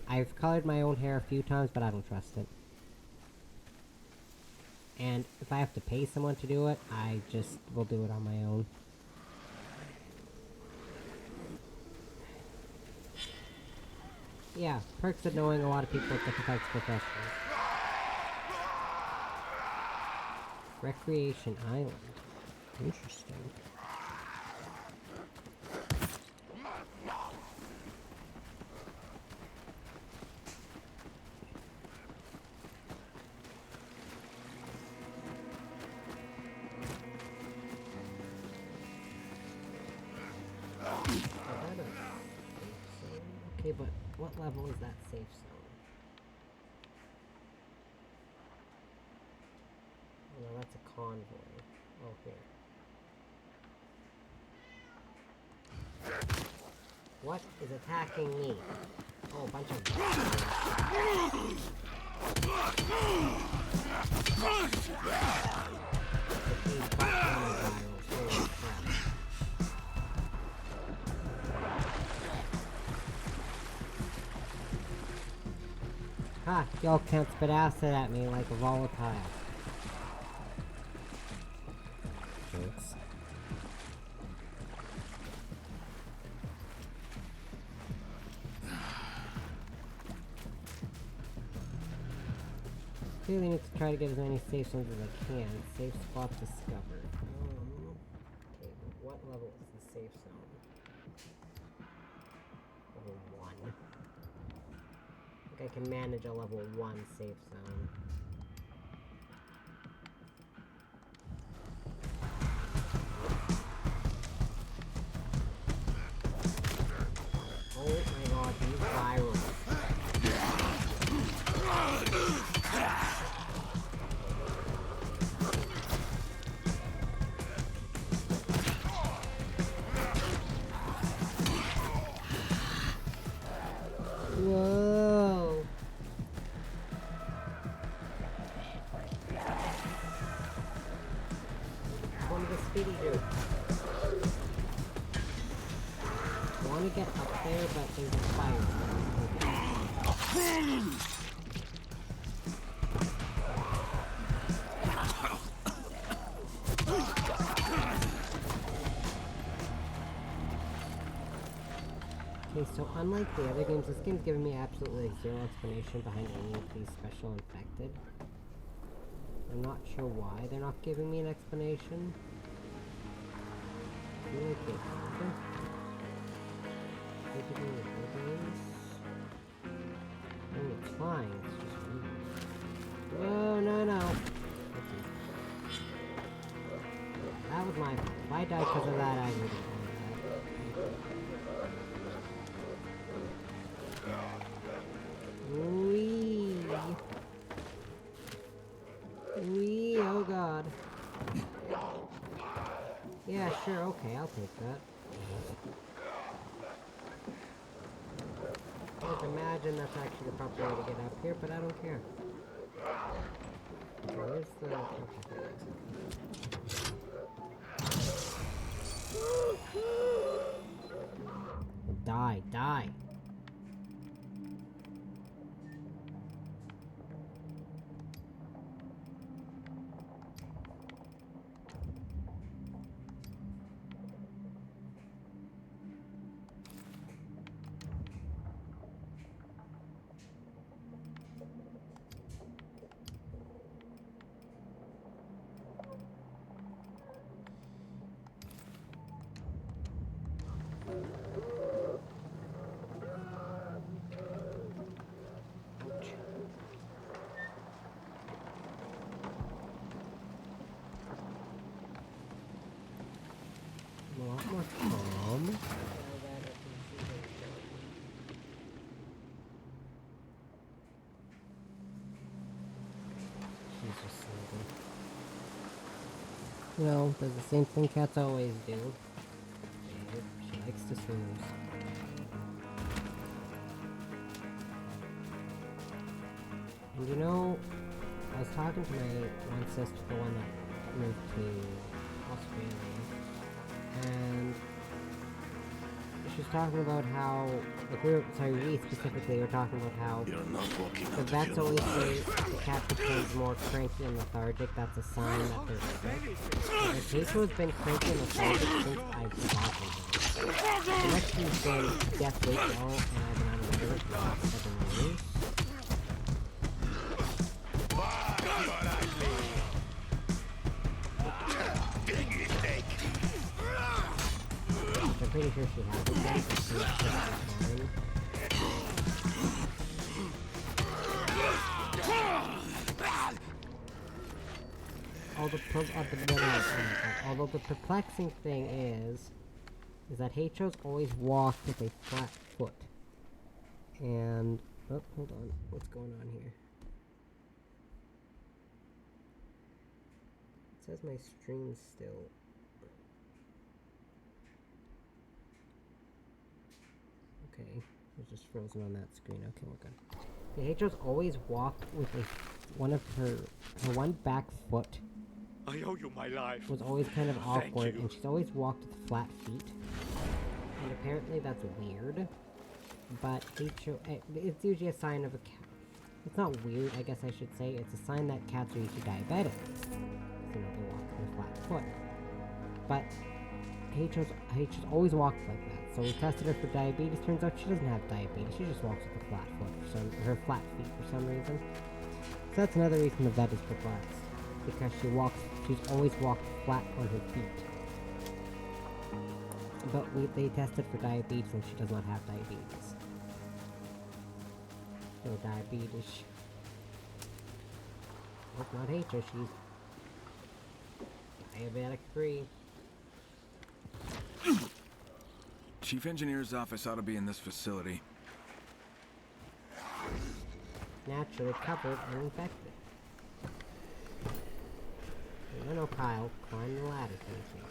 I've colored my own hair a few times, but I don't trust it. And if I have to pay someone to do it, I just will do it on my own. Yeah, perks of knowing a lot of people with different types of professions. Recreation Island. Interesting. Okay, but what level is that safe zone? Oh, no, that's a convoy. Oh, here. What is attacking me? Oh, a bunch of... Ha! Y'all can't spit acid at me like a volatile. Jokes. Clearly need to try to get as many safe zones as I can. Safe spot discovered. Okay, but what level is the safe zone? Level 1. I think I can manage a level 1 safe zone. Oh my god, these virals. Whoa. One of the speedy dude. I want to get up there, but there's a fire. Okay, so unlike the other games, this game's giving me absolutely zero explanation behind any of these special infected. I'm not sure why they're not giving me an explanation. I feel like they have. They give me the videos. Oh, it's fine. It's just weird. Whoa, no. That was my fault. If I died because of that, I would have done that. Wee. Wee, oh god. Yeah, sure, okay, I'll take that. I can't imagine that's actually the proper way to get up here, but I don't care. Okay, where's the... Okay, die, die! A lot more calm. She's just sleeping. You know, does the same thing cats always do. She likes to snooze. And you know, I was talking to my one sister, the one that moved to Australia, and she was talking about how, like we specifically were talking about how the vets always say the cat becomes more cranky and lethargic. That's a sign that they're sick. Like, Rachel's been cranky and lethargic since I've bought her. Unless she's been deathly ill and I've been unaware of it for the last 7 years. I'm pretty sure she has it. Although the perplexing thing is that Heicho's always walked with a flat foot. And oh, hold on, what's going on here? It says my stream's still. Okay, it was just frozen on that screen. Okay, we're good. Okay, Heicho's always walked with her one back foot. I owe you my life. Was always kind of awkward, and she's always walked with flat feet. And apparently that's weird. But Heicho, it's usually a sign of a cat. It's not weird, I guess I should say. It's a sign that cats are usually diabetic. You know, they walk with a flat foot. But Heicho's always walked like that. So we tested her for diabetes. Turns out she doesn't have diabetes. She just walks with a flat foot her flat feet for some reason. So that's another reason the vet is perplexed. Because she's always walked flat on her feet. But they tested for diabetes and she does not have diabetes. No diabetes. Hope not Heicho, she's diabetic free. Chief Engineer's office ought to be in this facility. Naturally covered and infected. I know Kyle climbed the ladder, thank you.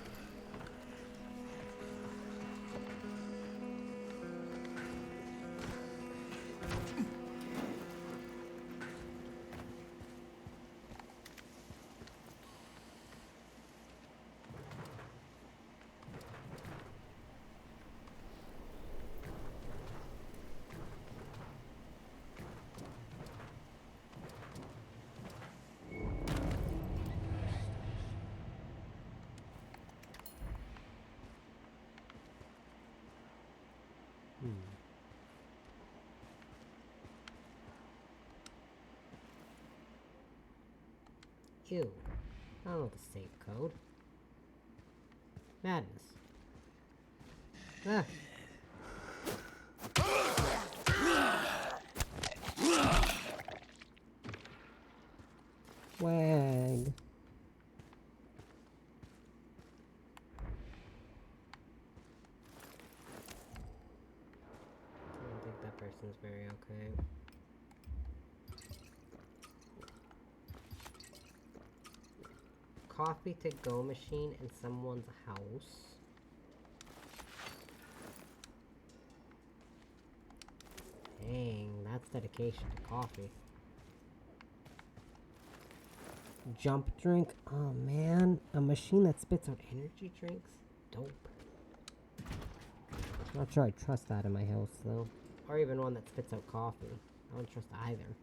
Ew. I don't know the safe code. Madness. Ah. Wag. I don't think that person's very okay. coffee to go machine in someone's house. Dang, that's dedication to coffee. Jump drink. Oh man, a machine that spits out energy drinks? Dope. Not sure I trust that in my house though. Or even one that spits out coffee. I wouldn't trust either.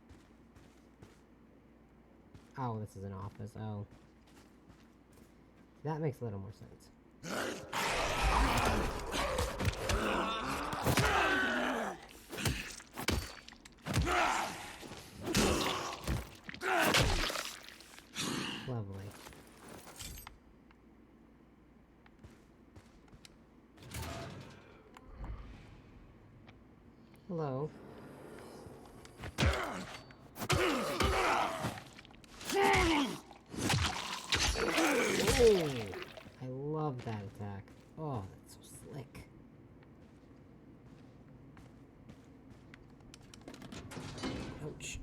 Oh, this is an office. Oh. That makes a little more sense. Lovely. Hello. Oh, I love that attack. Oh, that's so slick. Ouch.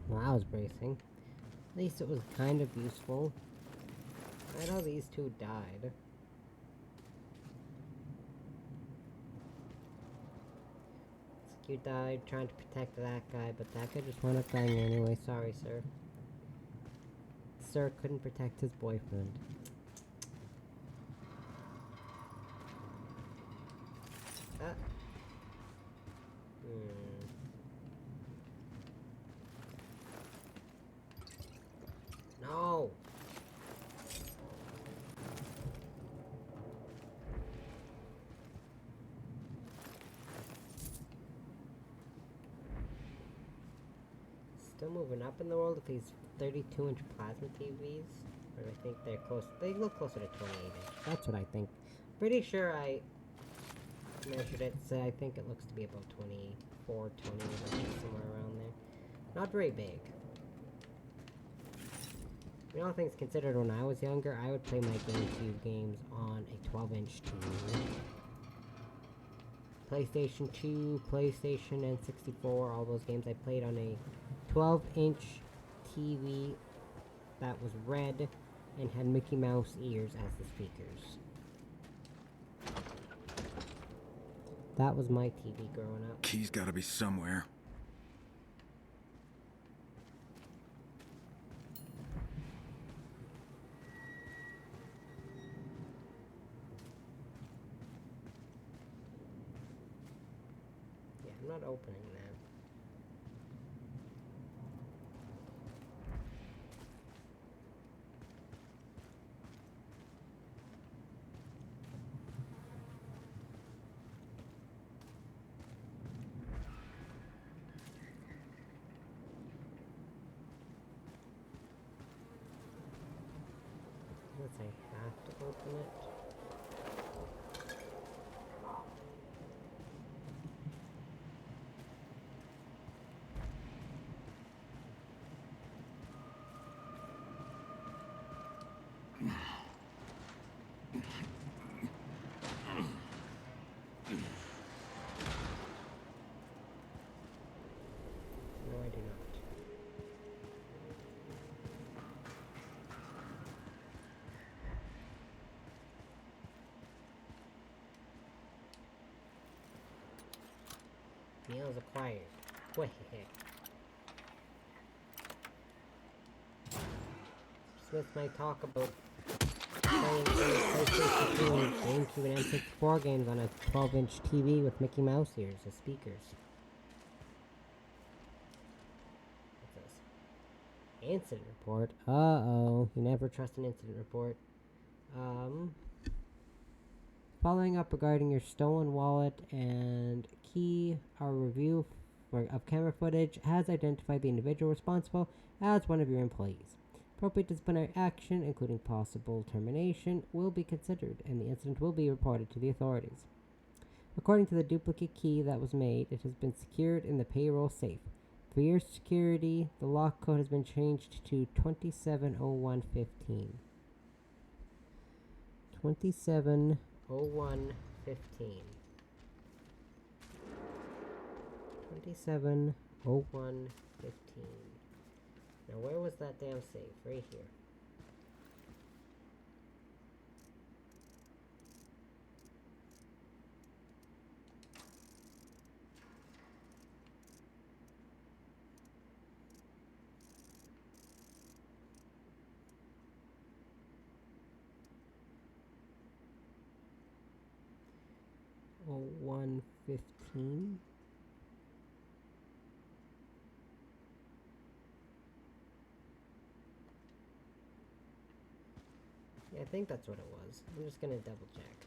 Well, I was bracing. At least it was kind of useful. I know these two died. You died trying to protect that guy, but that guy just wound up dying anyway. Sorry, sir. Sir couldn't protect his boyfriend. No! Still moving up in the world with these 32-inch plasma TVs. Or I think they're close. They look closer to 28-inch. That's what I think. Pretty sure I measured it, so I think it looks to be about 24, 28 inches, somewhere around there. Not very big. You know, all things considered, when I was younger, I would play my GameCube games on a 12-inch TV. PlayStation 2, PlayStation, and 64, all those games I played on a 12-inch TV that was red and had Mickey Mouse ears as the speakers. That was my TV growing up. Key's gotta be somewhere. Yeah, I'm not opening that. open it. No, I do not. Meals acquired. What the heck? Smith might talk about playing PlayStation 2 and GameCube and N64 games on a 12-inch TV with Mickey Mouse ears as speakers. What's this? Incident report. Uh-oh. You never trust an incident report. Following up regarding your stolen wallet and key, our review of camera footage has identified the individual responsible as one of your employees. Appropriate disciplinary action, including possible termination, will be considered, and the incident will be reported to the authorities. According to the duplicate key that was made, it has been secured in the payroll safe. For your security, the lock code has been changed to 270115. 270115. 270115. Now where was that damn safe? Right here. Oh, 115. Yeah, I think that's what it was. I'm just gonna double check.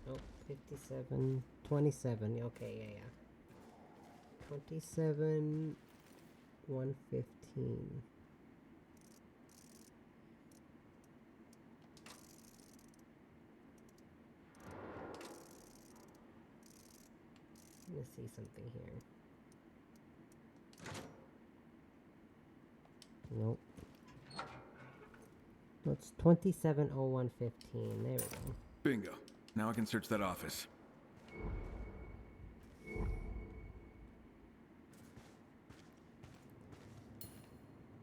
Oh, 57, 27. Okay, yeah. 27, 115. Let's see something here. Nope. It's 270115. There we go. Bingo. Now I can search that office.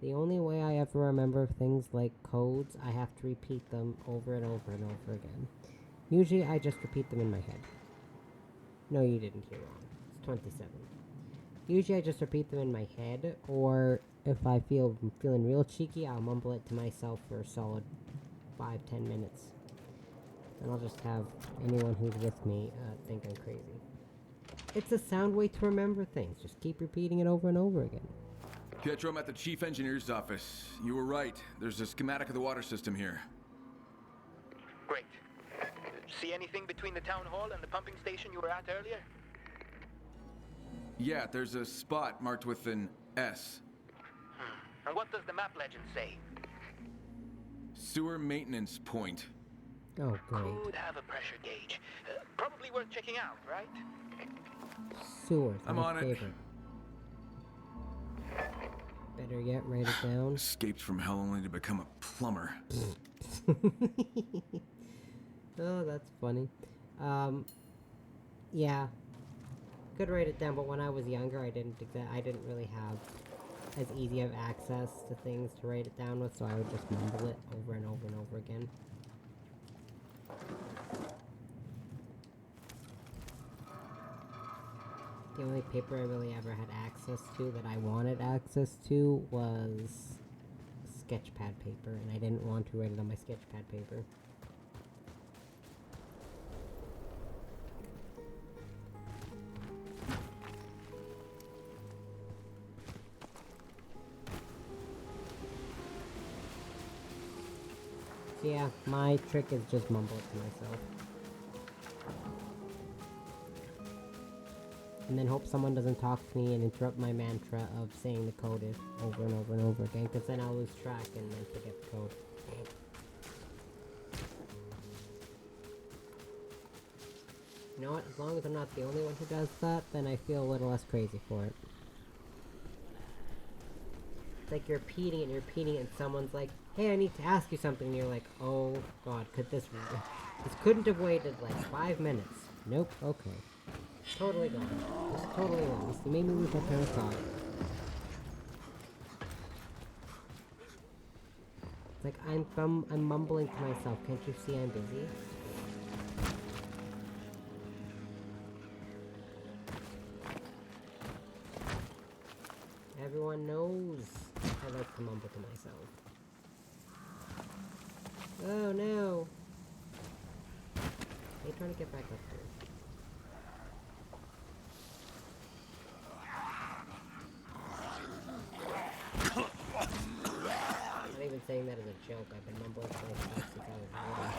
The only way I ever remember things like codes, I have to repeat them over and over and over again. Usually I just repeat them in my head. No, you didn't hear wrong. It's 27. Usually I just repeat them in my head, or if I'm feeling real cheeky, I'll mumble it to myself for a solid 5-10 minutes. And I'll just have anyone who's with me think I'm crazy. It's a sound way to remember things. Just keep repeating it over and over again. Pietro, I'm at the chief engineer's office. You were right. There's a schematic of the water system here. Great. See anything between the town hall and the pumping station you were at earlier? Yeah, there's a spot marked with an S. And what does the map legend say? Sewer maintenance point. Oh, great. Could have a pressure gauge. Probably worth checking out, right? Sewers. I'm on it. Better yet, write it down. Escaped from hell only to become a plumber. Oh, that's funny. Yeah. Could write it down, but when I was younger, I didn't really have as easy of access to things to write it down with, so I would just mumble it over and over and over again. The only paper I really ever had access to that I wanted access to was sketchpad paper, and I didn't want to write it on my sketchpad paper. So yeah, my trick is just mumble it to myself. And then hope someone doesn't talk to me and interrupt my mantra of saying the code over and over and over again, because then I'll lose track and then forget the code. You know what? As long as I'm not the only one who does that, then I feel a little less crazy for it. It's like you're repeating it, and someone's like, hey, I need to ask you something, and you're like, oh god, this couldn't have waited like 5 minutes. Nope, okay. Totally gone. Just totally lost. You made me lose my train of thought. It's like I'm mumbling to myself. Can't you see I'm busy? Everyone knows I like to mumble to myself. Oh no! Hey, trying to get back up here. I'm not even saying that as a joke. I've been mumbling to myself since I was little.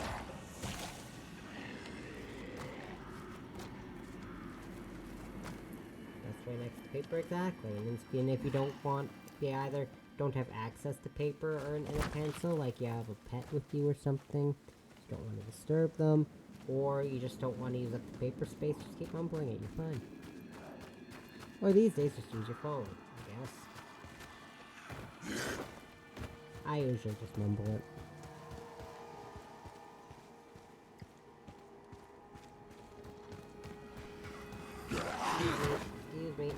That's right next to paper, exactly. And if you don't want, if you either don't have access to paper or and a pencil, like you have a pet with you or something, you don't want to disturb them, or you just don't want to use up the paper space, just keep mumbling it, you're fine. Or these days, just use your phone, I guess. I usually just mumble it. Excuse me.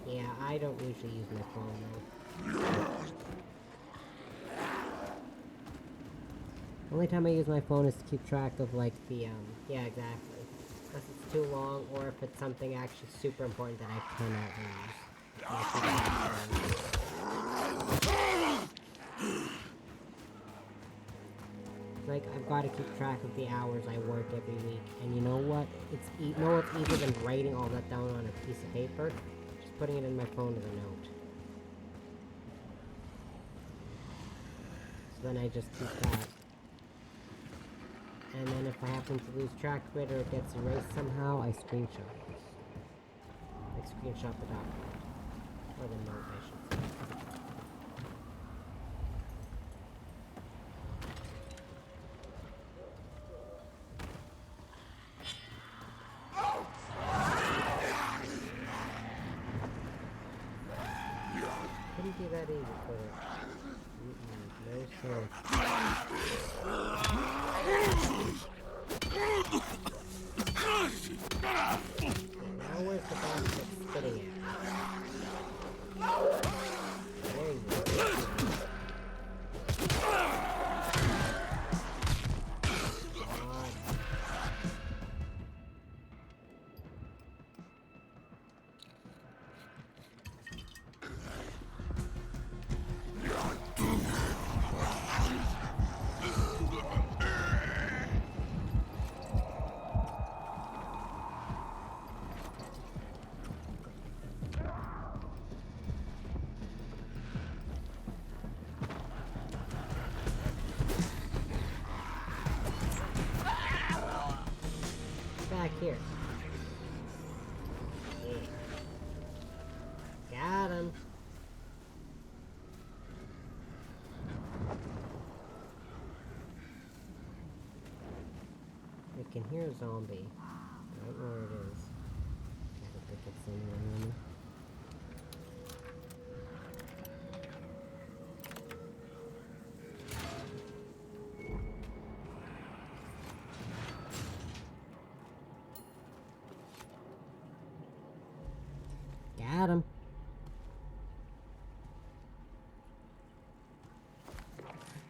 Yeah, I don't usually use my phone though. The only time I use my phone is to keep track of like the, yeah, exactly. Unless it's too long or if it's something actually super important that I cannot lose. Like, I've got to keep track of the hours I work every week, and you know what? It's easier than writing all that down on a piece of paper? Just putting it in my phone as a note. So then I just keep that. And then if I happen to lose track of it or it gets erased somehow, I screenshot it. Like, screenshot the document. Or the note, I should say. Couldn't be that easy, could it? No, sir. Now where's the basket spitting at? There you go. Back here. Yeah. Got him. I can hear a zombie. I don't know where it is. I don't think it's anywhere near me. Got him.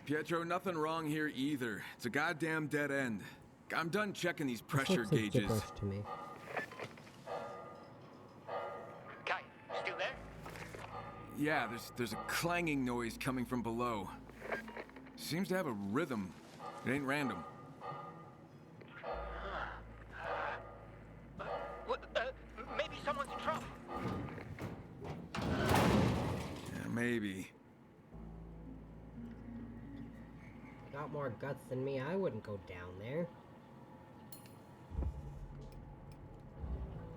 Pietro, nothing wrong here either. It's a goddamn dead end. I'm done checking these pressure gauges. To me. Kai, still there? Yeah, there's a clanging noise coming from below. Seems to have a rhythm. It ain't random. Maybe someone's in trouble. Yeah, maybe. Got more guts than me, I wouldn't go down there.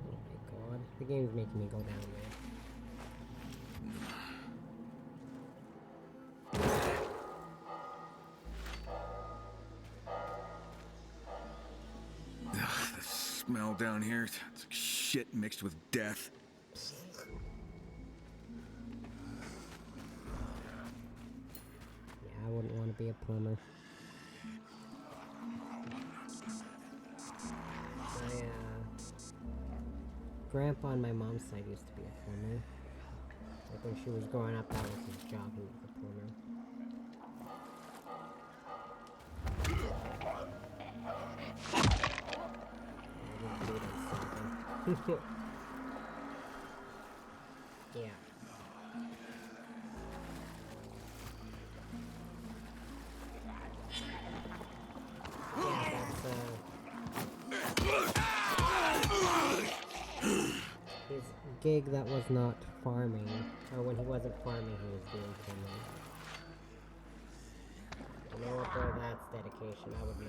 Oh my god, the game's making me go down there. Smell down here. It's like shit mixed with death. Yeah, I wouldn't want to be a plumber. My grandpa on my mom's side used to be a plumber. Like when she was growing up, that was his job. He was a plumber. Yeah. His gig that was not farming, or when he wasn't farming, he was doing plumbing. You know what, bro? That's dedication. I would know.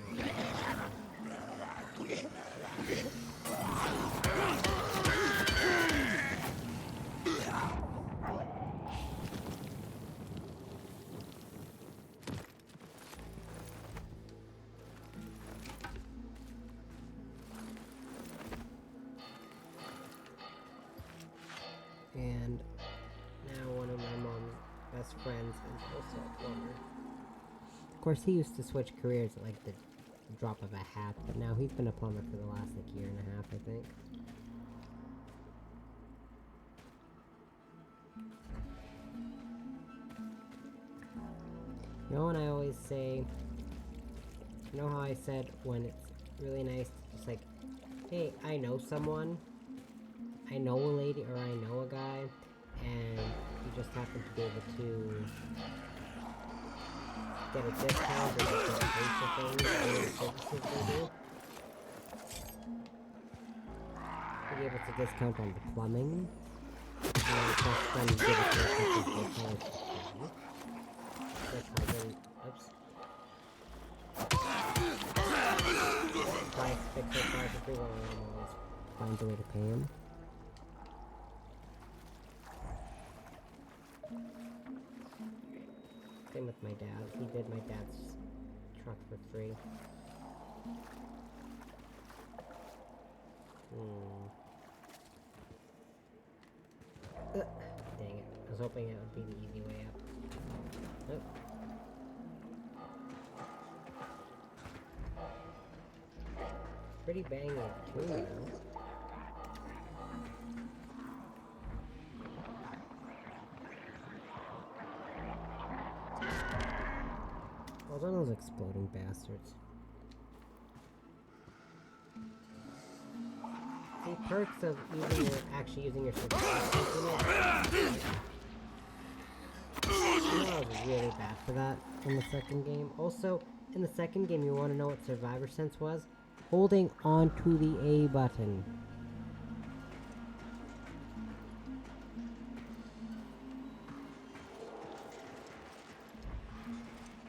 And now one of my mom's best friends is also a plumber. Of course, he used to switch careers at like the drop of a hat, but now he's been a plumber for the last like year and a half, I think. You know, and I always say, you know how I said when it's really nice to just like, hey, I know someone, I know a lady or I know a guy, and you just happen to be able to get a discount or just get paid for things or the services they do. You gave us a discount on the plumbing, and then just then give us a discount. That's how they, oops. Price fixer, price of free, well, always finds a way to pay him. Same with my dad. He did my dad's truck for free. Dang it. I was hoping it would be the easy way up. Nope. Pretty banging too now. Oh, one of those exploding bastards. The perks of actually using your certificate. I was really bad for that in the second game. Also, in the second game, you want to know what Survivor Sense was? Holding onto the A button.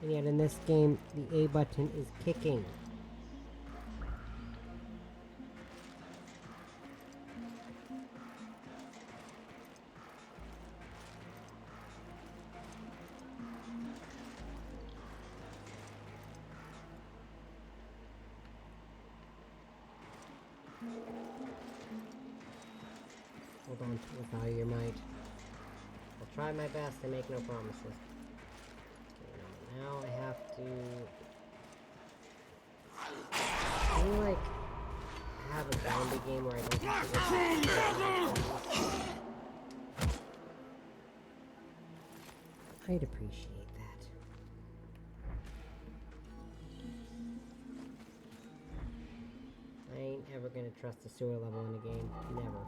And yet in this game, the A button is kicking. Hold on with all your might. I'll try my best to make no promises. Now I have to... Can you, like, have a zombie game where I don't have to go I'd appreciate that. I ain't ever gonna trust a sewer level in a game. Never.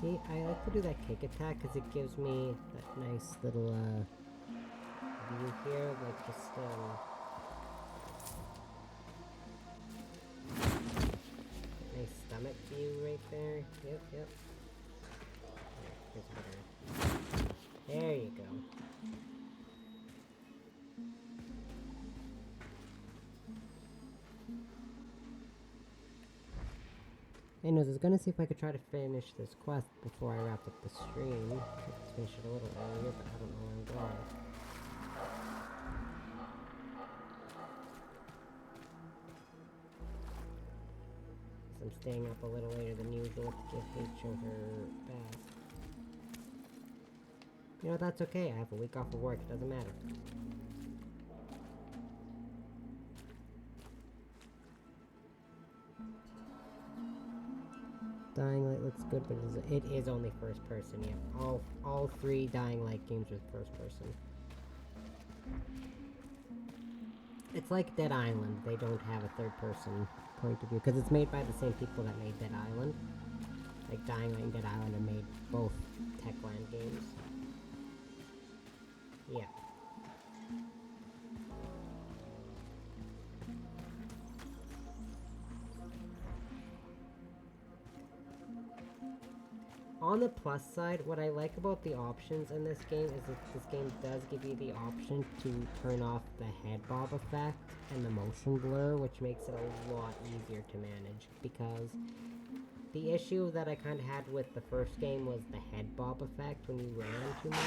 See, I like to do that kick attack because it gives me that nice little view here, like just Anyways, I was gonna see if I could try to finish this quest before I wrap up the stream. I could finish it a little earlier, but I don't know where I'm going. I'm staying up a little later than usual to give Rachel her bath. You know, that's okay. I have a week off of work. It doesn't matter. Dying Light looks good, but it is only first person. Yeah, all 3 Dying Light games are first person. It's like Dead Island. They don't have a third person point of view because it's made by the same people that made Dead Island. Like Dying Light and Dead Island are made both Techland games. Yeah. On the plus side, what I like about the options in this game is that this game does give you the option to turn off the head bob effect and the motion blur, which makes it a lot easier to manage, because the issue that I kind of had with the first game was the head bob effect when you ran too much.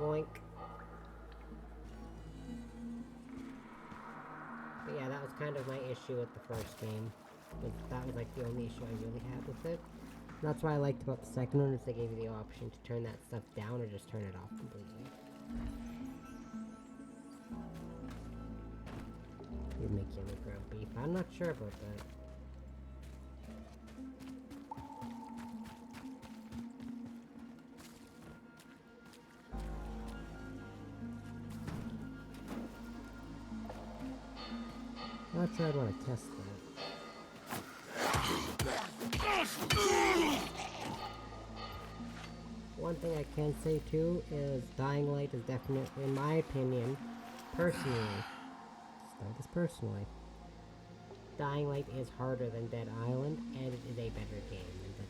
Boink. But yeah, that was kind of my issue with the first game. That was like the only issue I really had with it. And that's what I liked about the second one, is they gave you the option to turn that stuff down or just turn it off completely. You make yummy ground beef. I'm not sure about that. Not sure I'd want to test that. One thing I can say too is Dying Light is definitely, in my opinion, personally, start this personally, Dying Light is harder than Dead Island, and it is a better game than Dead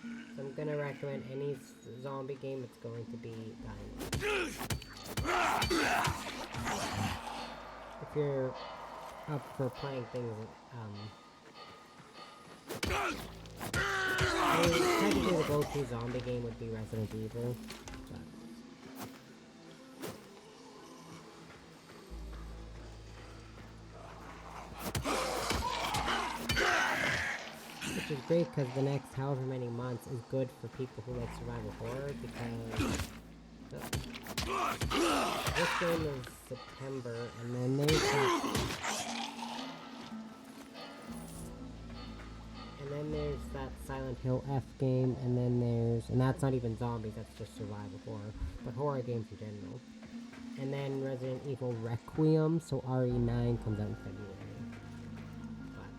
Island. So I'm gonna recommend any zombie game, it's going to be Dying Light. If you're up for playing things, technically the go-to zombie game would be Resident Evil, which is great because the next however many months is good for people who like survival horror, because this game is September, and then there's that Silent Hill F game, and then and that's not even zombies, that's just survival horror, but horror games in general. And then Resident Evil Requiem, so RE9 comes out in February. But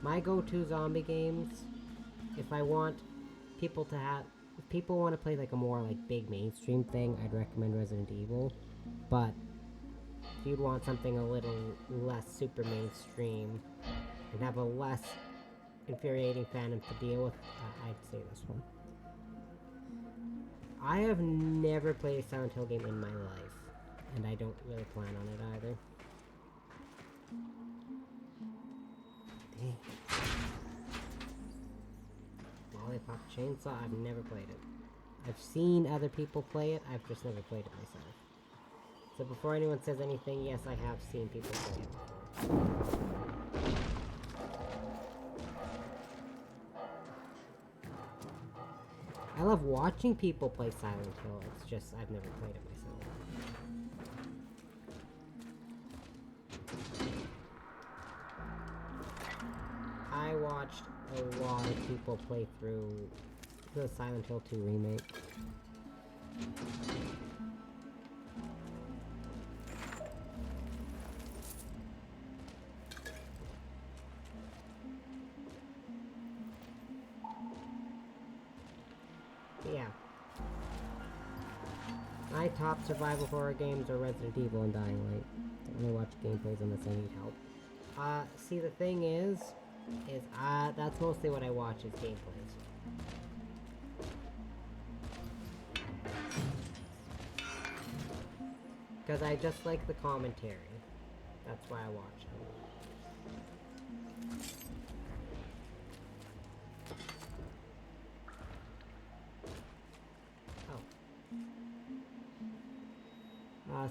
my go-to zombie games, if people want to play like a more like big mainstream thing, I'd recommend Resident Evil. But if you'd want something a little less super mainstream and have a less infuriating fandom to deal with, I'd say this one. I have never played a Silent Hill game in my life, and I don't really plan on it either. Dang. Lollipop Chainsaw, I've never played it. I've seen other people play it, I've just never played it myself. So before anyone says anything, yes, I have seen people play it before. I love watching people play Silent Hill, it's just I've never played it myself. I watched a lot of people play through the Silent Hill 2 remake. My top survival horror games are Resident Evil and Dying Light. I only watch gameplays unless I need help. See, the thing is that's mostly what I watch is gameplays. Because I just like the commentary. That's why I watch them.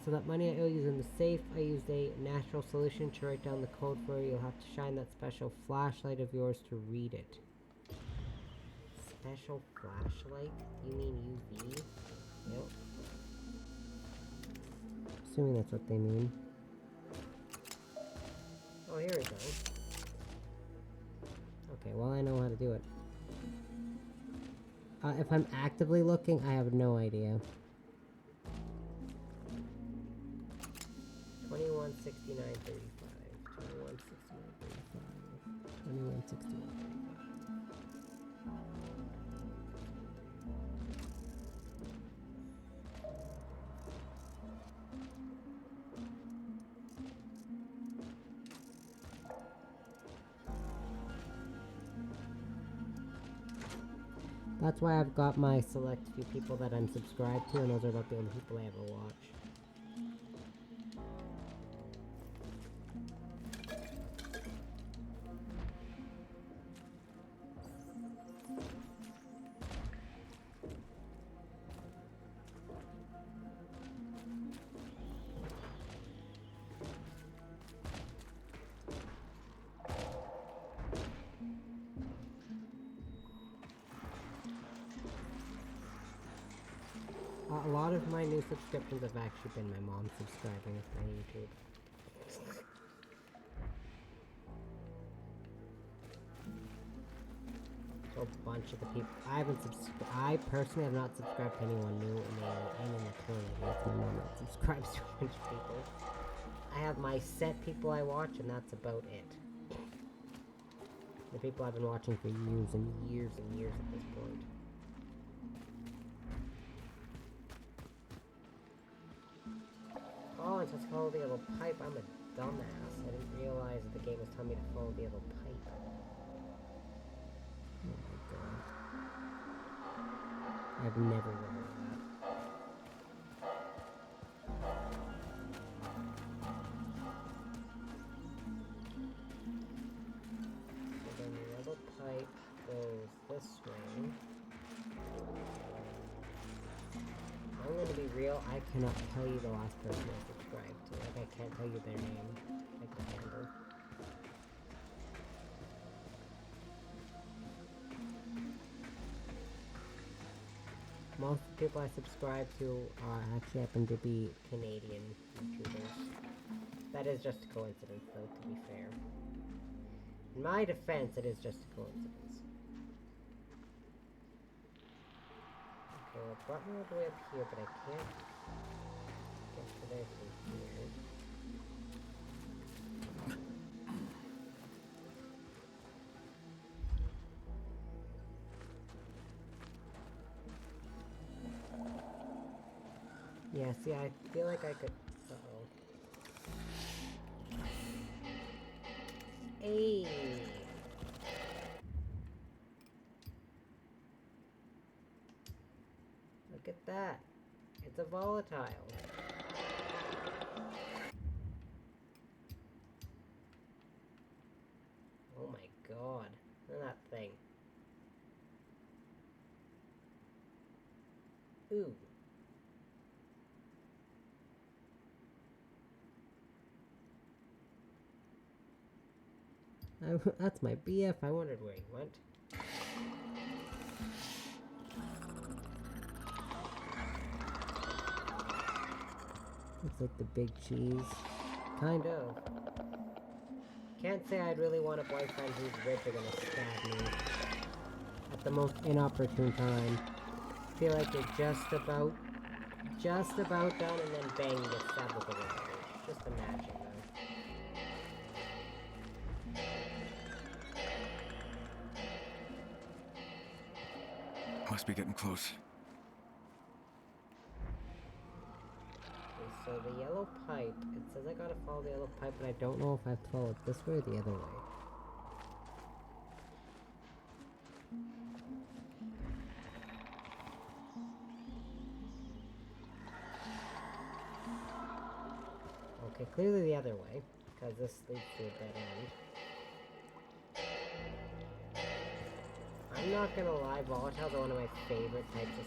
So that money I owe you is in the safe. I used a natural solution to write down the code for you. You'll have to shine that special flashlight of yours to read it. Special flashlight? You mean UV? Yep. Assuming that's what they mean. Oh, here we go. Okay, well I know how to do it. If I'm actively looking, I have no idea. 2169.35. 2169.35. That's why I've got my select few people that I'm subscribed to, and those are about the only people I ever watch. A lot of my new subscriptions have actually been my mom subscribing with my YouTube. So a bunch of the people I personally have not subscribed to anyone new in eternity. It's my mom that subscribes to a bunch of people. I have my set people I watch, and that's about it. The people I've been watching for years and years and years at this point. Oh, it's supposed to follow the yellow pipe. I'm a dumbass. I didn't realize that the game was telling me to follow the yellow pipe. Oh my god. I've never remembered that. So then the yellow pipe goes this way. I'm gonna be real, I cannot tell you the last person I subscribed to. Like, I can't tell you their name. Like the handle. Most of the people I subscribe to actually happen to be Canadian YouTubers. That is just a coincidence, though, to be fair. In my defense, it is just a coincidence. Okay, well, it brought me all the way up here, but I can't get to there from here. Yeah, see, I feel like I could... Uh-oh. Hey! Look at that. It's a volatile. Oh my god. Look at that thing. Ooh. That's my BF. I wondered where he went. Looks like the big cheese. Kind of. Can't say I'd really want a boyfriend who's rich or gonna stab me at the most inopportune time. Feel like you're just about done, and then bang, you get stabbed with a razor. Just imagine, though. Must be getting close. so the yellow pipe, it says I gotta follow the yellow pipe, but I don't know if I have to follow it this way or the other way. Okay, clearly the other way, because this leads to a dead end. I'm not gonna lie, volatiles are one of my favorite types of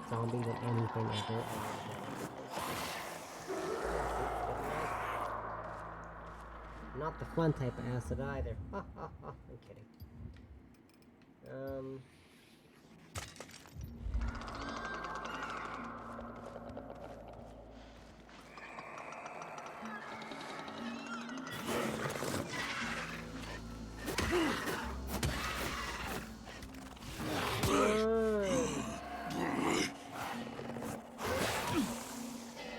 zombies in anything ever. Not the fun type of acid either. Ha ha ha, I'm kidding.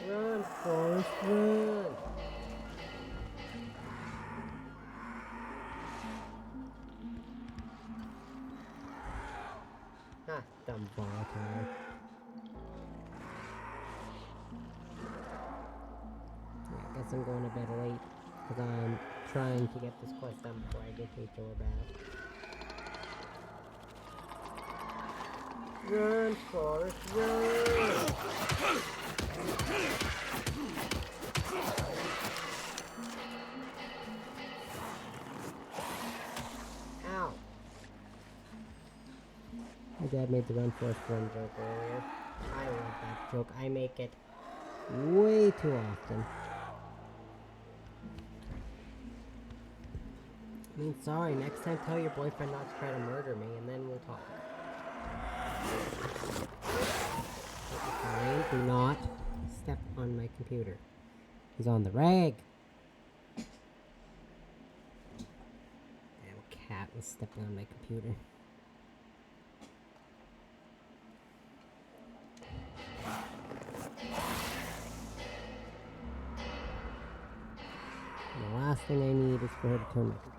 Run, Forrest, run! Ah, dumb volatile. Yeah, I guess I'm going to bed late, because I'm trying to get this quest done before I get HOR back. Run, Forrest, run! Ow! My dad made the run, Forrest, run joke earlier. I love that joke. I make it way too often. I mean, sorry, next time tell your boyfriend not to try to murder me, and then we'll talk. Fine, do not step on my computer. He's on the rag. Damn cat was stepping on my computer. And the last thing I need is for her to turn my computer.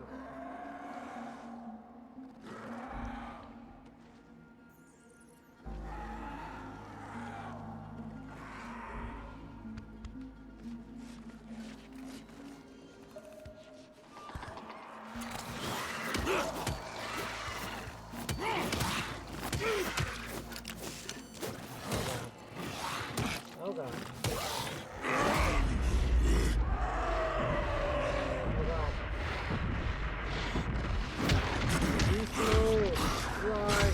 Oh god. Oh god. Be slow. Run.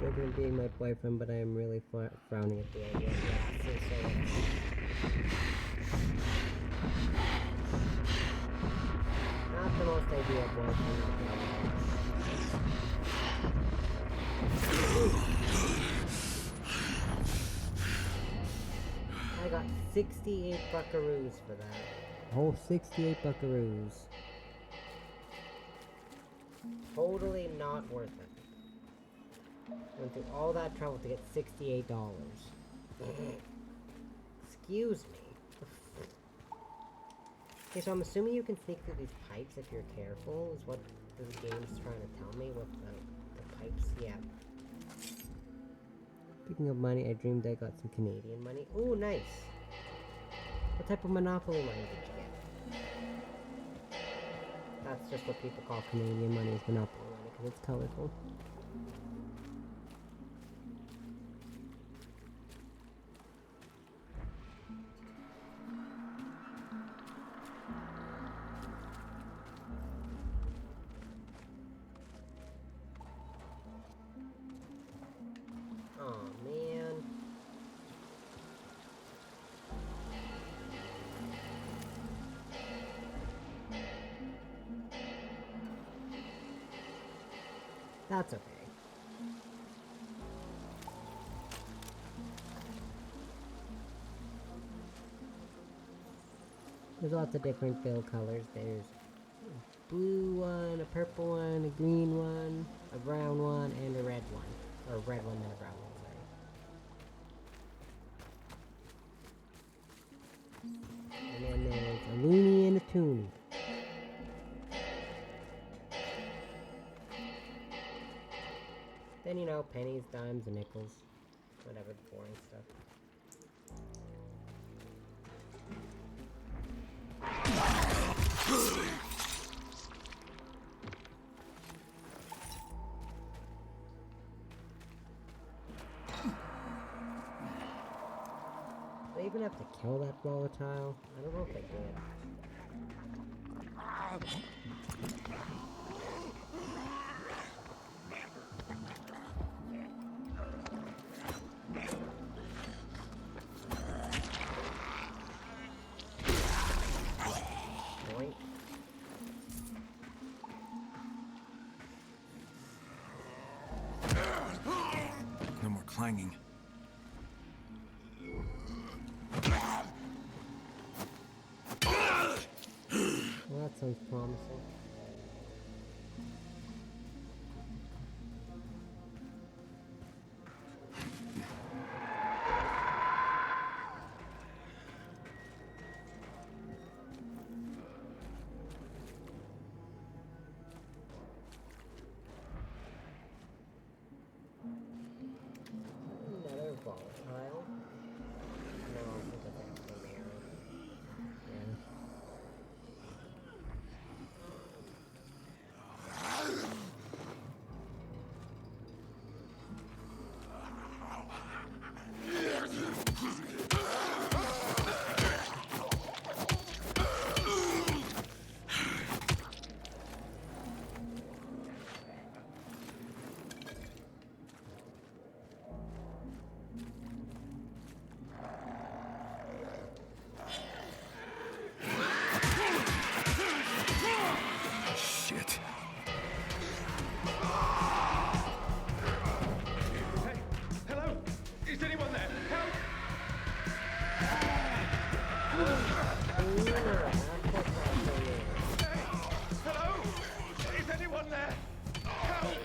Joking of being my boyfriend, but I am really frowning at the idea of that. Not the most ideal boyfriend. I got 68 buckaroos for that. Whole 68 buckaroos. Totally not worth it. Went through all that trouble to get $68. Excuse me. Okay, so I'm assuming you can sneak through these pipes if you're careful, is what this game's trying to tell me with the pipes. Yeah. Speaking of money, I dreamed I got some Canadian money. Ooh, nice. What type of Monopoly money did you get? That's just what people call Canadian money, is Monopoly money, because it's colorful. Oh man. That's okay. There's lots of different fill colors. There's a blue one, a purple one, a green one, a brown one, and a red one. Or a red one and a brown one, sorry. And then there's a loony and a toonie. Then, you know, pennies, dimes, and nickels. Whatever, the boring stuff. Do they even have to kill that volatile? I don't know if they did. Boink. No more clanging. Well, that sounds promising. Another volatile. No, I think that's actually an arrow. Yeah. Shit. Hey, hello? Is anyone there? Help! Hey, hello? Is anyone there? Help!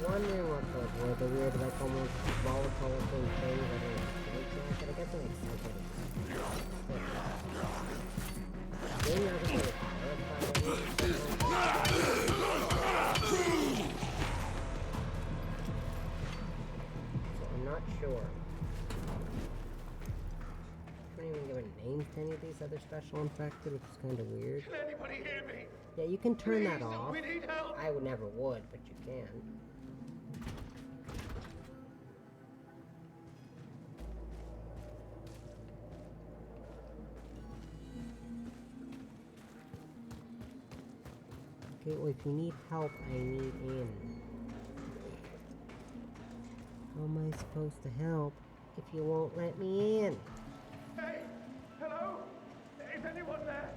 Wondering what those were, the weird, like, almost volatile looking things. I don't know. But I guess it makes sense. Maybe I was just so I'm not sure. I couldn't even give a name to any of these other special infected, which is kind of weird. Can anybody hear me? Yeah, you can turn that Please, off. we need help. I would never would, but you can. Okay, well, if you need help, I need in. How am I supposed to help if you won't let me in? Hey, hello? Is anyone there?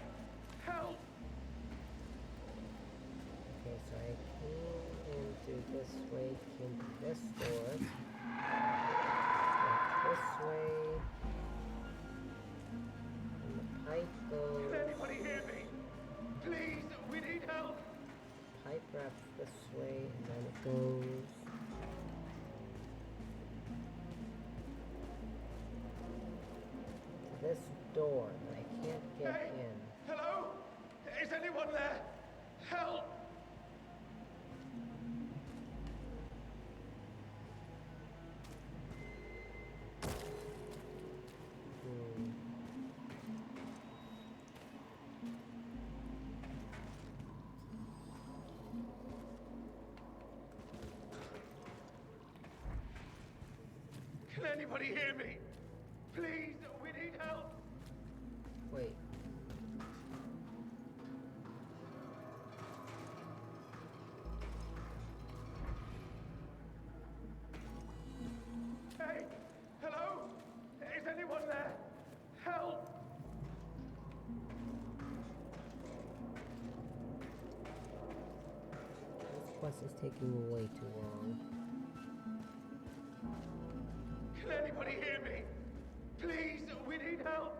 Help! Okay, so I came in through this way, came to this door. Went this way. And the pipe goes. Can anybody hear me? Please, we need help. Pipe wraps this way, and then it goes. To this door that I can't get Hey, in. hello? Is anyone there? Help! Can anybody hear me? Please, we need help. Wait. Hey, hello? Is anyone there? Help! This quest is taking way too long. Can anybody hear me? Please, we need help.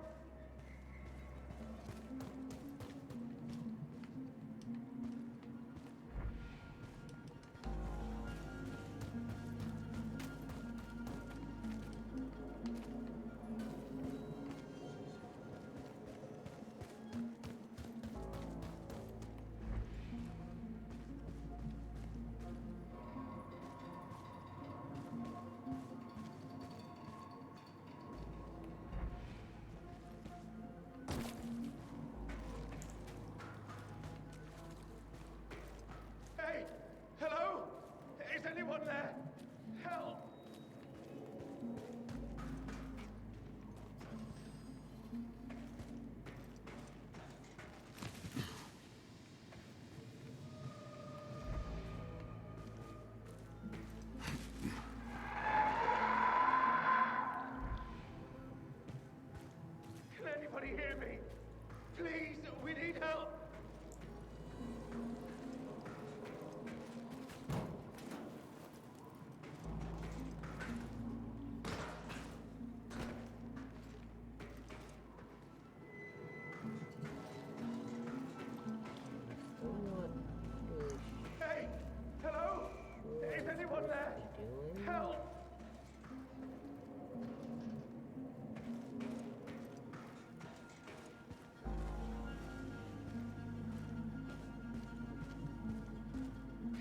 Please, we need help! Hey! Hello? Is anyone there? Help!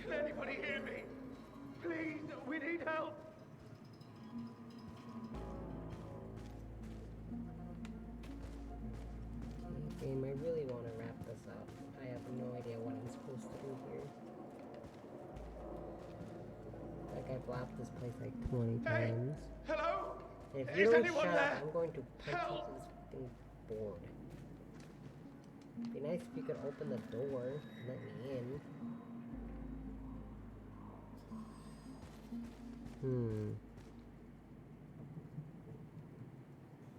Can anybody hear me? Please, we need help! Game, I really want to wrap this up. I have no idea what I'm supposed to do here. Like, I've lapped this place like 20 times. Hello? If Is you don't anyone shut there? up, I'm going to punch into this fucking board. It'd be nice if you could open the door and let me in.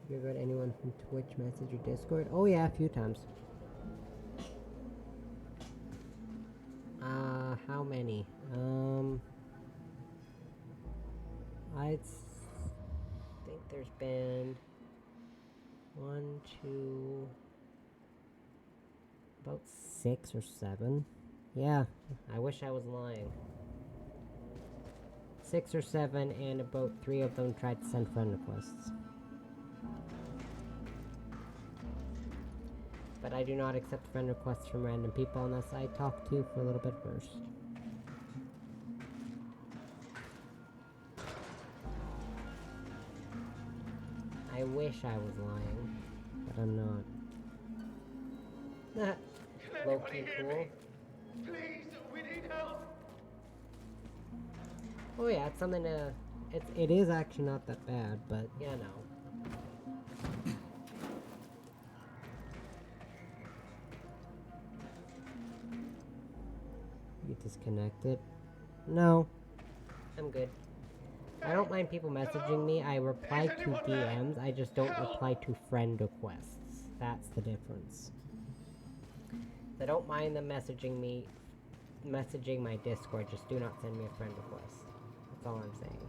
You ever got anyone from Twitch message or Discord? Oh yeah, a few times. How many? I think there's been 1, 2, about 6 or 7. Yeah, I wish I was lying. 6 or 7, and about 3 of them tried to send friend requests. But I do not accept friend requests from random people unless I talk to for a little bit first. I wish I was lying, but I'm not. Low-key cool. Please, we need help! Oh yeah, it's something to... It is actually not that bad, but yeah, no. You disconnected? No. I'm good. I don't mind people messaging me. I reply to DMs. I just don't reply to friend requests. That's the difference. I don't mind them messaging me, messaging my Discord. Just do not send me a friend request. That's all I'm saying.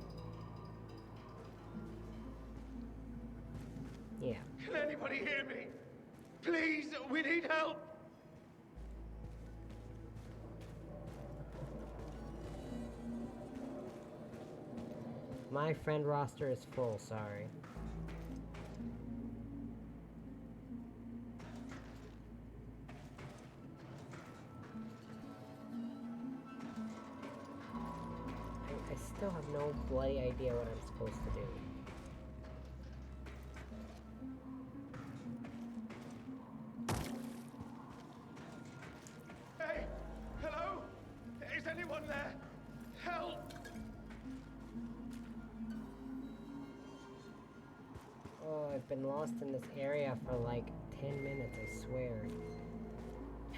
Yeah. Can anybody hear me? Please, we need help! My friend roster is full, sorry. I still have no bloody idea what I'm supposed to do. Hey! Hello? Is anyone there? Help! Oh, I've been lost in this area for like 10 minutes, I swear.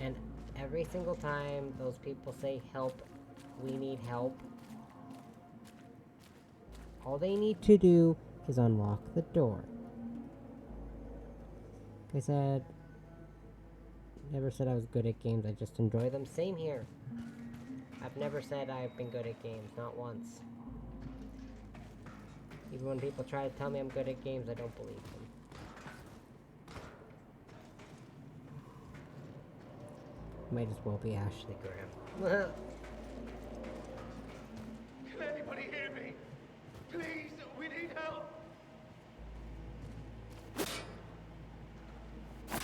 And every single time those people say, help, we need help, all they need to do is unlock the door. I said, never said I was good at games, I just enjoy them. Same here. I've never said I've been good at games, not once. Even when people try to tell me I'm good at games, I don't believe them. Might as well be Ashley Graham. Can anybody hear me? Please, we need help! I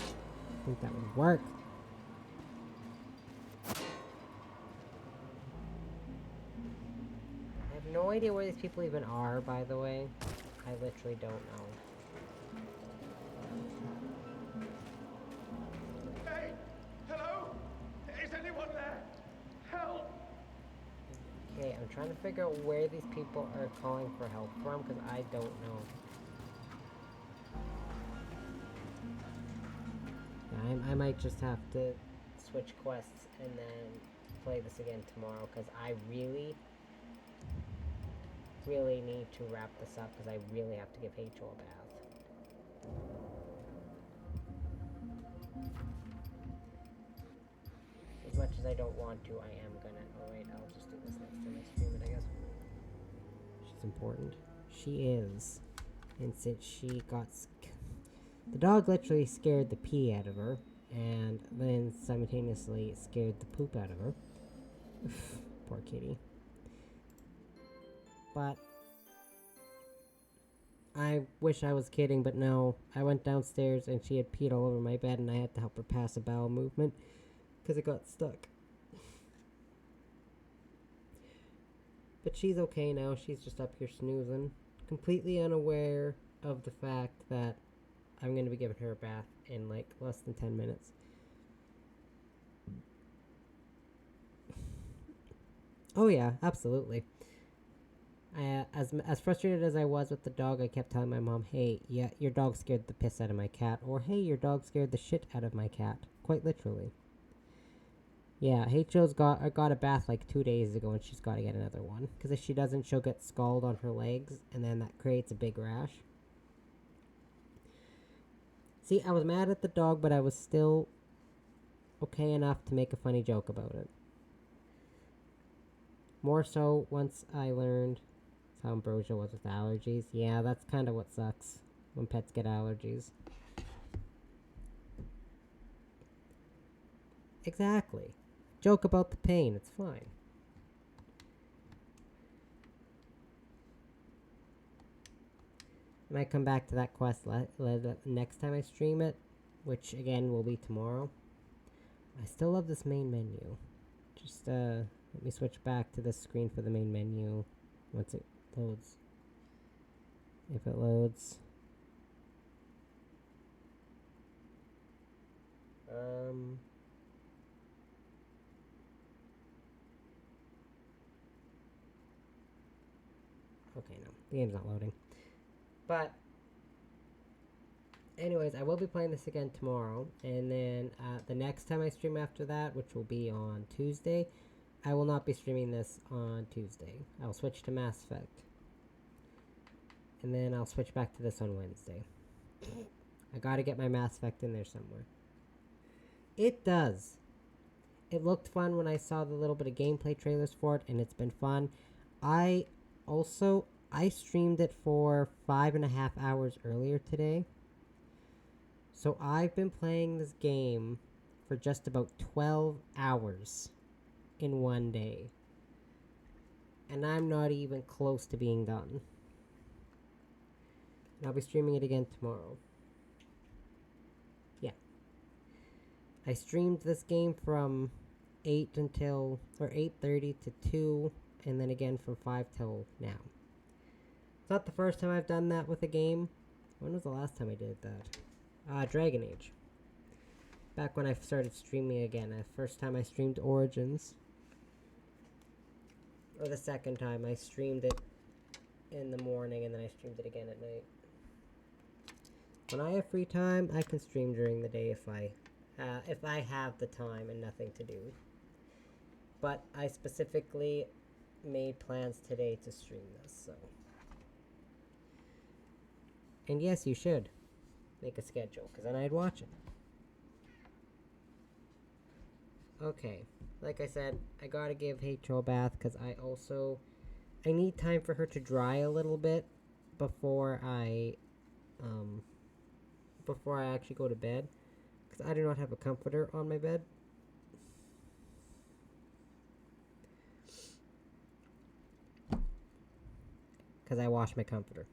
think that would work. I have no idea where these people even are, by the way. I literally don't know. Hey! Hello? Is anyone there? Help! Okay, I'm trying to figure out where these people are calling for help from, because I don't know. I might just have to switch quests and then play this again tomorrow, because I really need to wrap this up, because I really have to give H.O. a bath. I don't want to, I am gonna... Oh wait, I'll just do this next time I stream it, I guess. She's important. She is. And since she got... The dog literally scared the pee out of her, and then simultaneously scared the poop out of her. Poor kitty. But I wish I was kidding, but no. I went downstairs and she had peed all over my bed, and I had to help her pass a bowel movement because it got stuck. But she's okay now. She's just up here snoozing, completely unaware of the fact that I'm going to be giving her a bath in like less than 10 minutes. Oh yeah, absolutely. As frustrated as I was with the dog, I kept telling my mom, hey, yeah, your dog scared the piss out of my cat. Or, hey, your dog scared the shit out of my cat. Quite literally. Yeah, H.O.'s got a bath like 2 days ago, and she's got to get another one. Because if she doesn't, she'll get scald on her legs, and then that creates a big rash. See, I was mad at the dog, but I was still okay enough to make a funny joke about it. More so once I learned how Ambrosia was with allergies. Yeah, that's kind of what sucks when pets get allergies. Exactly. Joke about the pain, it's fine. I might come back to that quest next time I stream it, which again will be tomorrow. I still love this main menu. Just let me switch back to this screen for the main menu once it loads. If it loads. Okay, no. The game's not loading. But anyways, I will be playing this again tomorrow, and then the next time I stream after that, which will be on Tuesday, I will not be streaming this on Tuesday. I'll switch to Mass Effect. And then I'll switch back to this on Wednesday. I gotta get my Mass Effect in there somewhere. It does. It looked fun when I saw the little bit of gameplay trailers for it, and it's been fun. I streamed it for 5.5 hours earlier today. So I've been playing this game for just about 12 hours in one day. And I'm not even close to being done. And I'll be streaming it again tomorrow. Yeah. I streamed this game from 8:30 to 2, and then again from 5 till now. It's not the first time I've done that with a game. When was the last time I did that? Dragon Age. Back when I started streaming again. The first time I streamed Origins. Or the second time I streamed it in the morning and then I streamed it again at night. When I have free time, I can stream during the day if I have the time and nothing to do. But I specifically made plans today to stream this, so. And yes, you should make a schedule, because then I'd watch it. Okay, like I said, I gotta give H.O. a bath, because I need time for her to dry a little bit before I actually go to bed, because I do not have a comforter on my bed. Because I wash my comforter.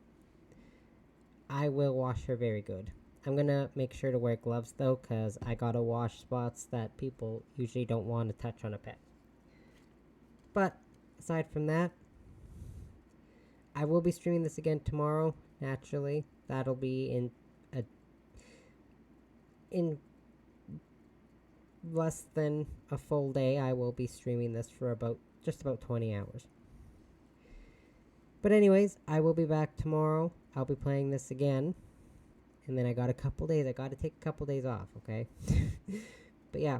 I will wash her very good. I'm gonna make sure to wear gloves though, because I gotta wash spots that people usually don't want to touch on a pet. But aside from that, I will be streaming this again tomorrow, naturally. That'll be in less than a full day. I will be streaming this for just about 20 hours. But anyways, I will be back tomorrow. I'll be playing this again. And then I got a couple days. I got to take a couple days off, okay? But yeah.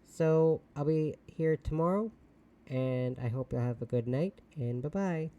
So, I'll be here tomorrow. And I hope you'll have a good night. And bye-bye.